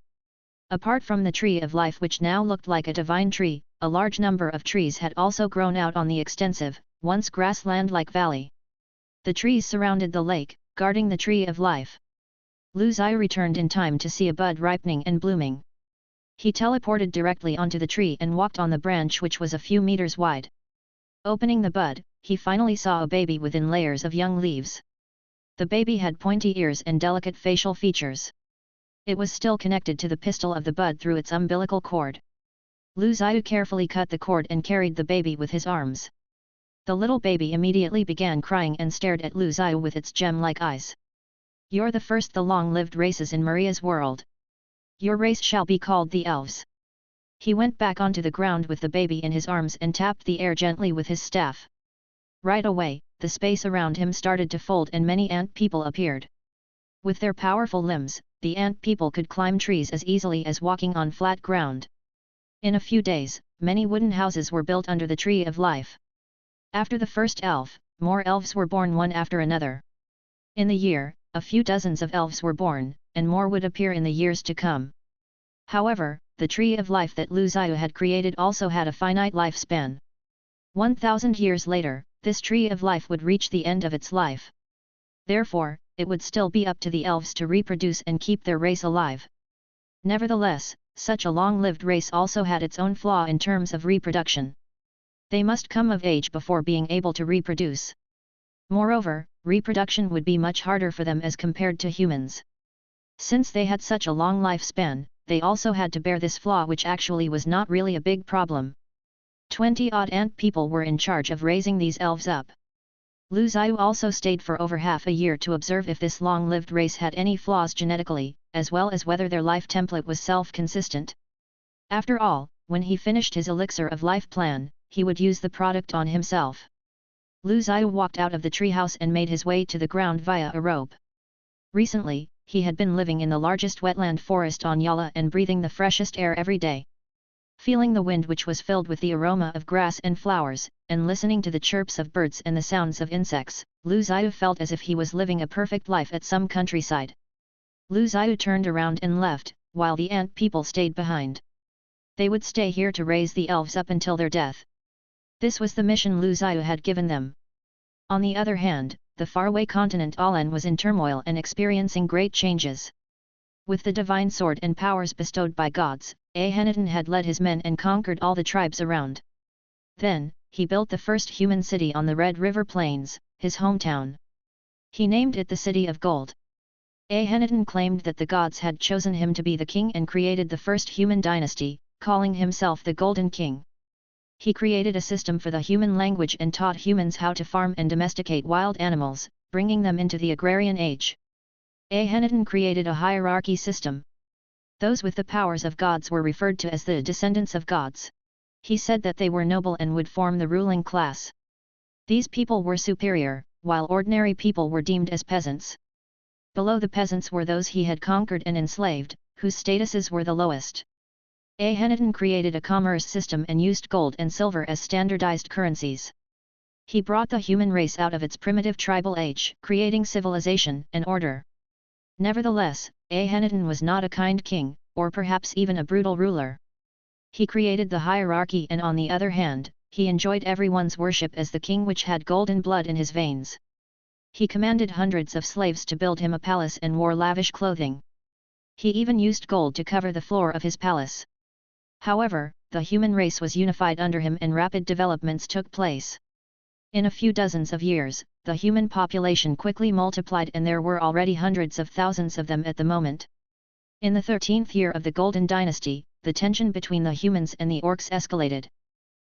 Apart from the tree of life which now looked like a divine tree, a large number of trees had also grown out on the extensive, once grassland-like valley. The trees surrounded the lake, guarding the tree of life. Lu Zhiyu returned in time to see a bud ripening and blooming. He teleported directly onto the tree and walked on the branch which was a few meters wide. Opening the bud, he finally saw a baby within layers of young leaves. The baby had pointy ears and delicate facial features. It was still connected to the pistil of the bud through its umbilical cord. Lu Zhiyu carefully cut the cord and carried the baby with his arms. The little baby immediately began crying and stared at Lu Zhiyu with its gem-like eyes. You're the first the long-lived races in Maria's world. Your race shall be called the Elves. He went back onto the ground with the baby in his arms and tapped the air gently with his staff. Right away, the space around him started to fold and many ant people appeared. With their powerful limbs, the ant people could climb trees as easily as walking on flat ground. In a few days, many wooden houses were built under the tree of life. After the first elf, more elves were born one after another. In the year, a few dozens of elves were born, and more would appear in the years to come. However, the tree of life that Lu Zhiyu had created also had a finite lifespan. 1,000 years later, this tree of life would reach the end of its life. Therefore, it would still be up to the elves to reproduce and keep their race alive. Nevertheless, such a long-lived race also had its own flaw in terms of reproduction. They must come of age before being able to reproduce. Moreover, reproduction would be much harder for them as compared to humans. Since they had such a long lifespan, they also had to bear this flaw which actually was not really a big problem. 20-odd ant people were in charge of raising these elves up. Lu Zhiyu also stayed for over half a year to observe if this long-lived race had any flaws genetically, as well as whether their life template was self-consistent. After all, when he finished his elixir of life plan, he would use the product on himself. Lu Zhiyu walked out of the treehouse and made his way to the ground via a rope. Recently, he had been living in the largest wetland forest on Yala and breathing the freshest air every day. Feeling the wind which was filled with the aroma of grass and flowers, and listening to the chirps of birds and the sounds of insects, Lu Zhiyu felt as if he was living a perfect life at some countryside. Lu Zhiyu turned around and left, while the ant people stayed behind. They would stay here to raise the elves up until their death. This was the mission Lu Zhiyu had given them. On the other hand, the faraway continent Alan was in turmoil and experiencing great changes. With the divine sword and powers bestowed by gods, Ahenitan had led his men and conquered all the tribes around. Then, he built the first human city on the Red River Plains, his hometown. He named it the City of Gold. Ahenitan claimed that the gods had chosen him to be the king and created the first human dynasty, calling himself the Golden King. He created a system for the human language and taught humans how to farm and domesticate wild animals, bringing them into the agrarian age. Ahenitan created a hierarchy system. Those with the powers of gods were referred to as the descendants of gods. He said that they were noble and would form the ruling class. These people were superior, while ordinary people were deemed as peasants. Below the peasants were those he had conquered and enslaved, whose statuses were the lowest. Ahenitan created a commerce system and used gold and silver as standardized currencies. He brought the human race out of its primitive tribal age, creating civilization and order. Nevertheless, Ahenitan was not a kind king, or perhaps even a brutal ruler. He created the hierarchy and on the other hand, he enjoyed everyone's worship as the king which had golden blood in his veins. He commanded hundreds of slaves to build him a palace and wore lavish clothing. He even used gold to cover the floor of his palace. However, the human race was unified under him and rapid developments took place. In a few dozens of years, the human population quickly multiplied and there were already hundreds of thousands of them at the moment. In the 13th year of the Golden Dynasty, the tension between the humans and the orcs escalated.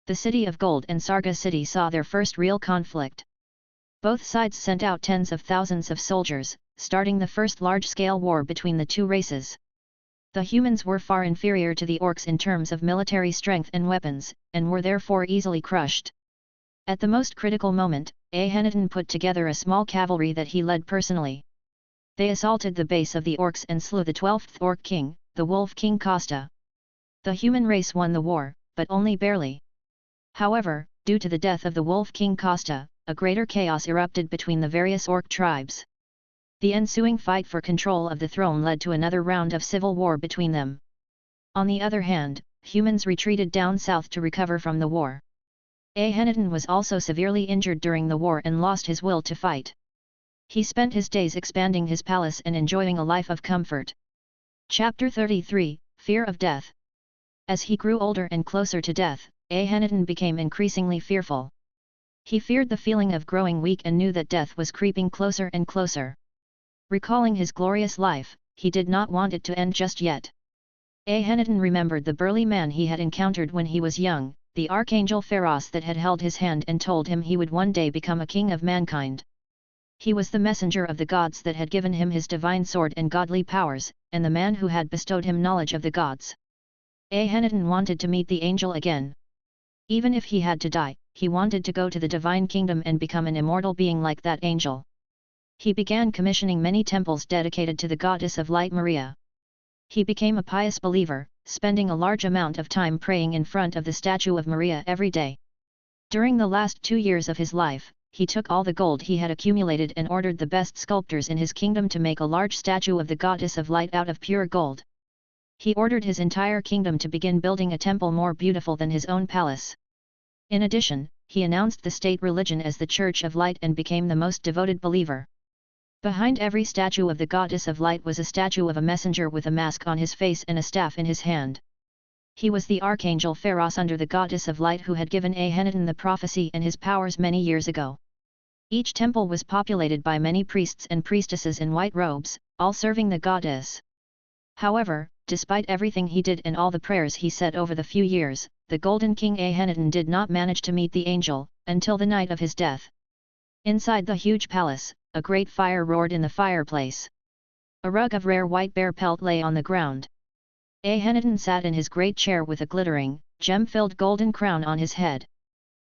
The City of Gold and Sarga City saw their first real conflict. Both sides sent out tens of thousands of soldiers, starting the first large-scale war between the two races. The humans were far inferior to the orcs in terms of military strength and weapons, and were therefore easily crushed. At the most critical moment, Ahenitan put together a small cavalry that he led personally. They assaulted the base of the orcs and slew the 12th orc king, the Wolf King Costa. The human race won the war, but only barely. However, due to the death of the Wolf King Costa, a greater chaos erupted between the various orc tribes. The ensuing fight for control of the throne led to another round of civil war between them. On the other hand, humans retreated down south to recover from the war. Ahenitan was also severely injured during the war and lost his will to fight. He spent his days expanding his palace and enjoying a life of comfort. Chapter 33, Fear of Death. As he grew older and closer to death, Ahenitan became increasingly fearful. He feared the feeling of growing weak and knew that death was creeping closer and closer. Recalling his glorious life, he did not want it to end just yet. Ahenitan remembered the burly man he had encountered when he was young, the Archangel Pharos that had held his hand and told him he would one day become a king of mankind. He was the messenger of the gods that had given him his divine sword and godly powers, and the man who had bestowed him knowledge of the gods. Ahenitan wanted to meet the angel again. Even if he had to die, he wanted to go to the divine kingdom and become an immortal being like that angel. He began commissioning many temples dedicated to the goddess of light Maria. He became a pious believer, spending a large amount of time praying in front of the statue of Maria every day. During the last 2 years of his life, he took all the gold he had accumulated and ordered the best sculptors in his kingdom to make a large statue of the goddess of light out of pure gold. He ordered his entire kingdom to begin building a temple more beautiful than his own palace. In addition, he announced the state religion as the Church of Light and became the most devoted believer. Behind every statue of the goddess of light was a statue of a messenger with a mask on his face and a staff in his hand. He was the Archangel Pharos under the goddess of light who had given Ahenitan the prophecy and his powers many years ago. Each temple was populated by many priests and priestesses in white robes, all serving the goddess. However, despite everything he did and all the prayers he said over the few years, the Golden King Ahenitan did not manage to meet the angel, until the night of his death. Inside the huge palace, a great fire roared in the fireplace. A rug of rare white bear pelt lay on the ground. Ahenitan sat in his great chair with a glittering, gem-filled golden crown on his head.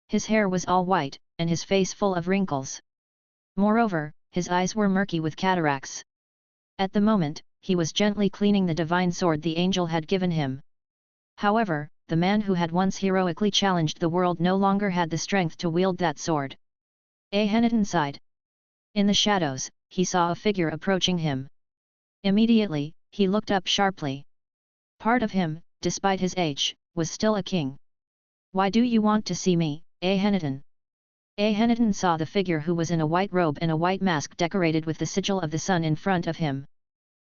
His hair was all white, and his face full of wrinkles. Moreover, his eyes were murky with cataracts. At the moment, he was gently cleaning the divine sword the angel had given him. However, the man who had once heroically challenged the world no longer had the strength to wield that sword. Ahenitan sighed. In the shadows, he saw a figure approaching him. Immediately, he looked up sharply. Part of him, despite his age, was still a king. Why do you want to see me, Ahenitan? Ahenitan saw the figure who was in a white robe and a white mask decorated with the sigil of the sun in front of him.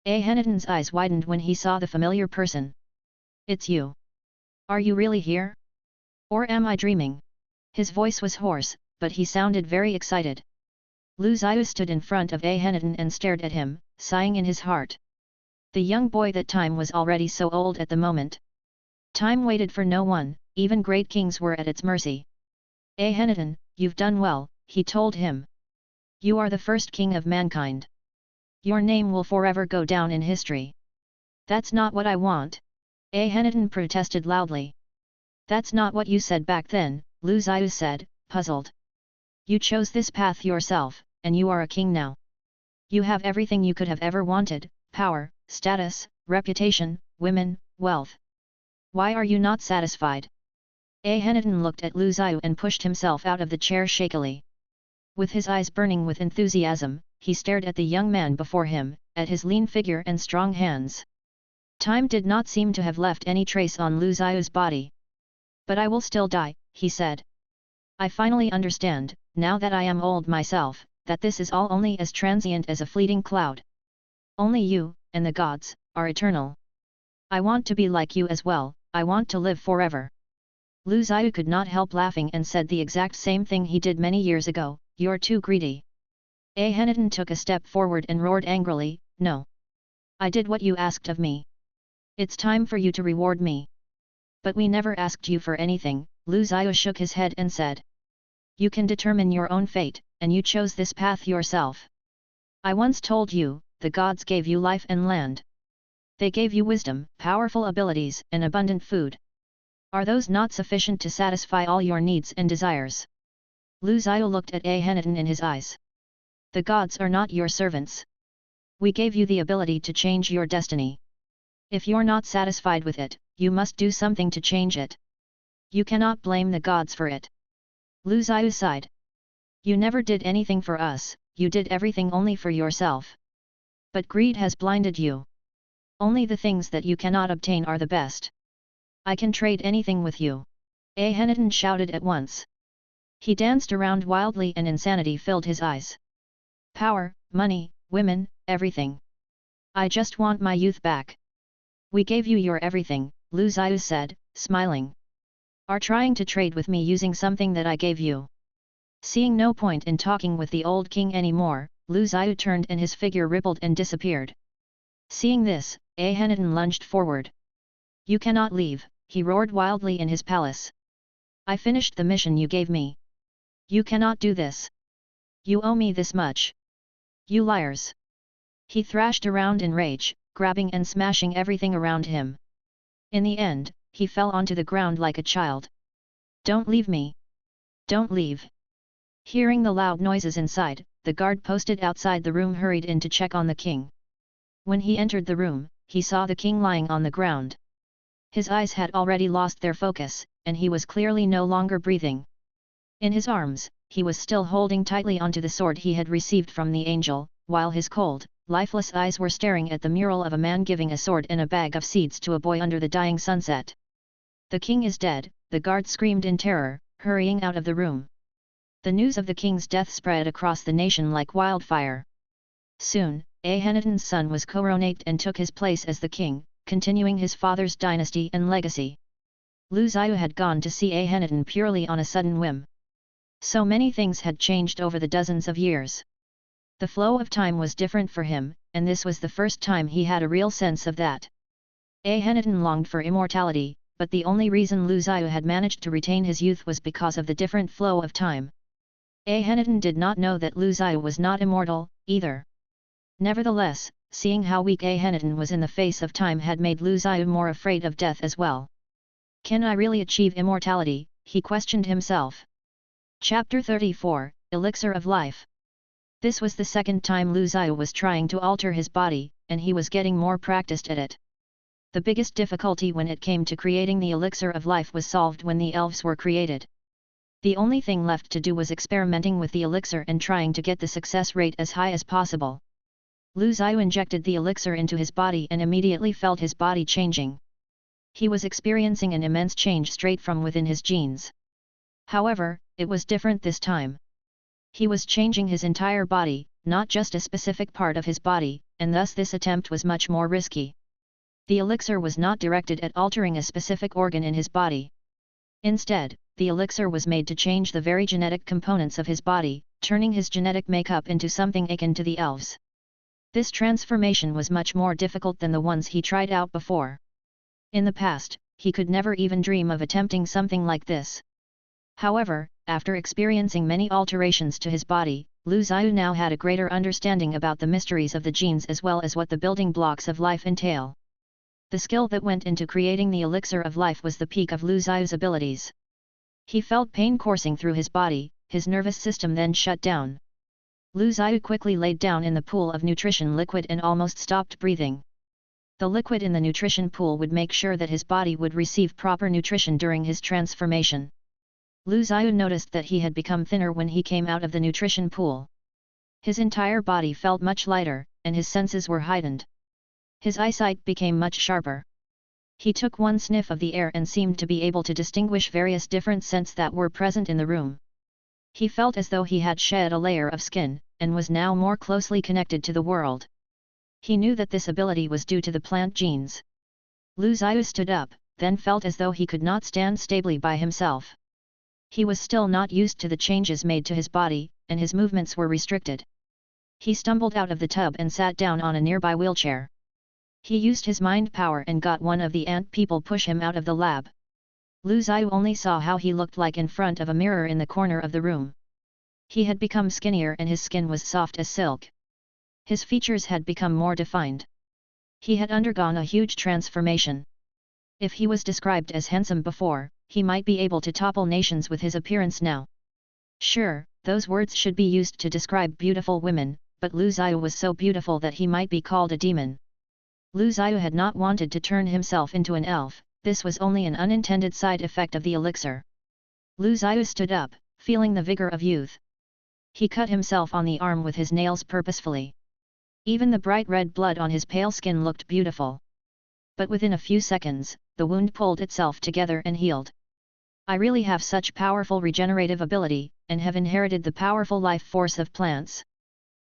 Ahenitan's eyes widened when he saw the familiar person. It's you. Are you really here? Or am I dreaming? His voice was hoarse, but he sounded very excited. Lu Zhiyu stood in front of Ahenitan and stared at him, sighing in his heart. The young boy that time was already so old at the moment. Time waited for no one, even great kings were at its mercy. Ahenitan, you've done well, he told him. You are the first king of mankind. Your name will forever go down in history. That's not what I want. Ahenitan protested loudly. That's not what you said back then, Lu Zhiyu said, puzzled. You chose this path yourself, and you are a king now. You have everything you could have ever wanted, power, status, reputation, women, wealth. Why are you not satisfied? Ahenitan looked at Lu Zhiyu and pushed himself out of the chair shakily. With his eyes burning with enthusiasm, he stared at the young man before him, at his lean figure and strong hands. Time did not seem to have left any trace on Lu Zhiyu's body. But I will still die, he said. I finally understand, now that I am old myself, that this is all only as transient as a fleeting cloud. Only you, and the gods, are eternal. I want to be like you as well, I want to live forever. Lu Zhiyu could not help laughing and said the exact same thing he did many years ago, you're too greedy. Ahenitan took a step forward and roared angrily, no. I did what you asked of me. It's time for you to reward me. But we never asked you for anything, Lu Zhiyu shook his head and said. You can determine your own fate, and you chose this path yourself. I once told you, the gods gave you life and land. They gave you wisdom, powerful abilities, and abundant food. Are those not sufficient to satisfy all your needs and desires? Lu Zhiyu looked at Ahenitan in his eyes. The gods are not your servants. We gave you the ability to change your destiny. If you're not satisfied with it, you must do something to change it. You cannot blame the gods for it. Lu Zhiyu sighed. You never did anything for us, you did everything only for yourself. But greed has blinded you. Only the things that you cannot obtain are the best. I can trade anything with you. Ahenitan shouted at once. He danced around wildly and insanity filled his eyes. Power, money, women, everything. I just want my youth back. We gave you your everything, Lu Zhiyu said, smiling. Are trying to trade with me using something that I gave you. Seeing no point in talking with the old king anymore, Lu Zhiyu turned and his figure rippled and disappeared. Seeing this, Ahenitan lunged forward. You cannot leave, he roared wildly in his palace. I finished the mission you gave me. You cannot do this. You owe me this much. You liars. He thrashed around in rage, grabbing and smashing everything around him. In the end, he fell onto the ground like a child. Don't leave me. Don't leave. Hearing the loud noises inside, the guard posted outside the room hurried in to check on the king. When he entered the room, he saw the king lying on the ground. His eyes had already lost their focus, and he was clearly no longer breathing. In his arms, he was still holding tightly onto the sword he had received from the angel, while his cold, lifeless eyes were staring at the mural of a man giving a sword and a bag of seeds to a boy under the dying sunset. The king is dead, the guard screamed in terror, hurrying out of the room. The news of the king's death spread across the nation like wildfire. Soon, Ahenitan's son was coronated and took his place as the king, continuing his father's dynasty and legacy. Lu Zhiyu had gone to see Ahenitan purely on a sudden whim. So many things had changed over the dozens of years. The flow of time was different for him, and this was the first time he had a real sense of that. Ahenitan longed for immortality, but the only reason Lu Zhiyu had managed to retain his youth was because of the different flow of time. Ahenitan did not know that Lu Zhiyu was not immortal, either. Nevertheless, seeing how weak Ahenitan was in the face of time had made Lu Zhiyu more afraid of death as well. Can I really achieve immortality? He questioned himself. Chapter 34, Elixir of Life. This was the second time Lu Zhiyu was trying to alter his body, and he was getting more practiced at it. The biggest difficulty when it came to creating the elixir of life was solved when the elves were created. The only thing left to do was experimenting with the elixir and trying to get the success rate as high as possible. Lu Zhiyu injected the elixir into his body and immediately felt his body changing. He was experiencing an immense change straight from within his genes. However, it was different this time. He was changing his entire body, not just a specific part of his body, and thus this attempt was much more risky. The elixir was not directed at altering a specific organ in his body. Instead, the elixir was made to change the very genetic components of his body, turning his genetic makeup into something akin to the elves. This transformation was much more difficult than the ones he tried out before. In the past, he could never even dream of attempting something like this. However, after experiencing many alterations to his body, Lu Zhiyu now had a greater understanding about the mysteries of the genes as well as what the building blocks of life entail. The skill that went into creating the elixir of life was the peak of Lu Zhiyu's abilities. He felt pain coursing through his body, his nervous system then shut down. Lu Zhiyu quickly laid down in the pool of nutrition liquid and almost stopped breathing. The liquid in the nutrition pool would make sure that his body would receive proper nutrition during his transformation. Lu Zhiyu noticed that he had become thinner when he came out of the nutrition pool. His entire body felt much lighter, and his senses were heightened. His eyesight became much sharper. He took one sniff of the air and seemed to be able to distinguish various different scents that were present in the room. He felt as though he had shed a layer of skin, and was now more closely connected to the world. He knew that this ability was due to the plant genes. Lu Zhiyu stood up, then felt as though he could not stand stably by himself. He was still not used to the changes made to his body, and his movements were restricted. He stumbled out of the tub and sat down on a nearby wheelchair. He used his mind power and got one of the ant people push him out of the lab. Lu Zhiyu only saw how he looked like in front of a mirror in the corner of the room. He had become skinnier and his skin was soft as silk. His features had become more defined. He had undergone a huge transformation. If he was described as handsome before, he might be able to topple nations with his appearance now. Sure, those words should be used to describe beautiful women, but Lu Zhiyu was so beautiful that he might be called a demon. Lu Zhiyu had not wanted to turn himself into an elf, this was only an unintended side effect of the elixir. Lu Zhiyu stood up, feeling the vigor of youth. He cut himself on the arm with his nails purposefully. Even the bright red blood on his pale skin looked beautiful. But within a few seconds, the wound pulled itself together and healed. I really have such powerful regenerative ability, and have inherited the powerful life force of plants.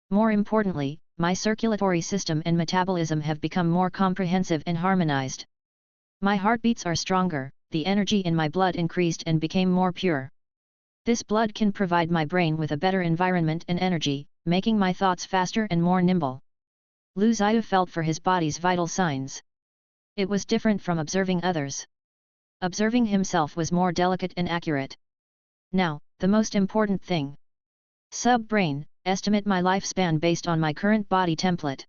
More importantly, my circulatory system and metabolism have become more comprehensive and harmonized. My heartbeats are stronger, the energy in my blood increased and became more pure. This blood can provide my brain with a better environment and energy, making my thoughts faster and more nimble. Lu Zhiyu felt for his body's vital signs. It was different from observing others. Observing himself was more delicate and accurate. Now, the most important thing. Sub-brain, estimate my lifespan based on my current body template.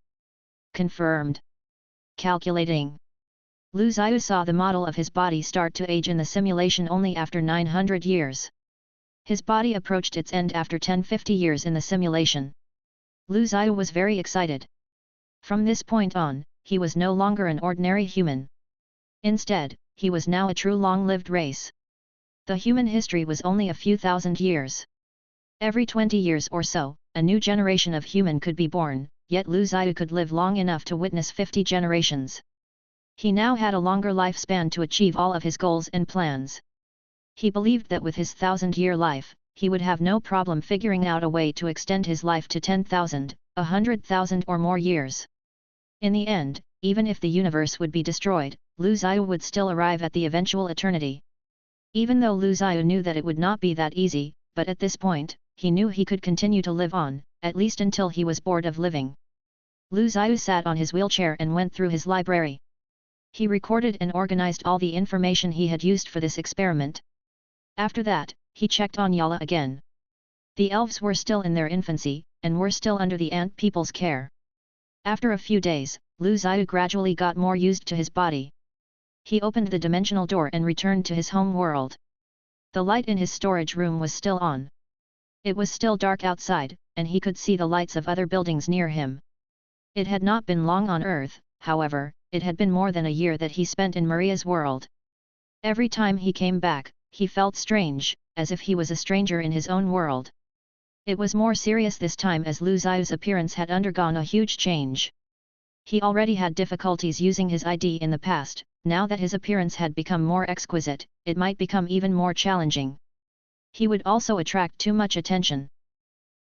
Confirmed. Calculating. Lu Zhiyu saw the model of his body start to age in the simulation only after 900 years. His body approached its end after 1050 years in the simulation. Lu Zhiyu was very excited. From this point on, he was no longer an ordinary human. Instead, he was now a true long-lived race. The human history was only a few thousand years. Every 20 years or so, a new generation of human could be born, yet Lu Zhiyu could live long enough to witness 50 generations. He now had a longer lifespan to achieve all of his goals and plans. He believed that with his 1,000-year life, he would have no problem figuring out a way to extend his life to 10,000, 100,000 or more years. In the end, even if the universe would be destroyed, Lu Zhiyu would still arrive at the eventual eternity. Even though Lu Zhiyu knew that it would not be that easy, but at this point, he knew he could continue to live on, at least until he was bored of living. Lu Zhiyu sat on his wheelchair and went through his library. He recorded and organized all the information he had used for this experiment. After that, he checked on Yala again. The elves were still in their infancy, and were still under the ant people's care. After a few days, Lu Zhiyu gradually got more used to his body. He opened the dimensional door and returned to his home world. The light in his storage room was still on. It was still dark outside, and he could see the lights of other buildings near him. It had not been long on Earth, however, it had been more than a year that he spent in Maria's world. Every time he came back, he felt strange, as if he was a stranger in his own world. It was more serious this time as Lu Ziyu's appearance had undergone a huge change. He already had difficulties using his ID in the past, now that his appearance had become more exquisite, it might become even more challenging. He would also attract too much attention.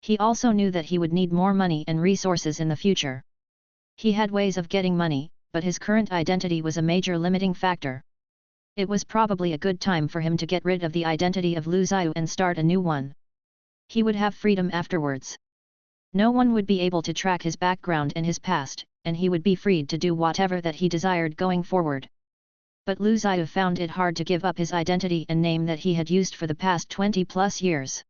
He also knew that he would need more money and resources in the future. He had ways of getting money, but his current identity was a major limiting factor. It was probably a good time for him to get rid of the identity of Lu Ziyu and start a new one. He would have freedom afterwards. No one would be able to track his background and his past, and he would be freed to do whatever that he desired going forward. But Lu Ziyu found it hard to give up his identity and name that he had used for the past 20+ years.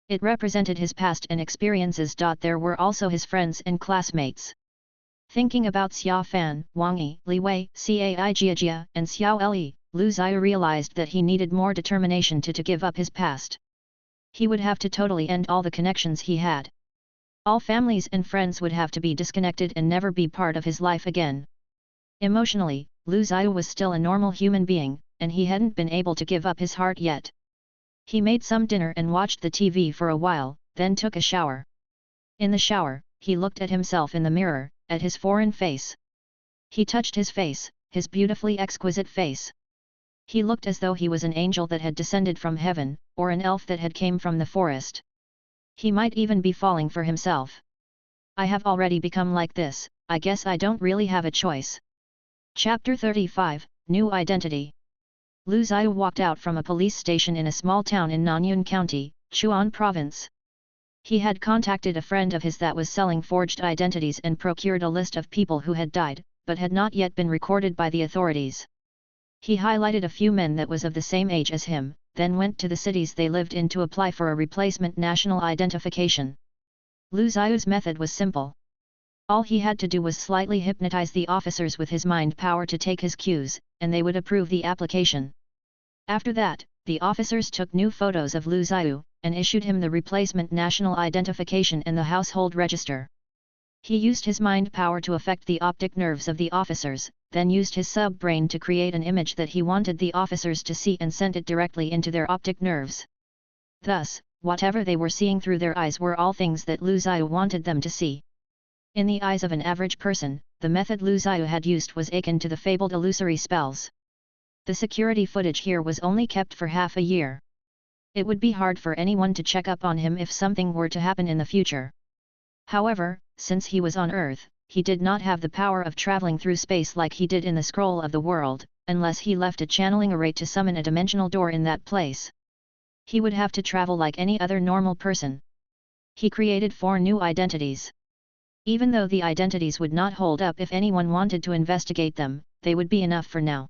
It represented his past and experiences. There were also his friends and classmates. Thinking about Xia Fan, Wang Yi, Li Wei, Cai Jiajia, and Xiao Le, Lu Ziyu realized that he needed more determination to give up his past. He would have to totally end all the connections he had. All families and friends would have to be disconnected and never be part of his life again. Emotionally, Lu Ziyu was still a normal human being, and he hadn't been able to give up his heart yet. He made some dinner and watched the TV for a while, then took a shower. In the shower, he looked at himself in the mirror, at his foreign face. He touched his face, his beautifully exquisite face. He looked as though he was an angel that had descended from heaven, or an elf that had came from the forest. He might even be falling for himself. I have already become like this, I guess I don't really have a choice. Chapter 35, New Identity. Lu Ziyu walked out from a police station in a small town in Nanyun County, Chuan Province. He had contacted a friend of his that was selling forged identities and procured a list of people who had died, but had not yet been recorded by the authorities. He highlighted a few men that was of the same age as him, then went to the cities they lived in to apply for a replacement national identification. Lu Ziyu's method was simple. All he had to do was slightly hypnotize the officers with his mind power to take his cues, and they would approve the application. After that, the officers took new photos of Lu Ziyu, and issued him the replacement national identification and the household register. He used his mind power to affect the optic nerves of the officers, then used his sub-brain to create an image that he wanted the officers to see and sent it directly into their optic nerves. Thus, whatever they were seeing through their eyes were all things that Lu Ziyu wanted them to see. In the eyes of an average person, the method Lu Ziyu had used was akin to the fabled illusory spells. The security footage here was only kept for half a year. It would be hard for anyone to check up on him if something were to happen in the future. However, since he was on Earth, he did not have the power of traveling through space like he did in the Scroll of the World, unless he left a channeling array to summon a dimensional door in that place. He would have to travel like any other normal person. He created 4 new identities. Even though the identities would not hold up if anyone wanted to investigate them, they would be enough for now.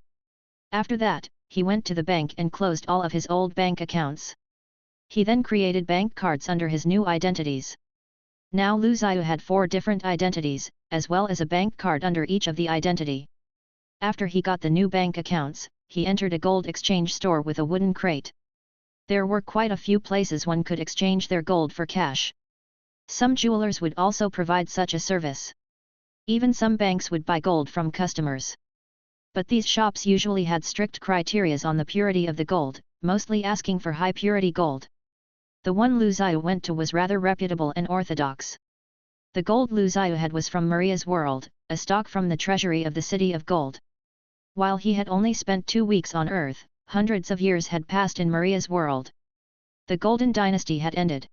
After that, he went to the bank and closed all of his old bank accounts. He then created bank cards under his new identities. Now Lu Ziyu had 4 different identities, as well as a bank card under each of the identity. After he got the new bank accounts, he entered a gold exchange store with a wooden crate. There were quite a few places one could exchange their gold for cash. Some jewelers would also provide such a service. Even some banks would buy gold from customers. But these shops usually had strict criteria on the purity of the gold, mostly asking for high purity gold. The one Lu Ziyu went to was rather reputable and orthodox. The gold Lu Ziyu had was from Maria's world, a stock from the treasury of the city of gold. While he had only spent 2 weeks on Earth, hundreds of years had passed in Maria's world. The Golden Dynasty had ended.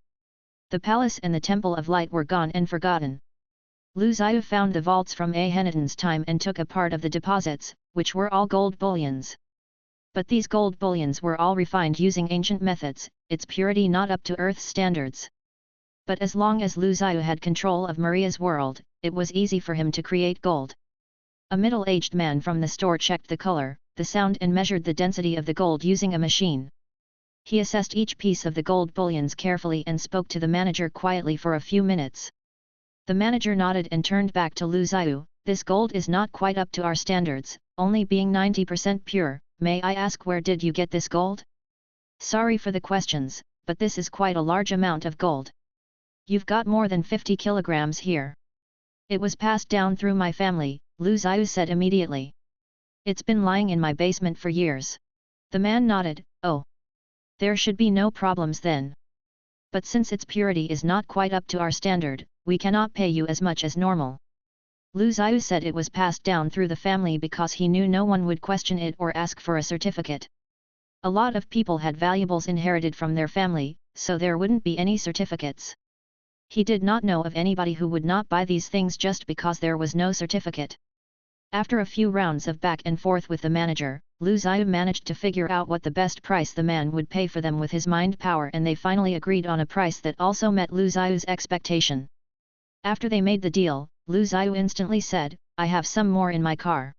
The palace and the Temple of Light were gone and forgotten. Lu Ziyu found the vaults from Akhenaten's time and took a part of the deposits, which were all gold bullions. But these gold bullions were all refined using ancient methods, its purity not up to Earth's standards. But as long as Lu Ziyu had control of Maria's world, it was easy for him to create gold. A middle-aged man from the store checked the color, the sound and measured the density of the gold using a machine. He assessed each piece of the gold bullions carefully and spoke to the manager quietly for a few minutes. The manager nodded and turned back to Lu Ziyu. This gold is not quite up to our standards, only being 90% pure. May I ask where did you get this gold? Sorry for the questions, but this is quite a large amount of gold. You've got more than 50 kilograms here. It was passed down through my family, Lu Zhiyu said immediately. It's been lying in my basement for years. The man nodded, oh. There should be no problems then. But since its purity is not quite up to our standard, we cannot pay you as much as normal. Lu Zhiyu said it was passed down through the family because he knew no one would question it or ask for a certificate. A lot of people had valuables inherited from their family, so there wouldn't be any certificates. He did not know of anybody who would not buy these things just because there was no certificate. After a few rounds of back and forth with the manager, Lu Zhiyu managed to figure out what the best price the man would pay for them with his mind power, and they finally agreed on a price that also met Lu Zhiyu's expectation. After they made the deal, Lu Zhiyu instantly said, I have some more in my car.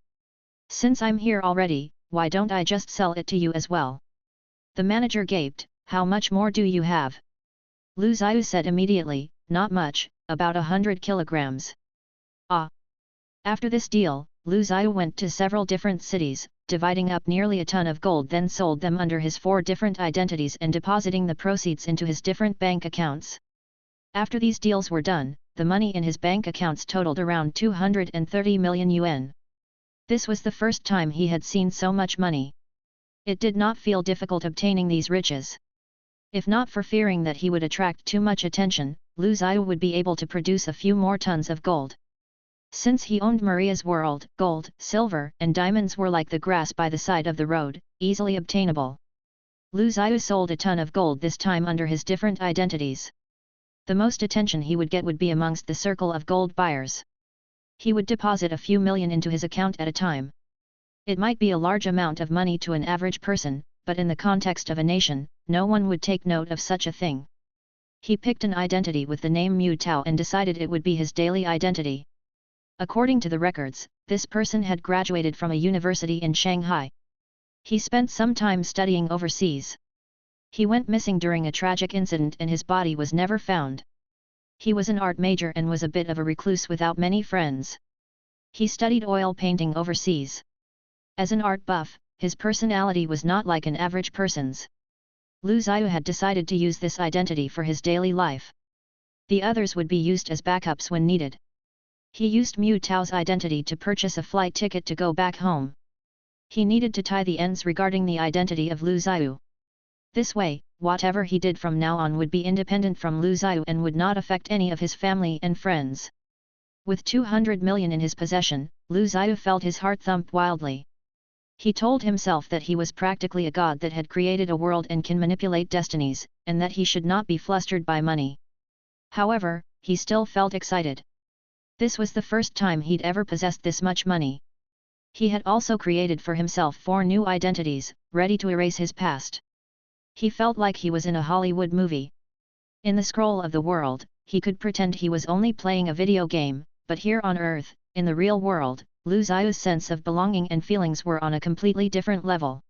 Since I'm here already, why don't I just sell it to you as well? The manager gaped, how much more do you have? Lu Zhiyu said immediately, not much, about 100 kilograms. Ah! After this deal, Lu Zhiyu went to several different cities, dividing up nearly a ton of gold, then sold them under his 4 different identities and depositing the proceeds into his different bank accounts. After these deals were done, the money in his bank accounts totaled around 230 million yuan. This was the first time he had seen so much money. It did not feel difficult obtaining these riches. If not for fearing that he would attract too much attention, Lu Zhiyu would be able to produce a few more tons of gold. Since he owned Maria's world, gold, silver, and diamonds were like the grass by the side of the road, easily obtainable. Lu Zhiyu sold a ton of gold this time under his different identities. The most attention he would get would be amongst the circle of gold buyers. He would deposit a few million into his account at a time. It might be a large amount of money to an average person, but in the context of a nation, no one would take note of such a thing. He picked an identity with the name Mu Tao and decided it would be his daily identity. According to the records, this person had graduated from a university in Shanghai. He spent some time studying overseas. He went missing during a tragic incident and his body was never found. He was an art major and was a bit of a recluse without many friends. He studied oil painting overseas. As an art buff, his personality was not like an average person's. Lu Zhiyu had decided to use this identity for his daily life. The others would be used as backups when needed. He used Mu Tao's identity to purchase a flight ticket to go back home. He needed to tie the ends regarding the identity of Lu Zhiyu. This way, whatever he did from now on would be independent from Lu Zhiyu and would not affect any of his family and friends. With 200 million in his possession, Lu Zhiyu felt his heart thump wildly. He told himself that he was practically a god that had created a world and can manipulate destinies, and that he should not be flustered by money. However, he still felt excited. This was the first time he'd ever possessed this much money. He had also created for himself 4 new identities, ready to erase his past. He felt like he was in a Hollywood movie. In the scroll of the world, he could pretend he was only playing a video game, but here on Earth, in the real world, Lu Zhiyu's sense of belonging and feelings were on a completely different level.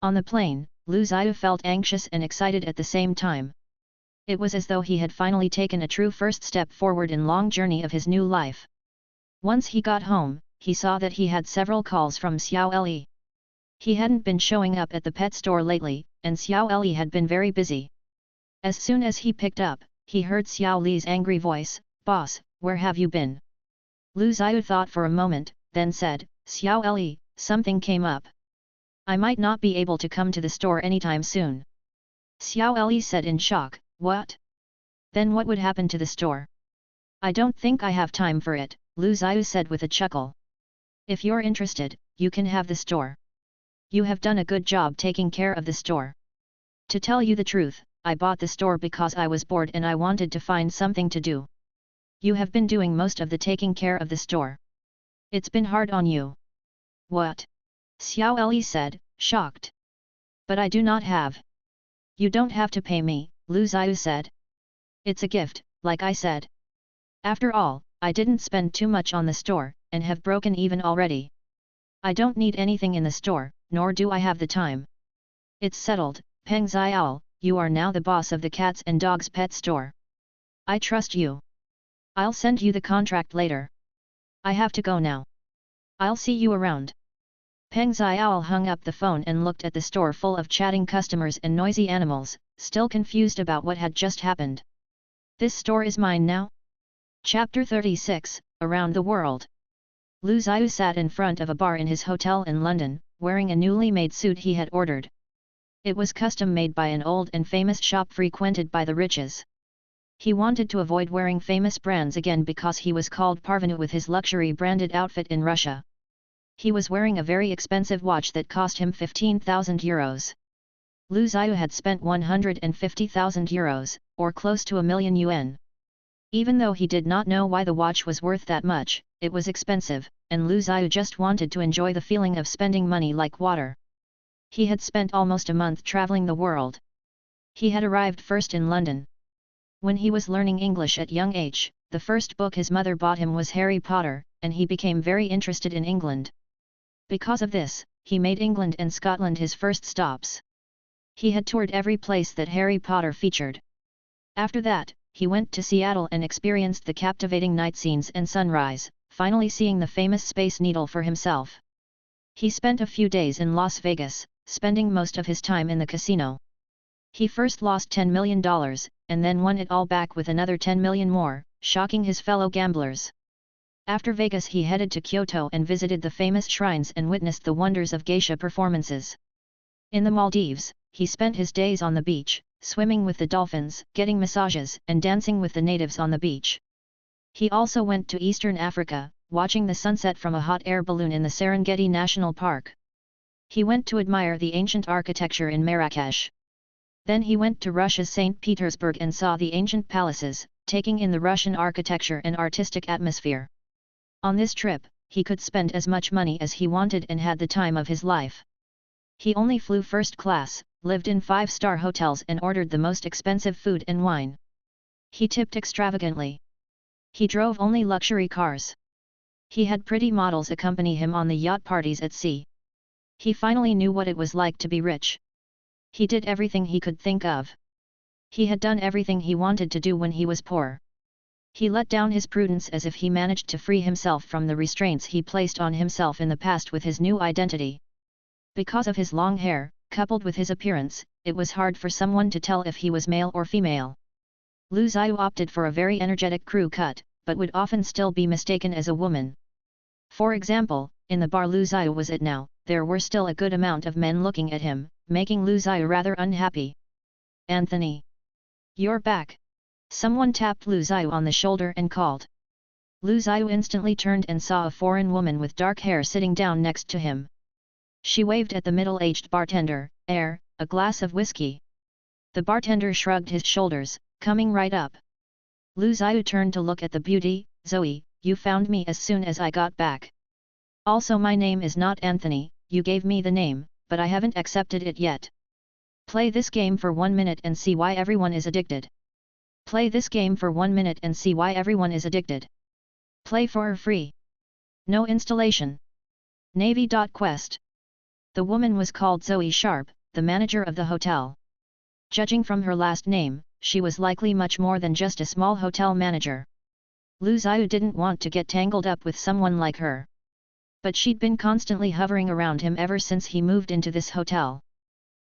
On the plane, Lu Zhiyu felt anxious and excited at the same time. It was as though he had finally taken a true first step forward in long journey of his new life. Once he got home, he saw that he had several calls from Xiao Li. He hadn't been showing up at the pet store lately, and Xiao Li had been very busy. As soon as he picked up, he heard Xiao Li's angry voice, "Boss, where have you been?" Lu Zhiyu thought for a moment, then said, "Xiao Li, something came up. I might not be able to come to the store anytime soon." Xiao Li said in shock, "What? Then what would happen to the store?" "I don't think I have time for it," Lu Zhiyu said with a chuckle. "If you're interested, you can have the store. You have done a good job taking care of the store. To tell you the truth, I bought the store because I was bored and I wanted to find something to do. You have been doing most of the taking care of the store. It's been hard on you." "What?" Xiao Li said, shocked. "But I do not have." "You don't have to pay me," Lu Zhiyu said. "It's a gift, like I said. After all, I didn't spend too much on the store, and have broken even already. I don't need anything in the store, nor do I have the time. It's settled, Peng Xiao, you are now the boss of the cats and dogs pet store. I trust you. I'll send you the contract later. I have to go now. I'll see you around." Peng Xiao hung up the phone and looked at the store full of chatting customers and noisy animals, still confused about what had just happened. "This store is mine now?" Chapter 36, Around the World. Lu Zhiyu sat in front of a bar in his hotel in London, wearing a newly made suit he had ordered. It was custom made by an old and famous shop frequented by the riches. He wanted to avoid wearing famous brands again because he was called parvenu with his luxury branded outfit in Russia. He was wearing a very expensive watch that cost him 15,000 euros. Lu Zhiyu had spent 150,000 euros, or close to $1,000,000 yuan. Even though he did not know why the watch was worth that much, it was expensive, and Lu Zhiyu just wanted to enjoy the feeling of spending money like water. He had spent almost a month traveling the world. He had arrived first in London. When he was learning English at young age, the first book his mother bought him was Harry Potter, and he became very interested in England. Because of this, he made England and Scotland his first stops. He had toured every place that Harry Potter featured. After that, he went to Seattle and experienced the captivating night scenes and sunrise, finally seeing the famous Space Needle for himself. He spent a few days in Las Vegas, spending most of his time in the casino. He first lost $10 million, and then won it all back with another 10 million more, shocking his fellow gamblers. After Vegas he headed to Kyoto and visited the famous shrines and witnessed the wonders of geisha performances. In the Maldives, he spent his days on the beach, swimming with the dolphins, getting massages and dancing with the natives on the beach. He also went to Eastern Africa, watching the sunset from a hot air balloon in the Serengeti National Park. He went to admire the ancient architecture in Marrakesh. Then he went to Russia's St. Petersburg and saw the ancient palaces, taking in the Russian architecture and artistic atmosphere. On this trip, he could spend as much money as he wanted and had the time of his life. He only flew first class, lived in 5-star hotels and ordered the most expensive food and wine. He tipped extravagantly. He drove only luxury cars. He had pretty models accompany him on the yacht parties at sea. He finally knew what it was like to be rich. He did everything he could think of. He had done everything he wanted to do when he was poor. He let down his prudence as if he managed to free himself from the restraints he placed on himself in the past with his new identity. Because of his long hair, coupled with his appearance, it was hard for someone to tell if he was male or female. Lu Zhiyu opted for a very energetic crew cut, but would often still be mistaken as a woman. For example, in the bar Lu Zhiyu was at now, there were still a good amount of men looking at him, making Lu Zhiyu rather unhappy. "Anthony! You're back!" Someone tapped Lu Zhiyu on the shoulder and called. Lu Zhiyu instantly turned and saw a foreign woman with dark hair sitting down next to him. She waved at the middle-aged bartender, a glass of whiskey." The bartender shrugged his shoulders, coming right up. Lu Zhiyu turned to look at the beauty. "Zoe, you found me as soon as I got back. Also my name is not Anthony, you gave me the name, but I haven't accepted it yet. Play this game for 1 minute and see why everyone is addicted. Play this game for 1 minute and see why everyone is addicted. Play for free. No installation. Navy.quest." The woman was called Zoe Sharp, the manager of the hotel. Judging from her last name, she was likely much more than just a small hotel manager. Lu Zhiyu didn't want to get tangled up with someone like her. But she'd been constantly hovering around him ever since he moved into this hotel.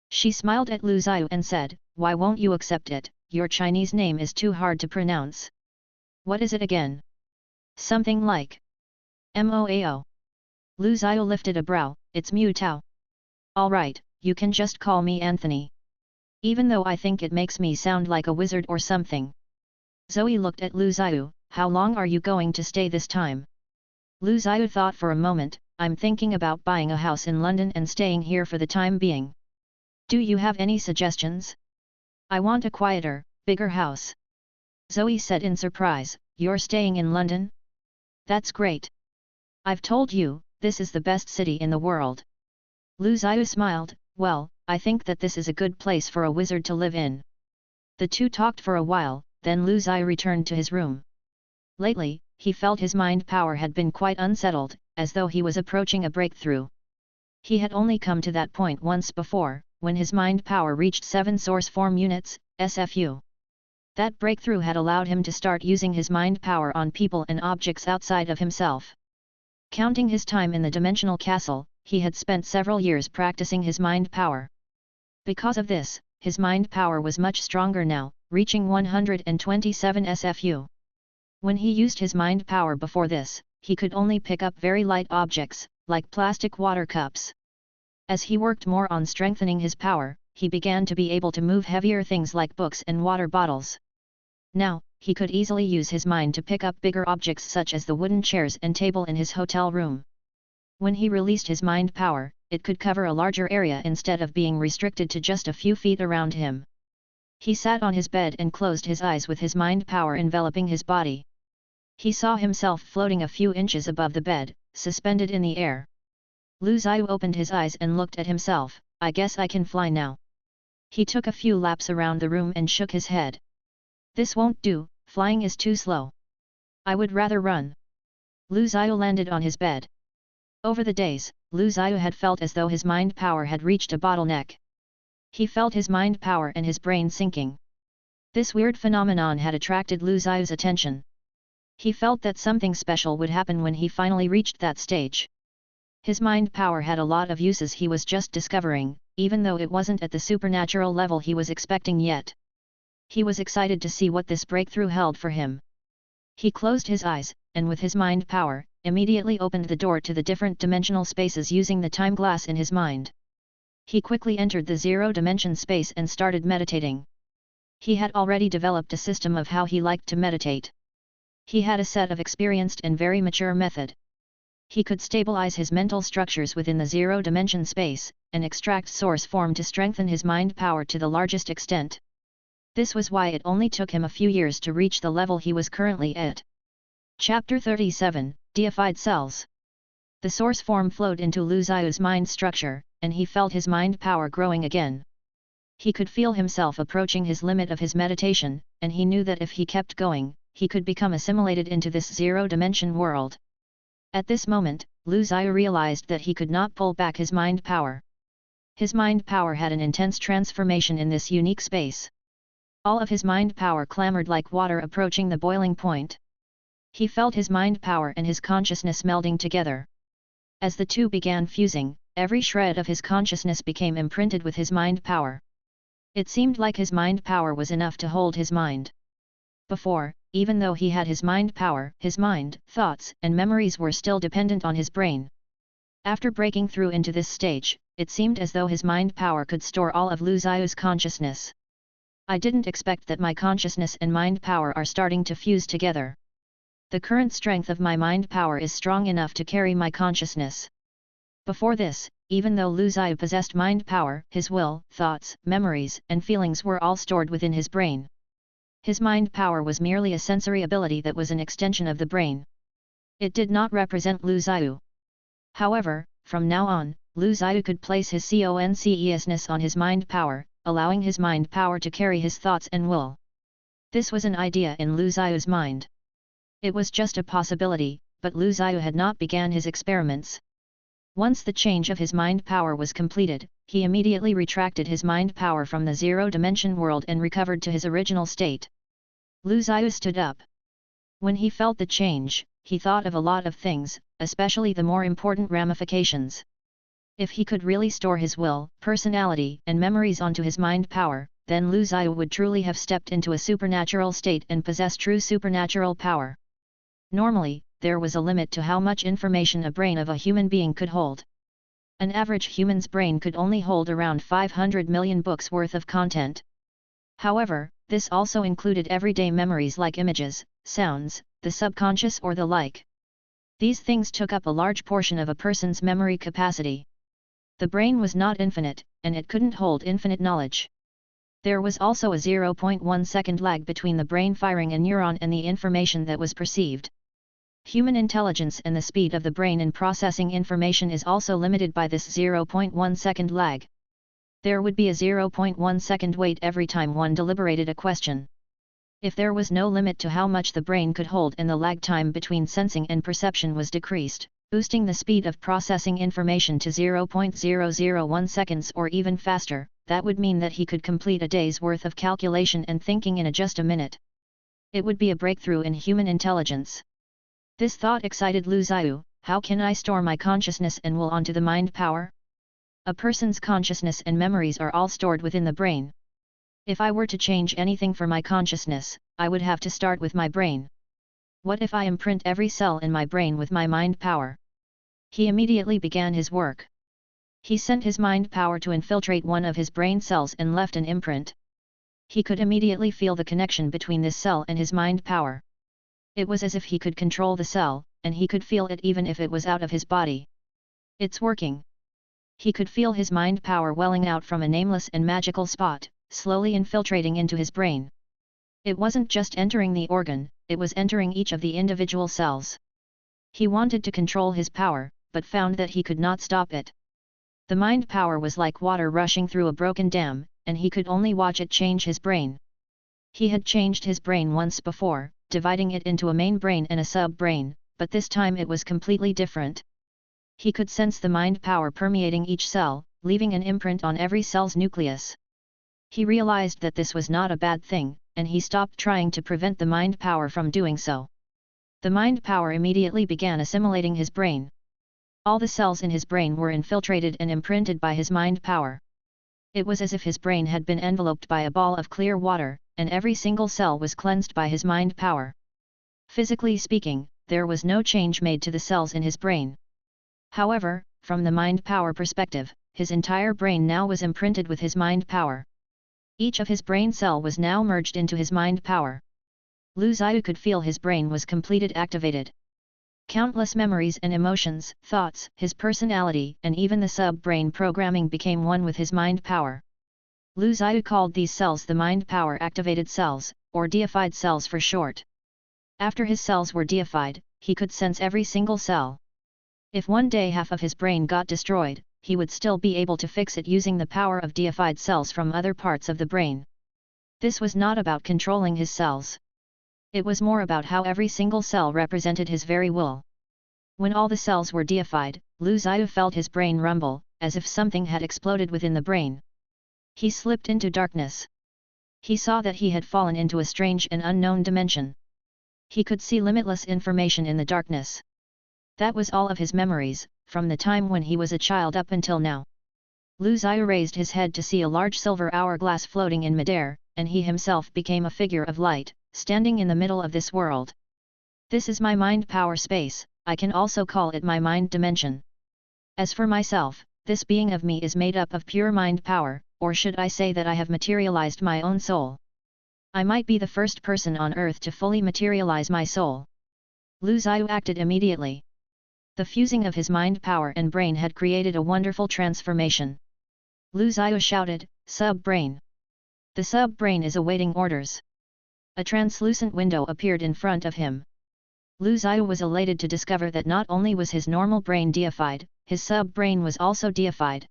She smiled at Lu Zhiyu and said, "Why won't you accept it? Your Chinese name is too hard to pronounce. What is it again?" "Something like Moao." Lu Zhiyu lifted a brow. "It's Mu Tao." "Alright, you can just call me Anthony. Even though I think it makes me sound like a wizard or something." Zoe looked at Lu Zhiyu. "How long are you going to stay this time?" Lu Zhiyu thought for a moment. "I'm thinking about buying a house in London and staying here for the time being. Do you have any suggestions?" "I want a quieter, bigger house." Zoe said in surprise. "You're staying in London? That's great. I've told you, this is the best city in the world." Lu Zhiyu smiled. "Well, I think that this is a good place for a wizard to live in." The two talked for a while, then Lu Zhiyu returned to his room. Lately, he felt his mind power had been quite unsettled, as though he was approaching a breakthrough. He had only come to that point once before, when his mind power reached 7 source form units, SFU. That breakthrough had allowed him to start using his mind power on people and objects outside of himself. Counting his time in the dimensional castle, he had spent several years practicing his mind power. Because of this, his mind power was much stronger now, reaching 127 SFU. When he used his mind power before this, he could only pick up very light objects, like plastic water cups. As he worked more on strengthening his power, he began to be able to move heavier things like books and water bottles. Now, he could easily use his mind to pick up bigger objects such as the wooden chairs and table in his hotel room. When he released his mind power, it could cover a larger area instead of being restricted to just a few feet around him. He sat on his bed and closed his eyes with his mind power enveloping his body. He saw himself floating a few inches above the bed, suspended in the air. Lu Zhiyu opened his eyes and looked at himself. I guess I can fly now. He took a few laps around the room and shook his head. This won't do, flying is too slow. I would rather run. Lu Zhiyu landed on his bed. Over the days, Lu Zhiyu had felt as though his mind power had reached a bottleneck. He felt his mind power and his brain sinking. This weird phenomenon had attracted Lu Zhiyu's attention. He felt that something special would happen when he finally reached that stage. His mind power had a lot of uses he was just discovering, even though it wasn't at the supernatural level he was expecting yet. He was excited to see what this breakthrough held for him. He closed his eyes, and with his mind power, immediately opened the door to the different dimensional spaces using the time glass in his mind. He quickly entered the zero-dimension space and started meditating. He had already developed a system of how he liked to meditate. He had a set of experienced and very mature method. He could stabilize his mental structures within the zero-dimension space, and extract source form to strengthen his mind power to the largest extent. This was why it only took him a few years to reach the level he was currently at. Chapter 37, Deified Cells. The source form flowed into Lu Zhiyu's mind structure, and he felt his mind power growing again. He could feel himself approaching his limit of his meditation, and he knew that if he kept going, he could become assimilated into this zero-dimension world. At this moment, Lu Zhiyu realized that he could not pull back his mind power. His mind power had an intense transformation in this unique space. All of his mind power clamored like water approaching the boiling point. He felt his mind power and his consciousness melding together. As the two began fusing, every shred of his consciousness became imprinted with his mind power. It seemed like his mind power was enough to hold his mind. Before, even though he had his mind power, his mind, thoughts, and memories were still dependent on his brain. After breaking through into this stage, it seemed as though his mind power could store all of Lu Zhiyu's consciousness. I didn't expect that my consciousness and mind power are starting to fuse together. The current strength of my mind power is strong enough to carry my consciousness. Before this, even though Lu Zhiyu possessed mind power, his will, thoughts, memories, and feelings were all stored within his brain. His mind power was merely a sensory ability that was an extension of the brain. It did not represent Lu Zhiyu. However, from now on, Lu Zhiyu could place his consciousness on his mind power, allowing his mind power to carry his thoughts and will. This was an idea in Lu Zhiyu's mind. It was just a possibility, but Lu Zhiyu had not begun his experiments. Once the change of his mind power was completed, he immediately retracted his mind power from the zero-dimension world and recovered to his original state. Lu Zhiyu stood up. When he felt the change, he thought of a lot of things, especially the more important ramifications. If he could really store his will, personality, and memories onto his mind power, then Lu Zhiyu would truly have stepped into a supernatural state and possess true supernatural power. Normally, there was a limit to how much information a brain of a human being could hold. An average human's brain could only hold around 500 million books worth of content. However, this also included everyday memories like images, sounds, the subconscious or the like. These things took up a large portion of a person's memory capacity. The brain was not infinite, and it couldn't hold infinite knowledge. There was also a 0.1 second lag between the brain firing a neuron and the information that was perceived. Human intelligence and the speed of the brain in processing information is also limited by this 0.1 second lag. There would be a 0.1 second wait every time one deliberated a question. If there was no limit to how much the brain could hold and the lag time between sensing and perception was decreased, boosting the speed of processing information to 0.001 seconds or even faster, that would mean that he could complete a day's worth of calculation and thinking in just a minute. It would be a breakthrough in human intelligence. This thought excited Lu Zhiyu. How can I store my consciousness and will onto the mind power? A person's consciousness and memories are all stored within the brain. If I were to change anything for my consciousness, I would have to start with my brain. What if I imprint every cell in my brain with my mind power? He immediately began his work. He sent his mind power to infiltrate one of his brain cells and left an imprint. He could immediately feel the connection between this cell and his mind power. It was as if he could control the cell, and he could feel it even if it was out of his body. It's working. He could feel his mind power welling out from a nameless and magical spot, slowly infiltrating into his brain. It wasn't just entering the organ, it was entering each of the individual cells. He wanted to control his power, but found that he could not stop it. The mind power was like water rushing through a broken dam, and he could only watch it change his brain. He had changed his brain once before, dividing it into a main brain and a sub-brain, but this time it was completely different. He could sense the mind power permeating each cell, leaving an imprint on every cell's nucleus. He realized that this was not a bad thing, and he stopped trying to prevent the mind power from doing so. The mind power immediately began assimilating his brain. All the cells in his brain were infiltrated and imprinted by his mind power. It was as if his brain had been enveloped by a ball of clear water, and every single cell was cleansed by his mind power. Physically speaking, there was no change made to the cells in his brain. However, from the mind power perspective, his entire brain now was imprinted with his mind power. Each of his brain cell was now merged into his mind power. Lu Zhiyu could feel his brain was completed activated. Countless memories and emotions, thoughts, his personality, and even the sub-brain programming became one with his mind power. Lu Zhiyu called these cells the mind power activated cells, or deified cells for short. After his cells were deified, he could sense every single cell. If one day half of his brain got destroyed, he would still be able to fix it using the power of deified cells from other parts of the brain. This was not about controlling his cells. It was more about how every single cell represented his very will. When all the cells were deified, Lu Zhiyu felt his brain rumble, as if something had exploded within the brain. He slipped into darkness. He saw that he had fallen into a strange and unknown dimension. He could see limitless information in the darkness. That was all of his memories, from the time when he was a child up until now. Lu Zhiyu raised his head to see a large silver hourglass floating in midair, and he himself became a figure of light, standing in the middle of this world. This is my mind power space, I can also call it my mind dimension. As for myself, this being of me is made up of pure mind power, or should I say that I have materialized my own soul. I might be the first person on earth to fully materialize my soul. Lu Zhiyu acted immediately. The fusing of his mind power and brain had created a wonderful transformation. Lu Zhiyu shouted, "Sub-brain!" The sub-brain is awaiting orders. A translucent window appeared in front of him. Lu Zhiyu was elated to discover that not only was his normal brain deified, his sub-brain was also deified.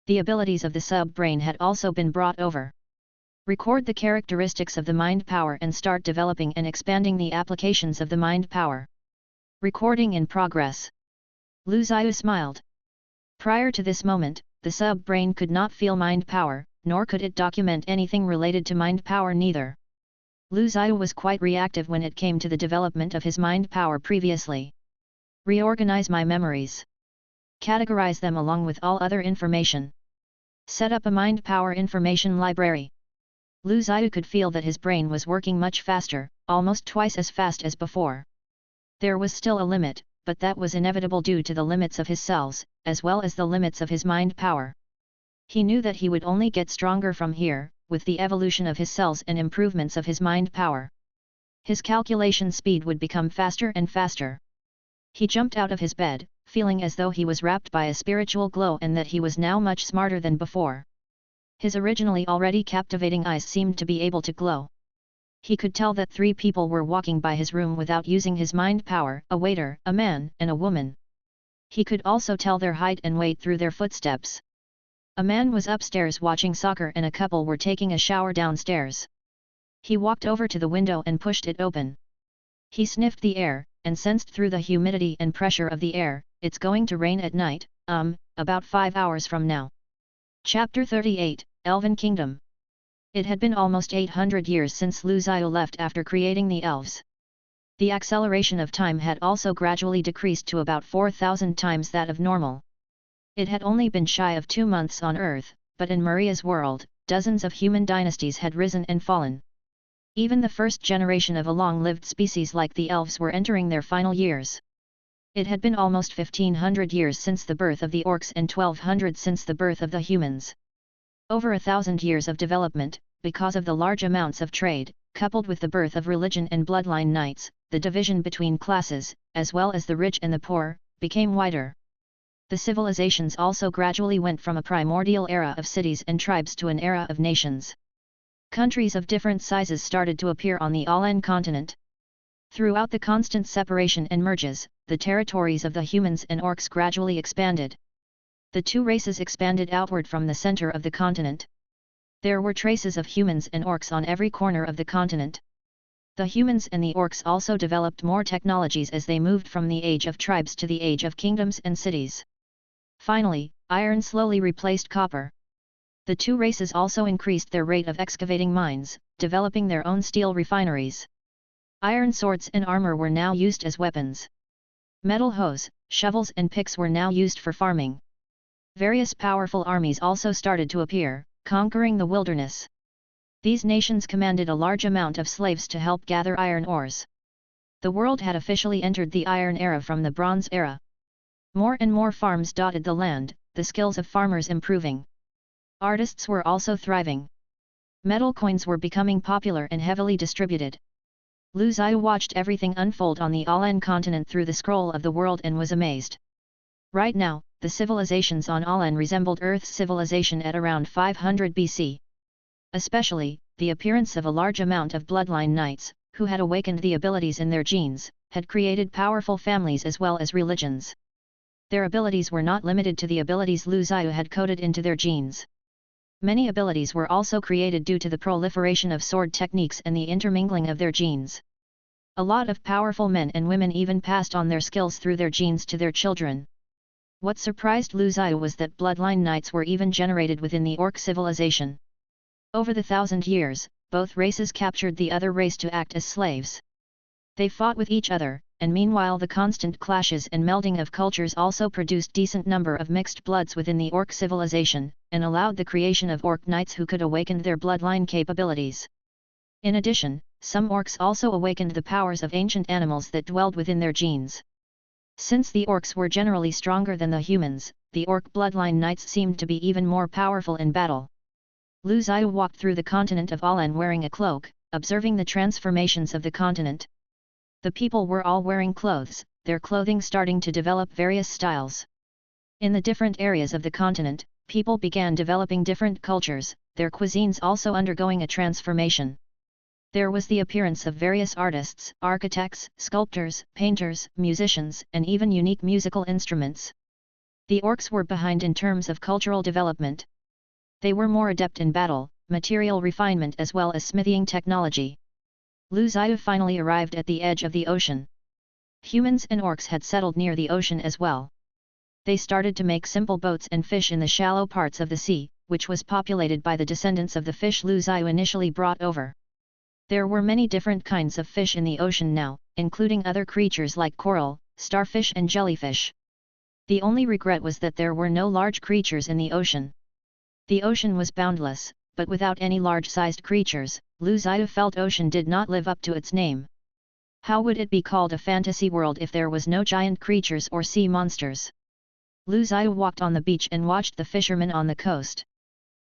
The abilities of the sub-brain had also been brought over. Record the characteristics of the mind power and start developing and expanding the applications of the mind power. Recording in progress. Lu Zhiyu smiled. Prior to this moment, the sub-brain could not feel mind power, nor could it document anything related to mind power neither. Lu Zhiyu was quite reactive when it came to the development of his mind power previously. Reorganize my memories. Categorize them along with all other information. Set up a mind power information library. Lu Zhiyu could feel that his brain was working much faster, almost twice as fast as before. There was still a limit, but that was inevitable due to the limits of his cells, as well as the limits of his mind power. He knew that he would only get stronger from here, with the evolution of his cells and improvements of his mind power. His calculation speed would become faster and faster. He jumped out of his bed, feeling as though he was wrapped by a spiritual glow and that he was now much smarter than before. His originally already captivating eyes seemed to be able to glow. He could tell that 3 people were walking by his room without using his mind power, a waiter, a man, and a woman. He could also tell their height and weight through their footsteps. A man was upstairs watching soccer and a couple were taking a shower downstairs. He walked over to the window and pushed it open. He sniffed the air, and sensed through the humidity and pressure of the air, it's going to rain at night, about 5 hours from now. Chapter 38, Elven Kingdom. It had been almost 800 years since Lu Zhiyu left after creating the elves. The acceleration of time had also gradually decreased to about 4,000 times that of normal. It had only been shy of 2 months on Earth, but in Maria's world, dozens of human dynasties had risen and fallen. Even the first generation of a long-lived species like the elves were entering their final years. It had been almost 1500 years since the birth of the orcs and 1200 since the birth of the humans. Over 1,000 years of development, because of the large amounts of trade, coupled with the birth of religion and bloodline knights, the division between classes, as well as the rich and the poor, became wider. The civilizations also gradually went from a primordial era of cities and tribes to an era of nations. Countries of different sizes started to appear on the Aulan continent. Throughout the constant separation and merges, the territories of the humans and orcs gradually expanded. The two races expanded outward from the center of the continent. There were traces of humans and orcs on every corner of the continent. The humans and the orcs also developed more technologies as they moved from the age of tribes to the age of kingdoms and cities. Finally, iron slowly replaced copper. The two races also increased their rate of excavating mines, developing their own steel refineries. Iron swords and armor were now used as weapons. Metal hoes, shovels and picks were now used for farming. Various powerful armies also started to appear, conquering the wilderness. These nations commanded a large amount of slaves to help gather iron ores. The world had officially entered the Iron Era from the Bronze Era. More and more farms dotted the land, the skills of farmers improving. Artists were also thriving. Metal coins were becoming popular and heavily distributed. Lu Zhiyu watched everything unfold on the Aulan continent through the scroll of the world and was amazed. Right now, the civilizations on Aulan resembled Earth's civilization at around 500 BC. Especially, the appearance of a large amount of bloodline knights, who had awakened the abilities in their genes, had created powerful families as well as religions. Their abilities were not limited to the abilities Lu Zhiyu had coded into their genes. Many abilities were also created due to the proliferation of sword techniques and the intermingling of their genes. A lot of powerful men and women even passed on their skills through their genes to their children. What surprised Lu Zhiyu was that bloodline knights were even generated within the orc civilization. Over the 1,000 years, both races captured the other race to act as slaves. They fought with each other, and meanwhile the constant clashes and melding of cultures also produced decent number of mixed bloods within the orc civilization, and allowed the creation of orc knights who could awaken their bloodline capabilities. In addition, some orcs also awakened the powers of ancient animals that dwelled within their genes. Since the orcs were generally stronger than the humans, the orc bloodline knights seemed to be even more powerful in battle. Lu Zhiyu walked through the continent of Aulan wearing a cloak, observing the transformations of the continent. The people were all wearing clothes, their clothing starting to develop various styles. In the different areas of the continent, people began developing different cultures, their cuisines also undergoing a transformation. There was the appearance of various artists, architects, sculptors, painters, musicians, and even unique musical instruments. The orcs were behind in terms of cultural development. They were more adept in battle, material refinement as well as smithing technology. Lu Zhiyu finally arrived at the edge of the ocean. Humans and orcs had settled near the ocean as well. They started to make simple boats and fish in the shallow parts of the sea, which was populated by the descendants of the fish Lu Zhiyu initially brought over. There were many different kinds of fish in the ocean now, including other creatures like coral, starfish and jellyfish. The only regret was that there were no large creatures in the ocean. The ocean was boundless, but without any large-sized creatures, Lu Zhiyu felt ocean did not live up to its name. How would it be called a fantasy world if there was no giant creatures or sea monsters? Lu Zhiyu walked on the beach and watched the fishermen on the coast.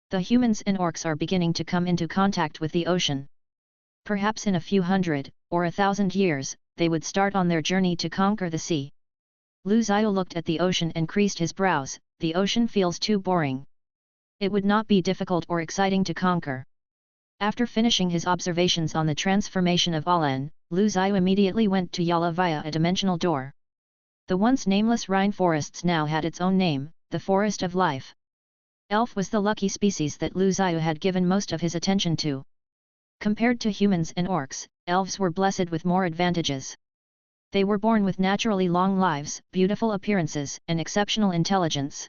The humans and orcs are beginning to come into contact with the ocean. Perhaps in a few hundred, or 1,000 years, they would start on their journey to conquer the sea. Lu Zhiyu looked at the ocean and creased his brows. The ocean feels too boring. It would not be difficult or exciting to conquer. After finishing his observations on the transformation of Aulan, Lu Zhiyu immediately went to Yala via a dimensional door. The once nameless Rhine forests now had its own name, the Forest of Life. Elf was the lucky species that Lu Zhiyu had given most of his attention to. Compared to humans and orcs, elves were blessed with more advantages. They were born with naturally long lives, beautiful appearances, and exceptional intelligence.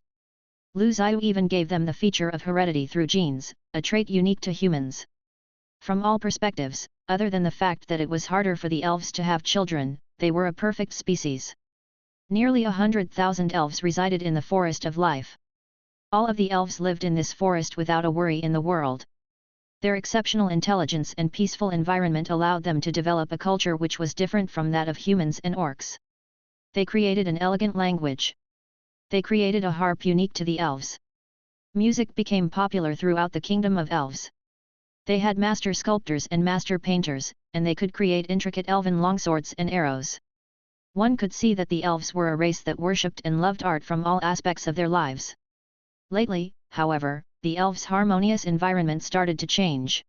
Lu Zhiyu even gave them the feature of heredity through genes, a trait unique to humans. From all perspectives, other than the fact that it was harder for the elves to have children, they were a perfect species. Nearly 100,000 elves resided in the Forest of Life. All of the elves lived in this forest without a worry in the world. Their exceptional intelligence and peaceful environment allowed them to develop a culture which was different from that of humans and orcs. They created an elegant language. They created a harp unique to the elves. Music became popular throughout the kingdom of elves. They had master sculptors and master painters, and they could create intricate elven longswords and arrows. One could see that the elves were a race that worshipped and loved art from all aspects of their lives. Lately, however, the elves' harmonious environment started to change.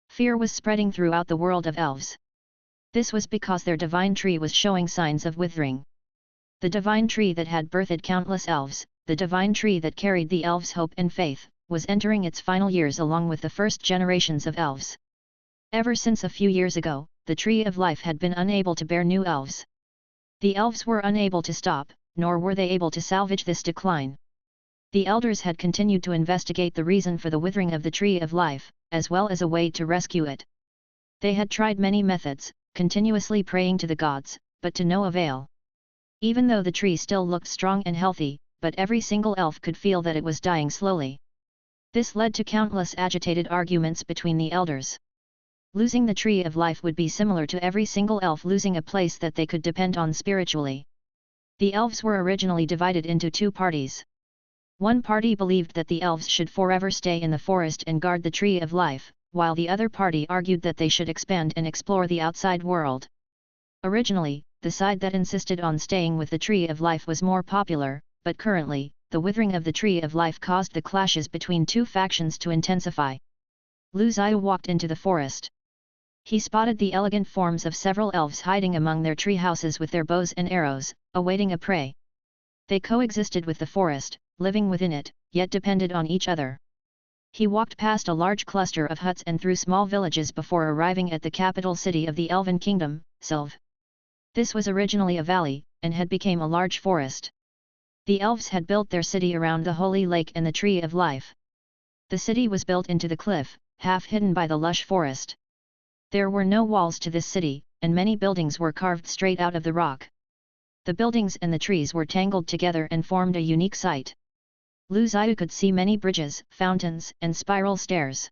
Fear was spreading throughout the world of elves. This was because their divine tree was showing signs of withering. The divine tree that had birthed countless elves, the divine tree that carried the elves' hope and faith, was entering its final years along with the first generations of elves. Ever since a few years ago, the tree of life had been unable to bear new elves. The elves were unable to stop, nor were they able to salvage this decline. The elders had continued to investigate the reason for the withering of the tree of life, as well as a way to rescue it. They had tried many methods, continuously praying to the gods, but to no avail. Even though the tree still looked strong and healthy, but every single elf could feel that it was dying slowly. This led to countless agitated arguments between the elders. Losing the tree of life would be similar to every single elf losing a place that they could depend on spiritually. The elves were originally divided into two parties. One party believed that the elves should forever stay in the forest and guard the tree of life, while the other party argued that they should expand and explore the outside world. Originally, the side that insisted on staying with the tree of life was more popular, but currently, the withering of the tree of life caused the clashes between two factions to intensify. Zhiyu walked into the forest. He spotted the elegant forms of several elves hiding among their tree houses with their bows and arrows, awaiting a prey. They coexisted with the forest, living within it, yet depended on each other. He walked past a large cluster of huts and through small villages before arriving at the capital city of the Elven Kingdom, Sylve. This was originally a valley, and had become a large forest. The elves had built their city around the holy lake and the tree of life. The city was built into the cliff, half hidden by the lush forest. There were no walls to this city, and many buildings were carved straight out of the rock. The buildings and the trees were tangled together and formed a unique sight. Zhiyu could see many bridges, fountains, and spiral stairs.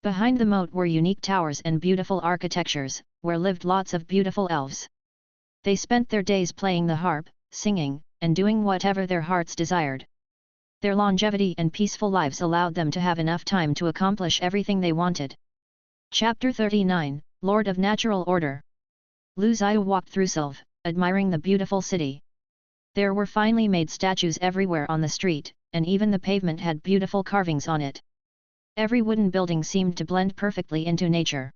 Behind the moat were unique towers and beautiful architectures, where lived lots of beautiful elves. They spent their days playing the harp, singing, and doing whatever their hearts desired. Their longevity and peaceful lives allowed them to have enough time to accomplish everything they wanted. Chapter 39, Lord of Natural Order. Zhiyu walked through Sylve, admiring the beautiful city. There were finely made statues everywhere on the street, and even the pavement had beautiful carvings on it. Every wooden building seemed to blend perfectly into nature.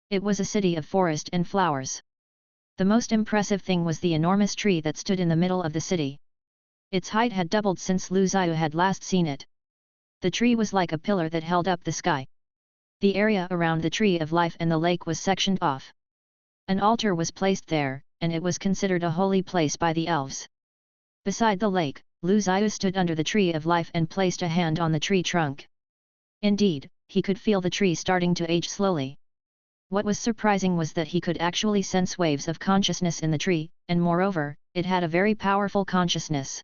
It was a city of forest and flowers. The most impressive thing was the enormous tree that stood in the middle of the city. Its height had doubled since Zhiyu had last seen it. The tree was like a pillar that held up the sky. The area around the tree of life and the lake was sectioned off. An altar was placed there, and it was considered a holy place by the elves. Beside the lake, Zhiyu stood under the tree of life and placed a hand on the tree trunk. Indeed, he could feel the tree starting to age slowly. What was surprising was that he could actually sense waves of consciousness in the tree, and moreover, it had a very powerful consciousness.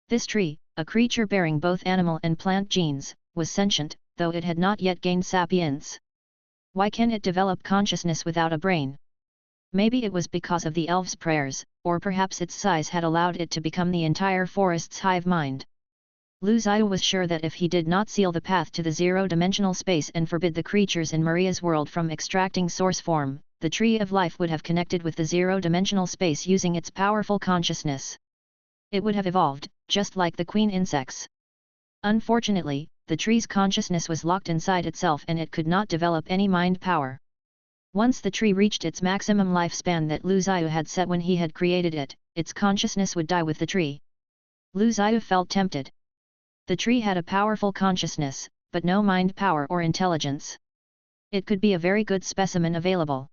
This tree, a creature bearing both animal and plant genes, was sentient, though it had not yet gained sapience. Why can it develop consciousness without a brain? Maybe it was because of the elves' prayers, or perhaps its size had allowed it to become the entire forest's hive mind. Zhiyu was sure that if he did not seal the path to the zero-dimensional space and forbid the creatures in Maria's world from extracting source form, the tree of life would have connected with the zero-dimensional space using its powerful consciousness. It would have evolved, just like the queen insects. Unfortunately, the tree's consciousness was locked inside itself and it could not develop any mind power. Once the tree reached its maximum lifespan that Zhiyu had set when he had created it, its consciousness would die with the tree. Zhiyu felt tempted. The tree had a powerful consciousness, but no mind power or intelligence. It could be a very good specimen available.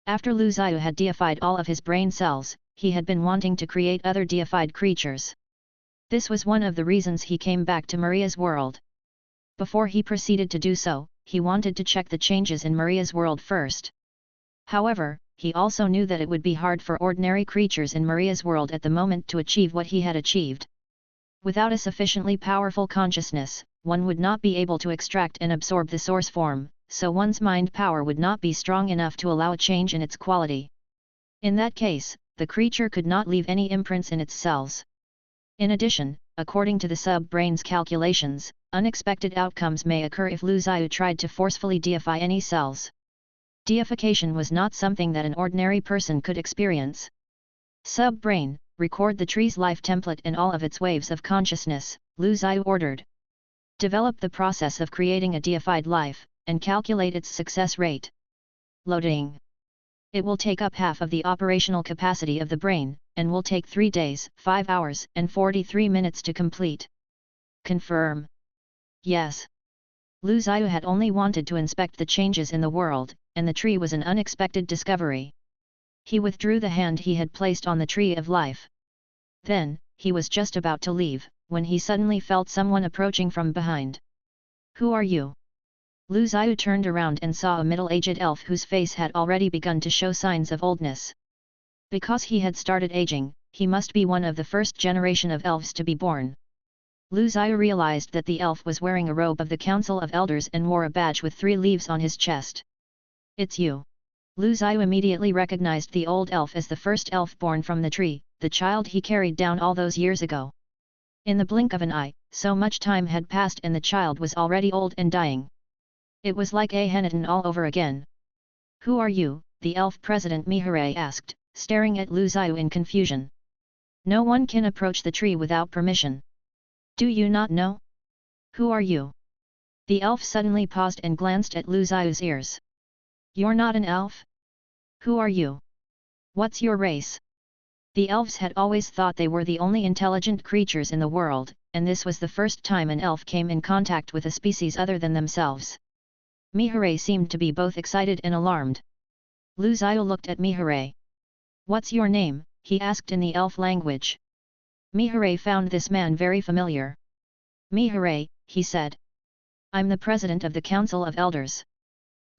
After Zhiyu had deified all of his brain cells, he had been wanting to create other deified creatures. This was one of the reasons he came back to Maria's world. Before he proceeded to do so, he wanted to check the changes in Maria's world first. However, he also knew that it would be hard for ordinary creatures in Maria's world at the moment to achieve what he had achieved. Without a sufficiently powerful consciousness, one would not be able to extract and absorb the source form, so one's mind power would not be strong enough to allow a change in its quality. In that case, the creature could not leave any imprints in its cells. In addition, according to the sub-brain's calculations, unexpected outcomes may occur if Lu Zhiyu tried to forcefully deify any cells. Deification was not something that an ordinary person could experience. Sub-brain, record the tree's life template in all of its waves of consciousness, Lu Zhiyu ordered. Develop the process of creating a deified life, and calculate its success rate. Loading. It will take up half of the operational capacity of the brain, and will take 3 days, 5 hours, and 43 minutes to complete. Confirm. Yes. Lu Zhiyu had only wanted to inspect the changes in the world, and the tree was an unexpected discovery. He withdrew the hand he had placed on the tree of life. Then, he was just about to leave, when he suddenly felt someone approaching from behind. Who are you? Lu Zhiyu turned around and saw a middle-aged elf whose face had already begun to show signs of oldness. Because he had started aging, he must be one of the first generation of elves to be born. Lu Zhiyu realized that the elf was wearing a robe of the Council of Elders and wore a badge with 3 leaves on his chest. It's you. Lu Zhiyu immediately recognized the old elf as the first elf born from the tree, the child he carried down all those years ago. In the blink of an eye, so much time had passed and the child was already old and dying. It was like Ahhenaten all over again. Who are you? The elf president Mihare asked, staring at Lu Zhiyu in confusion. No one can approach the tree without permission. Do you not know? Who are you? The elf suddenly paused and glanced at Lu Zhiyu's ears. You're not an elf? Who are you? What's your race? The elves had always thought they were the only intelligent creatures in the world, and this was the first time an elf came in contact with a species other than themselves. Mihare seemed to be both excited and alarmed. Lu Zhiyu looked at Mihare. What's your name? He asked in the elf language. Mihare found this man very familiar. Mihare, he said. I'm the president of the Council of Elders.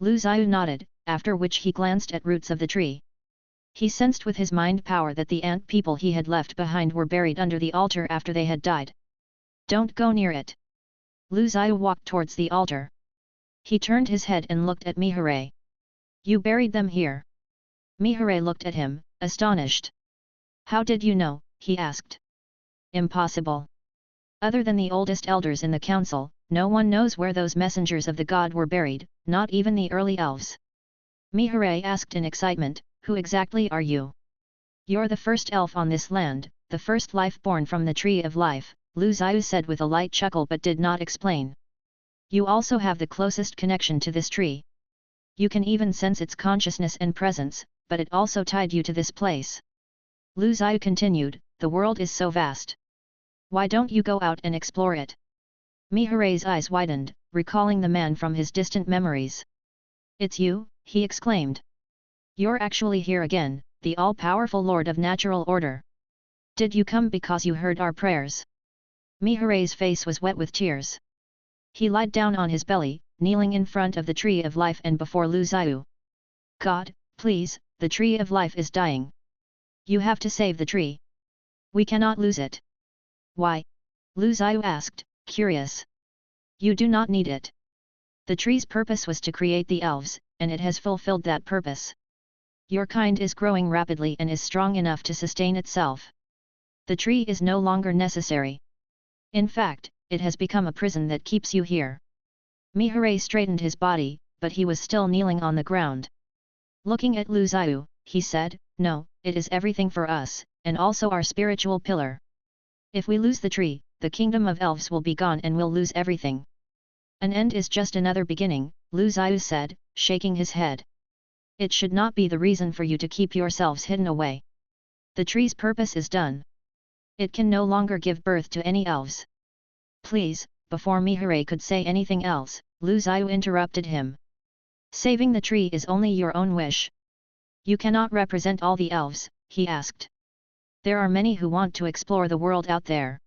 Lu Zhiyu nodded, after which he glanced at roots of the tree. He sensed with his mind power that the ant people he had left behind were buried under the altar after they had died. Don't go near it. Lu Zhiyu walked towards the altar. He turned his head and looked at Mihare. You buried them here. Mihare looked at him, astonished. How did you know? He asked. Impossible. Other than the oldest elders in the council, no one knows where those messengers of the god were buried, not even the early elves. Mihare asked in excitement, who exactly are you? You're the first elf on this land, the first life born from the tree of life, Lu Zhiyu said with a light chuckle but did not explain. You also have the closest connection to this tree. You can even sense its consciousness and presence, but it also tied you to this place. Lu Zhiyu continued, the world is so vast. Why don't you go out and explore it? Mihare's eyes widened, recalling the man from his distant memories. It's you, he exclaimed. You're actually here again, the all-powerful Lord of Natural Order. Did you come because you heard our prayers? Mihare's face was wet with tears. He lied down on his belly, kneeling in front of the tree of life and before Lu Zhiyu. God, please, the tree of life is dying. You have to save the tree. We cannot lose it. Why? Lu Zhiyu asked, curious. You do not need it. The tree's purpose was to create the elves, and it has fulfilled that purpose. Your kind is growing rapidly and is strong enough to sustain itself. The tree is no longer necessary. In fact, it has become a prison that keeps you here. Mihare straightened his body, but he was still kneeling on the ground. Looking at Lu Zhiyu, he said, no, it is everything for us, and also our spiritual pillar. If we lose the tree, the kingdom of elves will be gone and we'll lose everything. An end is just another beginning, Lu Zhiyu said, shaking his head. It should not be the reason for you to keep yourselves hidden away. The tree's purpose is done. It can no longer give birth to any elves. Please, before Mihare could say anything else, Lu Zhiyu interrupted him. Saving the tree is only your own wish. You cannot represent all the elves, he asked. There are many who want to explore the world out there.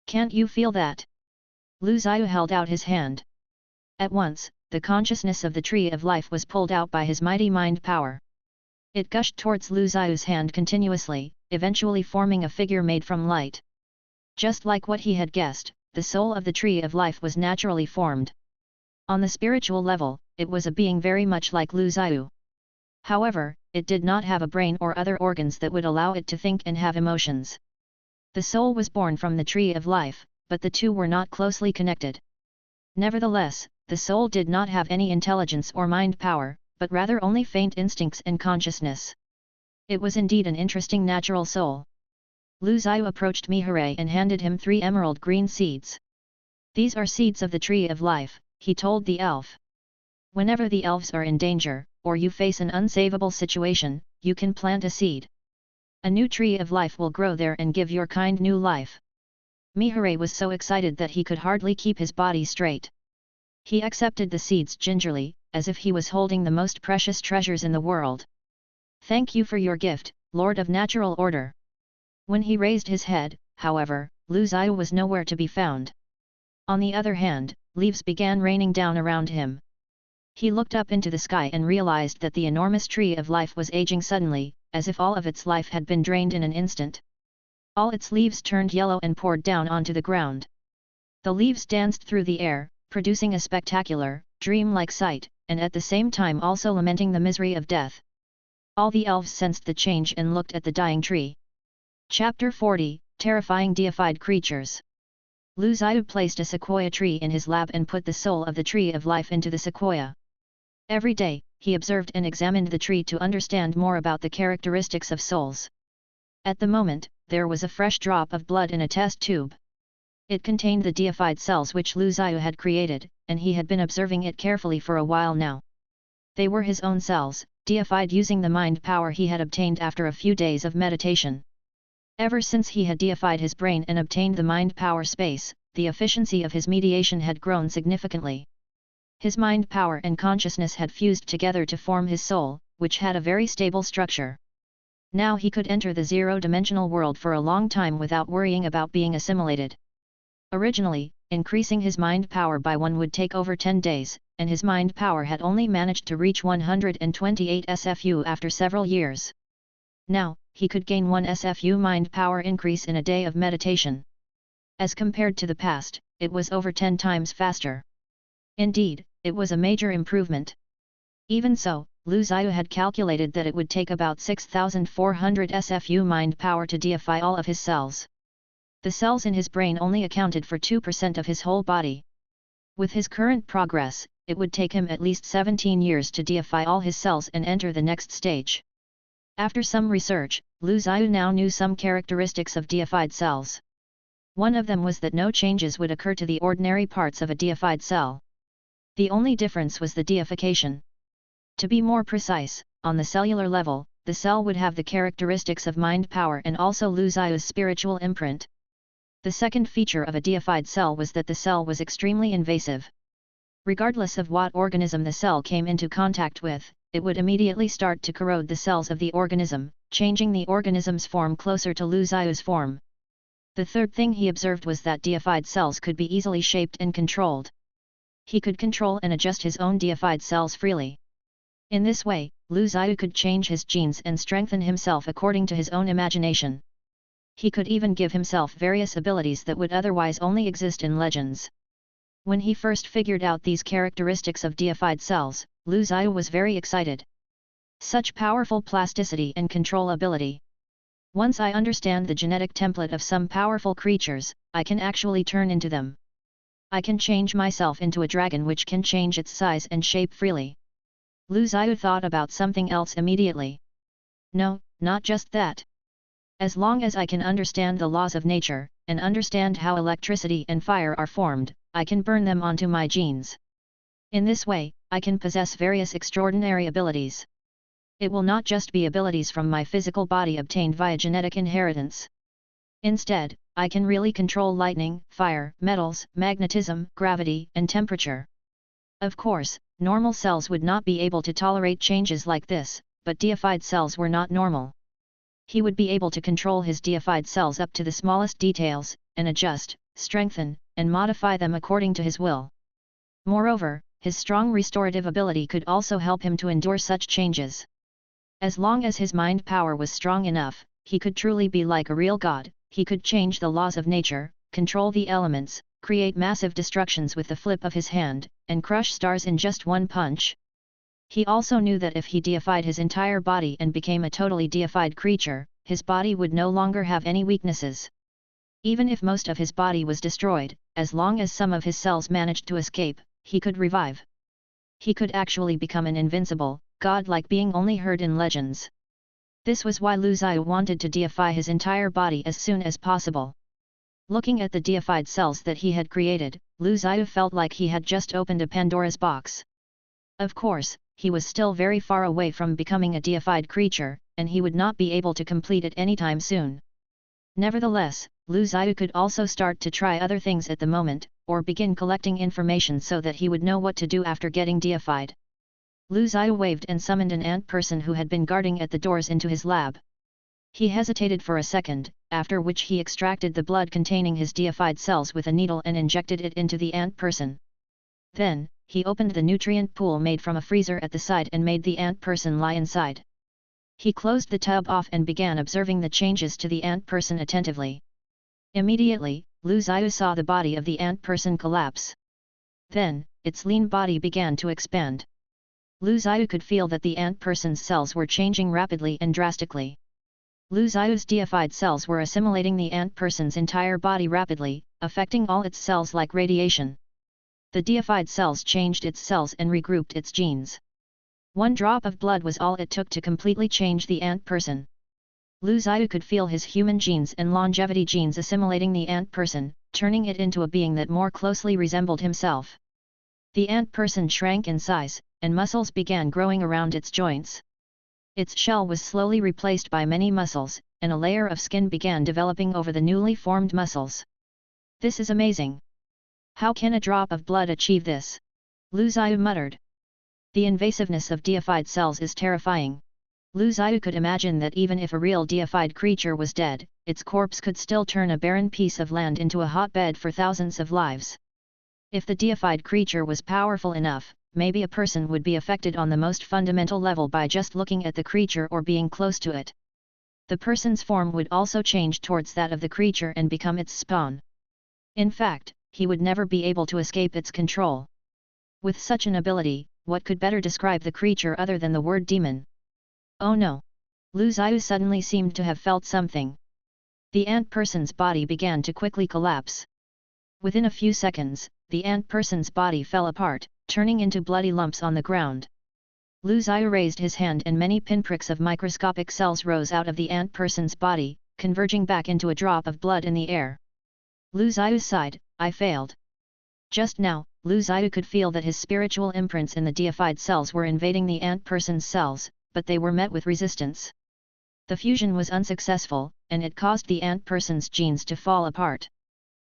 Can't you feel that? Lu Zhiyu held out his hand. At once, the consciousness of the tree of life was pulled out by his mighty mind power. It gushed towards Lu Zhiyu's hand continuously, eventually forming a figure made from light. Just like what he had guessed, the soul of the tree of life was naturally formed. On the spiritual level, it was a being very much like Lu Zhiyu. However, it did not have a brain or other organs that would allow it to think and have emotions. The soul was born from the tree of life, but the two were not closely connected. Nevertheless, the soul did not have any intelligence or mind power, but rather only faint instincts and consciousness. It was indeed an interesting natural soul. Lu Zhiyu approached Mihere and handed him 3 emerald green seeds. These are seeds of the tree of life, he told the elf. Whenever the elves are in danger, or you face an unsavable situation, you can plant a seed. A new tree of life will grow there and give your kind new life. Mihere was so excited that he could hardly keep his body straight. He accepted the seeds gingerly, as if he was holding the most precious treasures in the world. Thank you for your gift, Lord of Natural Order. When he raised his head, however, Lu Zhiyu was nowhere to be found. On the other hand, leaves began raining down around him. He looked up into the sky and realized that the enormous tree of life was aging suddenly, as if all of its life had been drained in an instant. All its leaves turned yellow and poured down onto the ground. The leaves danced through the air, producing a spectacular, dream-like sight, and at the same time also lamenting the misery of death. All the elves sensed the change and looked at the dying tree. Chapter 40, Terrifying Deified Creatures. Lu Zhiyu placed a sequoia tree in his lap and put the soul of the tree of life into the sequoia. Every day, he observed and examined the tree to understand more about the characteristics of souls. At the moment, there was a fresh drop of blood in a test tube. It contained the deified cells which Lu Zhiyu had created, and he had been observing it carefully for a while now. They were his own cells, deified using the mind power he had obtained after a few days of meditation. Ever since he had deified his brain and obtained the mind power space, the efficiency of his mediation had grown significantly. His mind power and consciousness had fused together to form his soul, which had a very stable structure. Now he could enter the zero-dimensional world for a long time without worrying about being assimilated. Originally, increasing his mind power by 1 would take over 10 days, and his mind power had only managed to reach 128 SFU after several years. Now, he could gain 1 SFU mind power increase in a day of meditation. As compared to the past, it was over 10 times faster. Indeed, it was a major improvement. Even so, Lu Zhiyu had calculated that it would take about 6,400 SFU mind power to deify all of his cells. The cells in his brain only accounted for 2% of his whole body. With his current progress, it would take him at least 17 years to deify all his cells and enter the next stage. After some research, Lu Zhiyu now knew some characteristics of deified cells. One of them was that no changes would occur to the ordinary parts of a deified cell. The only difference was the deification. To be more precise, on the cellular level, the cell would have the characteristics of mind power and also Lu Zhiyu's spiritual imprint. The second feature of a deified cell was that the cell was extremely invasive. Regardless of what organism the cell came into contact with, it would immediately start to corrode the cells of the organism, changing the organism's form closer to Lu Zhiyu's form. The third thing he observed was that deified cells could be easily shaped and controlled. He could control and adjust his own deified cells freely. In this way, Lu Zhiyu could change his genes and strengthen himself according to his own imagination. He could even give himself various abilities that would otherwise only exist in legends. When he first figured out these characteristics of deified cells, Lu Zhiyu was very excited. Such powerful plasticity and control ability. Once I understand the genetic template of some powerful creatures, I can actually turn into them. I can change myself into a dragon which can change its size and shape freely. Lu Zhiyu thought about something else immediately. No, not just that. As long as I can understand the laws of nature, and understand how electricity and fire are formed, I can burn them onto my genes. In this way, I can possess various extraordinary abilities. It will not just be abilities from my physical body obtained via genetic inheritance. Instead, I can really control lightning, fire, metals, magnetism, gravity, and temperature. Of course, normal cells would not be able to tolerate changes like this, but deified cells were not normal. He would be able to control his deified cells up to the smallest details, and adjust, strengthen, and modify them according to his will. Moreover, his strong restorative ability could also help him to endure such changes. As long as his mind power was strong enough, he could truly be like a real god. He could change the laws of nature, control the elements, create massive destructions with the flip of his hand, and crush stars in just one punch. He also knew that if he deified his entire body and became a totally deified creature, his body would no longer have any weaknesses. Even if most of his body was destroyed, as long as some of his cells managed to escape, he could revive. He could actually become an invincible, god-like being only heard in legends. This was why Lu Zhiyu wanted to deify his entire body as soon as possible. Looking at the deified cells that he had created, Lu Zhiyu felt like he had just opened a Pandora's box. Of course, he was still very far away from becoming a deified creature, and he would not be able to complete it anytime soon. Nevertheless, Lu Zhiyu could also start to try other things at the moment, or begin collecting information so that he would know what to do after getting deified. Lu Zhiyu waved and summoned an ant person who had been guarding at the doors into his lab. He hesitated for a second, after which he extracted the blood containing his deified cells with a needle and injected it into the ant person. Then, he opened the nutrient pool made from a freezer at the side and made the ant person lie inside. He closed the tub off and began observing the changes to the ant person attentively. Immediately, Lu Zhiyu saw the body of the ant person collapse. Then, its lean body began to expand. Lu Zhiyu could feel that the ant person's cells were changing rapidly and drastically. Lu Zhiyu's deified cells were assimilating the ant person's entire body rapidly, affecting all its cells like radiation. The deified cells changed its cells and regrouped its genes. One drop of blood was all it took to completely change the ant person. Lu Zhiyu could feel his human genes and longevity genes assimilating the ant person, turning it into a being that more closely resembled himself. The ant person shrank in size, and muscles began growing around its joints. Its shell was slowly replaced by many muscles, and a layer of skin began developing over the newly formed muscles. This is amazing. How can a drop of blood achieve this? Lu Zhiyu muttered. The invasiveness of deified cells is terrifying. Lu Zhiyu could imagine that even if a real deified creature was dead, its corpse could still turn a barren piece of land into a hotbed for thousands of lives. If the deified creature was powerful enough, maybe a person would be affected on the most fundamental level by just looking at the creature or being close to it. The person's form would also change towards that of the creature and become its spawn. In fact, he would never be able to escape its control. With such an ability, what could better describe the creature other than the word demon? Oh no! Lu Zhiyu suddenly seemed to have felt something. The ant person's body began to quickly collapse. Within a few seconds, the ant person's body fell apart, turning into bloody lumps on the ground. Lu Zhiyu raised his hand and many pinpricks of microscopic cells rose out of the ant person's body, converging back into a drop of blood in the air. Lu Zhiyu sighed, I failed. Just now, Lu Zhiyu could feel that his spiritual imprints in the deified cells were invading the ant person's cells, but they were met with resistance. The fusion was unsuccessful, and it caused the ant person's genes to fall apart.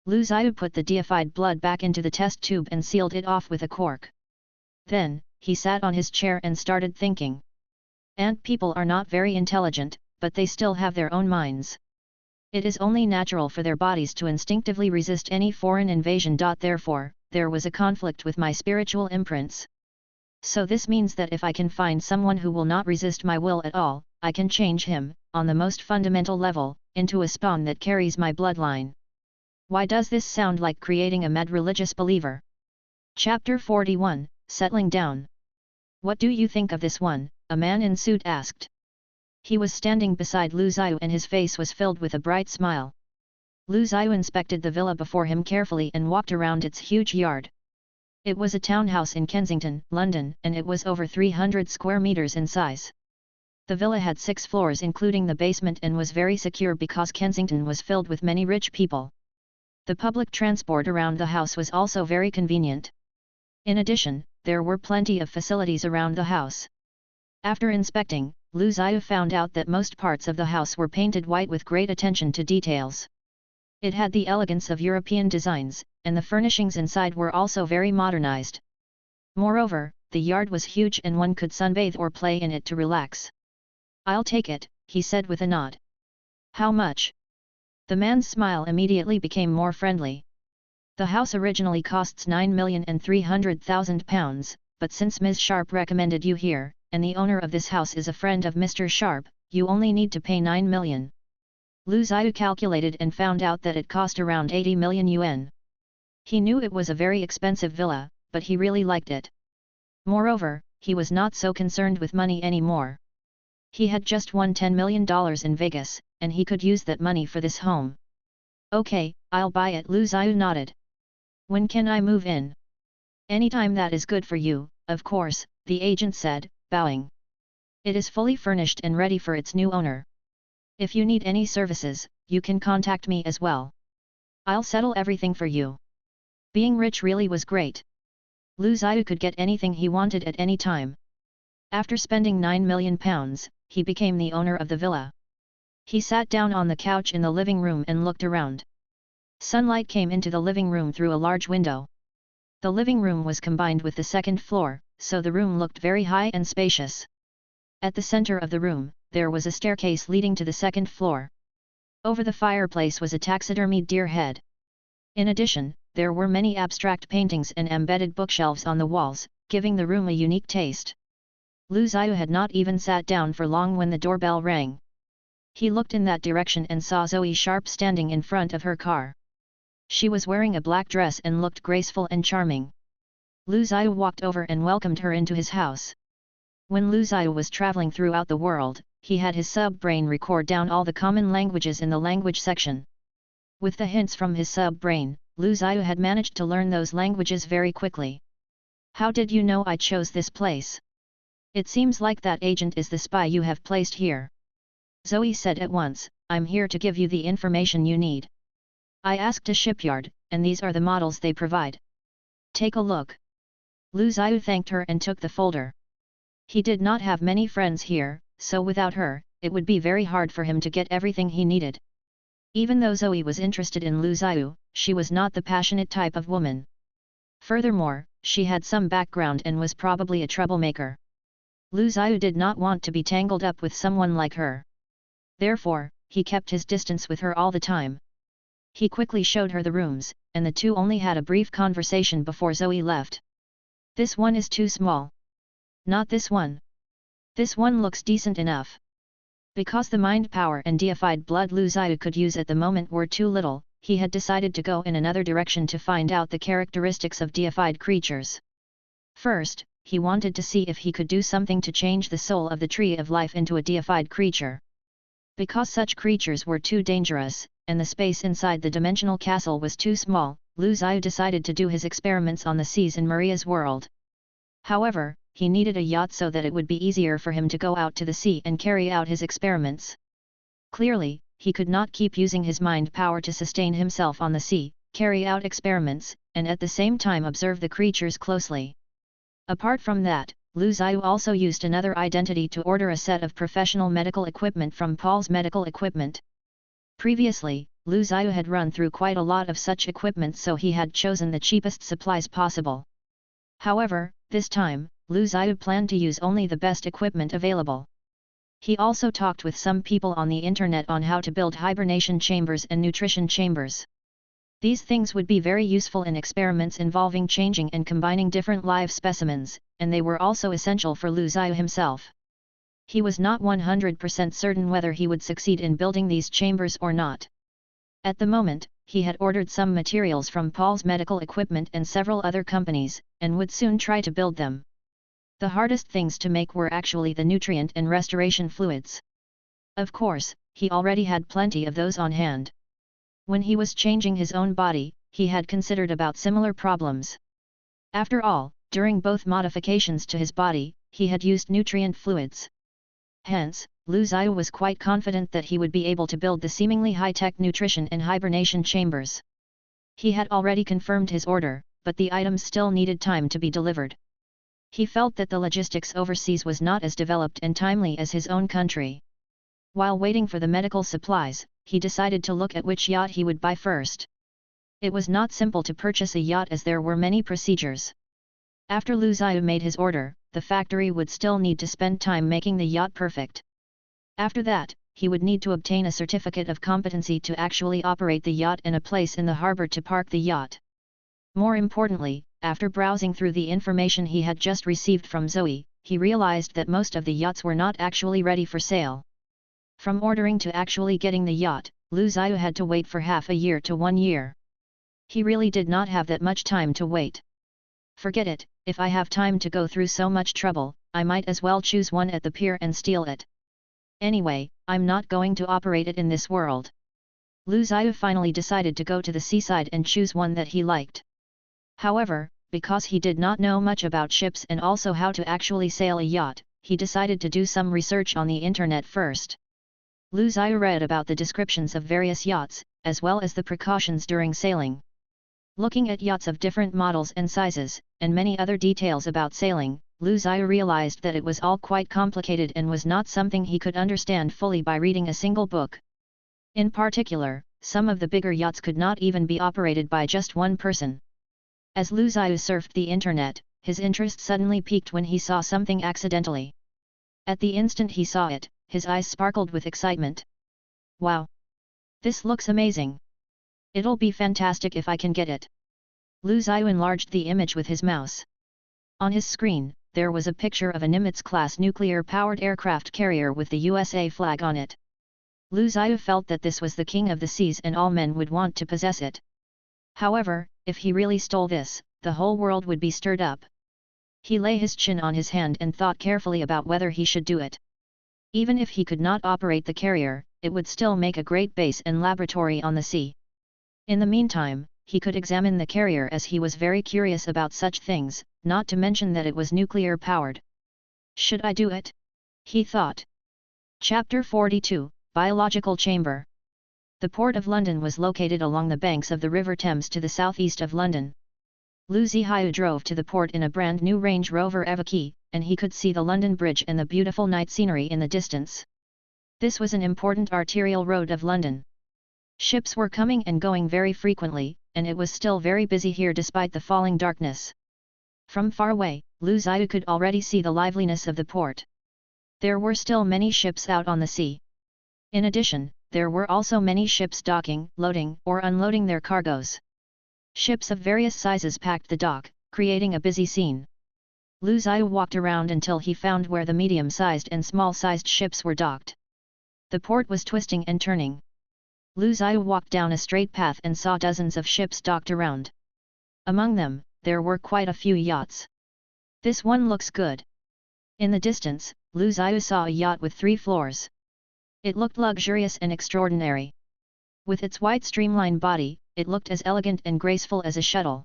Lu Zhiyu put the deified blood back into the test tube and sealed it off with a cork. Then, he sat on his chair and started thinking. Ant people are not very intelligent, but they still have their own minds. It is only natural for their bodies to instinctively resist any foreign invasion. Therefore, there was a conflict with my spiritual imprints. So this means that if I can find someone who will not resist my will at all, I can change him, on the most fundamental level, into a spawn that carries my bloodline. Why does this sound like creating a mad religious believer? Chapter 41, Settling Down. What do you think of this one? A man in suit asked. He was standing beside Lu Zhiyu and his face was filled with a bright smile. Lu Zhiyu inspected the villa before him carefully and walked around its huge yard. It was a townhouse in Kensington, London, and it was over 300 square meters in size. The villa had 6 floors including the basement and was very secure because Kensington was filled with many rich people. The public transport around the house was also very convenient. In addition, there were plenty of facilities around the house. After inspecting, Lu Zhiyu found out that most parts of the house were painted white with great attention to details. It had the elegance of European designs, and the furnishings inside were also very modernized. Moreover, the yard was huge and one could sunbathe or play in it to relax. I'll take it, he said with a nod. How much? The man's smile immediately became more friendly. The house originally costs £9,300,000, but since Ms. Sharp recommended you here, and the owner of this house is a friend of Mr. Sharp, you only need to pay 9 million. Lu Zhiyu calculated and found out that it cost around 80 million yuan. He knew it was a very expensive villa, but he really liked it. Moreover, he was not so concerned with money anymore. He had just won $10 million in Vegas, and he could use that money for this home. Okay, I'll buy it. Lu Zhiyu nodded. When can I move in? Anytime that is good for you, of course, the agent said, bowing. It is fully furnished and ready for its new owner. If you need any services, you can contact me as well. I'll settle everything for you. Being rich really was great. Lu Zhiyu could get anything he wanted at any time. After spending £9 million, he became the owner of the villa. He sat down on the couch in the living room and looked around. Sunlight came into the living room through a large window. The living room was combined with the second floor, so the room looked very high and spacious. At the center of the room, there was a staircase leading to the second floor. Over the fireplace was a taxidermied deer head. In addition, there were many abstract paintings and embedded bookshelves on the walls, giving the room a unique taste. Lu Zhiyu had not even sat down for long when the doorbell rang. He looked in that direction and saw Zoe Sharp standing in front of her car. She was wearing a black dress and looked graceful and charming. Lu Zhiyu walked over and welcomed her into his house. When Lu Zhiyu was traveling throughout the world, he had his sub-brain record down all the common languages in the language section. With the hints from his sub-brain, Lu Zhiyu had managed to learn those languages very quickly. How did you know I chose this place? It seems like that agent is the spy you have placed here. Zoe said at once, I'm here to give you the information you need. I asked a shipyard, and these are the models they provide. Take a look. Lu Zhiyu thanked her and took the folder. He did not have many friends here, so without her, it would be very hard for him to get everything he needed. Even though Zoe was interested in Lu Zhiyu, she was not the passionate type of woman. Furthermore, she had some background and was probably a troublemaker. Lu Zhiyu did not want to be tangled up with someone like her. Therefore, he kept his distance with her all the time. He quickly showed her the rooms, and the two only had a brief conversation before Zoe left. This one is too small. Not this one. This one looks decent enough. Because the mind power and deified blood Lu Zhiyu could use at the moment were too little, he had decided to go in another direction to find out the characteristics of deified creatures. First, he wanted to see if he could do something to change the soul of the tree of life into a deified creature. Because such creatures were too dangerous, and the space inside the dimensional castle was too small, Lu Zhiyu decided to do his experiments on the seas in Maria's world. However, he needed a yacht so that it would be easier for him to go out to the sea and carry out his experiments. Clearly, he could not keep using his mind power to sustain himself on the sea, carry out experiments, and at the same time observe the creatures closely. Apart from that, Lu Zhiyu also used another identity to order a set of professional medical equipment from Paul's Medical Equipment. Previously, Lu Zhiyu had run through quite a lot of such equipment, so he had chosen the cheapest supplies possible. However, this time, Lu Zhiyu planned to use only the best equipment available. He also talked with some people on the internet on how to build hibernation chambers and nutrition chambers. These things would be very useful in experiments involving changing and combining different live specimens, and they were also essential for Lu Zhiyu himself. He was not 100% certain whether he would succeed in building these chambers or not. At the moment, he had ordered some materials from Paul's Medical Equipment and several other companies, and would soon try to build them. The hardest things to make were actually the nutrient and restoration fluids. Of course, he already had plenty of those on hand. When he was changing his own body, he had considered about similar problems. After all, during both modifications to his body, he had used nutrient fluids. Hence, Lu Zhiyu was quite confident that he would be able to build the seemingly high-tech nutrition and hibernation chambers. He had already confirmed his order, but the items still needed time to be delivered. He felt that the logistics overseas was not as developed and timely as his own country. While waiting for the medical supplies, he decided to look at which yacht he would buy first. It was not simple to purchase a yacht as there were many procedures. After Lu Zhiyu made his order, the factory would still need to spend time making the yacht perfect. After that, he would need to obtain a certificate of competency to actually operate the yacht and a place in the harbor to park the yacht. More importantly, after browsing through the information he had just received from Zoe, he realized that most of the yachts were not actually ready for sale. From ordering to actually getting the yacht, Lu Zhiyu had to wait for half a year to 1 year. He really did not have that much time to wait. Forget it, if I have time to go through so much trouble, I might as well choose one at the pier and steal it. Anyway, I'm not going to operate it in this world. Lu Zhiyu finally decided to go to the seaside and choose one that he liked. However, because he did not know much about ships and also how to actually sail a yacht, he decided to do some research on the internet first. Lu Zhiyu read about the descriptions of various yachts, as well as the precautions during sailing. Looking at yachts of different models and sizes, and many other details about sailing, Lu Zhiyu realized that it was all quite complicated and was not something he could understand fully by reading a single book. In particular, some of the bigger yachts could not even be operated by just one person. As Lu Zhiyu surfed the internet, his interest suddenly piqued when he saw something accidentally. At the instant he saw it, his eyes sparkled with excitement. Wow! This looks amazing! It'll be fantastic if I can get it. Lu Zhiyu enlarged the image with his mouse. On his screen, there was a picture of a Nimitz-class nuclear-powered aircraft carrier with the USA flag on it. Lu Zhiyu felt that this was the king of the seas and all men would want to possess it. However, if he really stole this, the whole world would be stirred up. He lay his chin on his hand and thought carefully about whether he should do it. Even if he could not operate the carrier, it would still make a great base and laboratory on the sea. In the meantime, he could examine the carrier as he was very curious about such things, not to mention that it was nuclear-powered. Should I do it? He thought. Chapter 42, Biological Chamber. The Port of London was located along the banks of the River Thames to the southeast of London. Lu Zhiyu drove to the port in a brand new Range Rover Evoque, and he could see the London Bridge and the beautiful night scenery in the distance. This was an important arterial road of London. Ships were coming and going very frequently, and it was still very busy here despite the falling darkness. From far away, Lu Zhiyu could already see the liveliness of the port. There were still many ships out on the sea. In addition, there were also many ships docking, loading, or unloading their cargoes. Ships of various sizes packed the dock, creating a busy scene. Lu Zhiyu walked around until he found where the medium-sized and small-sized ships were docked. The port was twisting and turning. Lu Zhiyu walked down a straight path and saw dozens of ships docked around. Among them, there were quite a few yachts. This one looks good. In the distance, Lu Zhiyu saw a yacht with 3 floors. It looked luxurious and extraordinary. With its white streamlined body, it looked as elegant and graceful as a shuttle.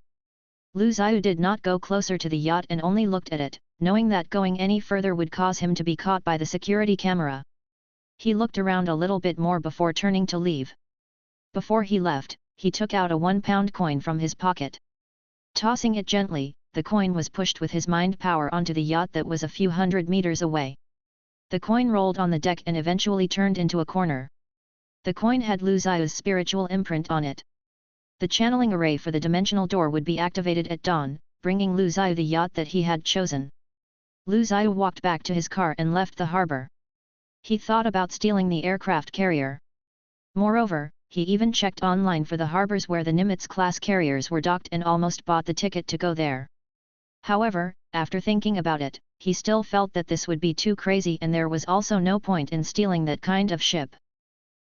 Lu Zhiyu did not go closer to the yacht and only looked at it, knowing that going any further would cause him to be caught by the security camera. He looked around a little bit more before turning to leave. Before he left, he took out a £1 coin from his pocket. Tossing it gently, the coin was pushed with his mind power onto the yacht that was a few hundred meters away. The coin rolled on the deck and eventually turned into a corner. The coin had Lu Zhiyu's spiritual imprint on it. The channeling array for the dimensional door would be activated at dawn, bringing Lu Zhiyu the yacht that he had chosen. Lu Zhiyu walked back to his car and left the harbor. He thought about stealing the aircraft carrier. Moreover, he even checked online for the harbors where the Nimitz-class carriers were docked and almost bought the ticket to go there. However, after thinking about it, he still felt that this would be too crazy and there was also no point in stealing that kind of ship.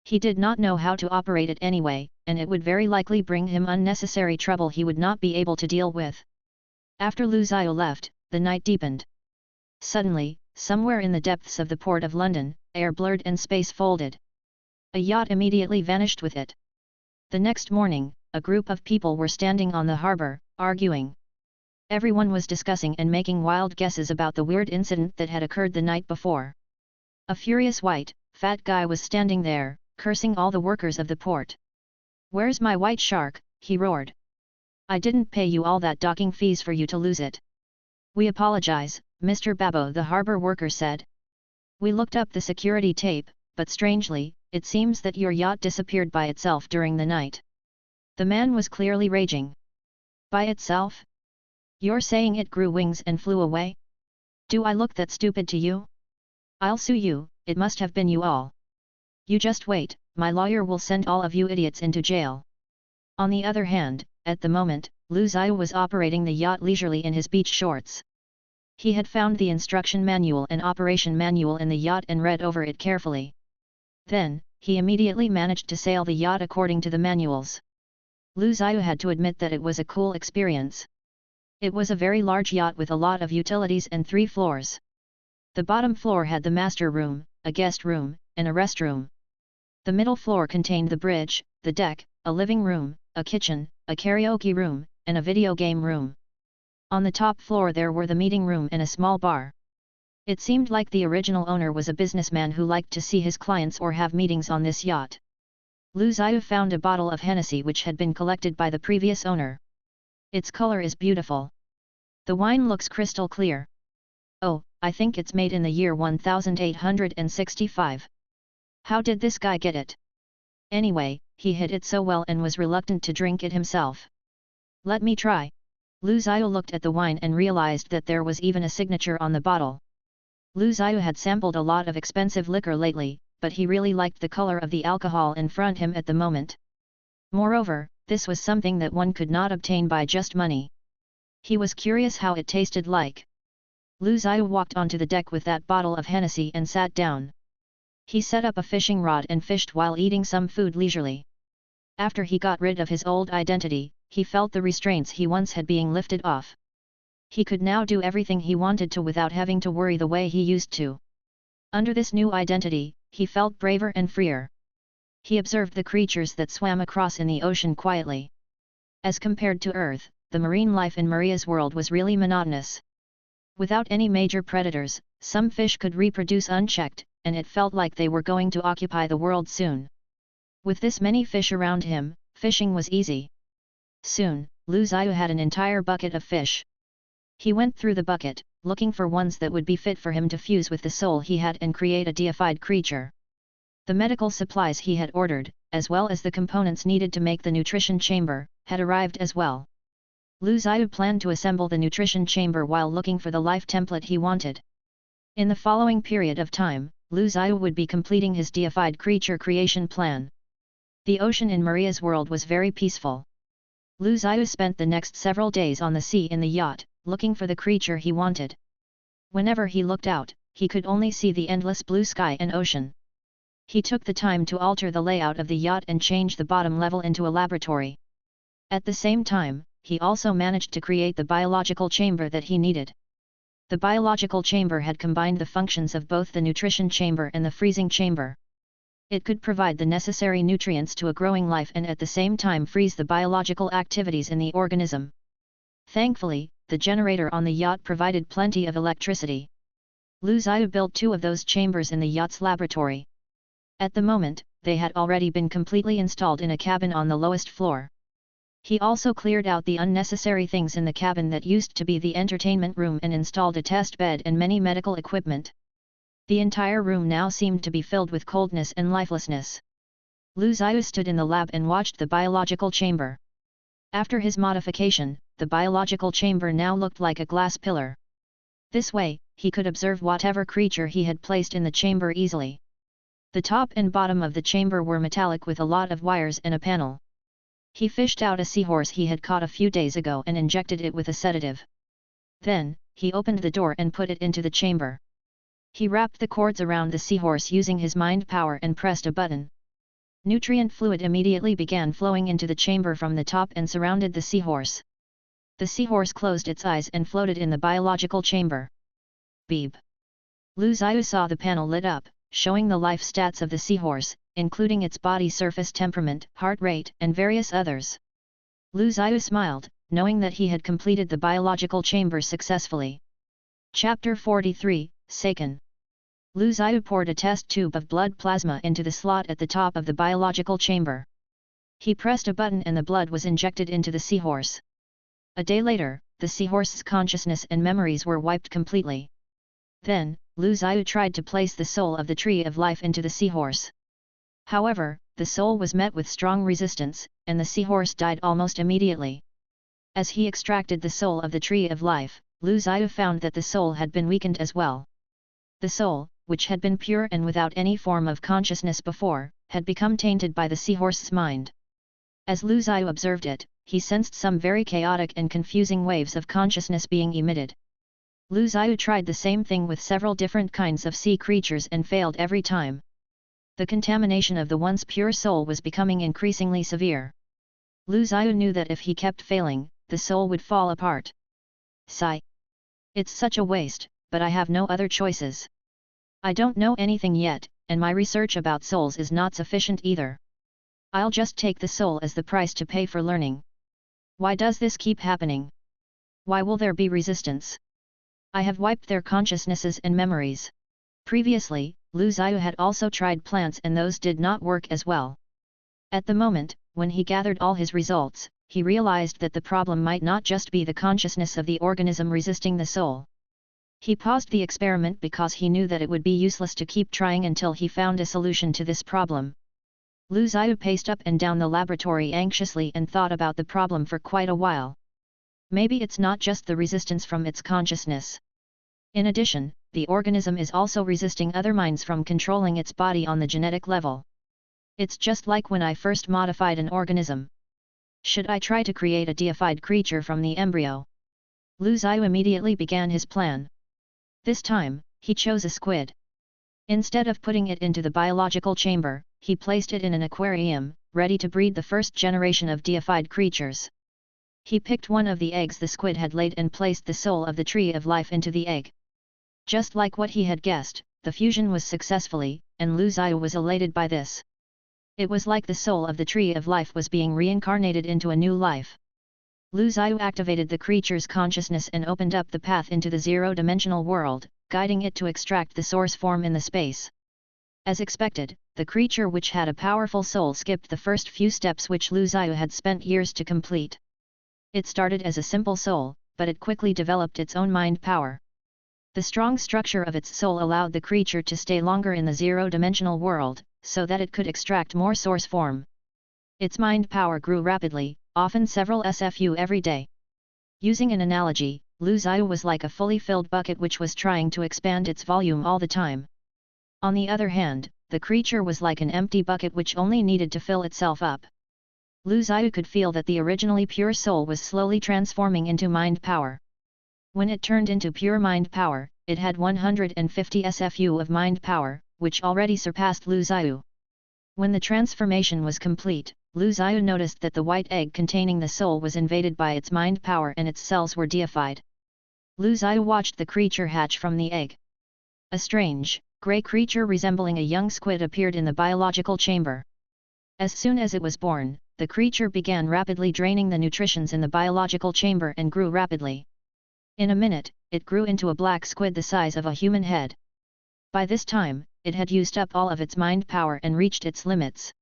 He did not know how to operate it anyway, and it would very likely bring him unnecessary trouble he would not be able to deal with. After Lu Zhiyu left, the night deepened. Suddenly, somewhere in the depths of the Port of London, air blurred and space folded. A yacht immediately vanished with it. The next morning, a group of people were standing on the harbor, arguing. Everyone was discussing and making wild guesses about the weird incident that had occurred the night before. A furious white, fat guy was standing there, cursing all the workers of the port. "Where's my white shark?" he roared. "I didn't pay you all that docking fees for you to lose it." "We apologize, Mr. Babbo," the harbor worker said. "We looked up the security tape, but strangely, it seems that your yacht disappeared by itself during the night." The man was clearly raging. "By itself? You're saying it grew wings and flew away? Do I look that stupid to you? I'll sue you, it must have been you all. You just wait, my lawyer will send all of you idiots into jail." On the other hand, at the moment, Lu Zhiyu was operating the yacht leisurely in his beach shorts. He had found the instruction manual and operation manual in the yacht and read over it carefully. Then, he immediately managed to sail the yacht according to the manuals. Lu Zhiyu had to admit that it was a cool experience. It was a very large yacht with a lot of utilities and 3 floors. The bottom floor had the master room, a guest room, and a restroom. The middle floor contained the bridge, the deck, a living room, a kitchen, a karaoke room, and a video game room. On the top floor there were the meeting room and a small bar. It seemed like the original owner was a businessman who liked to see his clients or have meetings on this yacht. Lu Zhiyu found a bottle of Hennessy which had been collected by the previous owner. Its color is beautiful. The wine looks crystal clear. Oh, I think it's made in the year 1865. How did this guy get it? Anyway, he hid it so well and was reluctant to drink it himself. Let me try. Lu Zhiyu looked at the wine and realized that there was even a signature on the bottle. Lu Zhiyu had sampled a lot of expensive liquor lately, but he really liked the color of the alcohol in front him at the moment. Moreover, this was something that one could not obtain by just money. He was curious how it tasted like. Lu Zhiyu walked onto the deck with that bottle of Hennessy and sat down. He set up a fishing rod and fished while eating some food leisurely. After he got rid of his old identity, he felt the restraints he once had being lifted off. He could now do everything he wanted to without having to worry the way he used to. Under this new identity, he felt braver and freer. He observed the creatures that swam across in the ocean quietly. As compared to Earth, the marine life in Maria's world was really monotonous. Without any major predators, some fish could reproduce unchecked, and it felt like they were going to occupy the world soon. With this many fish around him, fishing was easy. Soon, Lu Zhiyu had an entire bucket of fish. He went through the bucket, looking for ones that would be fit for him to fuse with the soul he had and create a deified creature. The medical supplies he had ordered, as well as the components needed to make the nutrition chamber, had arrived as well. Lu Zhiyu planned to assemble the nutrition chamber while looking for the life template he wanted. In the following period of time, Lu Zhiyu would be completing his deified creature creation plan. The ocean in Maria's world was very peaceful. Lu Zhiyu spent the next several days on the sea in the yacht, looking for the creature he wanted. Whenever he looked out, he could only see the endless blue sky and ocean. He took the time to alter the layout of the yacht and change the bottom level into a laboratory. At the same time, he also managed to create the biological chamber that he needed. The biological chamber had combined the functions of both the nutrition chamber and the freezing chamber. It could provide the necessary nutrients to a growing life and at the same time freeze the biological activities in the organism. Thankfully, the generator on the yacht provided plenty of electricity. Lu Zhiyu built 2 of those chambers in the yacht's laboratory. At the moment, they had already been completely installed in a cabin on the lowest floor. He also cleared out the unnecessary things in the cabin that used to be the entertainment room and installed a test bed and many medical equipment. The entire room now seemed to be filled with coldness and lifelessness. Lu Zhiyu stood in the lab and watched the biological chamber. After his modification, the biological chamber now looked like a glass pillar. This way, he could observe whatever creature he had placed in the chamber easily. The top and bottom of the chamber were metallic with a lot of wires and a panel. He fished out a seahorse he had caught a few days ago and injected it with a sedative. Then, he opened the door and put it into the chamber. He wrapped the cords around the seahorse using his mind power and pressed a button. Nutrient fluid immediately began flowing into the chamber from the top and surrounded the seahorse. The seahorse closed its eyes and floated in the biological chamber. Beep. Lu Zhiyu saw the panel lit up, showing the life stats of the seahorse, including its body surface temperament, heart rate, and various others. Lu Zhiyu smiled, knowing that he had completed the biological chamber successfully. Chapter 43, Seiken. Lu Zhiyu poured a test tube of blood plasma into the slot at the top of the biological chamber. He pressed a button and the blood was injected into the seahorse. A day later, the seahorse's consciousness and memories were wiped completely. Then, Lu Zhiyu tried to place the soul of the tree of life into the seahorse. However, the soul was met with strong resistance, and the seahorse died almost immediately. As he extracted the soul of the tree of life, Lu Zhiyu found that the soul had been weakened as well. The soul, which had been pure and without any form of consciousness before, had become tainted by the seahorse's mind. As Lu Zhiyu observed it, he sensed some very chaotic and confusing waves of consciousness being emitted. Lu Zhiyu tried the same thing with several different kinds of sea creatures and failed every time. The contamination of the once pure soul was becoming increasingly severe. Lu Zhiyu knew that if he kept failing, the soul would fall apart. Sigh. It's such a waste, but I have no other choices. I don't know anything yet, and my research about souls is not sufficient either. I'll just take the soul as the price to pay for learning. Why does this keep happening? Why will there be resistance? I have wiped their consciousnesses and memories. Previously, Lu Zhiyu had also tried plants and those did not work as well. At the moment, when he gathered all his results, he realized that the problem might not just be the consciousness of the organism resisting the soul. He paused the experiment because he knew that it would be useless to keep trying until he found a solution to this problem. Lu Zhiyu paced up and down the laboratory anxiously and thought about the problem for quite a while. Maybe it's not just the resistance from its consciousness. In addition, the organism is also resisting other minds from controlling its body on the genetic level. It's just like when I first modified an organism. Should I try to create a deified creature from the embryo? Lu Zhiyu immediately began his plan. This time, he chose a squid. Instead of putting it into the biological chamber, he placed it in an aquarium, ready to breed the first generation of deified creatures. He picked one of the eggs the squid had laid and placed the soul of the tree of life into the egg. Just like what he had guessed, the fusion was successfully, and Lu Zhiyu was elated by this. It was like the soul of the tree of life was being reincarnated into a new life. Lu Zhiyu activated the creature's consciousness and opened up the path into the zero-dimensional world, guiding it to extract the source form in the space. As expected, the creature which had a powerful soul skipped the first few steps which Lu Zhiyu had spent years to complete. It started as a simple soul, but it quickly developed its own mind power. The strong structure of its soul allowed the creature to stay longer in the zero-dimensional world, so that it could extract more source form. Its mind power grew rapidly, often several SFU every day. Using an analogy, Lu Zhiyu was like a fully filled bucket which was trying to expand its volume all the time. On the other hand, the creature was like an empty bucket which only needed to fill itself up. Lu Zhiyu could feel that the originally pure soul was slowly transforming into mind power. When it turned into pure mind power, it had 150 SFU of mind power, which already surpassed Lu Zhiyu. When the transformation was complete, Lu Zhiyu noticed that the white egg containing the soul was invaded by its mind power and its cells were deified. Lu Zhiyu watched the creature hatch from the egg. A strange, grey creature resembling a young squid appeared in the biological chamber. As soon as it was born, the creature began rapidly draining the nutritions in the biological chamber and grew rapidly. In a minute, it grew into a black squid the size of a human head. By this time, it had used up all of its mind power and reached its limits.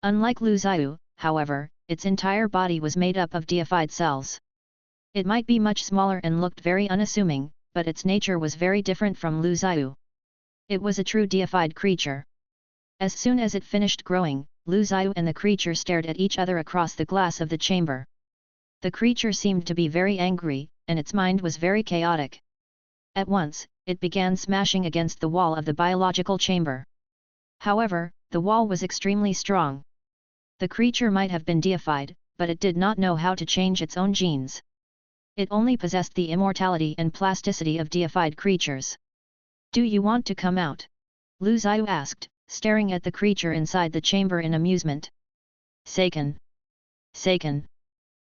Unlike Lu Zhiyu, however, its entire body was made up of deified cells. It might be much smaller and looked very unassuming, but its nature was very different from Lu Zhiyu. It was a true deified creature. As soon as it finished growing, Lu Zhiyu and the creature stared at each other across the glass of the chamber. The creature seemed to be very angry, and its mind was very chaotic. At once, it began smashing against the wall of the biological chamber. However, the wall was extremely strong. The creature might have been deified, but it did not know how to change its own genes. It only possessed the immortality and plasticity of deified creatures. "Do you want to come out?" Lu Zhiyu asked, staring at the creature inside the chamber in amusement. "Seiken! Seiken!"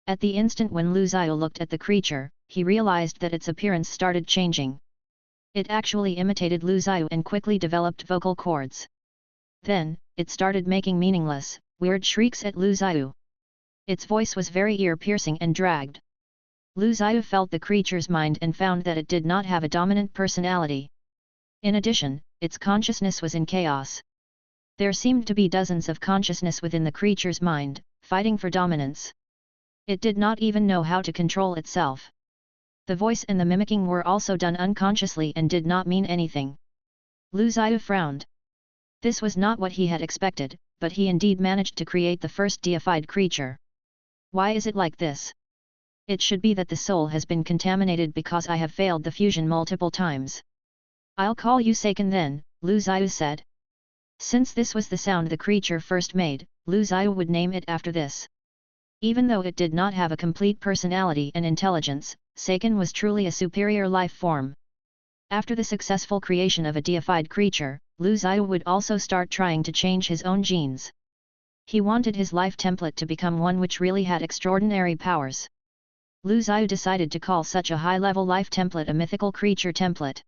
At the instant when Lu Zhiyu looked at the creature, he realized that its appearance started changing. It actually imitated Lu Zhiyu and quickly developed vocal cords. Then, it started making meaningless, weird shrieks at Lu Zhiyu. Its voice was very ear-piercing and dragged. Lu Zhiyu felt the creature's mind and found that it did not have a dominant personality. In addition, its consciousness was in chaos. There seemed to be dozens of consciousness within the creature's mind, fighting for dominance. It did not even know how to control itself. The voice and the mimicking were also done unconsciously and did not mean anything. Lu Zhiyu frowned. This was not what he had expected, but he indeed managed to create the first deified creature. Why is it like this? It should be that the soul has been contaminated because I have failed the fusion multiple times. "I'll call you Seiken then," Lu Zhiyu said. Since this was the sound the creature first made, Lu Zhiyu would name it after this. Even though it did not have a complete personality and intelligence, Seiken was truly a superior life form. After the successful creation of a deified creature, Lu Zhiyu would also start trying to change his own genes. He wanted his life template to become one which really had extraordinary powers. Lu Zhiyu decided to call such a high-level life template a mythical creature template.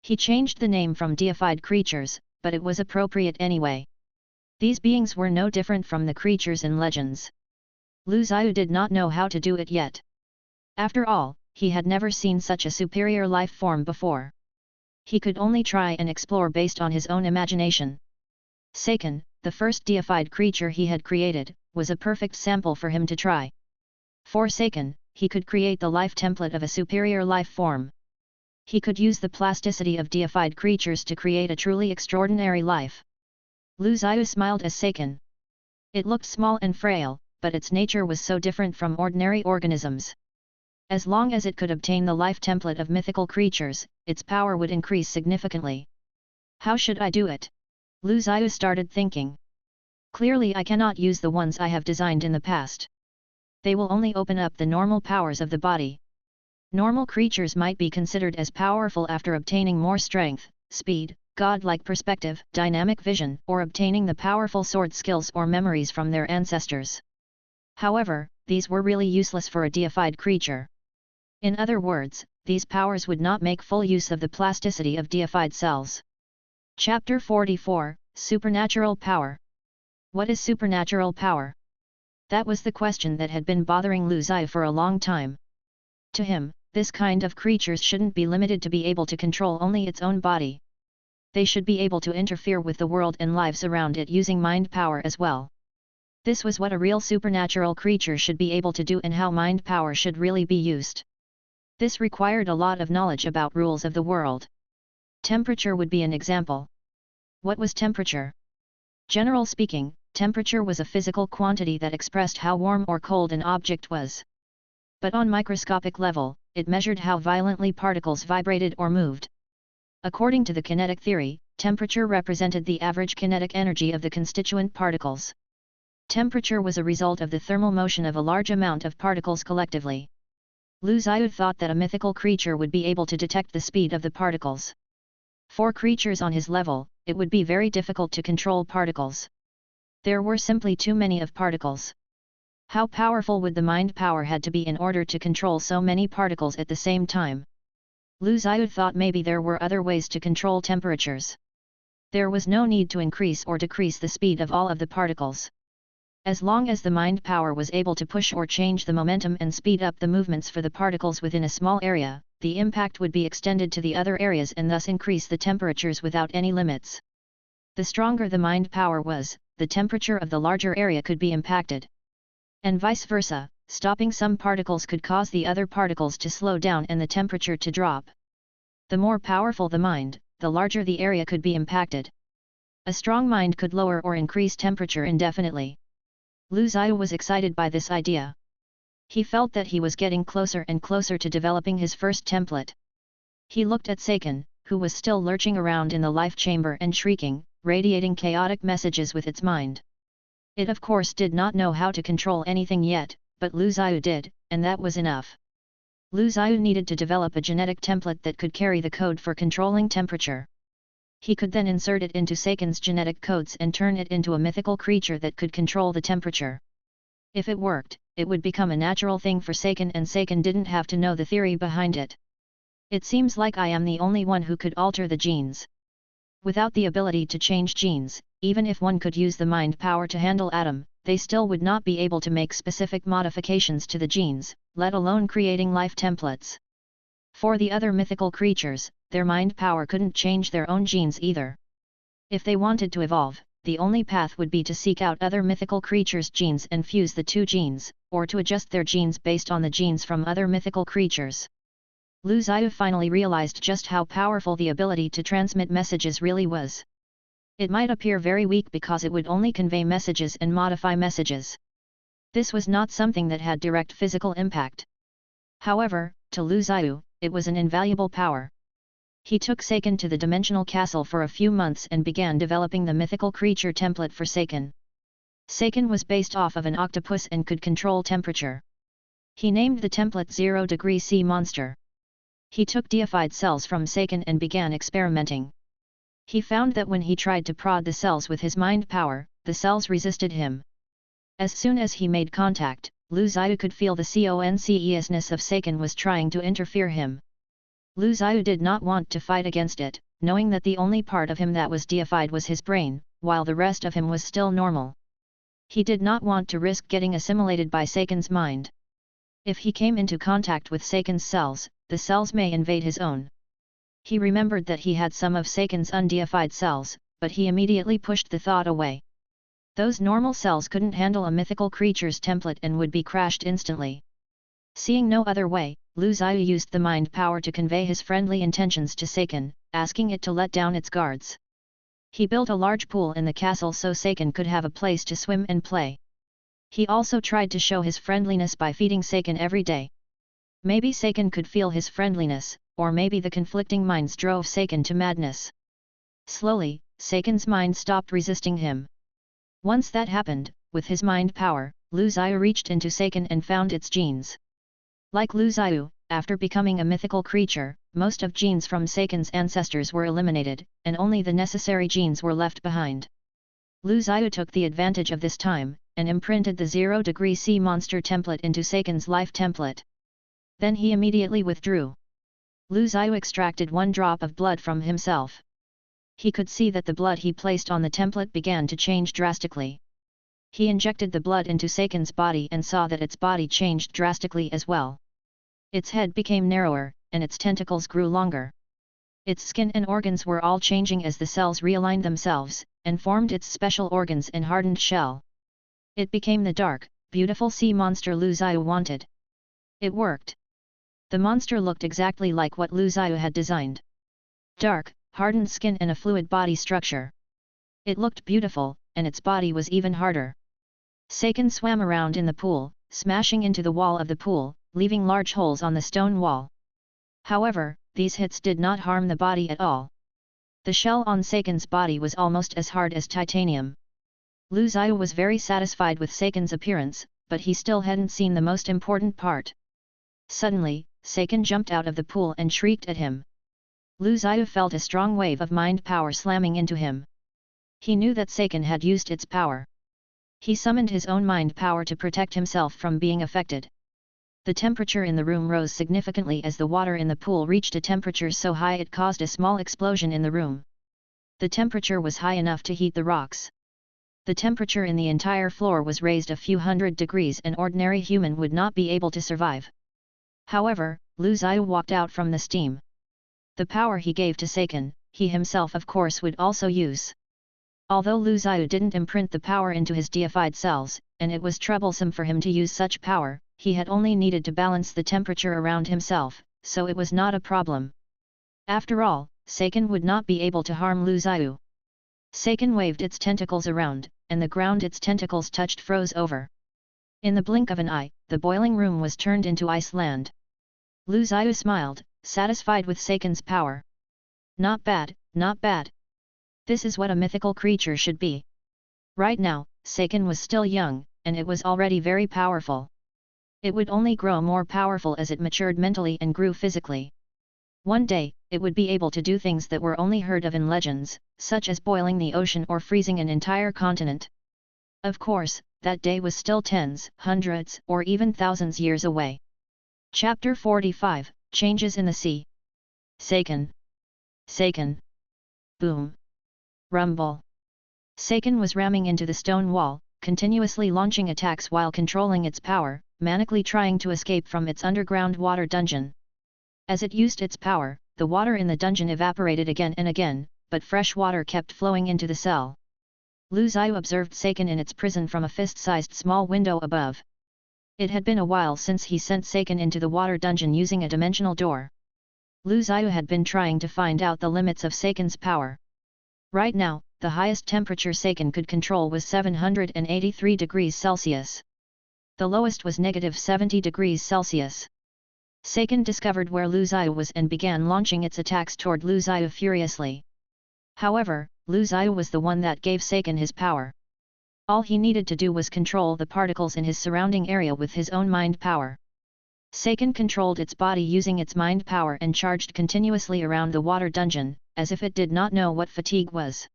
He changed the name from deified creatures, but it was appropriate anyway. These beings were no different from the creatures in legends. Lu Zhiyu did not know how to do it yet. After all, he had never seen such a superior life form before. He could only try and explore based on his own imagination. Seiken, the first deified creature he had created, was a perfect sample for him to try. For Seiken, he could create the life template of a superior life form. He could use the plasticity of deified creatures to create a truly extraordinary life. Lu Zhiyu smiled as Seiken. It looked small and frail, but its nature was so different from ordinary organisms. As long as it could obtain the life template of mythical creatures, its power would increase significantly. How should I do it? Lu Zhiyu started thinking. Clearly I cannot use the ones I have designed in the past. They will only open up the normal powers of the body. Normal creatures might be considered as powerful after obtaining more strength, speed, godlike perspective, dynamic vision, or obtaining the powerful sword skills or memories from their ancestors. However, these were really useless for a deified creature. In other words, these powers would not make full use of the plasticity of deified cells. Chapter 44, Supernatural Power. What is supernatural power? That was the question that had been bothering Lu Zhiyu for a long time. To him, this kind of creatures shouldn't be limited to be able to control only its own body. They should be able to interfere with the world and lives around it using mind power as well. This was what a real supernatural creature should be able to do and how mind power should really be used. This required a lot of knowledge about rules of the world. Temperature would be an example. What was temperature? General speaking, temperature was a physical quantity that expressed how warm or cold an object was. But on microscopic level, it measured how violently particles vibrated or moved. According to the kinetic theory, temperature represented the average kinetic energy of the constituent particles. Temperature was a result of the thermal motion of a large amount of particles collectively. Lu Zhiyu thought that a mythical creature would be able to detect the speed of the particles. For creatures on his level, it would be very difficult to control particles. There were simply too many of particles. How powerful would the mind power had to be in order to control so many particles at the same time? Lu Zhiyu thought maybe there were other ways to control temperatures. There was no need to increase or decrease the speed of all of the particles. As long as the mind power was able to push or change the momentum and speed up the movements for the particles within a small area, the impact would be extended to the other areas and thus increase the temperatures without any limits. The stronger the mind power was, the temperature of the larger area could be impacted. And vice versa, stopping some particles could cause the other particles to slow down and the temperature to drop. The more powerful the mind, the larger the area could be impacted. A strong mind could lower or increase temperature indefinitely. Lu Zhiyu was excited by this idea. He felt that he was getting closer and closer to developing his first template. He looked at Seiken, who was still lurching around in the life chamber and shrieking, radiating chaotic messages with its mind. It of course did not know how to control anything yet, but Lu Zhiyu did, and that was enough. Lu Zhiyu needed to develop a genetic template that could carry the code for controlling temperature. He could then insert it into Seiken's genetic codes and turn it into a mythical creature that could control the temperature. If it worked, it would become a natural thing for Seiken and Seiken didn't have to know the theory behind it. It seems like I am the only one who could alter the genes. Without the ability to change genes, even if one could use the mind power to handle Atom, they still would not be able to make specific modifications to the genes, let alone creating life templates. For the other mythical creatures, their mind power couldn't change their own genes either. If they wanted to evolve, the only path would be to seek out other mythical creatures' genes and fuse the two genes, or to adjust their genes based on the genes from other mythical creatures. Lu Zhiyu finally realized just how powerful the ability to transmit messages really was. It might appear very weak because it would only convey messages and modify messages. This was not something that had direct physical impact. However, to Lu Zhiyu, it was an invaluable power. He took Seiken to the dimensional castle for a few months and began developing the mythical creature template for Seiken. Seiken was based off of an octopus and could control temperature. He named the template 0° Sea Monster. He took deified cells from Seiken and began experimenting. He found that when he tried to prod the cells with his mind power, the cells resisted him. As soon as he made contact, Lu Zhiyu could feel the consciousness of Seiken was trying to interfere him. Lu Zhiyu did not want to fight against it, knowing that the only part of him that was deified was his brain, while the rest of him was still normal. He did not want to risk getting assimilated by Seiken's mind. If he came into contact with Seiken's cells, the cells may invade his own. He remembered that he had some of Seiken's undeified cells, but he immediately pushed the thought away. Those normal cells couldn't handle a mythical creature's template and would be crashed instantly. Seeing no other way, Lu Zhiyu used the mind power to convey his friendly intentions to Seiken, asking it to let down its guards. He built a large pool in the castle so Seiken could have a place to swim and play. He also tried to show his friendliness by feeding Seiken every day. Maybe Seiken could feel his friendliness, or maybe the conflicting minds drove Seiken to madness. Slowly, Seiken's mind stopped resisting him. Once that happened, with his mind power, Lu Zhiyu reached into Seiken and found its genes. Like Lu Zhiyu, after becoming a mythical creature, most of genes from Seiken's ancestors were eliminated, and only the necessary genes were left behind. Lu Zhiyu took the advantage of this time, and imprinted the 0-degree sea monster template into Seiken's life template. Then he immediately withdrew. Lu Zhiyu extracted one drop of blood from himself. He could see that the blood he placed on the template began to change drastically. He injected the blood into Seiken's body and saw that its body changed drastically as well. Its head became narrower, and its tentacles grew longer. Its skin and organs were all changing as the cells realigned themselves, and formed its special organs and hardened shell. It became the dark, beautiful sea monster Lu Zhiyu wanted. It worked. The monster looked exactly like what Lu Zhiyu had designed. Dark, hardened skin and a fluid body structure. It looked beautiful, and its body was even harder. Seiken swam around in the pool, smashing into the wall of the pool, leaving large holes on the stone wall. However, these hits did not harm the body at all. The shell on Seiken's body was almost as hard as titanium. Lu Zhiyu was very satisfied with Seiken's appearance, but he still hadn't seen the most important part. Suddenly, Seiken jumped out of the pool and shrieked at him. Lu Zhiyu felt a strong wave of mind power slamming into him. He knew that Seiken had used its power. He summoned his own mind power to protect himself from being affected. The temperature in the room rose significantly as the water in the pool reached a temperature so high it caused a small explosion in the room. The temperature was high enough to heat the rocks. The temperature in the entire floor was raised a few hundred degrees and ordinary human would not be able to survive. However, Lu Zhiyu walked out from the steam. The power he gave to Seiken, he himself of course would also use. Although Lu Zhiyu didn't imprint the power into his deified cells, and it was troublesome for him to use such power, he had only needed to balance the temperature around himself, so it was not a problem. After all, Seiken would not be able to harm Lu Zhiyu. Seiken waved its tentacles around, and the ground its tentacles touched froze over. In the blink of an eye, the boiling room was turned into Iceland. Lu Zhiyu smiled, satisfied with Seiken's power. Not bad, not bad. This is what a mythical creature should be. Right now, Seiken was still young, and it was already very powerful. It would only grow more powerful as it matured mentally and grew physically. One day, it would be able to do things that were only heard of in legends, such as boiling the ocean or freezing an entire continent. Of course, that day was still tens, hundreds, or even thousands years away. Chapter 45, Changes in the Sea. Seiken. Seiken. Boom. Rumble. Seiken was ramming into the stone wall, continuously launching attacks while controlling its power, manically trying to escape from its underground water dungeon. As it used its power, the water in the dungeon evaporated again and again, but fresh water kept flowing into the cell. Lu Zhiyu observed Seiken in its prison from a fist-sized small window above. It had been a while since he sent Seiken into the water dungeon using a dimensional door. Lu Zhiyu had been trying to find out the limits of Seiken's power. Right now, the highest temperature Seiken could control was 783 degrees Celsius. The lowest was -70 degrees Celsius. Seiken discovered where Lu Zhiyu was and began launching its attacks toward Lu Zhiyu furiously. However, Lu Zhiyu was the one that gave Seiken his power. All he needed to do was control the particles in his surrounding area with his own mind power. Seiken controlled its body using its mind power and charged continuously around the water dungeon, as if it did not know what fatigue was.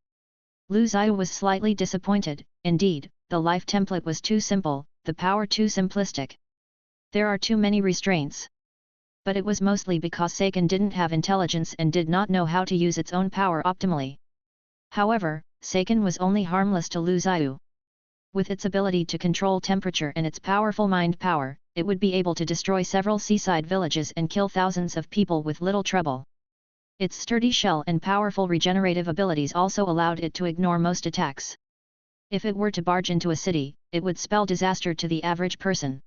Lu Zhiyu was slightly disappointed, indeed, the life template was too simple, the power too simplistic. There are too many restraints. But it was mostly because Seiken didn't have intelligence and did not know how to use its own power optimally. However, Seiken was only harmless to Lu Zhiyu. With its ability to control temperature and its powerful mind power, it would be able to destroy several seaside villages and kill thousands of people with little trouble. Its sturdy shell and powerful regenerative abilities also allowed it to ignore most attacks. If it were to barge into a city, it would spell disaster to the average person.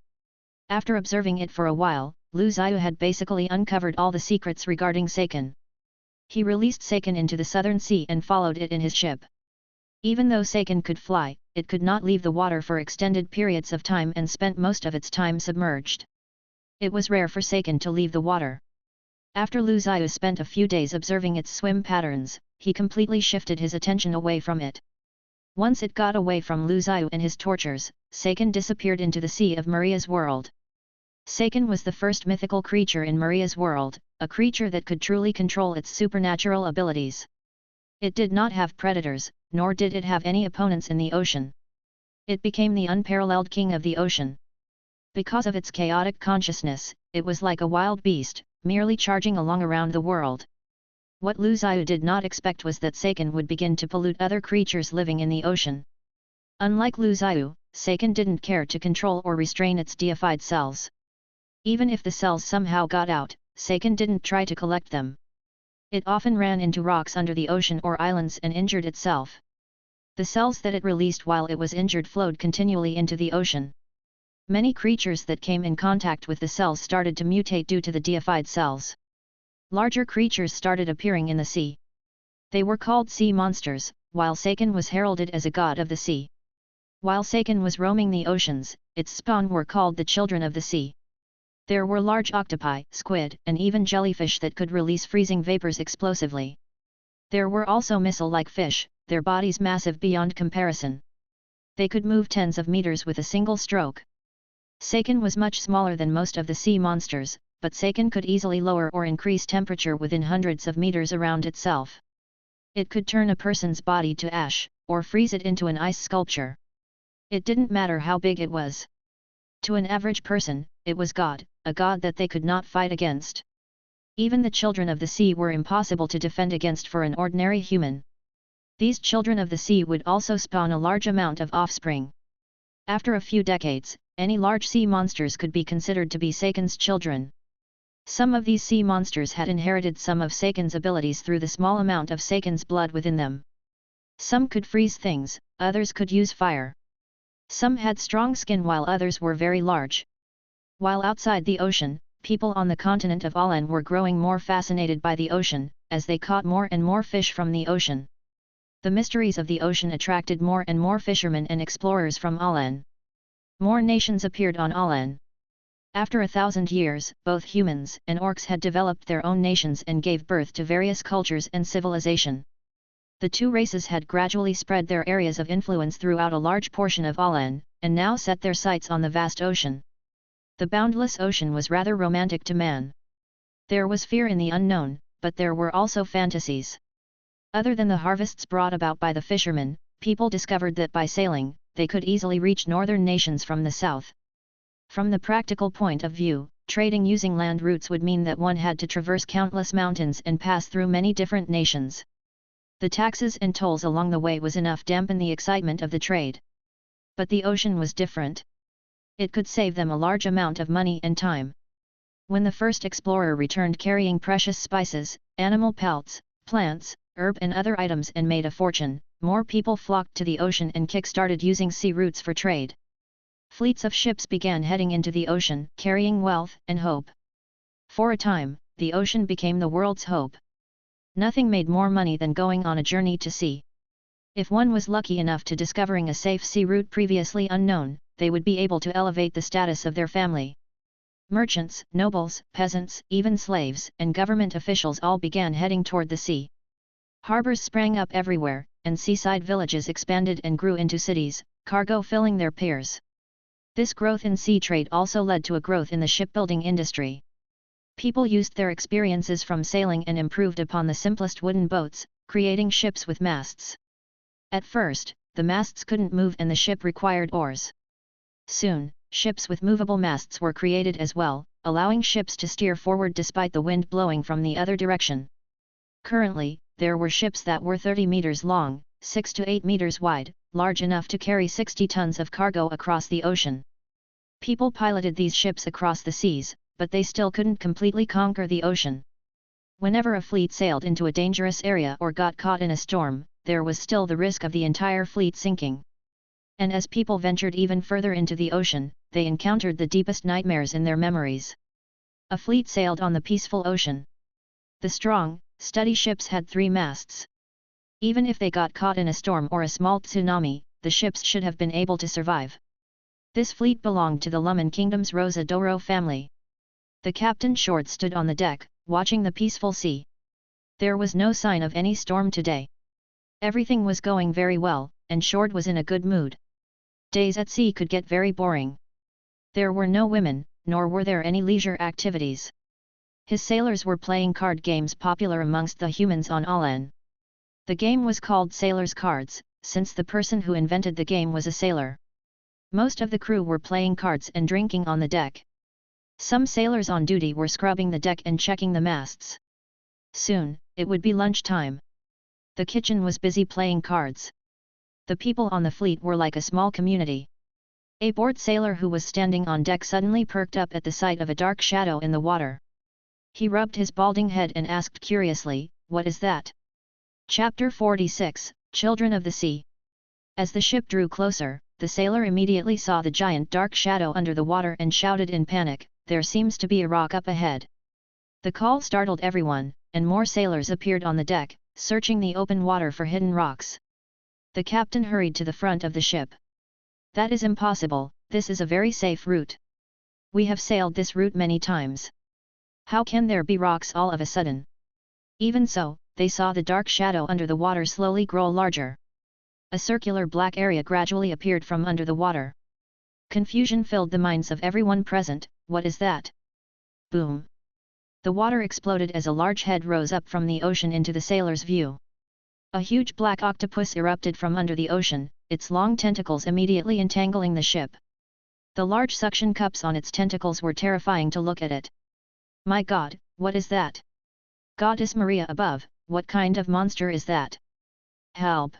After observing it for a while, Lu Zhiyu had basically uncovered all the secrets regarding Seiken. He released Seiken into the southern sea and followed it in his ship. Even though Seiken could fly, it could not leave the water for extended periods of time and spent most of its time submerged. It was rare for Seiken to leave the water. After Lu Zhiyu spent a few days observing its swim patterns, he completely shifted his attention away from it. Once it got away from Lu Zhiyu and his tortures, Seiken disappeared into the sea of Maria's world. Seiken was the first mythical creature in Maria's world, a creature that could truly control its supernatural abilities. It did not have predators, nor did it have any opponents in the ocean. It became the unparalleled king of the ocean. Because of its chaotic consciousness, it was like a wild beast, merely charging along around the world. What Lu Zhiyu did not expect was that Seiken would begin to pollute other creatures living in the ocean. Unlike Lu Zhiyu, Seiken didn't care to control or restrain its deified cells. Even if the cells somehow got out, Seiken didn't try to collect them. It often ran into rocks under the ocean or islands and injured itself. The cells that it released while it was injured flowed continually into the ocean. Many creatures that came in contact with the cells started to mutate due to the deified cells. Larger creatures started appearing in the sea. They were called sea monsters, while Seiken was heralded as a god of the sea. While Seiken was roaming the oceans, its spawn were called the children of the sea. There were large octopi, squid, and even jellyfish that could release freezing vapors explosively. There were also missile-like fish, their bodies massive beyond comparison. They could move tens of meters with a single stroke. Seiken was much smaller than most of the sea monsters, but Seiken could easily lower or increase temperature within hundreds of meters around itself. It could turn a person's body to ash, or freeze it into an ice sculpture. It didn't matter how big it was. To an average person, it was God, a god that they could not fight against. Even the children of the sea were impossible to defend against for an ordinary human. These children of the sea would also spawn a large amount of offspring. After a few decades, any large sea monsters could be considered to be Seiken's children. Some of these sea monsters had inherited some of Seiken's abilities through the small amount of Seiken's blood within them. Some could freeze things, others could use fire. Some had strong skin while others were very large. While outside the ocean, people on the continent of Alan were growing more fascinated by the ocean, as they caught more and more fish from the ocean. The mysteries of the ocean attracted more and more fishermen and explorers from Alan. More nations appeared on Alan. After 1,000 years, both humans and orcs had developed their own nations and gave birth to various cultures and civilization. The two races had gradually spread their areas of influence throughout a large portion of Alan, and now set their sights on the vast ocean. The boundless ocean was rather romantic to man. There was fear in the unknown, but there were also fantasies. Other than the harvests brought about by the fishermen, people discovered that by sailing, they could easily reach northern nations from the south. From the practical point of view, trading using land routes would mean that one had to traverse countless mountains and pass through many different nations. The taxes and tolls along the way was enough to dampen the excitement of the trade. But the ocean was different. It could save them a large amount of money and time. When the first explorer returned carrying precious spices, animal pelts, plants, herb and other items and made a fortune, more people flocked to the ocean and kick-started using sea routes for trade. Fleets of ships began heading into the ocean, carrying wealth and hope. For a time, the ocean became the world's hope. Nothing made more money than going on a journey to sea. If one was lucky enough to discovering a safe sea route previously unknown, they would be able to elevate the status of their family. Merchants, nobles, peasants, even slaves, and government officials all began heading toward the sea. Harbors sprang up everywhere, and seaside villages expanded and grew into cities, cargo filling their piers. This growth in sea trade also led to a growth in the shipbuilding industry. People used their experiences from sailing and improved upon the simplest wooden boats, creating ships with masts. At first, the masts couldn't move and the ship required oars. Soon, ships with movable masts were created as well, allowing ships to steer forward despite the wind blowing from the other direction. Currently, there were ships that were 30 meters long, 6 to 8 meters wide, large enough to carry 60 tons of cargo across the ocean. People piloted these ships across the seas, but they still couldn't completely conquer the ocean. Whenever a fleet sailed into a dangerous area or got caught in a storm, there was still the risk of the entire fleet sinking. And as people ventured even further into the ocean, they encountered the deepest nightmares in their memories. A fleet sailed on the peaceful ocean. The strong, steady ships had 3 masts. Even if they got caught in a storm or a small tsunami, the ships should have been able to survive. This fleet belonged to the Lumen Kingdom's Rosa Doro family. The captain Short stood on the deck, watching the peaceful sea. There was no sign of any storm today. Everything was going very well, and Short was in a good mood. Days at sea could get very boring. There were no women, nor were there any leisure activities. His sailors were playing card games popular amongst the humans on Alan. The game was called Sailor's Cards, since the person who invented the game was a sailor. Most of the crew were playing cards and drinking on the deck. Some sailors on duty were scrubbing the deck and checking the masts. Soon, it would be lunchtime. The kitchen was busy playing cards. The people on the fleet were like a small community. A bored sailor who was standing on deck suddenly perked up at the sight of a dark shadow in the water. He rubbed his balding head and asked curiously, "What is that?" Chapter 46, Children of the Sea. As the ship drew closer, the sailor immediately saw the giant dark shadow under the water and shouted in panic, "There seems to be a rock up ahead." The call startled everyone, and more sailors appeared on the deck, searching the open water for hidden rocks. The captain hurried to the front of the ship. "That is impossible, this is a very safe route. We have sailed this route many times. How can there be rocks all of a sudden?" Even so, they saw the dark shadow under the water slowly grow larger. A circular black area gradually appeared from under the water. Confusion filled the minds of everyone present. "What is that?" Boom! The water exploded as a large head rose up from the ocean into the sailor's view. A huge black octopus erupted from under the ocean, its long tentacles immediately entangling the ship. The large suction cups on its tentacles were terrifying to look at it. "My God, what is that? Goddess Maria above, what kind of monster is that? Help!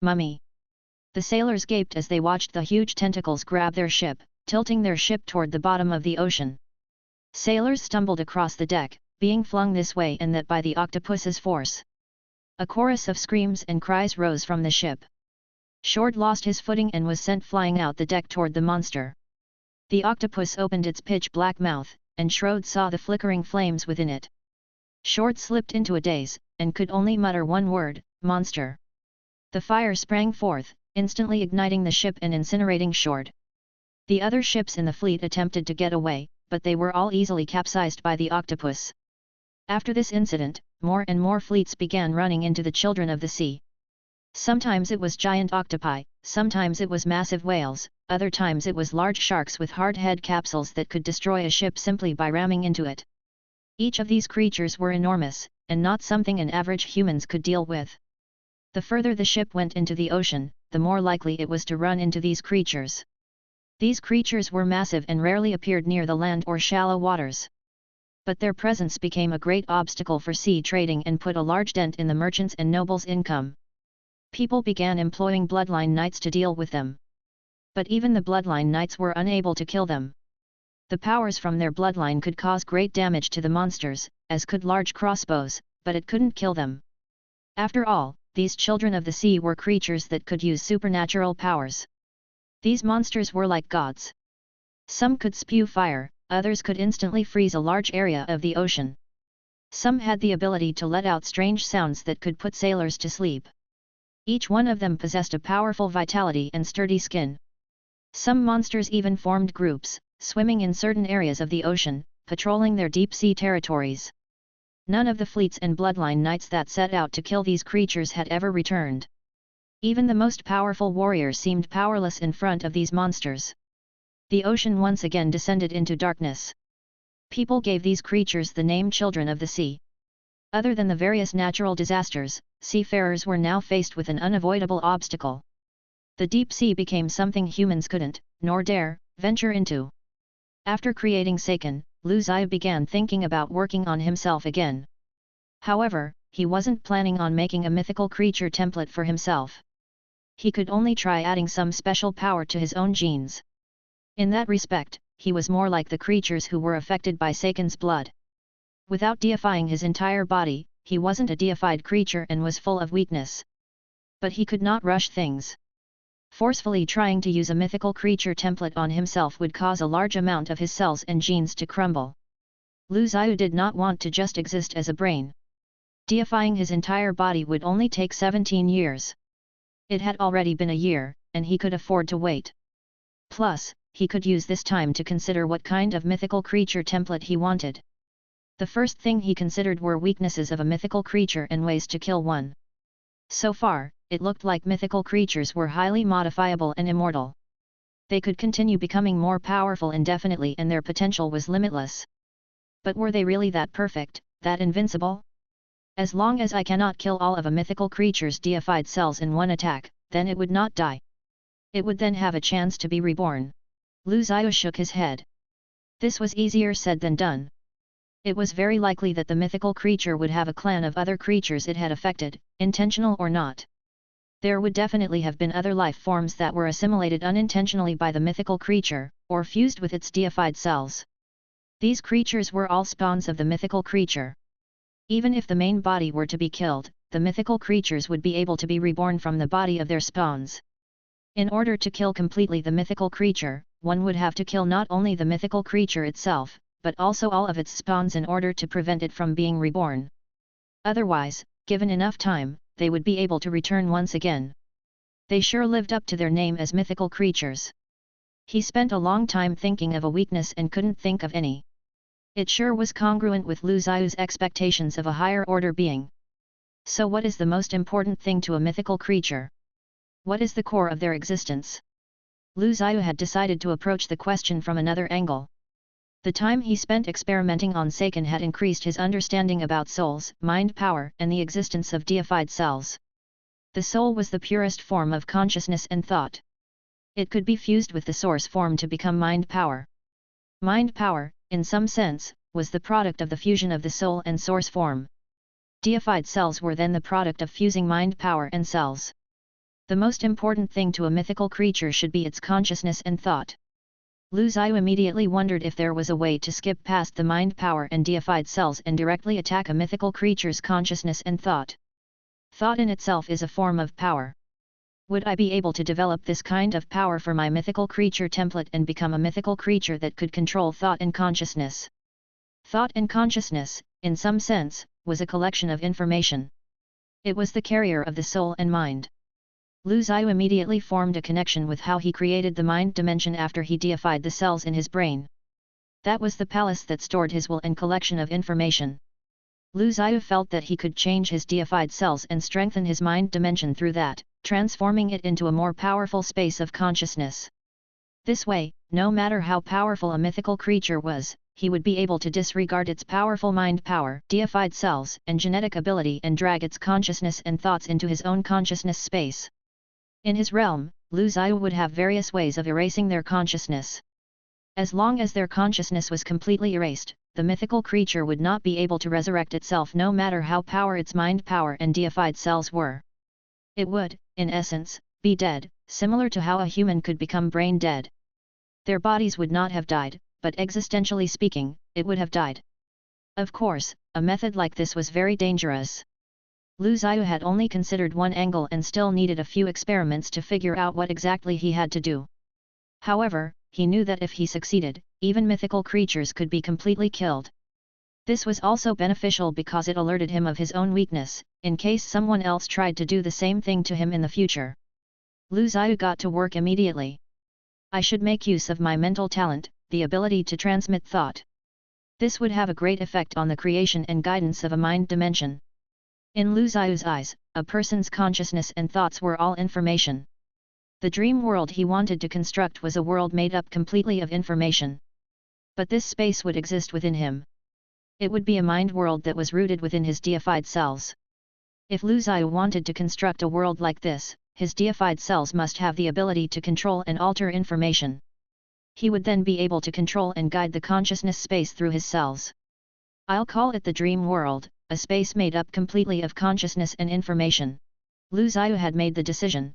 Mummy!" The sailors gaped as they watched the huge tentacles grab their ship, tilting their ship toward the bottom of the ocean. Sailors stumbled across the deck, being flung this way and that by the octopus's force. A chorus of screams and cries rose from the ship. Short lost his footing and was sent flying out the deck toward the monster. The octopus opened its pitch-black mouth, and Short saw the flickering flames within it. Short slipped into a daze, and could only mutter one word, "Monster." The fire sprang forth, instantly igniting the ship and incinerating Short. The other ships in the fleet attempted to get away, but they were all easily capsized by the octopus. After this incident, more and more fleets began running into the Children of the Sea. Sometimes it was giant octopi, sometimes it was massive whales, other times it was large sharks with hard head capsules that could destroy a ship simply by ramming into it. Each of these creatures were enormous, and not something an average humans could deal with. The further the ship went into the ocean, the more likely it was to run into these creatures. These creatures were massive and rarely appeared near the land or shallow waters. But their presence became a great obstacle for sea trading and put a large dent in the merchants' and nobles' income. People began employing bloodline knights to deal with them. But even the bloodline knights were unable to kill them. The powers from their bloodline could cause great damage to the monsters, as could large crossbows, but it couldn't kill them. After all, these Children of the Sea were creatures that could use supernatural powers. These monsters were like gods. Some could spew fire, others could instantly freeze a large area of the ocean. Some had the ability to let out strange sounds that could put sailors to sleep. Each one of them possessed a powerful vitality and sturdy skin. Some monsters even formed groups, swimming in certain areas of the ocean, patrolling their deep-sea territories. None of the fleets and bloodline knights that set out to kill these creatures had ever returned. Even the most powerful warriors seemed powerless in front of these monsters. The ocean once again descended into darkness. People gave these creatures the name Children of the Sea. Other than the various natural disasters, seafarers were now faced with an unavoidable obstacle. The deep sea became something humans couldn't, nor dare, venture into. After creating Seiken, Lu Zhiyu began thinking about working on himself again. However, he wasn't planning on making a mythical creature template for himself. He could only try adding some special power to his own genes. In that respect, he was more like the creatures who were affected by Seiken's blood. Without deifying his entire body, he wasn't a deified creature and was full of weakness. But he could not rush things. Forcefully trying to use a mythical creature template on himself would cause a large amount of his cells and genes to crumble. Lu Zhiyu did not want to just exist as a brain. Deifying his entire body would only take 17 years. It had already been a year, and he could afford to wait. Plus, he could use this time to consider what kind of mythical creature template he wanted. The first thing he considered were weaknesses of a mythical creature and ways to kill one. So far, it looked like mythical creatures were highly modifiable and immortal. They could continue becoming more powerful indefinitely and their potential was limitless. But were they really that perfect, that invincible? As long as I cannot kill all of a mythical creature's deified cells in one attack, then it would not die. It would then have a chance to be reborn. Lu Zhiyu shook his head. This was easier said than done. It was very likely that the mythical creature would have a clan of other creatures it had affected, intentional or not. There would definitely have been other life forms that were assimilated unintentionally by the mythical creature, or fused with its deified cells. These creatures were all spawns of the mythical creature. Even if the main body were to be killed, the mythical creatures would be able to be reborn from the body of their spawns. In order to kill completely the mythical creature, one would have to kill not only the mythical creature itself, but also all of its spawns in order to prevent it from being reborn. Otherwise, given enough time, they would be able to return once again. They sure lived up to their name as mythical creatures. He spent a long time thinking of a weakness and couldn't think of any. It sure was congruent with Lu Zhiyu's expectations of a higher order being. So what is the most important thing to a mythical creature? What is the core of their existence? Lu Zhiyu had decided to approach the question from another angle. The time he spent experimenting on Seiken had increased his understanding about souls, mind power, and the existence of deified cells. The soul was the purest form of consciousness and thought. It could be fused with the source form to become mind power. Mind power, in some sense, was the product of the fusion of the soul and source form. Deified cells were then the product of fusing mind power and cells. The most important thing to a mythical creature should be its consciousness and thought. Lu Zhiyu immediately wondered if there was a way to skip past the mind power and deified cells and directly attack a mythical creature's consciousness and thought. Thought in itself is a form of power. Would I be able to develop this kind of power for my mythical creature template and become a mythical creature that could control thought and consciousness? Thought and consciousness, in some sense, was a collection of information. It was the carrier of the soul and mind. Lu Zhiyu immediately formed a connection with how he created the mind dimension after he deified the cells in his brain. That was the palace that stored his will and collection of information. Lu Zhiyu felt that he could change his deified cells and strengthen his mind dimension through that, transforming it into a more powerful space of consciousness. This way, no matter how powerful a mythical creature was, he would be able to disregard its powerful mind power, deified cells, and genetic ability and drag its consciousness and thoughts into his own consciousness space. In his realm, Lu Zhiyu would have various ways of erasing their consciousness. As long as their consciousness was completely erased, the mythical creature would not be able to resurrect itself no matter how powerful its mind power and deified cells were. It would, in essence, be dead, similar to how a human could become brain dead. Their bodies would not have died, but existentially speaking, it would have died. Of course, a method like this was very dangerous. Lu Zhiyu had only considered one angle and still needed a few experiments to figure out what exactly he had to do. However, he knew that if he succeeded, even mythical creatures could be completely killed. This was also beneficial because it alerted him of his own weakness, in case someone else tried to do the same thing to him in the future. Lu Zhiyu got to work immediately. I should make use of my mental talent, the ability to transmit thought. This would have a great effect on the creation and guidance of a mind dimension. In Lu Zhiyu's eyes, a person's consciousness and thoughts were all information. The dream world he wanted to construct was a world made up completely of information. But this space would exist within him. It would be a mind world that was rooted within his deified cells. If Lu Zhiyu wanted to construct a world like this, his deified cells must have the ability to control and alter information. He would then be able to control and guide the consciousness space through his cells. I'll call it the dream world, a space made up completely of consciousness and information. Lu Zhiyu had made the decision.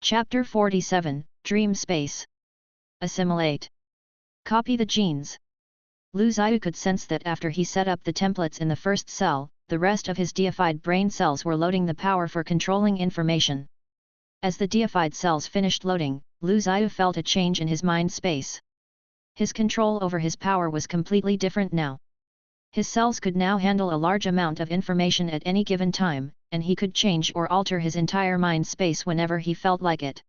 Chapter 47, Dream Space. Assimilate. Copy the genes. Lu Zhiyu could sense that after he set up the templates in the first cell, the rest of his deified brain cells were loading the power for controlling information. As the deified cells finished loading, Lu Zhiyu felt a change in his mind space. His control over his power was completely different now. His cells could now handle a large amount of information at any given time, and he could change or alter his entire mind space whenever he felt like it.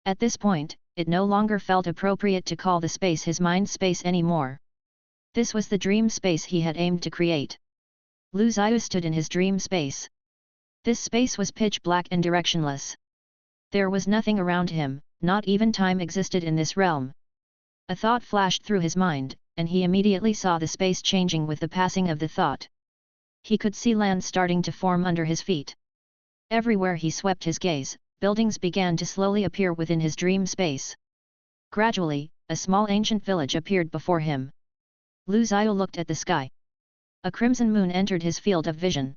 At this point, it no longer felt appropriate to call the space his mind space anymore. This was the dream space he had aimed to create. Lu Zhiyu stood in his dream space. This space was pitch black and directionless. There was nothing around him, not even time existed in this realm. A thought flashed through his mind, and he immediately saw the space changing with the passing of the thought. He could see land starting to form under his feet. Everywhere he swept his gaze, buildings began to slowly appear within his dream space. Gradually, a small ancient village appeared before him. Lu Zhiyu looked at the sky. A crimson moon entered his field of vision.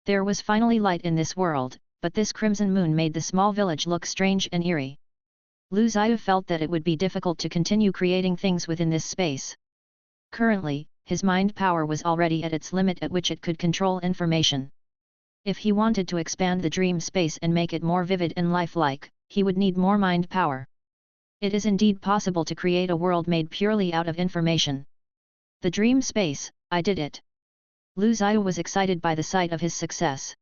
There was finally light in this world, but this crimson moon made the small village look strange and eerie. Lu Zhiyu felt that it would be difficult to continue creating things within this space. Currently, his mind power was already at its limit at which it could control information. If he wanted to expand the dream space and make it more vivid and lifelike, he would need more mind power. It is indeed possible to create a world made purely out of information. The dream space, I did it. Lu Zhiyu was excited by the sight of his success.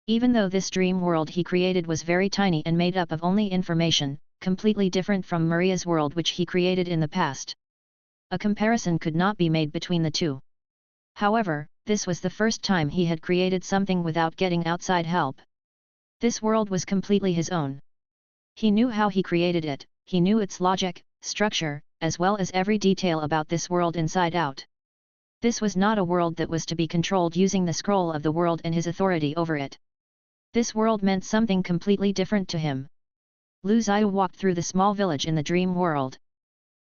Even though this dream world he created was very tiny and made up of only information, completely different from Maria's world which he created in the past. A comparison could not be made between the two. However, this was the first time he had created something without getting outside help. This world was completely his own. He knew how he created it, he knew its logic, structure, as well as every detail about this world inside out. This was not a world that was to be controlled using the scroll of the world and his authority over it. This world meant something completely different to him. Lu Zhiyu walked through the small village in the dream world.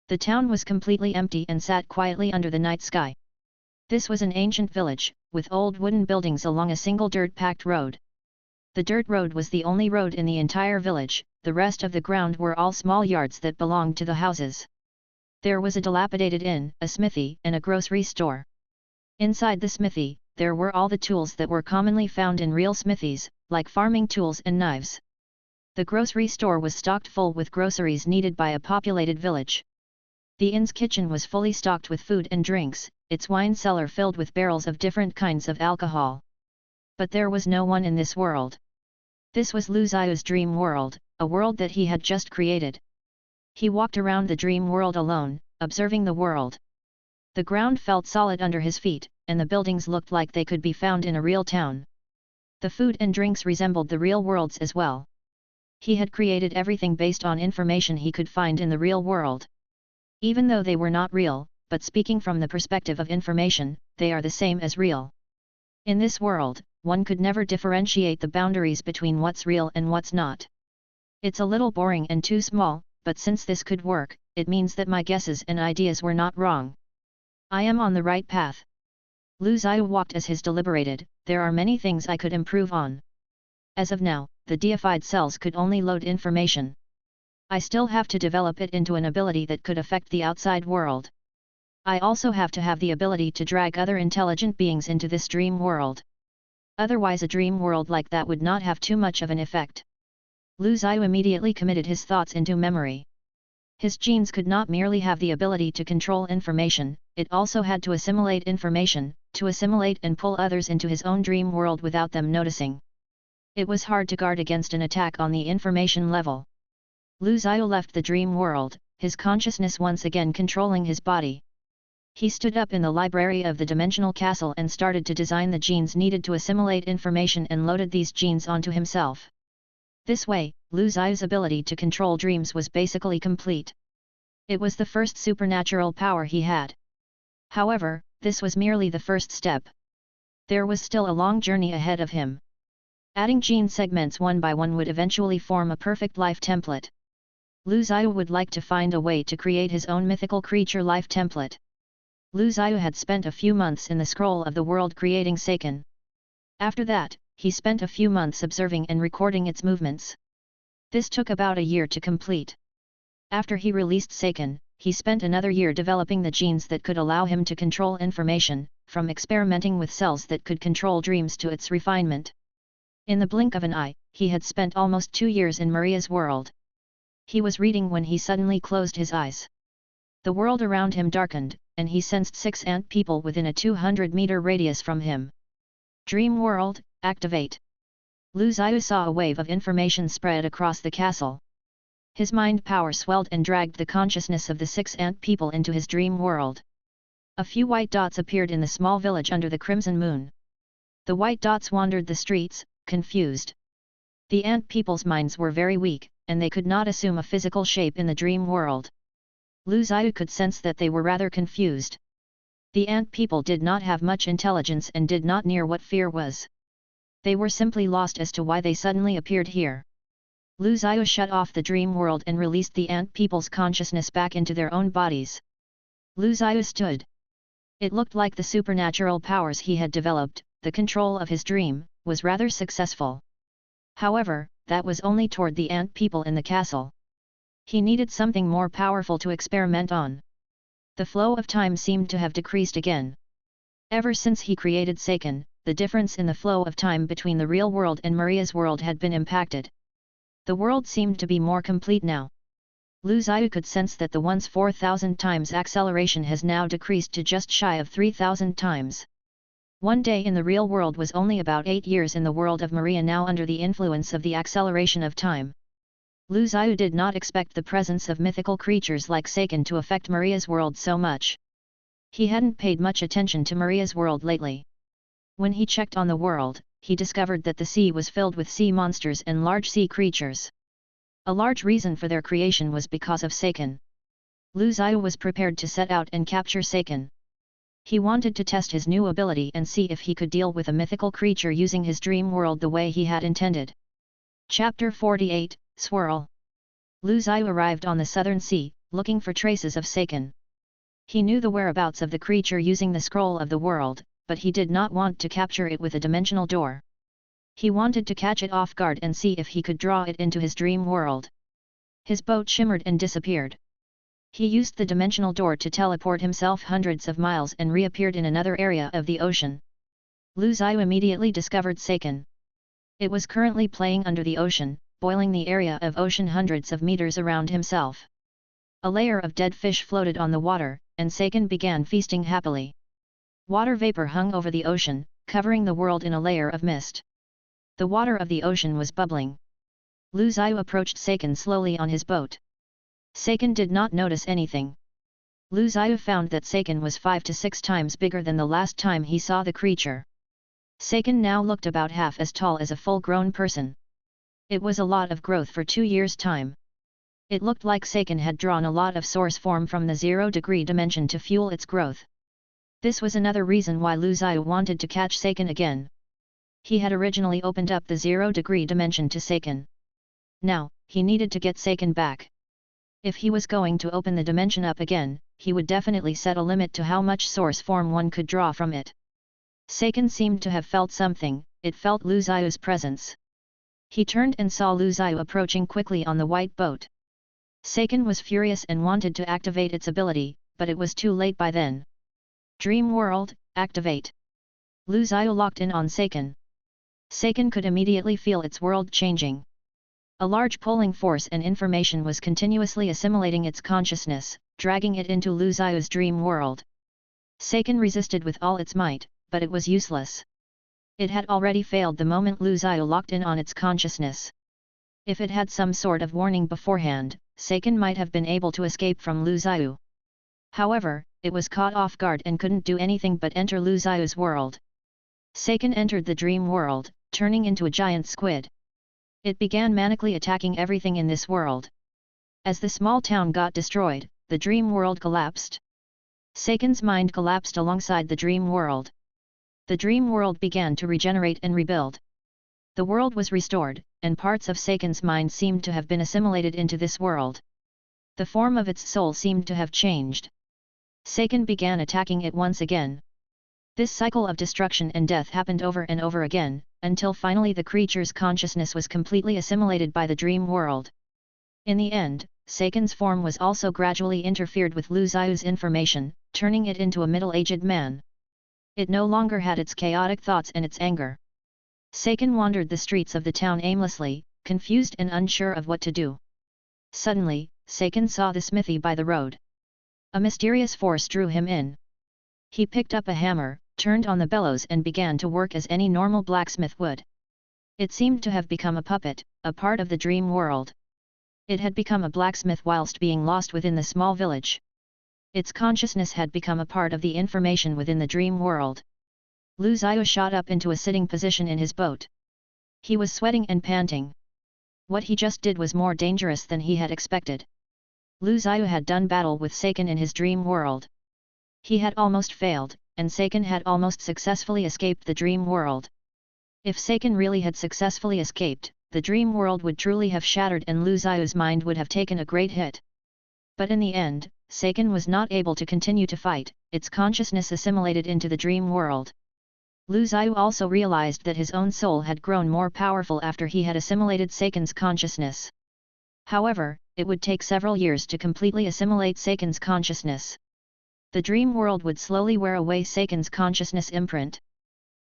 The town was completely empty and sat quietly under the night sky. This was an ancient village, with old wooden buildings along a single dirt-packed road. The dirt road was the only road in the entire village, the rest of the ground were all small yards that belonged to the houses. There was a dilapidated inn, a smithy, and a grocery store. Inside the smithy, there were all the tools that were commonly found in real smithies, like farming tools and knives. The grocery store was stocked full with groceries needed by a populated village. The inn's kitchen was fully stocked with food and drinks, its wine cellar filled with barrels of different kinds of alcohol. But there was no one in this world. This was Lu Zhiyu's dream world, a world that he had just created. He walked around the dream world alone, observing the world. The ground felt solid under his feet, and the buildings looked like they could be found in a real town. The food and drinks resembled the real worlds as well. He had created everything based on information he could find in the real world. Even though they were not real, but speaking from the perspective of information, they are the same as real. In this world, one could never differentiate the boundaries between what's real and what's not. It's a little boring and too small, but since this could work, it means that my guesses and ideas were not wrong. I am on the right path. Lu Zhiyu walked as his deliberated, there are many things I could improve on. As of now, the deified cells could only load information. I still have to develop it into an ability that could affect the outside world. I also have to have the ability to drag other intelligent beings into this dream world. Otherwise a dream world like that would not have too much of an effect. Lu Zhiyu immediately committed his thoughts into memory. His genes could not merely have the ability to control information, it also had to assimilate information, to assimilate and pull others into his own dream world without them noticing. It was hard to guard against an attack on the information level. Lu Zhiyu left the dream world, his consciousness once again controlling his body. He stood up in the library of the dimensional castle and started to design the genes needed to assimilate information and loaded these genes onto himself. This way, Lu Zhiyu's ability to control dreams was basically complete. It was the first supernatural power he had. However, this was merely the first step. There was still a long journey ahead of him. Adding gene segments one by one would eventually form a perfect life template. Lu Zhiyu would like to find a way to create his own mythical creature life template. Lu Zhiyu had spent a few months in the scroll of the world creating Seiken. After that, he spent a few months observing and recording its movements. This took about a year to complete. After he released Seiken, he spent another year developing the genes that could allow him to control information, from experimenting with cells that could control dreams to its refinement. In the blink of an eye, he had spent almost 2 years in Maria's world. He was reading when he suddenly closed his eyes. The world around him darkened, and he sensed 6 ant people within a 200-meter radius from him. Dream World, activate! Lu Zhiyu saw a wave of information spread across the castle. His mind power swelled and dragged the consciousness of the 6 ant people into his dream world. A few white dots appeared in the small village under the crimson moon. The white dots wandered the streets, confused. The ant people's minds were very weak, and they could not assume a physical shape in the dream world. Lu Zhiyu could sense that they were rather confused. The ant people did not have much intelligence and did not know what fear was. They were simply lost as to why they suddenly appeared here. Lu Zhiyu shut off the dream world and released the ant people's consciousness back into their own bodies. Lu Zhiyu stood. It looked like the supernatural powers he had developed, the control of his dream, was rather successful. However, that was only toward the ant people in the castle. He needed something more powerful to experiment on. The flow of time seemed to have decreased again. Ever since he created Seiken, the difference in the flow of time between the real world and Maria's world had been impacted. The world seemed to be more complete now. Lu Zhiyu could sense that the once 4,000 times acceleration has now decreased to just shy of 3,000 times. One day in the real world was only about 8 years in the world of Maria now under the influence of the acceleration of time. Lu Zhiyu did not expect the presence of mythical creatures like Seiken to affect Maria's world so much. He hadn't paid much attention to Maria's world lately. When he checked on the world, he discovered that the sea was filled with sea monsters and large sea creatures. A large reason for their creation was because of Seiken. Lu Zhiyu was prepared to set out and capture Seiken. He wanted to test his new ability and see if he could deal with a mythical creature using his dream world the way he had intended. Chapter 48, Swirl. Lu Zhiyu arrived on the southern sea, looking for traces of Seiken. He knew the whereabouts of the creature using the scroll of the world, but he did not want to capture it with a dimensional door. He wanted to catch it off guard and see if he could draw it into his dream world. His boat shimmered and disappeared. He used the dimensional door to teleport himself hundreds of miles and reappeared in another area of the ocean. Lu Zhiyu immediately discovered Seiken. It was currently playing under the ocean, boiling the area of ocean hundreds of meters around himself. A layer of dead fish floated on the water, and Seiken began feasting happily. Water vapor hung over the ocean, covering the world in a layer of mist. The water of the ocean was bubbling. Lu Zhiyu approached Seiken slowly on his boat. Seiken did not notice anything. Lu Zhiyu found that Seiken was 5 to 6 times bigger than the last time he saw the creature. Seiken now looked about half as tall as a full-grown person. It was a lot of growth for 2 years' time. It looked like Seiken had drawn a lot of source form from the 0-degree dimension to fuel its growth. This was another reason why Lu Zhiyu wanted to catch Seiken again. He had originally opened up the 0-degree dimension to Seiken. Now, he needed to get Seiken back. If he was going to open the dimension up again, he would definitely set a limit to how much source form one could draw from it. Seiken seemed to have felt something, it felt Lu Zhiyu's presence. He turned and saw Lu Zhiyu approaching quickly on the white boat. Seiken was furious and wanted to activate its ability, but it was too late by then. Dream World, activate! Lu Zhiyu locked in on Seiken. Seiken could immediately feel its world changing. A large pulling force and information was continuously assimilating its consciousness, dragging it into Lu Zhiyu's dream world. Seiken resisted with all its might, but it was useless. It had already failed the moment Lu Zhiyu locked in on its consciousness. If it had some sort of warning beforehand, Seiken might have been able to escape from Lu Zhiyu. However, it was caught off guard and couldn't do anything but enter Lu Zhiyu's world. Seiken entered the dream world, turning into a giant squid. It began manically attacking everything in this world. As the small town got destroyed, the dream world collapsed. Seiken's mind collapsed alongside the dream world. The dream world began to regenerate and rebuild. The world was restored, and parts of Seiken's mind seemed to have been assimilated into this world. The form of its soul seemed to have changed. Seiken began attacking it once again. This cycle of destruction and death happened over and over again, until finally the creature's consciousness was completely assimilated by the dream world. In the end, Seiken's form was also gradually interfered with Lu Ziyu's information, turning it into a middle-aged man. It no longer had its chaotic thoughts and its anger. Seiken wandered the streets of the town aimlessly, confused and unsure of what to do. Suddenly, Seiken saw the smithy by the road. A mysterious force drew him in. He picked up a hammer, turned on the bellows and began to work as any normal blacksmith would. It seemed to have become a puppet, a part of the dream world. It had become a blacksmith whilst being lost within the small village. Its consciousness had become a part of the information within the dream world. Lu Ziyu shot up into a sitting position in his boat. He was sweating and panting. What he just did was more dangerous than he had expected. Lu Ziyu had done battle with Seiken in his dream world. He had almost failed, and Seiken had almost successfully escaped the dream world. If Seiken really had successfully escaped, the dream world would truly have shattered and Lu Ziyu's mind would have taken a great hit. But in the end, Seiken was not able to continue to fight, its consciousness assimilated into the dream world. Lu Ziyu also realized that his own soul had grown more powerful after he had assimilated Seiken's consciousness. However, it would take several years to completely assimilate Seiken's consciousness. The dream world would slowly wear away Seiken's consciousness imprint.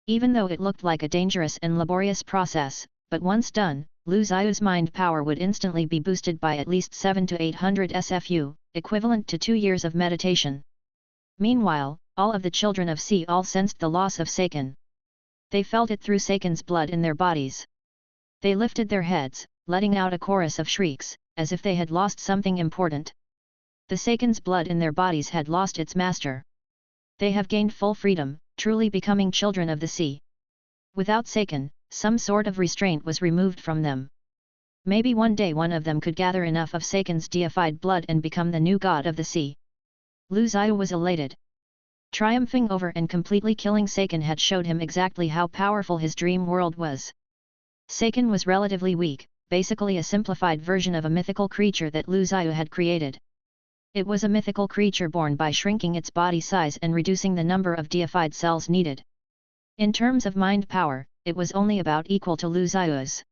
Even though it looked like a dangerous and laborious process, but once done, Lu Ziyu's mind power would instantly be boosted by at least 700 to 800 SFU, equivalent to 2 years of meditation. Meanwhile, all of the children of Si all sensed the loss of Seiken. They felt it through Seiken's blood in their bodies. They lifted their heads, letting out a chorus of shrieks, as if they had lost something important. The Seiken's blood in their bodies had lost its master. They have gained full freedom, truly becoming children of the sea. Without Seiken, some sort of restraint was removed from them. Maybe one day one of them could gather enough of Seiken's deified blood and become the new god of the sea. Lu Ziyu was elated. Triumphing over and completely killing Seiken had showed him exactly how powerful his dream world was. Seiken was relatively weak, basically a simplified version of a mythical creature that Lu Ziyu had created. It was a mythical creature born by shrinking its body size and reducing the number of deified cells needed. In terms of mind power, it was only about equal to Lu Ziyu's.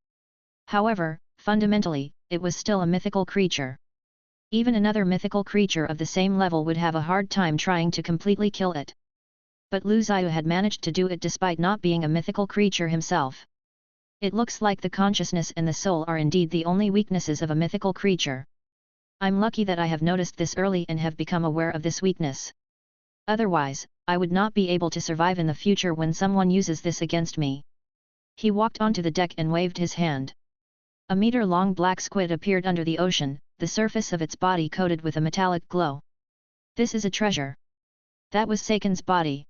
However, fundamentally, it was still a mythical creature. Even another mythical creature of the same level would have a hard time trying to completely kill it. But Lu Ziyu had managed to do it despite not being a mythical creature himself. It looks like the consciousness and the soul are indeed the only weaknesses of a mythical creature. I'm lucky that I have noticed this early and have become aware of this weakness. Otherwise, I would not be able to survive in the future when someone uses this against me. He walked onto the deck and waved his hand. A meter-long black squid appeared under the ocean, the surface of its body coated with a metallic glow. This is a treasure. That was Seiken's body.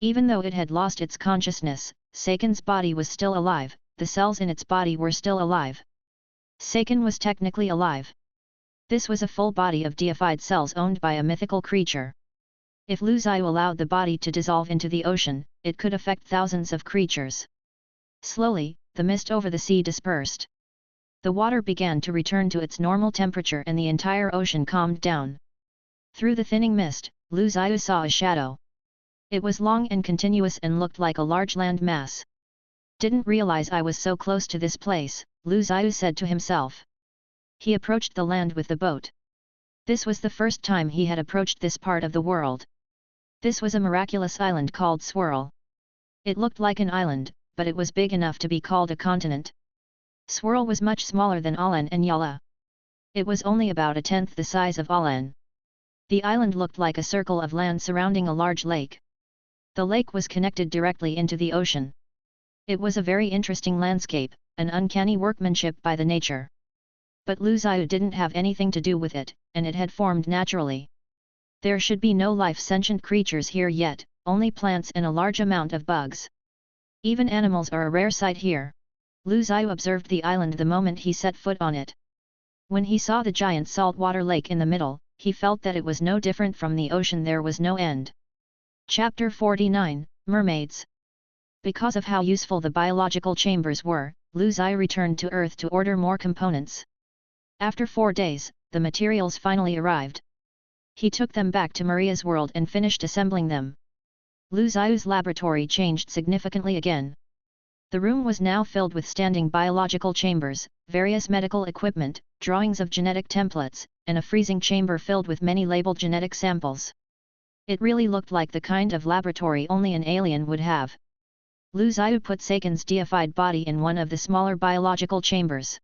Even though it had lost its consciousness, Seiken's body was still alive, the cells in its body were still alive. Seiken was technically alive. This was a full body of deified cells owned by a mythical creature. If Lu Ziyu allowed the body to dissolve into the ocean, it could affect thousands of creatures. Slowly, the mist over the sea dispersed. The water began to return to its normal temperature and the entire ocean calmed down. Through the thinning mist, Lu Ziyu saw a shadow. It was long and continuous and looked like a large land mass. Didn't realize I was so close to this place, Lu Ziyu said to himself. He approached the land with the boat. This was the first time he had approached this part of the world. This was a miraculous island called Swirl. It looked like an island, but it was big enough to be called a continent. Swirl was much smaller than Alan and Yala. It was only about a tenth the size of Alan. The island looked like a circle of land surrounding a large lake. The lake was connected directly into the ocean. It was a very interesting landscape, an uncanny workmanship by the nature. But Lu Ziyu didn't have anything to do with it, and it had formed naturally. There should be no life-sentient creatures here yet, only plants and a large amount of bugs. Even animals are a rare sight here. Lu Ziyu observed the island the moment he set foot on it. When he saw the giant saltwater lake in the middle, he felt that it was no different from the ocean. There was no end. Chapter 49, Mermaids. Because of how useful the biological chambers were, Lu Zhiyu returned to Earth to order more components. After 4 days, the materials finally arrived. He took them back to Maria's world and finished assembling them. Lu Zhiyu's laboratory changed significantly again. The room was now filled with standing biological chambers, various medical equipment, drawings of genetic templates, and a freezing chamber filled with many labeled genetic samples. It really looked like the kind of laboratory only an alien would have. Lu Zhiyu put Seiken's deified body in one of the smaller biological chambers.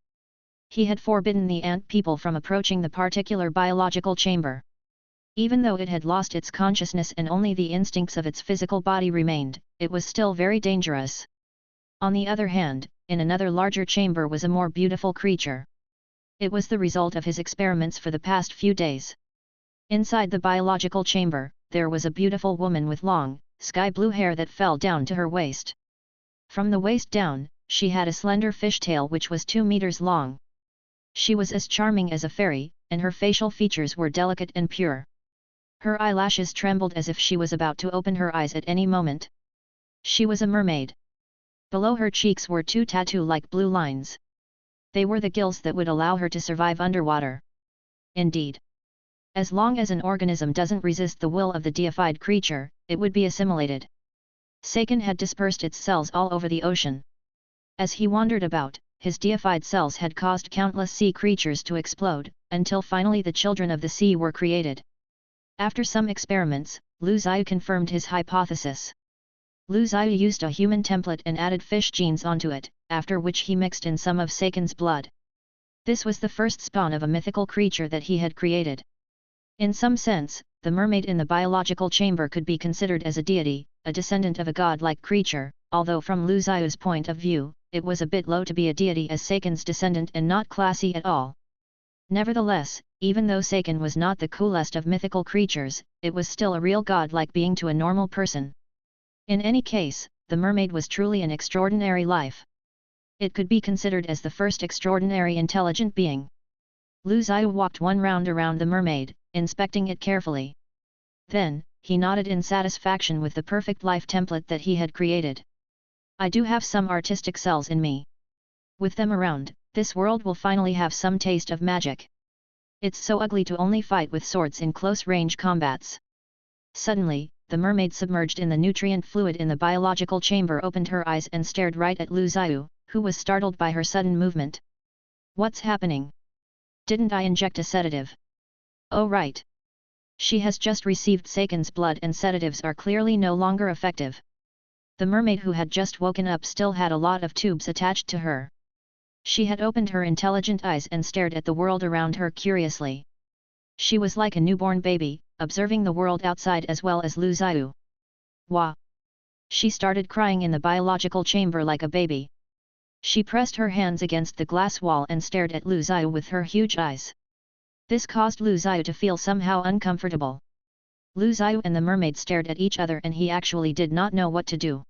He had forbidden the ant people from approaching the particular biological chamber. Even though it had lost its consciousness and only the instincts of its physical body remained, it was still very dangerous. On the other hand, in another larger chamber was a more beautiful creature. It was the result of his experiments for the past few days. Inside the biological chamber, there was a beautiful woman with long, sky blue hair that fell down to her waist. From the waist down, she had a slender fishtail which was 2 meters long. She was as charming as a fairy, and her facial features were delicate and pure. Her eyelashes trembled as if she was about to open her eyes at any moment. She was a mermaid. Below her cheeks were 2 tattoo-like blue lines. They were the gills that would allow her to survive underwater. Indeed. As long as an organism doesn't resist the will of the deified creature, it would be assimilated. Seiken had dispersed its cells all over the ocean. As he wandered about, his deified cells had caused countless sea creatures to explode, until finally the children of the sea were created. After some experiments, Lu Zhiyu confirmed his hypothesis. Lu Zhiyu used a human template and added fish genes onto it, after which he mixed in some of Seiken's blood. This was the first spawn of a mythical creature that he had created. In some sense, the mermaid in the biological chamber could be considered as a deity, a descendant of a god-like creature, although from Lu Zhiyu's point of view, it was a bit low to be a deity as Seiken's descendant and not classy at all. Nevertheless, even though Seiken was not the coolest of mythical creatures, it was still a real god-like being to a normal person. In any case, the mermaid was truly an extraordinary life. It could be considered as the first extraordinary intelligent being. Lu Zhiyu walked one round around the mermaid, inspecting it carefully. Then, he nodded in satisfaction with the perfect life template that he had created. I do have some artistic cells in me. With them around, this world will finally have some taste of magic. It's so ugly to only fight with swords in close-range combats. Suddenly, the mermaid submerged in the nutrient fluid in the biological chamber opened her eyes and stared right at Lu Zhiyu, who was startled by her sudden movement. What's happening? Didn't I inject a sedative? Oh right. She has just received Seiken's blood and sedatives are clearly no longer effective. The mermaid who had just woken up still had a lot of tubes attached to her. She had opened her intelligent eyes and stared at the world around her curiously. She was like a newborn baby, observing the world outside as well as Lu Zhiyu. Wah! She started crying in the biological chamber like a baby. She pressed her hands against the glass wall and stared at Lu Zhiyu with her huge eyes. This caused Lu Zhiyu to feel somehow uncomfortable. Lu Zhiyu and the mermaid stared at each other and he actually did not know what to do.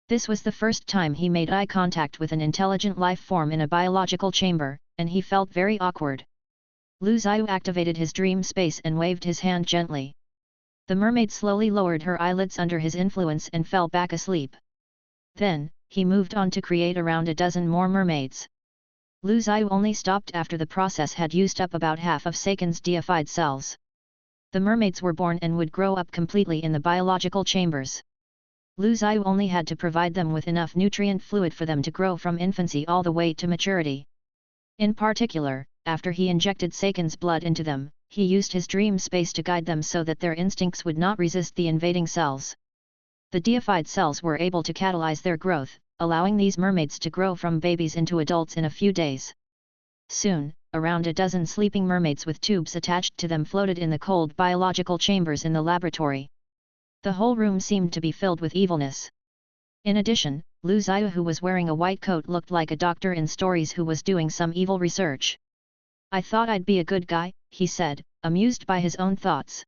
This was the first time he made eye contact with an intelligent life form in a biological chamber, and he felt very awkward. Lu Zhiyu activated his dream space and waved his hand gently. The mermaid slowly lowered her eyelids under his influence and fell back asleep. Then, he moved on to create around a dozen more mermaids. Lu Zhiyu only stopped after the process had used up about half of Seiken's deified cells. The mermaids were born and would grow up completely in the biological chambers. Lu Zhiyu only had to provide them with enough nutrient fluid for them to grow from infancy all the way to maturity. In particular, after he injected Seiken's blood into them, he used his dream space to guide them so that their instincts would not resist the invading cells. The deified cells were able to catalyze their growth, allowing these mermaids to grow from babies into adults in a few days. Soon, around a dozen sleeping mermaids with tubes attached to them floated in the cold biological chambers in the laboratory. The whole room seemed to be filled with evilness. In addition, Lu Zhiyu, who was wearing a white coat, looked like a doctor in stories who was doing some evil research. I thought I'd be a good guy, he said, amused by his own thoughts.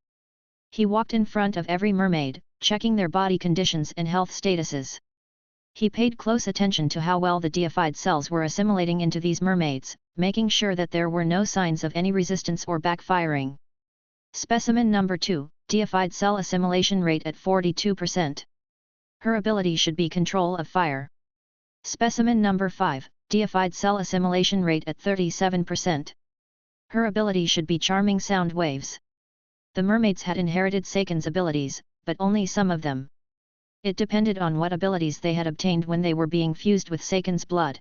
He walked in front of every mermaid, checking their body conditions and health statuses. He paid close attention to how well the deified cells were assimilating into these mermaids, making sure that there were no signs of any resistance or backfiring. Specimen number 2, deified cell assimilation rate at 42%. Her ability should be control of fire. Specimen number 5, deified cell assimilation rate at 37%. Her ability should be charming sound waves. The mermaids had inherited Seiken's abilities, but only some of them. It depended on what abilities they had obtained when they were being fused with Seiken's blood.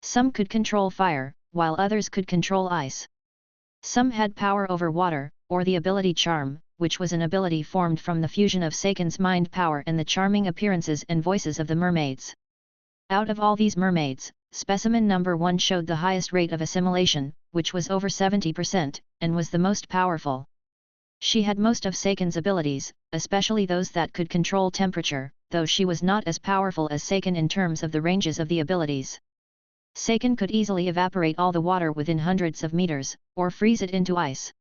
Some could control fire, while others could control ice. Some had power over water, or the ability Charm, which was an ability formed from the fusion of Seiken's mind power and the charming appearances and voices of the mermaids. Out of all these mermaids, specimen number 1 showed the highest rate of assimilation, which was over 70%, and was the most powerful. She had most of Seiken's abilities, especially those that could control temperature, though she was not as powerful as Seiken in terms of the ranges of the abilities. Seiken could easily evaporate all the water within hundreds of meters, or freeze it into ice.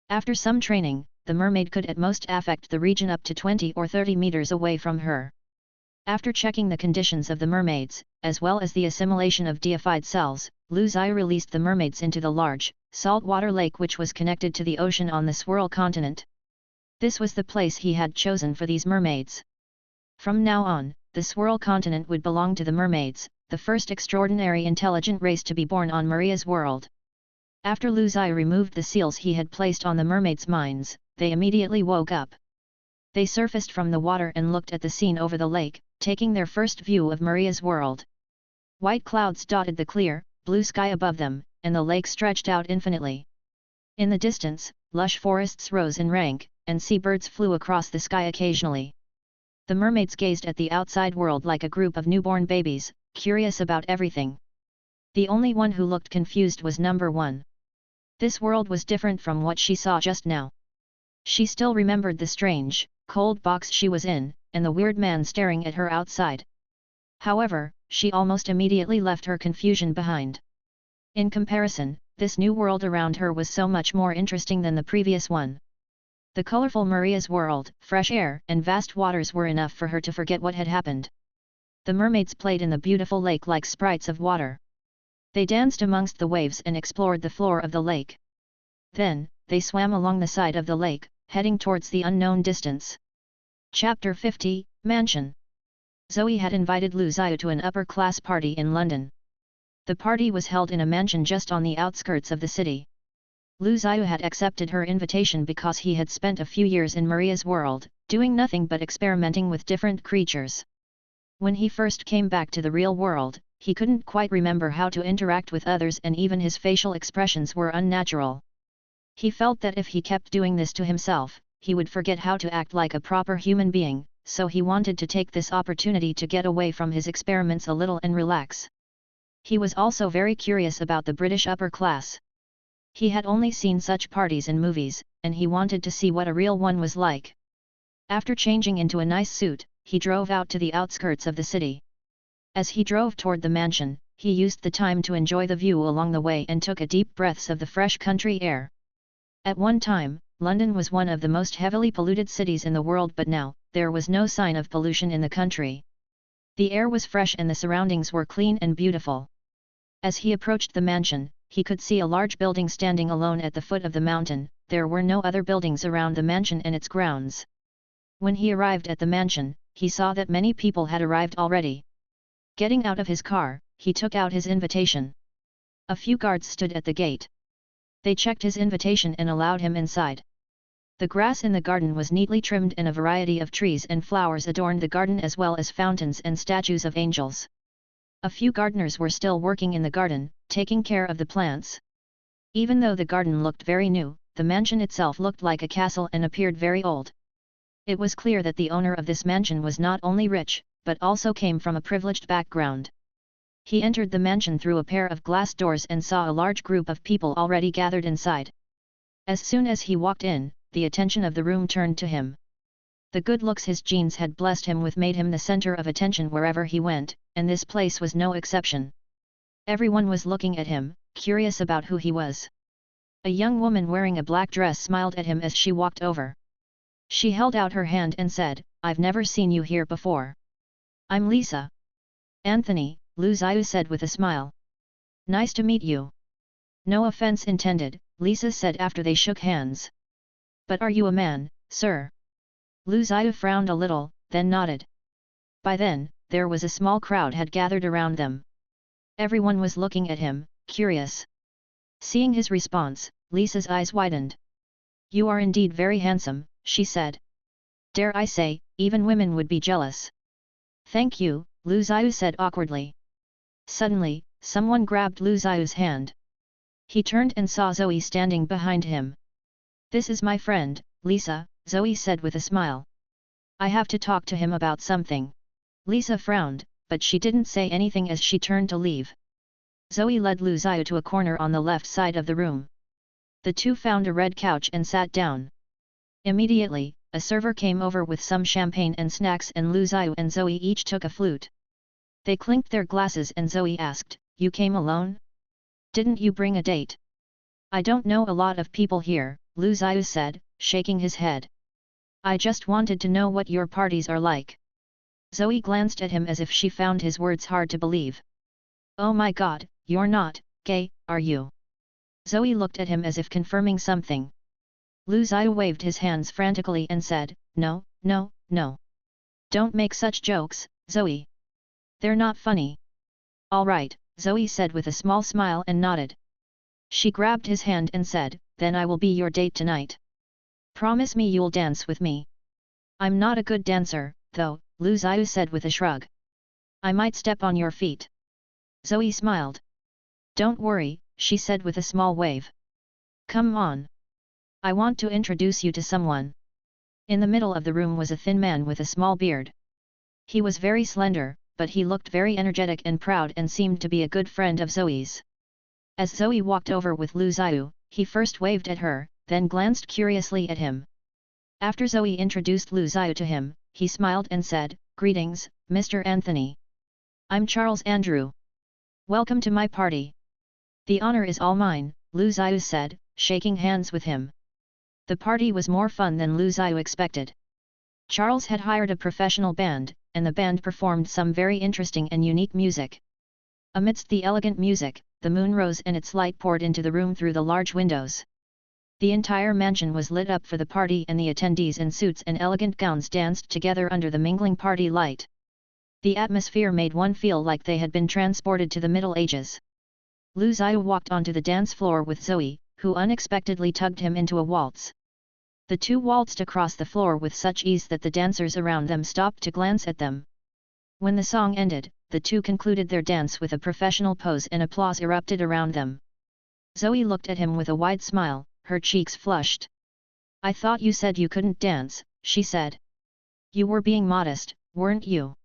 After some training, the mermaid could at most affect the region up to 20 or 30 meters away from her. After checking the conditions of the mermaids, as well as the assimilation of deified cells, Lu Zhiyu released the mermaids into the large, saltwater lake which was connected to the ocean on the Swirl continent. This was the place he had chosen for these mermaids. From now on, the Swirl continent would belong to the mermaids, the first extraordinary intelligent race to be born on Maria's world. After Lu Zhiyu removed the seals he had placed on the mermaids' minds, they immediately woke up. They surfaced from the water and looked at the scene over the lake, taking their first view of Maria's world. White clouds dotted the clear, blue sky above them, and the lake stretched out infinitely. In the distance, lush forests rose in rank, and seabirds flew across the sky occasionally. The mermaids gazed at the outside world like a group of newborn babies, curious about everything. The only one who looked confused was number 1. This world was different from what she saw just now. She still remembered the strange, cold box she was in, and the weird man staring at her outside. However, she almost immediately left her confusion behind. In comparison, this new world around her was so much more interesting than the previous one. The colorful Maria's world, fresh air, and vast waters were enough for her to forget what had happened. The mermaids played in the beautiful lake like sprites of water. They danced amongst the waves and explored the floor of the lake. Then, they swam along the side of the lake, heading towards the unknown distance. Chapter 50, Mansion. Zoe had invited Lu Zhiyu to an upper-class party in London. The party was held in a mansion just on the outskirts of the city. Lu Zhiyu had accepted her invitation because he had spent a few years in Maria's world, doing nothing but experimenting with different creatures. When he first came back to the real world, he couldn't quite remember how to interact with others and even his facial expressions were unnatural. He felt that if he kept doing this to himself, he would forget how to act like a proper human being, so he wanted to take this opportunity to get away from his experiments a little and relax. He was also very curious about the British upper class. He had only seen such parties in movies, and he wanted to see what a real one was like. After changing into a nice suit, he drove out to the outskirts of the city. As he drove toward the mansion, he used the time to enjoy the view along the way and took a deep breaths of the fresh country air. At one time, London was one of the most heavily polluted cities in the world, but now, there was no sign of pollution in the country. The air was fresh and the surroundings were clean and beautiful. As he approached the mansion, he could see a large building standing alone at the foot of the mountain. There were no other buildings around the mansion and its grounds. When he arrived at the mansion, he saw that many people had arrived already. Getting out of his car, he took out his invitation. A few guards stood at the gate. They checked his invitation and allowed him inside. The grass in the garden was neatly trimmed and a variety of trees and flowers adorned the garden as well as fountains and statues of angels. A few gardeners were still working in the garden, taking care of the plants. Even though the garden looked very new, the mansion itself looked like a castle and appeared very old. It was clear that the owner of this mansion was not only rich, but also came from a privileged background. He entered the mansion through a pair of glass doors and saw a large group of people already gathered inside. As soon as he walked in, the attention of the room turned to him. The good looks his genes had blessed him with made him the center of attention wherever he went, and this place was no exception. Everyone was looking at him, curious about who he was. A young woman wearing a black dress smiled at him as she walked over. She held out her hand and said, "I've never seen you here before." "I'm Lisa." "Anthony," Lu Zhiyu said with a smile. "Nice to meet you." "No offense intended," Lisa said after they shook hands. "But are you a man, sir?" Lu Zhiyu frowned a little, then nodded. By then, there was a small crowd had gathered around them. Everyone was looking at him, curious. Seeing his response, Lisa's eyes widened. "You are indeed very handsome," she said. "Dare I say, even women would be jealous." "Thank you," Lu Zhiyu said awkwardly. Suddenly, someone grabbed Lu Zhiyu's hand. He turned and saw Zoe standing behind him. "This is my friend, Lisa," Zoe said with a smile. "I have to talk to him about something." Lisa frowned, but she didn't say anything as she turned to leave. Zoe led Lu Zhiyu to a corner on the left side of the room. The two found a red couch and sat down. Immediately, a server came over with some champagne and snacks, and Lu Zhiyu and Zoe each took a flute. They clinked their glasses and Zoe asked, "You came alone? Didn't you bring a date?" "I don't know a lot of people here," Lu Zhiyu said, shaking his head. "I just wanted to know what your parties are like." Zoe glanced at him as if she found his words hard to believe. "Oh my god, you're not gay, are you?" Zoe looked at him as if confirming something. Lu Zhiyu waved his hands frantically and said, "No, no, no. Don't make such jokes, Zoe. They're not funny." "All right," Zoe said with a small smile and nodded. She grabbed his hand and said, "Then I will be your date tonight. Promise me you'll dance with me." "I'm not a good dancer, though," Lu Zhiyu said with a shrug. "I might step on your feet." Zoe smiled. "Don't worry," she said with a small wave. "Come on. I want to introduce you to someone." In the middle of the room was a thin man with a small beard. He was very slender, but he looked very energetic and proud and seemed to be a good friend of Zoe's. As Zoe walked over with Lu Zhiyu, he first waved at her, then glanced curiously at him. After Zoe introduced Lu Zhiyu to him, he smiled and said, "Greetings, Mr. Anthony. I'm Charles Andrew. Welcome to my party." "The honor is all mine," Lu Zhiyu said, shaking hands with him. The party was more fun than Lu Zhiyu expected. Charles had hired a professional band, and the band performed some very interesting and unique music. Amidst the elegant music, the moon rose and its light poured into the room through the large windows. The entire mansion was lit up for the party, and the attendees in suits and elegant gowns danced together under the mingling party light. The atmosphere made one feel like they had been transported to the Middle Ages. Lu Zhiyu walked onto the dance floor with Zoe, who unexpectedly tugged him into a waltz. The two waltzed across the floor with such ease that the dancers around them stopped to glance at them. When the song ended, the two concluded their dance with a professional pose and applause erupted around them. Zoe looked at him with a wide smile, her cheeks flushed. "I thought you said you couldn't dance," she said. "You were being modest, weren't you?"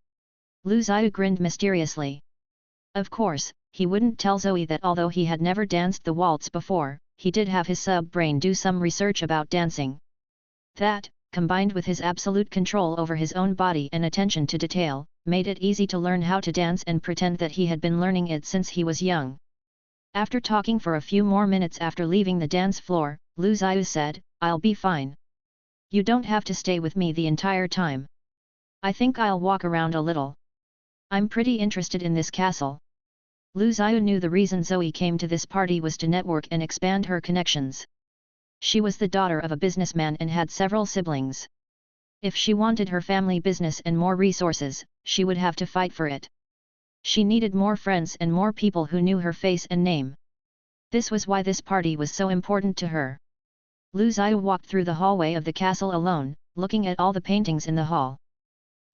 Lu Zhiyu grinned mysteriously. Of course, he wouldn't tell Zoe that although he had never danced the waltz before, he did have his sub-brain do some research about dancing. That, combined with his absolute control over his own body and attention to detail, made it easy to learn how to dance and pretend that he had been learning it since he was young. After talking for a few more minutes after leaving the dance floor, Lu Zhiyu said, "I'll be fine. You don't have to stay with me the entire time. I think I'll walk around a little. I'm pretty interested in this castle." Lu Zhiyu knew the reason Zoe came to this party was to network and expand her connections. She was the daughter of a businessman and had several siblings. If she wanted her family business and more resources, she would have to fight for it. She needed more friends and more people who knew her face and name. This was why this party was so important to her. Lu Zhiyu walked through the hallway of the castle alone, looking at all the paintings in the hall.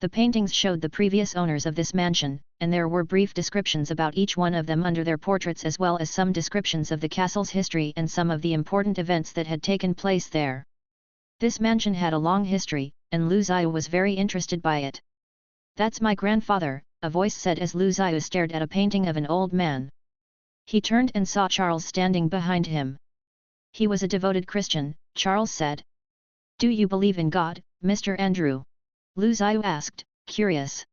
The paintings showed the previous owners of this mansion, and there were brief descriptions about each one of them under their portraits, as well as some descriptions of the castle's history and some of the important events that had taken place there. This mansion had a long history, and Lu Zhiyu was very interested by it. "That's my grandfather," a voice said as Lu Zhiyu stared at a painting of an old man. He turned and saw Charles standing behind him. He was a devoted Christian, Charles said. "Do you believe in God, Mr. Andrew?" Lu Zhiyu asked, curious.